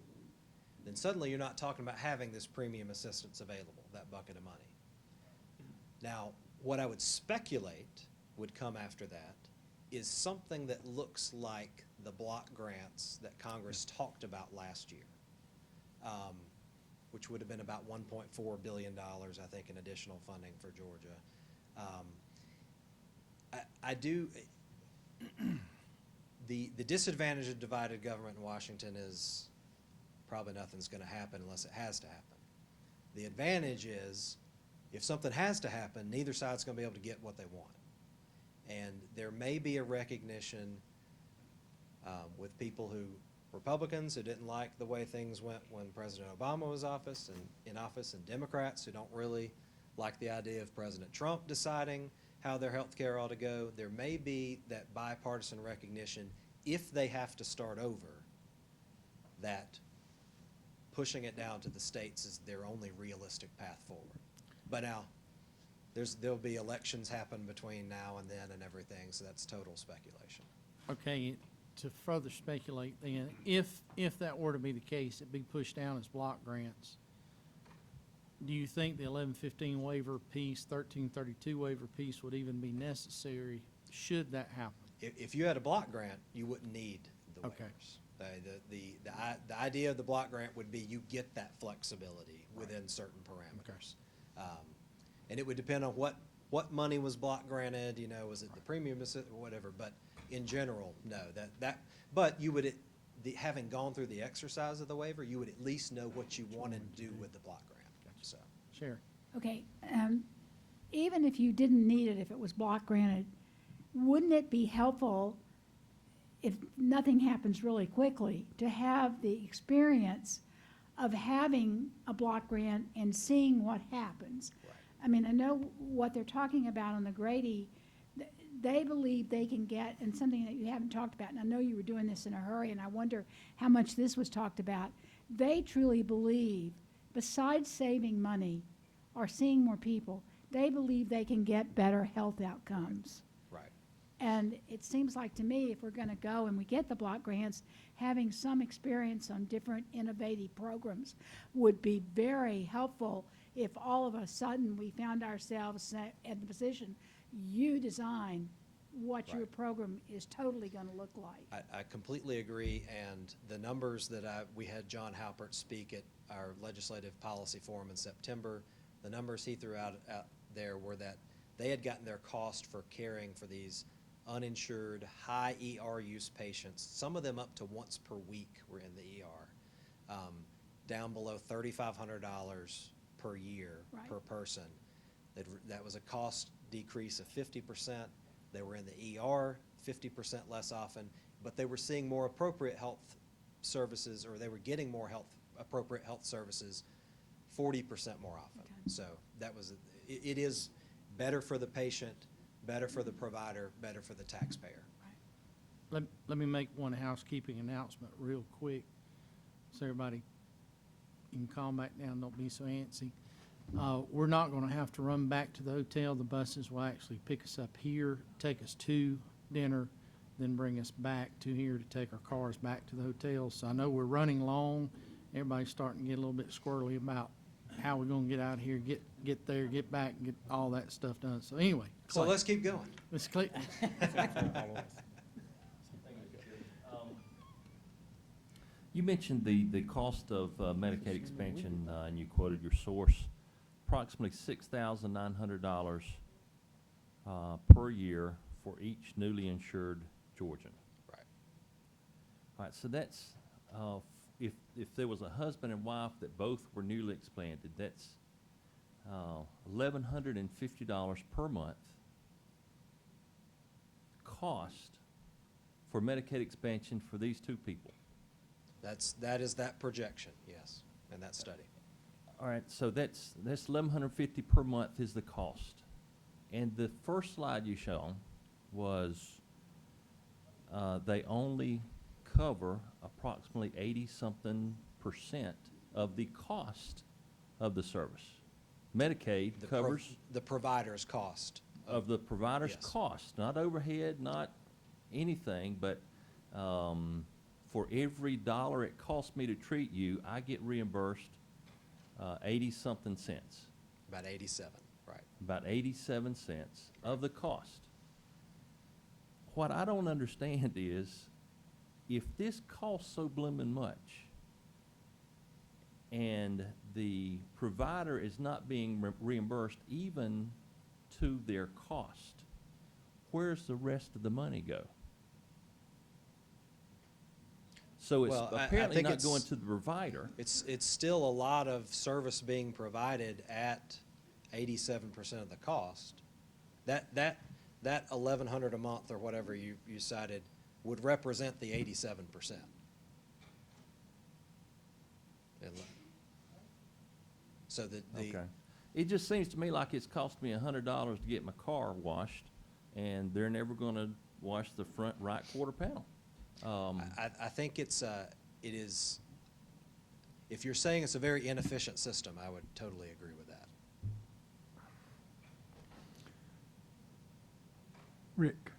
then suddenly you're not talking about having this premium assistance available, that bucket of money. Now, what I would speculate would come after that is something that looks like the block grants that Congress talked about last year, which would have been about $1.4 billion, I think, in additional funding for Georgia. The disadvantage of divided government in Washington is probably nothing's going to happen unless it has to happen. The advantage is if something has to happen, neither side's going to be able to get what they want. And there may be a recognition with people Republicans who didn't like the way things went when President Obama was in office, and Democrats who don't really like the idea of President Trump deciding how their health care ought to go. There may be that bipartisan recognition, if they have to start over, that pushing it down to the states is their only realistic path forward. But now, there'll be elections happen between now and then and everything, so that's total speculation. Okay, to further speculate then, if that were to be the case, it'd be pushed down as block grants. Do you think the 1115 waiver piece, 1332 waiver piece would even be necessary should that happen? If you had a block grant, you wouldn't need the Okay. waivers. The idea of the block grant would be you get that flexibility within certain parameters. And it would depend on what money was block granted, was it the premium or whatever, but in general, no. But you would, having gone through the exercise of the waiver, you would at least know what you wanted to do with the block grant, so. Sure. Okay, even if you didn't need it, if it was block granted, wouldn't it be helpful if nothing happens really quickly to have the experience of having a block grant and seeing what happens? Right. I mean, I know what they're talking about on the Grady. They believe they can get, and something that you haven't talked about, and I know you were doing this in a hurry, and I wonder how much this was talked about. They truly believe, besides saving money or seeing more people, they believe they can get better health outcomes. Right. And it seems like to me, if we're going to go and we get the block grants, having some experience on different innovative programs would be very helpful if all of a sudden we found ourselves in the position, you design what your Right. program is totally going to look like. I completely agree, and the numbers that we had John Halpert speak at our Legislative Policy Forum in September, the numbers he threw out there were that they had gotten their cost for caring for these uninsured, high ER use patients, some of them up to once per week were in the ER, down below $3,500 per year Right. per person. That was a cost decrease of 50%. They were in the ER 50% less often, but they were seeing more appropriate health services, or they were getting more appropriate health services 40% more often. Okay. So it is better for the patient, better for the provider, better for the taxpayer. Let me make one housekeeping announcement real quick, so everybody can calm back down, don't be so antsy. We're not going to have to run back to the hotel. The buses will actually pick us up here, take us to dinner, then bring us back to here to take our cars back to the hotel. So I know we're running long. Everybody's starting to get a little bit squirrely about how we're going to get out of here, get there, get back, and get all that stuff done. So anyway. So Clay. let's keep going. Let's Clay. You mentioned the cost of Medicaid expansion, and you quoted your source, approximately $6,900 per year for each newly insured Georgian. Right. All right, so that's if there was a husband and wife that both were newly explanted, that's $1,150 per month cost for Medicaid expansion for these two people. That is that projection, yes, in that study. All right, so that's $1,150 per month is the cost. And the first slide you showed was they only cover approximately 80-something% of the cost of the service. Medicaid covers The provider's cost. of the provider's Yes. cost, not overhead, not anything, but for every dollar it costs me to treat you, I get reimbursed 80-something cents, About 87, right. about 87 cents of the cost. What I don't understand is, if this costs so bloomin' much, and the provider is not being reimbursed even to their cost, where's the rest of the money go? So it's Well, I apparently think not going to the provider. It's still a lot of service being provided at 87% of the cost. That 1,100 a month or whatever you cited would represent the 87%. So the Okay. It just seems to me like it's cost me $100 to get my car washed, and they're never gonna wash the front right quarter panel. I think it is, if you're saying it's a very inefficient system, I would totally agree with that. Rick?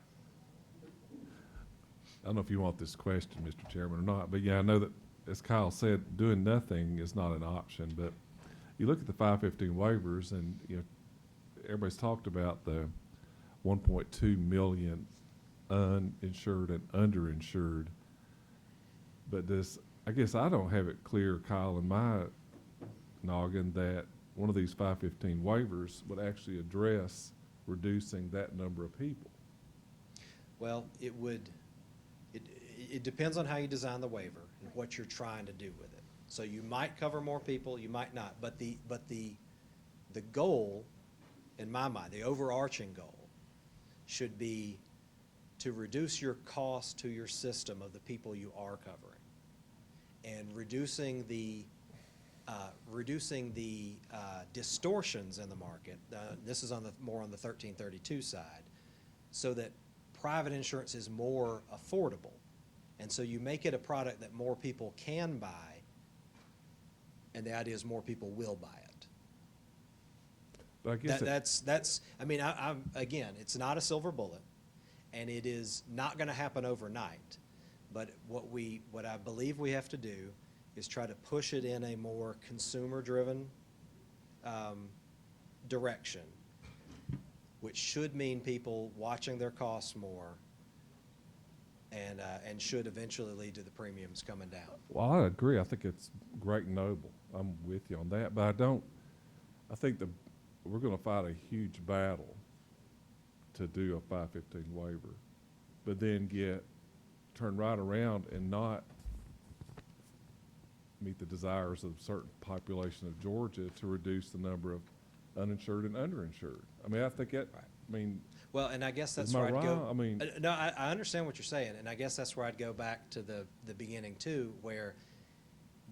I don't know if you want this question, Mr. Chairman, or not, but yeah, I know that, as Kyle said, doing nothing is not an option, but you look at the 515 waivers, and, you know, everybody's talked about the 1.2 million uninsured and underinsured, but I guess I don't have it clear, Kyle, in my noggin, that one of these 515 waivers would actually address reducing that number of people. Well, it depends on how you design the waiver and what you're trying to do with it. So you might cover more people, you might not, but the goal, in my mind, the overarching goal should be to reduce your cost to your system of the people you are covering, and reducing the distortions in the market. This is more on the 1332 side, so that private insurance is more affordable, and so you make it a product that more people can buy, and the idea is more people will buy it. But I guess That's. I mean, I'm again, it's not a silver bullet, and it is not going to happen overnight. But what I believe we have to do is try to push it in a more consumer-driven direction, which should mean people watching their costs more, and should eventually lead to the premiums coming down. Well, I agree. I think it's great and noble. I'm with you on that, but I think we're gonna fight a huge battle to do a 515 waiver, but then turn right around and not meet the desires of a certain population of Georgia to reduce the number of uninsured and underinsured. I mean, I think that, I mean. Well, and I guess that's Am I where I'd go. right? I mean. No, I understand what you're saying, and I guess that's where I'd go back to the beginning too, where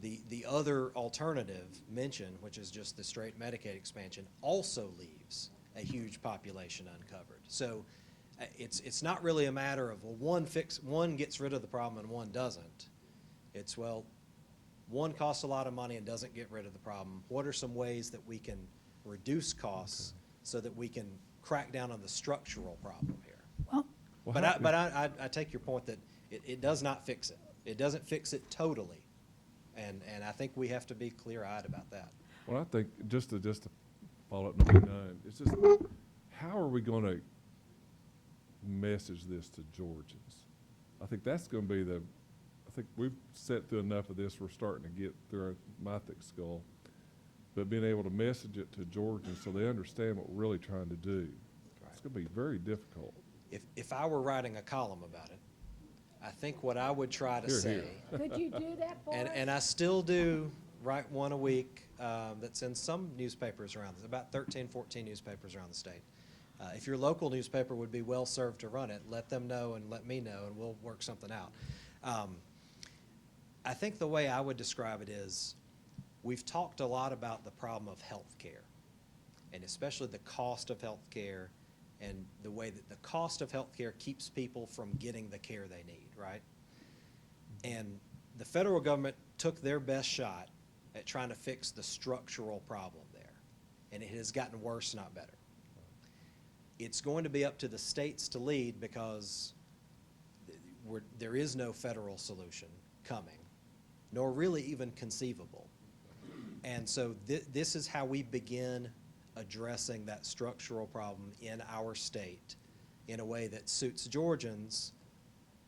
the other alternative mentioned, which is just the straight Medicaid expansion, also leaves a huge population uncovered. So it's not really a matter of, well, one gets rid of the problem and one doesn't. It's, well, one costs a lot of money and doesn't get rid of the problem. What are some ways that we can reduce costs so that we can crack down on the structural problem here? Well, But I take your point that it does not fix it. It doesn't fix it totally. And I think we have to be clear-eyed about that. Well, I think just to follow up number 9, it's just, how are we going to message this to Georgians? I think that's going to be I think we've sat through enough of this. We're starting to get through my thick skull. But being able to message it to Georgians so they understand what we're really trying to do, it's going to be very difficult. If I were writing a column about it, I think what I would try to Here, say, here. Could you do that for us? and I still do write one a week that's in some newspapers around, about 13, 14 newspapers around the state. If your local newspaper would be well served to run it, let them know and let me know, and we'll work something out. I think the way I would describe it is, we've talked a lot about the problem of health care, and especially the cost of health care, and the way that the cost of health care keeps people from getting the care they need, right? And the federal government took their best shot at trying to fix the structural problem there, and it has gotten worse, not better. It's going to be up to the states to lead, because there is no federal solution coming, nor really even conceivable. And so this is how we begin addressing that structural problem in our state in a way that suits Georgians,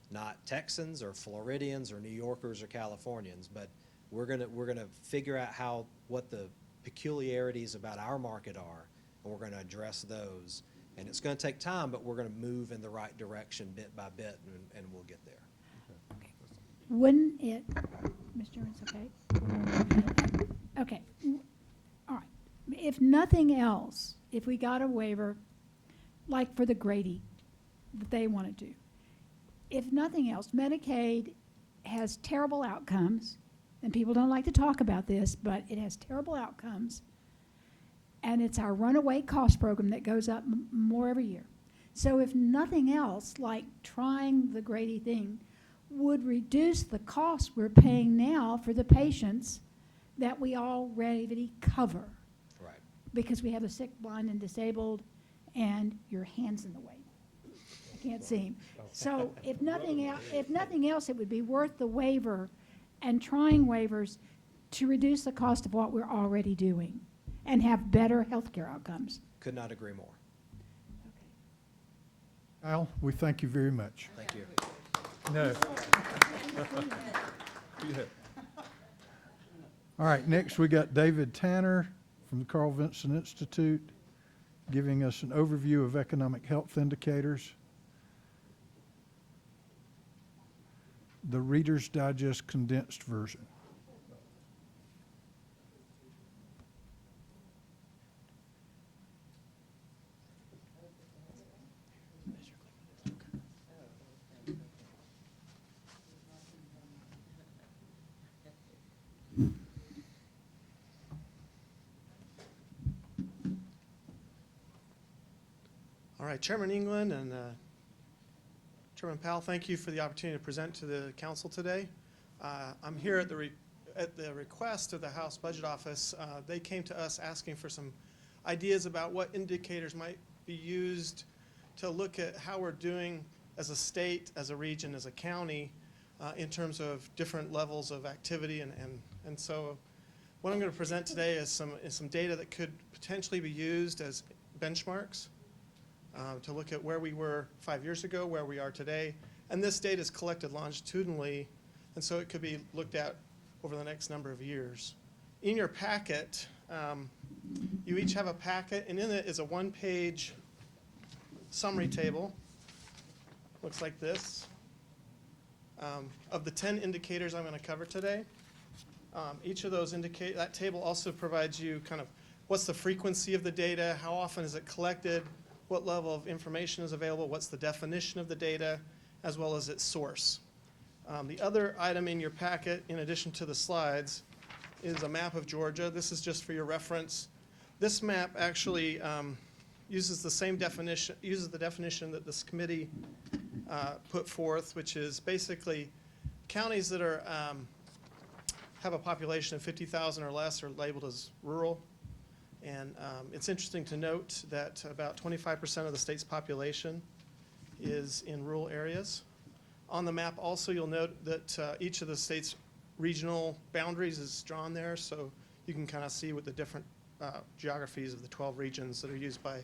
not Texans or Floridians or New Yorkers or Californians, but we're gonna figure out what the peculiarities about our market are, and we're gonna address those. And it's going to take time, but we're going to move in the right direction bit by bit, and we'll get there. Wouldn't it, Mr. Owens, okay? Okay, all right. If nothing else, if we got a waiver, like for the Grady, that they want to do, if nothing else, Medicaid has terrible outcomes, and people don't like to talk about this, but it has terrible outcomes. And it's our runaway cost program that goes up more every year. So if nothing else, like trying the Grady thing, would reduce the cost we're paying now for the patients that we already cover. Right. Because we have the sick, blind, and disabled, and your hand's in the way. I can't see him. So if nothing else, it would be worth the waiver and trying waivers to reduce the cost of what we're already doing and have better healthcare outcomes. Could not agree more. Al, we thank you very much. Thank you. No. All right, next we got David Tanner from the Carl Vinson Institute giving us an overview of economic health indicators. The Reader's Digest condensed version. All right, Chairman England and Chairman Powell, thank you for the opportunity to present to the council today. I'm here at the request of the House Budget Office. They came to us asking for some ideas about what indicators might be used to look at how we're doing as a state, as a region, as a county, in terms of different levels of activity. And so what I'm going to present today is some data that could potentially be used as benchmarks to look at where we were 5 years ago, where we are today. And this data is collected longitudinally, and so it could be looked at over the next number of years. In your packet, you each have a packet, and in it is a one-page summary table. Looks like this. Of the 10 indicators I'm going to cover today, each of those that table also provides you kind of what's the frequency of the data, how often is it collected, what level of information is available, what's the definition of the data, as well as its source. The other item in your packet, in addition to the slides, is a map of Georgia. This is just for your reference. This map actually uses the same definition, uses the definition that this committee put forth, which is basically counties that are have a population of 50,000 or less are labeled as rural. And it's interesting to note that about 25% of the state's population is in rural areas. On the map also, you'll note that each of the state's regional boundaries is drawn there, so you can kind of see what the different geographies of the 12 regions that are used by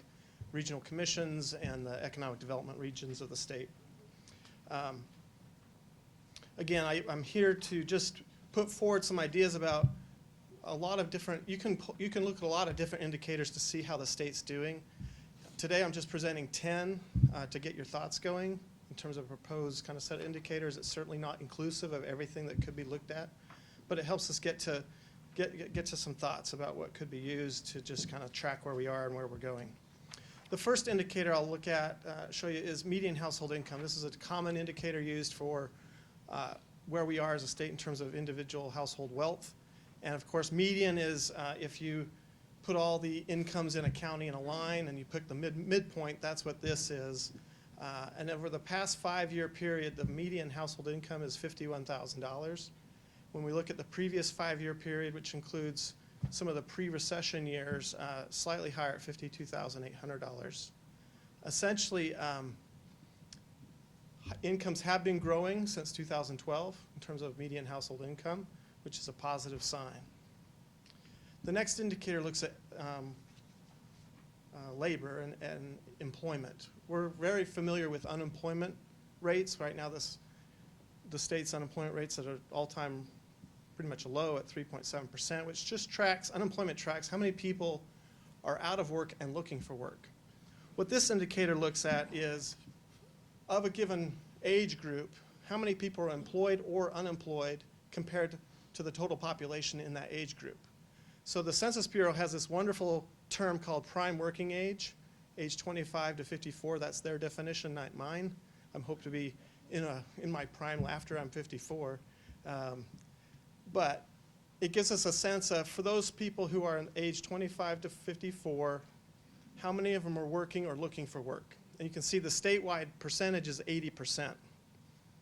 regional commissions and the economic development regions of the state. Again, I'm here to just put forward some ideas about a lot of different, you can look at a lot of different indicators to see how the state's doing. Today I'm just presenting 10 to get your thoughts going. in terms of a proposed kind of set of indicators. It's certainly not inclusive of everything that could be looked at, but it helps us get to some thoughts about what could be used to just kind of track where we are and where we're going. The first indicator I'll look at, show you, is median household income. This is a common indicator used for where we are as a state in terms of individual household wealth. And of course, median is if you put all the incomes in a county in a line and you pick the midpoint, that's what this is. And over the past 5-year period, the median household income is $51,000. When we look at the previous 5-year period, which includes some of the pre-recession years, slightly higher at $52,800. Essentially, incomes have been growing since 2012 in terms of median household income, which is a positive sign. The next indicator looks at labor and employment. We're very familiar with unemployment rates. Right now, the state's unemployment rates at an all-time pretty much low at 3.7%, which just tracks, unemployment tracks how many people are out of work and looking for work. What this indicator looks at is, of a given age group, how many people are employed or unemployed compared to the total population in that age group. So the Census Bureau has this wonderful term called prime working age 25 to 54. That's their definition, not mine. I'm hope to be in my prime after I'm 54. But it gives us a sense of, for those people who are in age 25 to 54, how many of them are working or looking for work. And you can see the statewide percentage is 80%.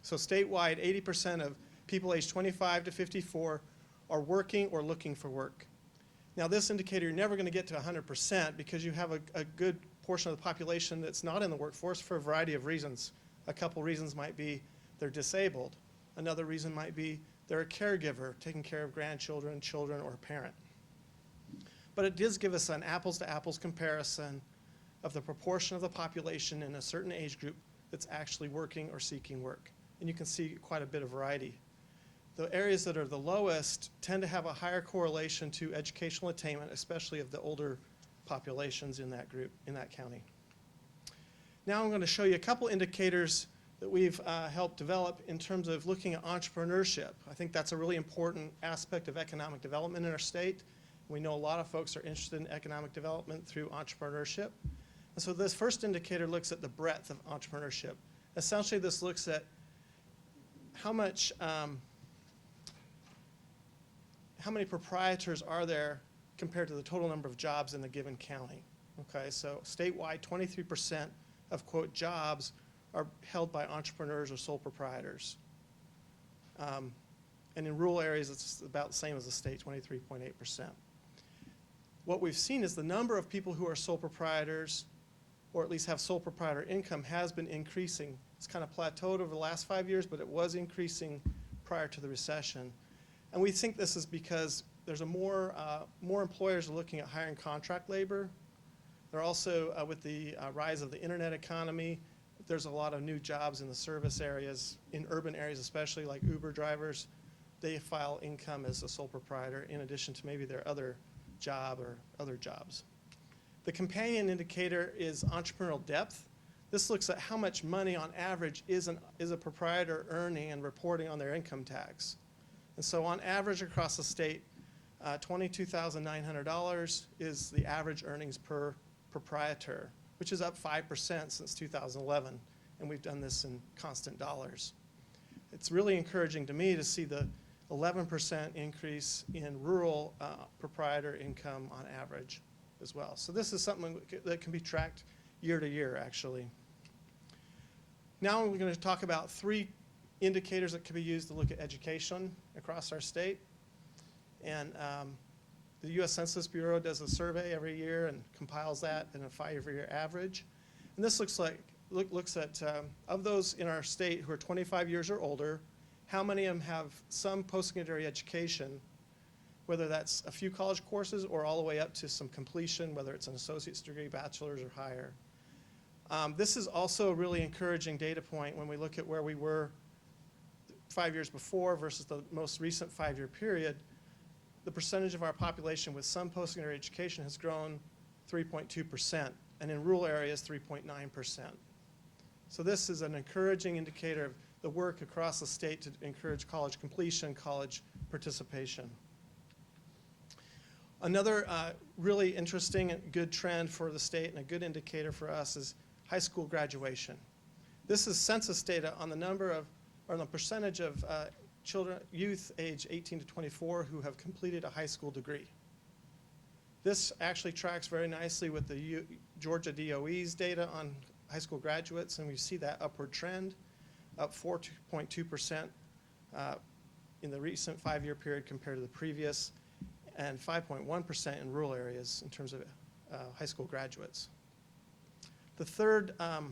So statewide, 80% of people aged 25 to 54 are working or looking for work. Now this indicator, you're never going to get to 100% because you have a good portion of the population that's not in the workforce for a variety of reasons. A couple reasons might be they're disabled. Another reason might be they're a caregiver, taking care of grandchildren, children, or a parent. But it does give us an apples-to-apples comparison of the proportion of the population in a certain age group that's actually working or seeking work. And you can see quite a bit of variety. The areas that are the lowest tend to have a higher correlation to educational attainment, especially of the older populations in that group, in that county. Now I'm going to show you a couple indicators that we've helped develop in terms of looking at entrepreneurship. I think that's a really important aspect of economic development in our state. We know a lot of folks are interested in economic development through entrepreneurship. And so this first indicator looks at the breadth of entrepreneurship. Essentially, this looks at how many proprietors are there compared to the total number of jobs in the given county. Okay, so statewide, 23% of, quote, jobs are held by entrepreneurs or sole proprietors. And in rural areas, it's about the same as the state, 23.8%. What we've seen is the number of people who are sole proprietors, or at least have sole proprietor income, has been increasing. It's kind of plateaued over the last 5 years, but it was increasing prior to the recession. And we think this is because there's more employers are looking at hiring contract labor. They're also, with the rise of the internet economy, there's a lot of new jobs in the service areas, in urban areas especially, like Uber drivers. They file income as a sole proprietor in addition to maybe their other job or other jobs. The companion indicator is entrepreneurial depth. This looks at how much money on average is a proprietor earning and reporting on their income tax. And so on average across the state, $22,900 is the average earnings per proprietor, which is up 5% since 2011, and we've done this in constant dollars. It's really encouraging to me to see the 11% increase in rural proprietor income on average as well. So this is something that can be tracked year to year, actually. Now we're going to talk about 3 indicators that can be used to look at education across our state. And the U.S. Census Bureau does a survey every year and compiles that in a 5-year average. And this looks at, of those in our state who are 25 years or older, how many of them have some post-secondary education, whether that's a few college courses or all the way up to some completion, whether it's an associate's degree, bachelor's, or higher. This is also a really encouraging data point when we look at where we were 5 years before versus the most recent 5-year period. The percentage of our population with some post-secondary education has grown 3.2%, and in rural areas, 3.9%. So this is an encouraging indicator of the work across the state to encourage college completion, college participation. Another really interesting and good trend for the state and a good indicator for us is high school graduation. This is census data on the number of, or the percentage of youth age 18 to 24 who have completed a high school degree. This actually tracks very nicely with the Georgia DOE's data on high school graduates, and we see that upward trend, up 4.2% in the recent 5-year period compared to the previous, and 5.1% in rural areas in terms of high school graduates. The third, I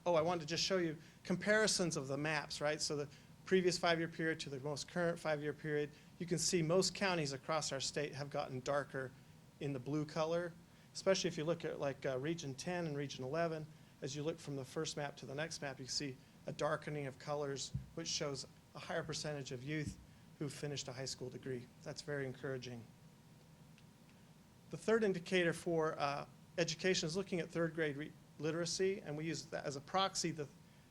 wanted to just show you comparisons of the maps, right? So the previous 5-year period to the most current 5-year period, you can see most counties across our state have gotten darker in the blue color, especially if you look at like Region 10 and Region 11. As you look from the first map to the next map, you see a darkening of colors, which shows a higher percentage of youth who finished a high school degree. That's very encouraging. The third indicator for education is looking at third grade literacy, and we use that as a proxy, the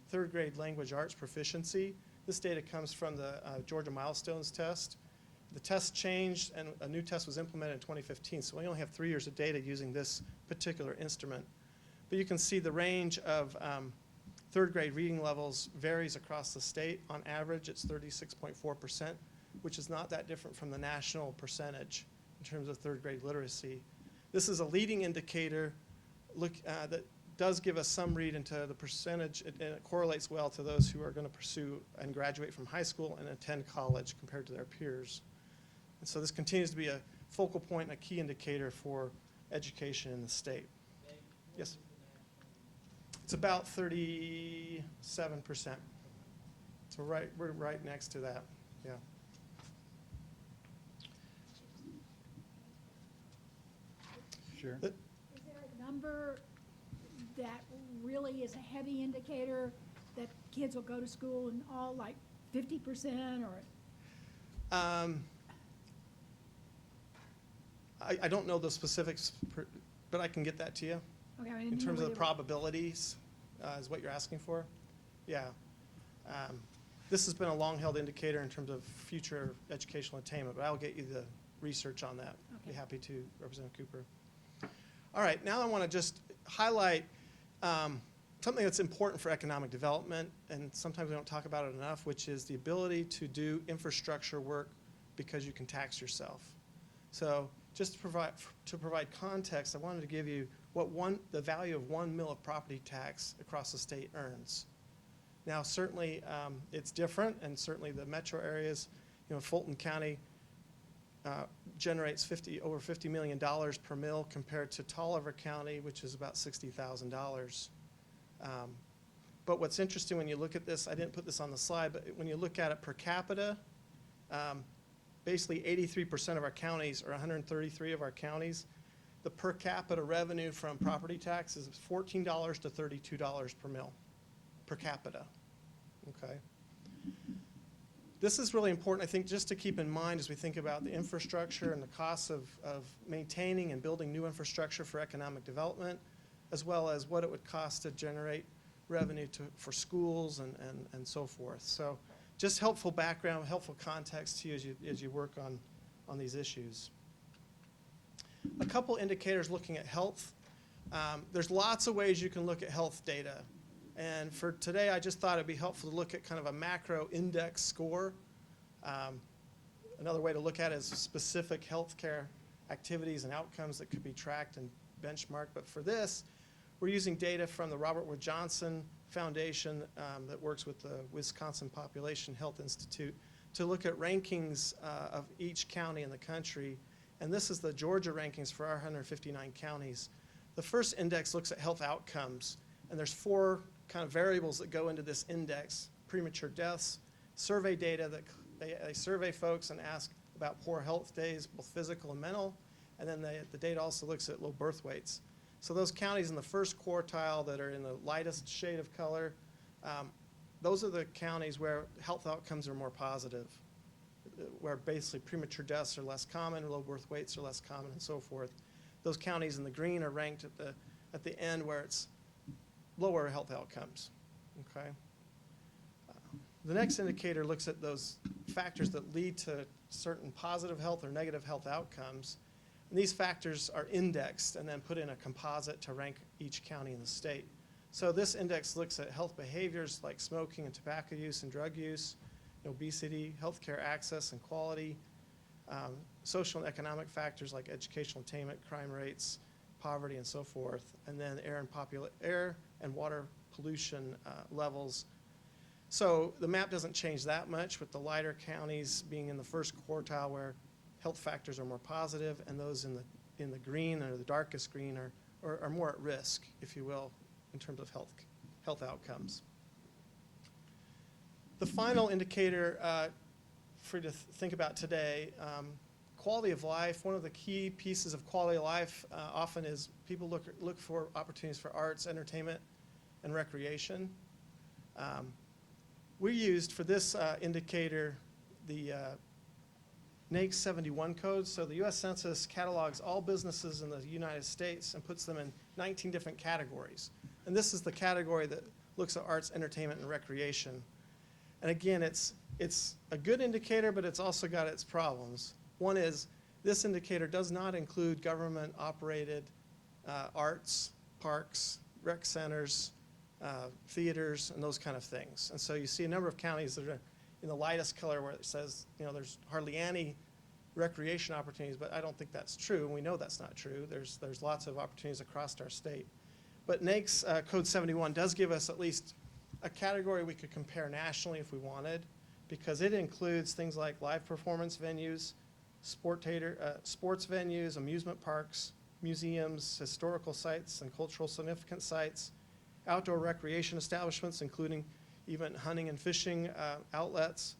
third grade language arts proficiency. This data comes from the Georgia Milestones test. The test changed, and a new test was implemented in 2015, so we only have 3 years of data using this particular instrument. But you can see the range of third grade reading levels varies across the state. On average, it's 36.4%, which is not that different from the national percentage in terms of third grade literacy. This is a leading indicator that does give us some read into the percentage, and it correlates well to those who are going to pursue and graduate from high school and attend college compared to their peers. And so this continues to be a focal point and a key indicator for education in the state. Yes? It's about 37%. So we're right next to that, yeah. Sure. Is there a number that really is a heavy indicator that kids will go to school and all, like 50% or? I don't know the specifics, but I can get that to you. Okay, I In didn't terms know of the whether- probabilities, is what you're asking for? Yeah. This has been a long-held indicator in terms of future educational attainment, but I'll get you the research on that. Be happy to, Representative Cooper. All right, now I want to just highlight something that's important for economic development, and sometimes we don't talk about it enough, which is the ability to do infrastructure work because you can tax yourself. So just to provide context, I wanted to give you the value of 1 mil of property tax across the state earns. Now, certainly it's different, and certainly the metro areas, Fulton County generates over $50 million per mil compared to Tolliver County, which is about $60,000. But what's interesting when you look at this, I didn't put this on the slide, but when you look at it per capita, basically 83% of our counties, or 133 of our counties, the per capita revenue from property tax is $14 to $32 per mil, per capita, okay? This is really important, I think, just to keep in mind as we think about the infrastructure and the costs of maintaining and building new infrastructure for economic development, as well as what it would cost to generate revenue for schools and so forth. So just helpful background, helpful context to you as you work on these issues. A couple indicators looking at health. There's lots of ways you can look at health data. And for today, I just thought it'd be helpful to look at kind of a macro index score. Another way to look at it is specific healthcare activities and outcomes that could be tracked and benchmarked. But for this, we're using data from the Robert Wood Johnson Foundation that works with the Wisconsin Population Health Institute to look at rankings of each county in the country. And this is the Georgia rankings for our 159 counties. The first index looks at health outcomes, and there's 4 kind of variables that go into this index: premature deaths, survey data that they survey folks and ask about poor health days, both physical and mental, and then the data also looks at low birth weights. So those counties in the first quartile that are in the lightest shade of color, those are the counties where health outcomes are more positive, where basically premature deaths are less common, low birth weights are less common, and so forth. Those counties in the green are ranked at the end where it's lower health outcomes. Okay. The next indicator looks at those factors that lead to certain positive health or negative health outcomes. And these factors are indexed and then put in a composite to rank each county in the state. So this index looks at health behaviors like smoking and tobacco use and drug use, obesity, healthcare access and quality, social and economic factors like educational attainment, crime rates, poverty, and so forth, and then air and water pollution levels. So the map doesn't change that much, with the lighter counties being in the first quartile where health factors are more positive, and those in the green or the darkest green are more at risk, if you will, in terms of health outcomes. The final indicator for you to think about today, quality of life. One of the key pieces of quality of life often is people look for opportunities for arts, entertainment, and recreation. We used for this indicator the NAICS 71 code. So the U.S. Census catalogs all businesses in the United States and puts them in 19 different categories. And this is the category that looks at arts, entertainment, and recreation. And again, it's a good indicator, but it's also got its problems. One is this indicator does not include government-operated arts, parks, rec centers, theaters, and those kind of things. And so you see a number of counties that are in the lightest color where it says, there's hardly any recreation opportunities, but I don't think that's true, and we know that's not true. There's lots of opportunities across our state. But NAICS Code 71 does give us at least a category we could compare nationally if we wanted, because it includes things like live performance venues, sports venues, amusement parks, museums, historical sites, and cultural significant sites, outdoor recreation establishments, including even hunting and fishing outlets,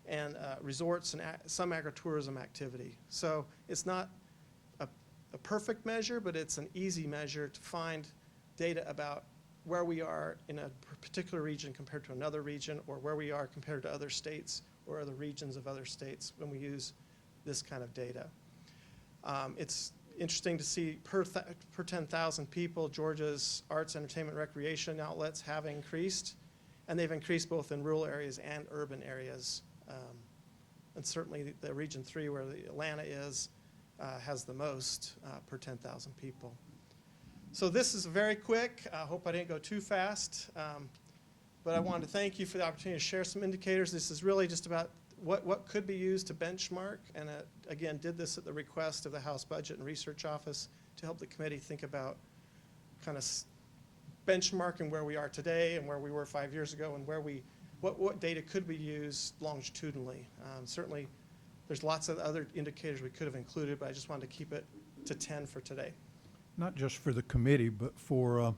and resorts and some agritourism activity. So it's not a perfect measure, but it's an easy measure to find data about where we are in a particular region compared to another region, or where we are compared to other states or other regions of other states when we use this kind of data. It's interesting to see per 10,000 people, Georgia's arts, entertainment, recreation outlets have increased, and they've increased both in rural areas and urban areas. And certainly the Region 3, where Atlanta is, has the most per 10,000 people. So this is very quick. I hope I didn't go too fast. But I wanted to thank you for the opportunity to share some indicators. This is really just about what could be used to benchmark, and again, did this at the request of the House Budget and Research Office to help the committee think about kind of benchmarking where we are today and where we were 5 years ago, and what data could we use longitudinally. Certainly, there's lots of other indicators we could have included, but I just wanted to keep it to 10 for today. Not just for the committee, but for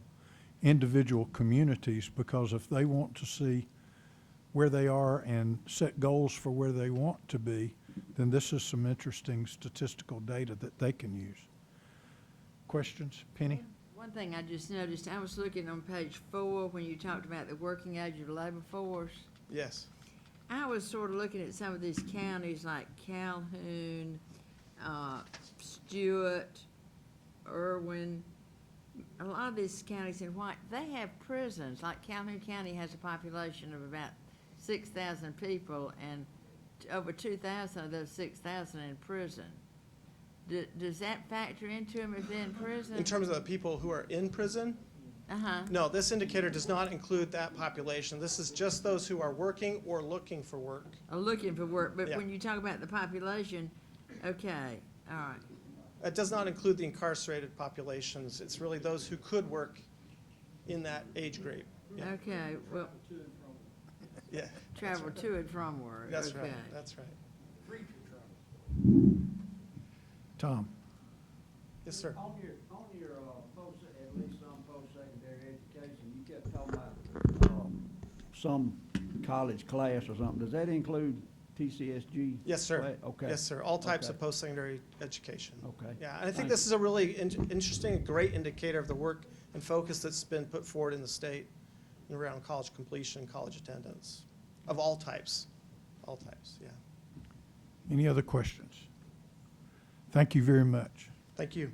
individual communities, because if they want to see where they are and set goals for where they want to be, then this is some interesting statistical data that they can use. Questions? Penny? One thing I just noticed, I was looking on page 4 when you talked about the working age of the labor force. Yes. I was sort of looking at some of these counties like Calhoun, Stewart, Irwin. A lot of these counties in White, they have prisons. Like Calhoun County has a population of about 6,000 people, and over 2,000 of those 6,000 in prison. Does that factor into them if they're in prison? In terms of the people who are in prison? Uh-huh. No, this indicator does not include that population. This is just those who are working or looking for work. Oh, looking for work, but Yeah. when you talk about the population, okay, all right. It does not include the incarcerated populations. It's really those who could work in that age group. Yeah. Okay, well, Yeah. travel to and from work. That's okay. right. That's right. Tom? Yes, sir. On your at least some post-secondary education, you kept talking about some college class or something. Does that include TCSG? Yes, sir. Okay. Yes, sir. All types Okay. of post-secondary education. Okay. Yeah, and I think Thank this is a really interesting, great indicator of the work and focus that's been put forward in the state around college completion, college attendance, of all types. All types, yeah. Any other questions? Thank you very much. Thank you.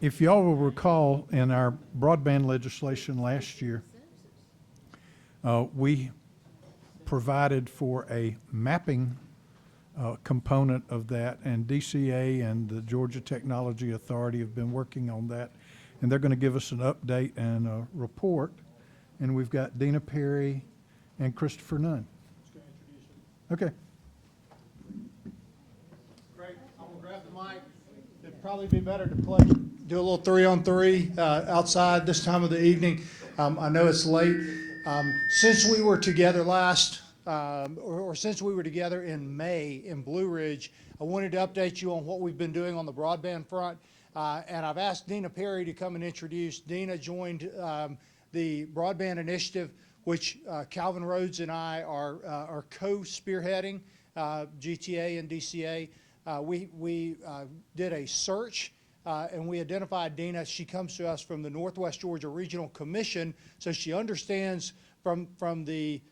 if y'all will recall, in our broadband legislation last year, we provided for a mapping component of that, and DCA and the Georgia Technology Authority have been working on that, and they're going to give us an update and a report. And we've got Dina Perry and Christopher Nunn. Okay. Great. I'm gonna grab the mic. It'd probably be better to do a little 3-on-3 outside this time of the evening. I know it's late. Since we were together last, or since we were together in May in Blue Ridge, I wanted to update you on what we've been doing on the broadband front. And I've asked Dina Perry to come and introduce. Dina joined the Broadband Initiative, which Calvin Rhodes and I are co-spearheading, GTA and DCA. We did a search and we identified Dina. She comes to us from the Northwest Georgia Regional Commission, so she understands from the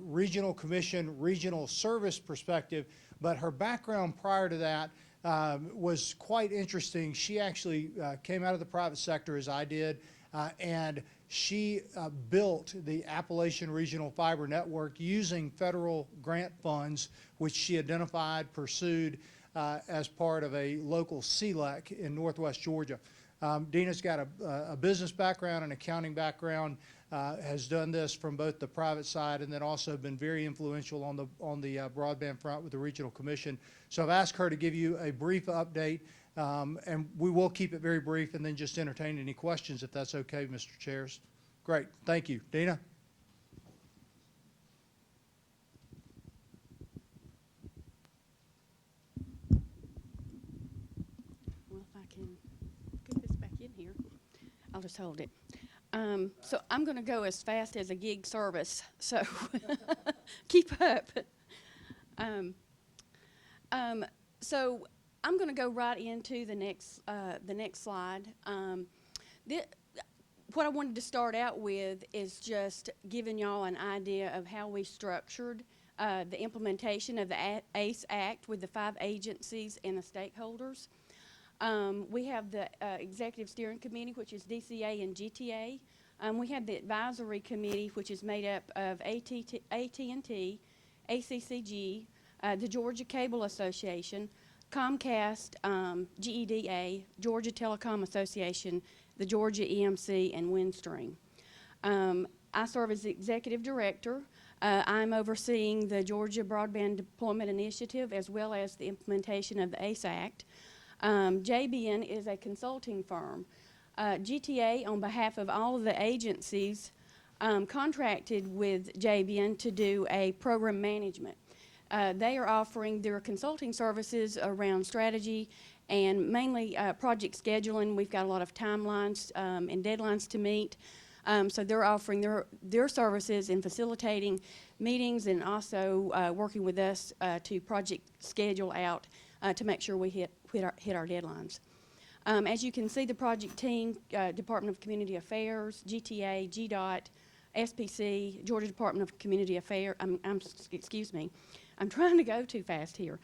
Regional Commission, regional service perspective, but her background prior to that was quite interesting. She actually came out of the private sector as I did, and she built the Appalachian Regional Fiber Network using federal grant funds, which she identified, pursued as part of a local CLEC in Northwest Georgia. Dina's got a business background, an accounting background, has done this from both the private side and then also been very influential on the broadband front with the Regional Commission. So I've asked her to give you a brief update, and we will keep it very brief and then just entertain any questions if that's okay, Mr. Chairs. Great, thank you. Dina? Well, if I can get this back in here, I'll just hold it. So I'm going to go as fast as a gig service, so keep up. So I'm going to go right into the next slide. What I wanted to start out with is just giving y'all an idea of how we structured the implementation of the ACE Act with the 5 agencies and the stakeholders. We have the Executive Steering Committee, which is DCA and GTA. We have the Advisory Committee, which is made up of AT&T, ACCG, the Georgia Cable Association, Comcast, GEDA, Georgia Telecom Association, the Georgia EMC, and Windstream. I serve as the Executive Director. I'm overseeing the Georgia Broadband Deployment Initiative as well as the implementation of the ACE Act. JBN is a consulting firm. GTA, on behalf of all of the agencies, contracted with JBN to do a program management. They are offering their consulting services around strategy and mainly project scheduling. We've got a lot of timelines and deadlines to meet. So they're offering their services in facilitating meetings and also working with us to project schedule out to make sure we hit our deadlines. As you can see, the project team, Department of Community Affairs, GTA, GDOT, SPC, Georgia Department of Community Affairs, excuse me, I'm trying to go too fast here,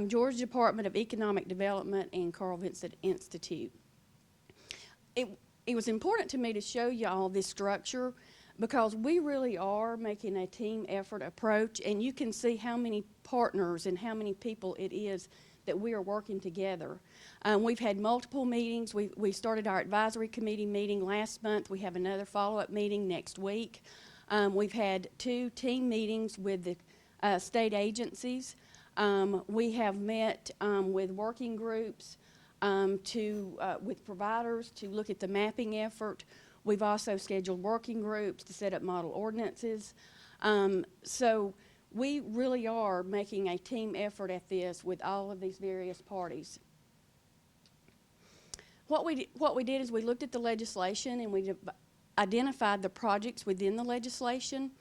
Georgia Department of Economic Development, and Carl Vincent Institute. It was important to me to show you all this structure because we really are making a team effort approach, and you can see how many partners and how many people it is that we are working together. We've had multiple meetings. We started our advisory committee meeting last month. We have another follow-up meeting next week. We've had 2 team meetings with the state agencies. We have met with working groups, with providers to look at the mapping effort. We've also scheduled working groups to set up model ordinances. So we really are making a team effort at this with all of these various parties. What we did is we looked at the legislation and we identified the projects within the legislation.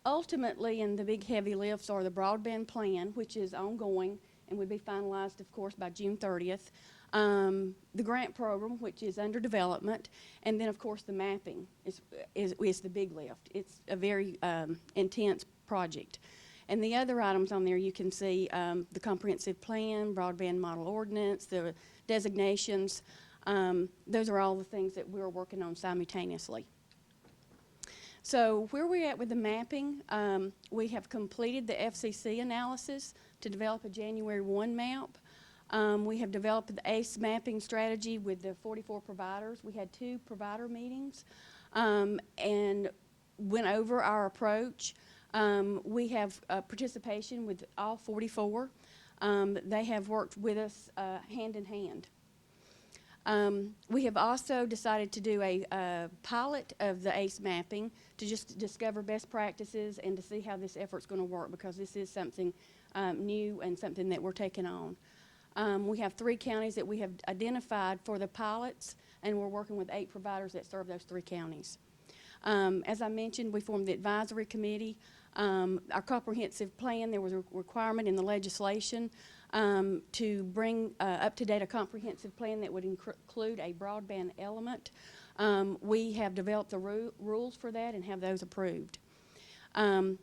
Ultimately, and the big heavy lifts are the broadband plan, which is ongoing and will be finalized, of course, by June 30th. The grant program, which is under development, and then, of course, the mapping is the big lift. It's a very intense project. And the other items on there, you can see the comprehensive plan, broadband model ordinance, the designations. Those are all the things that we're working on simultaneously. So where we're at with the mapping, we have completed the FCC analysis to develop a January 1 map. We have developed the ACE mapping strategy with the 44 providers. We had 2 provider meetings and went over our approach. We have participation with all 44. They have worked with us hand in hand. We have also decided to do a pilot of the ACE mapping to just discover best practices and to see how this effort's going to work, because this is something new and something that we're taking on. We have 3 counties that we have identified for the pilots, and we're working with 8 providers that serve those 3 counties. As I mentioned, we formed the advisory committee. Our comprehensive plan, there was a requirement in the legislation to bring up to date a comprehensive plan that would include a broadband element. We have developed the rules for that and have those approved.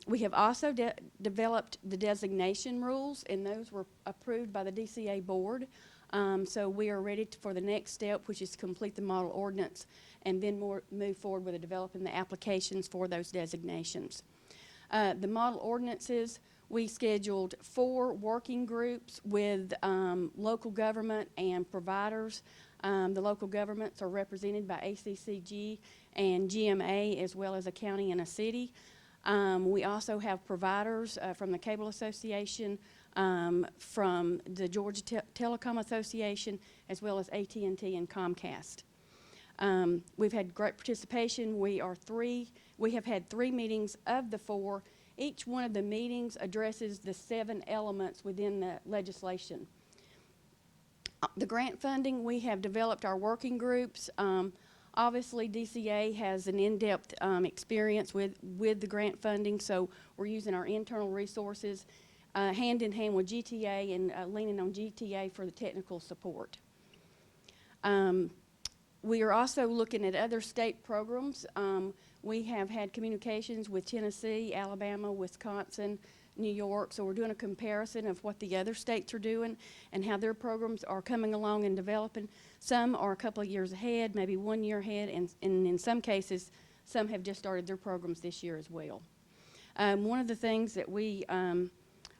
We have also developed the designation rules, and those were approved by the DCA board. So we are ready for the next step, which is to complete the model ordinance and then move forward with developing the applications for those designations. The model ordinances, we scheduled 4 working groups with local government and providers. The local governments are represented by ACCG and GMA, as well as a county and a city. We also have providers from the Cable Association, from the Georgia Telecom Association, as well as AT&T and Comcast. We've had great participation. We have had 3 meetings of the 4. Each one of the meetings addresses the 7 elements within the legislation. The grant funding, we have developed our working groups. Obviously, DCA has an in-depth experience with the grant funding, so we're using our internal resources hand in hand with GTA and leaning on GTA for the technical support. We are also looking at other state programs. We have had communications with Tennessee, Alabama, Wisconsin, New York, so we're doing a comparison of what the other states are doing and how their programs are coming along and developing. Some are a couple of years ahead, maybe 1 year ahead, and in some cases, some have just started their programs this year as well. One of the things that we are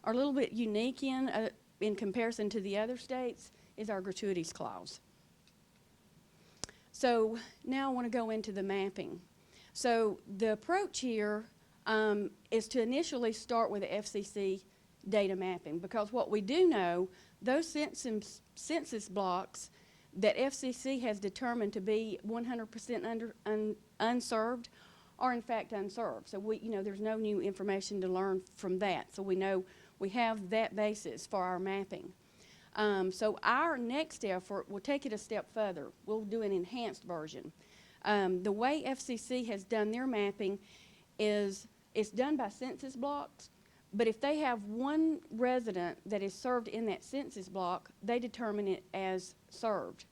a little bit unique in comparison to the other states is our gratuities clause. So now I want to go into the mapping. So the approach here is to initially start with the FCC data mapping, because what we do know, those census blocks that FCC has determined to be 100% unserved are in fact unserved. So there's no new information to learn from that. So we know we have that basis for our mapping. So our next effort, we'll take it a step further. We'll do an enhanced version. The way FCC has done their mapping is it's done by census blocks, but if they have 1 resident that is served in that census block, they determine it as served.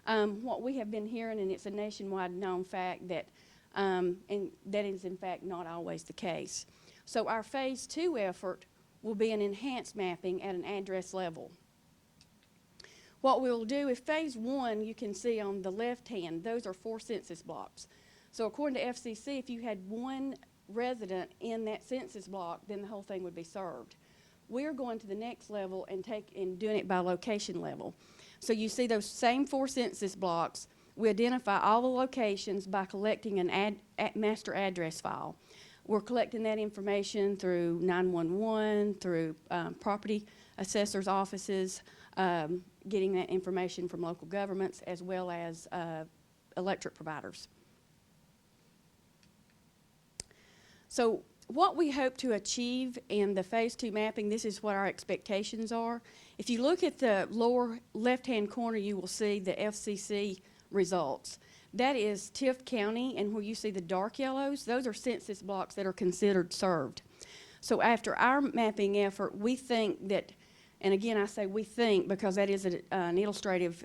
What we have been hearing, and it's a nationwide known fact, that and that is in fact not always the case. So our phase 2 effort will be an enhanced mapping at an address level. What we'll do is phase 1, you can see on the left hand, those are 4 census blocks. So according to FCC, if you had 1 resident in that census block, then the whole thing would be served. We're going to the next level and doing it by location level. So you see those same 4 census blocks. We identify all the locations by collecting an master address file. We're collecting that information through 911, through property assessors' offices, getting that information from local governments, as well as electric providers. So what we hope to achieve in the phase 2 mapping, this is what our expectations are. If you look at the lower left-hand corner, you will see the FCC results. That is Tift County, and where you see the dark yellows, those are census blocks that are considered served. So after our mapping effort, we think that, and again I say we think because that is an illustrative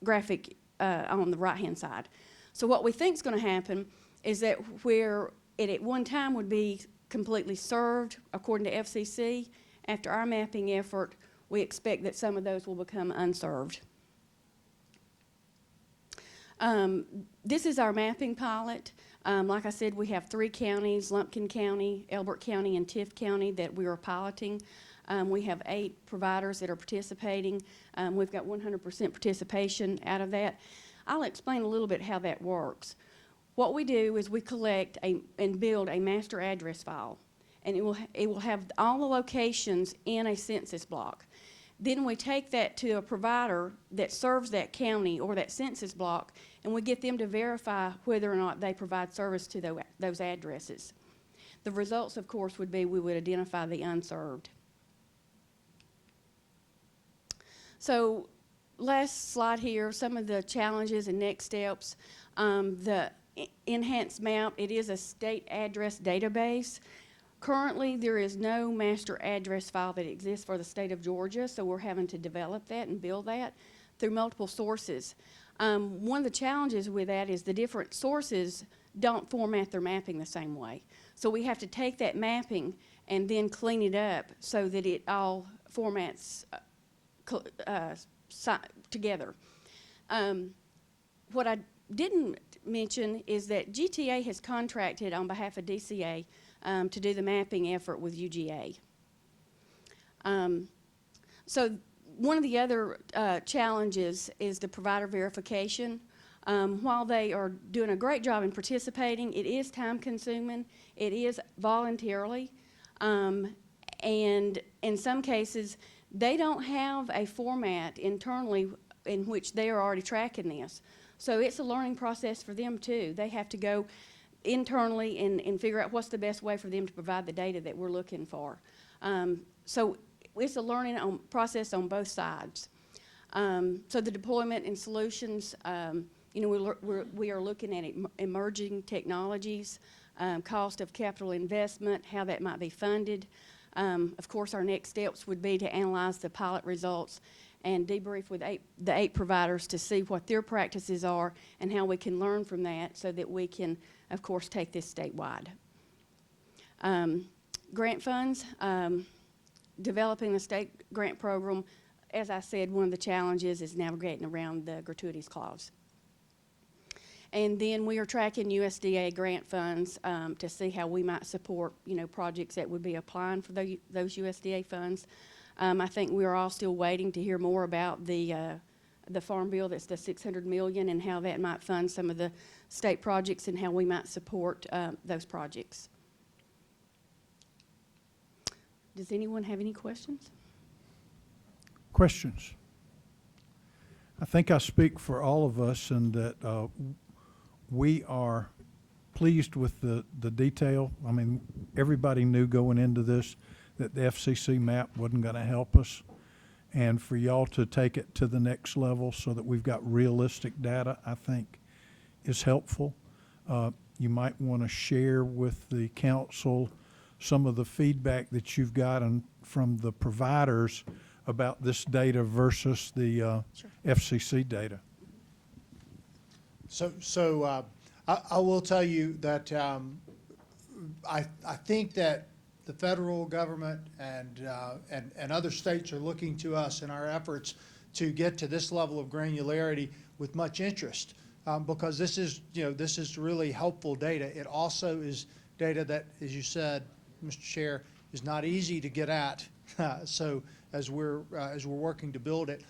graphic on the right-hand side. So what we think is going to happen is that where it at one time would be completely served according to FCC. After our mapping effort, we expect that some of those will become unserved. This is our mapping pilot. Like I said, we have 3 counties, Lumpkin County, Elbert County, and Tift County that we are piloting. We have 8 providers that are participating. We've got 100% participation out of that. I'll explain a little bit how that works. What we do is we collect and build a master address file, and it will have all the locations in a census block. Then we take that to a provider that serves that county or that census block, and we get them to verify whether or not they provide service to those addresses. The results, of course, would be we would identify the unserved. So last slide here, some of the challenges and next steps. The enhanced map, it is a state address database. Currently, there is no master address file that exists for the state of Georgia, so we're having to develop that and build that through multiple sources. One of the challenges with that is the different sources don't format their mapping the same way. So we have to take that mapping and then clean it up so that it all formats together. What I didn't mention is that GTA has contracted on behalf of DCA to do the mapping effort with UGA. So one of the other challenges is the provider verification. While they are doing a great job in participating, it is time consuming, it is voluntarily, and in some cases, they don't have a format internally in which they are already tracking this. So it's a learning process for them too. They have to go internally and figure out what's the best way for them to provide the data that we're looking for. So it's a learning process on both sides. So the deployment and solutions, you know, we are looking at emerging technologies, cost of capital investment, how that might be funded. Of course, our next steps would be to analyze the pilot results and debrief with the 8 providers to see what their practices are and how we can learn from that so that we can, of course, take this statewide. Grant funds, developing the state grant program, as I said, one of the challenges is navigating around the gratuities clause. And then we are tracking USDA grant funds to see how we might support, you know, projects that would be applying for those USDA funds. I think we are all still waiting to hear more about the Farm Bill, that's the $600 million, and how that might fund some of the state projects and how we might support those projects. Does anyone have any questions? Questions? I think I speak for all of us in that we are pleased with the detail. I mean, everybody knew going into this that the FCC map wasn't going to help us. And for y'all to take it to the next level so that we've got realistic data, I think is helpful. You might want to share with the council some of the feedback that you've gotten from the providers about this data versus the Sure. FCC data. So I will tell you that I think that the federal government and other states are looking to us in our efforts to get to this level of granularity with much interest, because this is really helpful data. It also is data that, as you said, Mr. Chair, is not easy to get at. So as we're working to build it,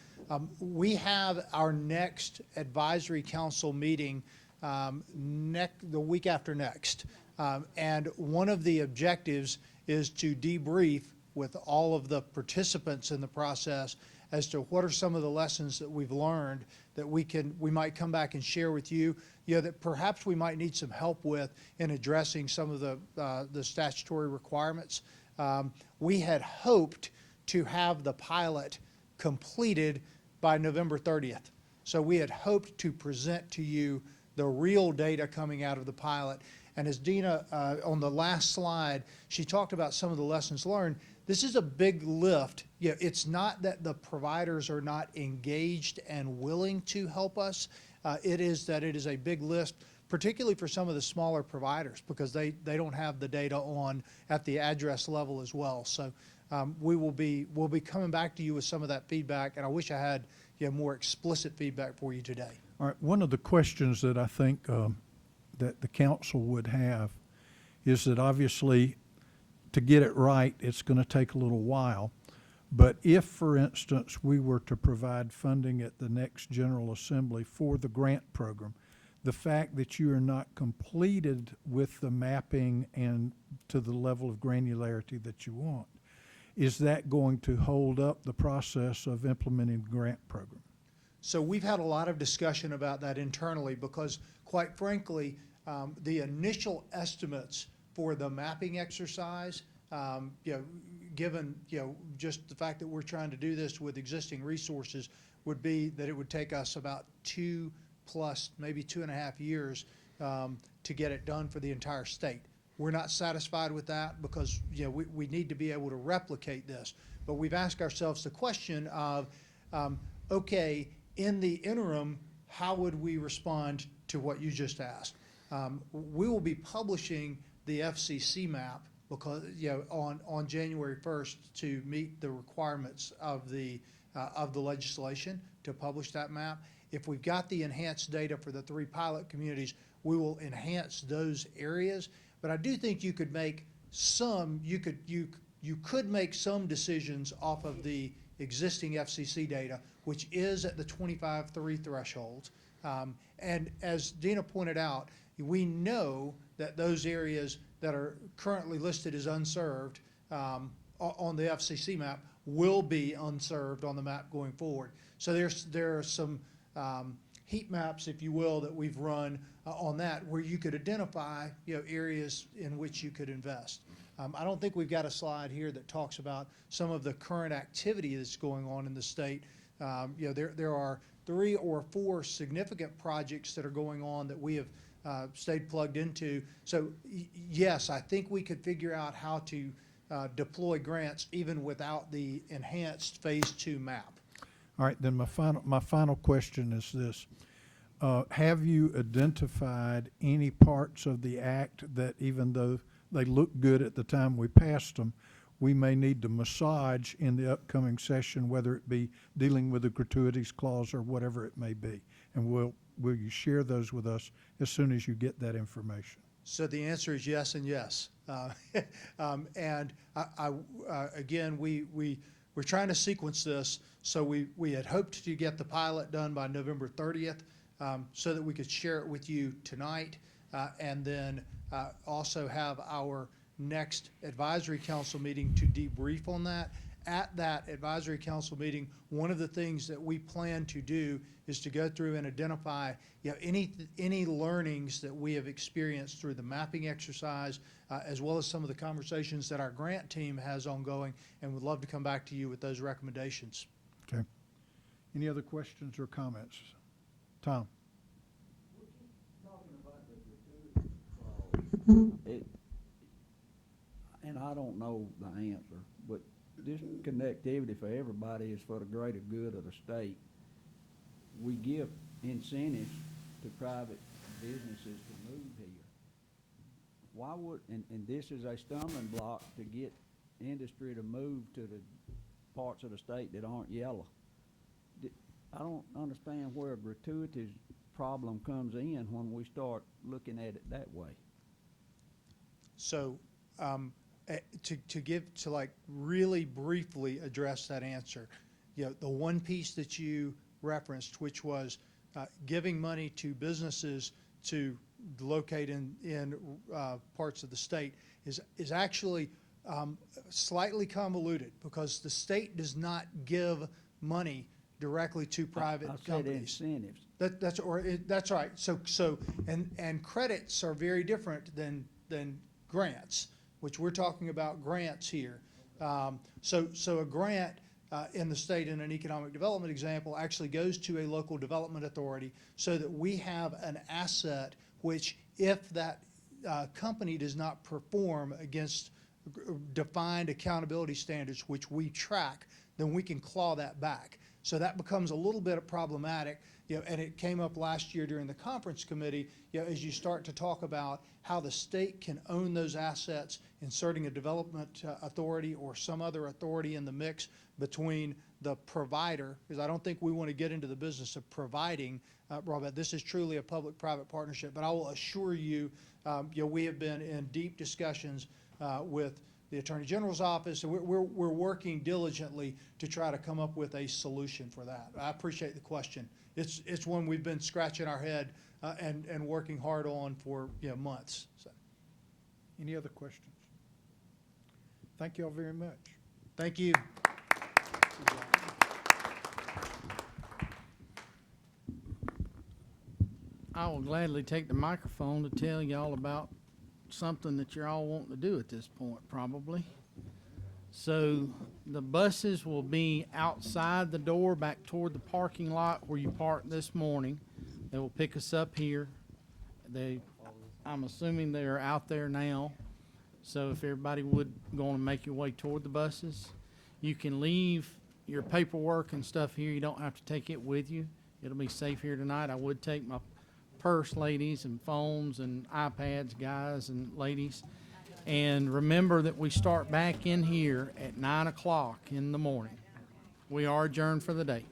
we have our next advisory council meeting the week after next, and one of the objectives is to debrief with all of the participants in the process as to what are some of the lessons that we've learned that we might come back and share with you, that perhaps we might need some help with in addressing some of the statutory requirements. We had hoped to have the pilot completed by November 30th. So we had hoped to present to you the real data coming out of the pilot. And as Dina, on the last slide, she talked about some of the lessons learned. This is a big lift. It's not that the providers are not engaged and willing to help us. It is that it is a big lift particularly for some of the smaller providers, because they don't have the data on at the address level as well. So we'll be coming back to you with some of that feedback, and I wish I had more explicit feedback for you today. All right, one of the questions that I think that the council would have is that obviously to get it right, it's going to take a little while. But if, for instance, we were to provide funding at the next General Assembly for the grant program, the fact that you are not completed with the mapping and to the level of granularity that you want, is that going to hold up the process of implementing the grant program? So we've had a lot of discussion about that internally because, quite frankly, the initial estimates for the mapping exercise, given just the fact that we're trying to do this with existing resources, would be that it would take us about 2+, maybe 2.5 years to get it done for the entire state. We're not satisfied with that because we need to be able to replicate this. But we've asked ourselves the question of, okay, in the interim, how would we respond to what you just asked? We will be publishing the FCC map because on January 1st to meet the requirements of the legislation to publish that map. If we've got the enhanced data for the 3 pilot communities, we will enhance those areas. But I do think you could make some make some decisions off of the existing FCC data, which is at the 25.3 threshold. And as Dina pointed out, we know that those areas that are currently listed as unserved on the FCC map will be unserved on the map going forward. So there are some heat maps, if you will, that we've run on that where you could identify areas in which you could invest. I don't think we've got a slide here that talks about some of the current activity that's going on in the state. There are 3 or 4 significant projects that are going on that we have stayed plugged into. So yes, I think we could figure out how to deploy grants even without the enhanced phase 2 map. All right, then my final question is this. Have you identified any parts of the act that, even though they look good at the time we passed them, we may need to massage in the upcoming session, whether it be dealing with the gratuities clause or whatever it may be? And will you share those with us as soon as you get that information? So the answer is yes and yes. And again, we're trying to sequence this. So we had hoped to get the pilot done by November 30th so that we could share it with you tonight and then also have our next advisory council meeting to debrief on that. At that advisory council meeting, one of the things that we plan to do is to go through and identify any learnings that we have experienced through the mapping exercise, as well as some of the conversations that our grant team has ongoing, and would love to come back to you with those recommendations. Okay. Any other questions or comments? Tom? And I don't know the answer, but this connectivity for everybody is for the greater good of the state. We give incentives to private businesses to move here. Why would, and this is a stumbling block to get industry to move to the parts of the state that aren't yellow. I don't understand where a gratuities problem comes in when we start looking at it that way. So to like really briefly address that answer, the one piece that you referenced, which was giving money to businesses to locate in parts of the state, is actually slightly convoluted because the state does not give money directly to private companies. Incentives. That's right. So and credits are very different than grants, which we're talking about grants here. So a grant in the state, in an economic development example, actually goes to a local development authority so that we have an asset which, if that company does not perform against defined accountability standards, which we track, then we can claw that back. So that becomes a little bit problematic. and it came up last year during the conference committee, as you start to talk about how the state can own those assets, inserting a development authority or some other authority in the mix between the provider, because I don't think we want to get into the business of providing broadband. This is truly a public-private partnership, but I will assure you, we have been in deep discussions with the Attorney General's office, and we're working diligently to try to come up with a solution for that. I appreciate the question. It's one we've been scratching our head and working hard on for months. So. Any other questions? Thank you all very much. Thank you. I will gladly take the microphone to tell y'all about something that you're all wanting to do at this point, probably. So the buses will be outside the door back toward the parking lot where you parked this morning. They will pick us up here. I'm assuming they're out there now. So if everybody would go and make your way toward the buses, you can leave your paperwork and stuff here. You don't have to take it with you. It'll be safe here tonight. I would take my purse, ladies, and phones and iPads, guys and ladies. And remember that we start back in here at 9 o'clock in the morning. We are adjourned for the day.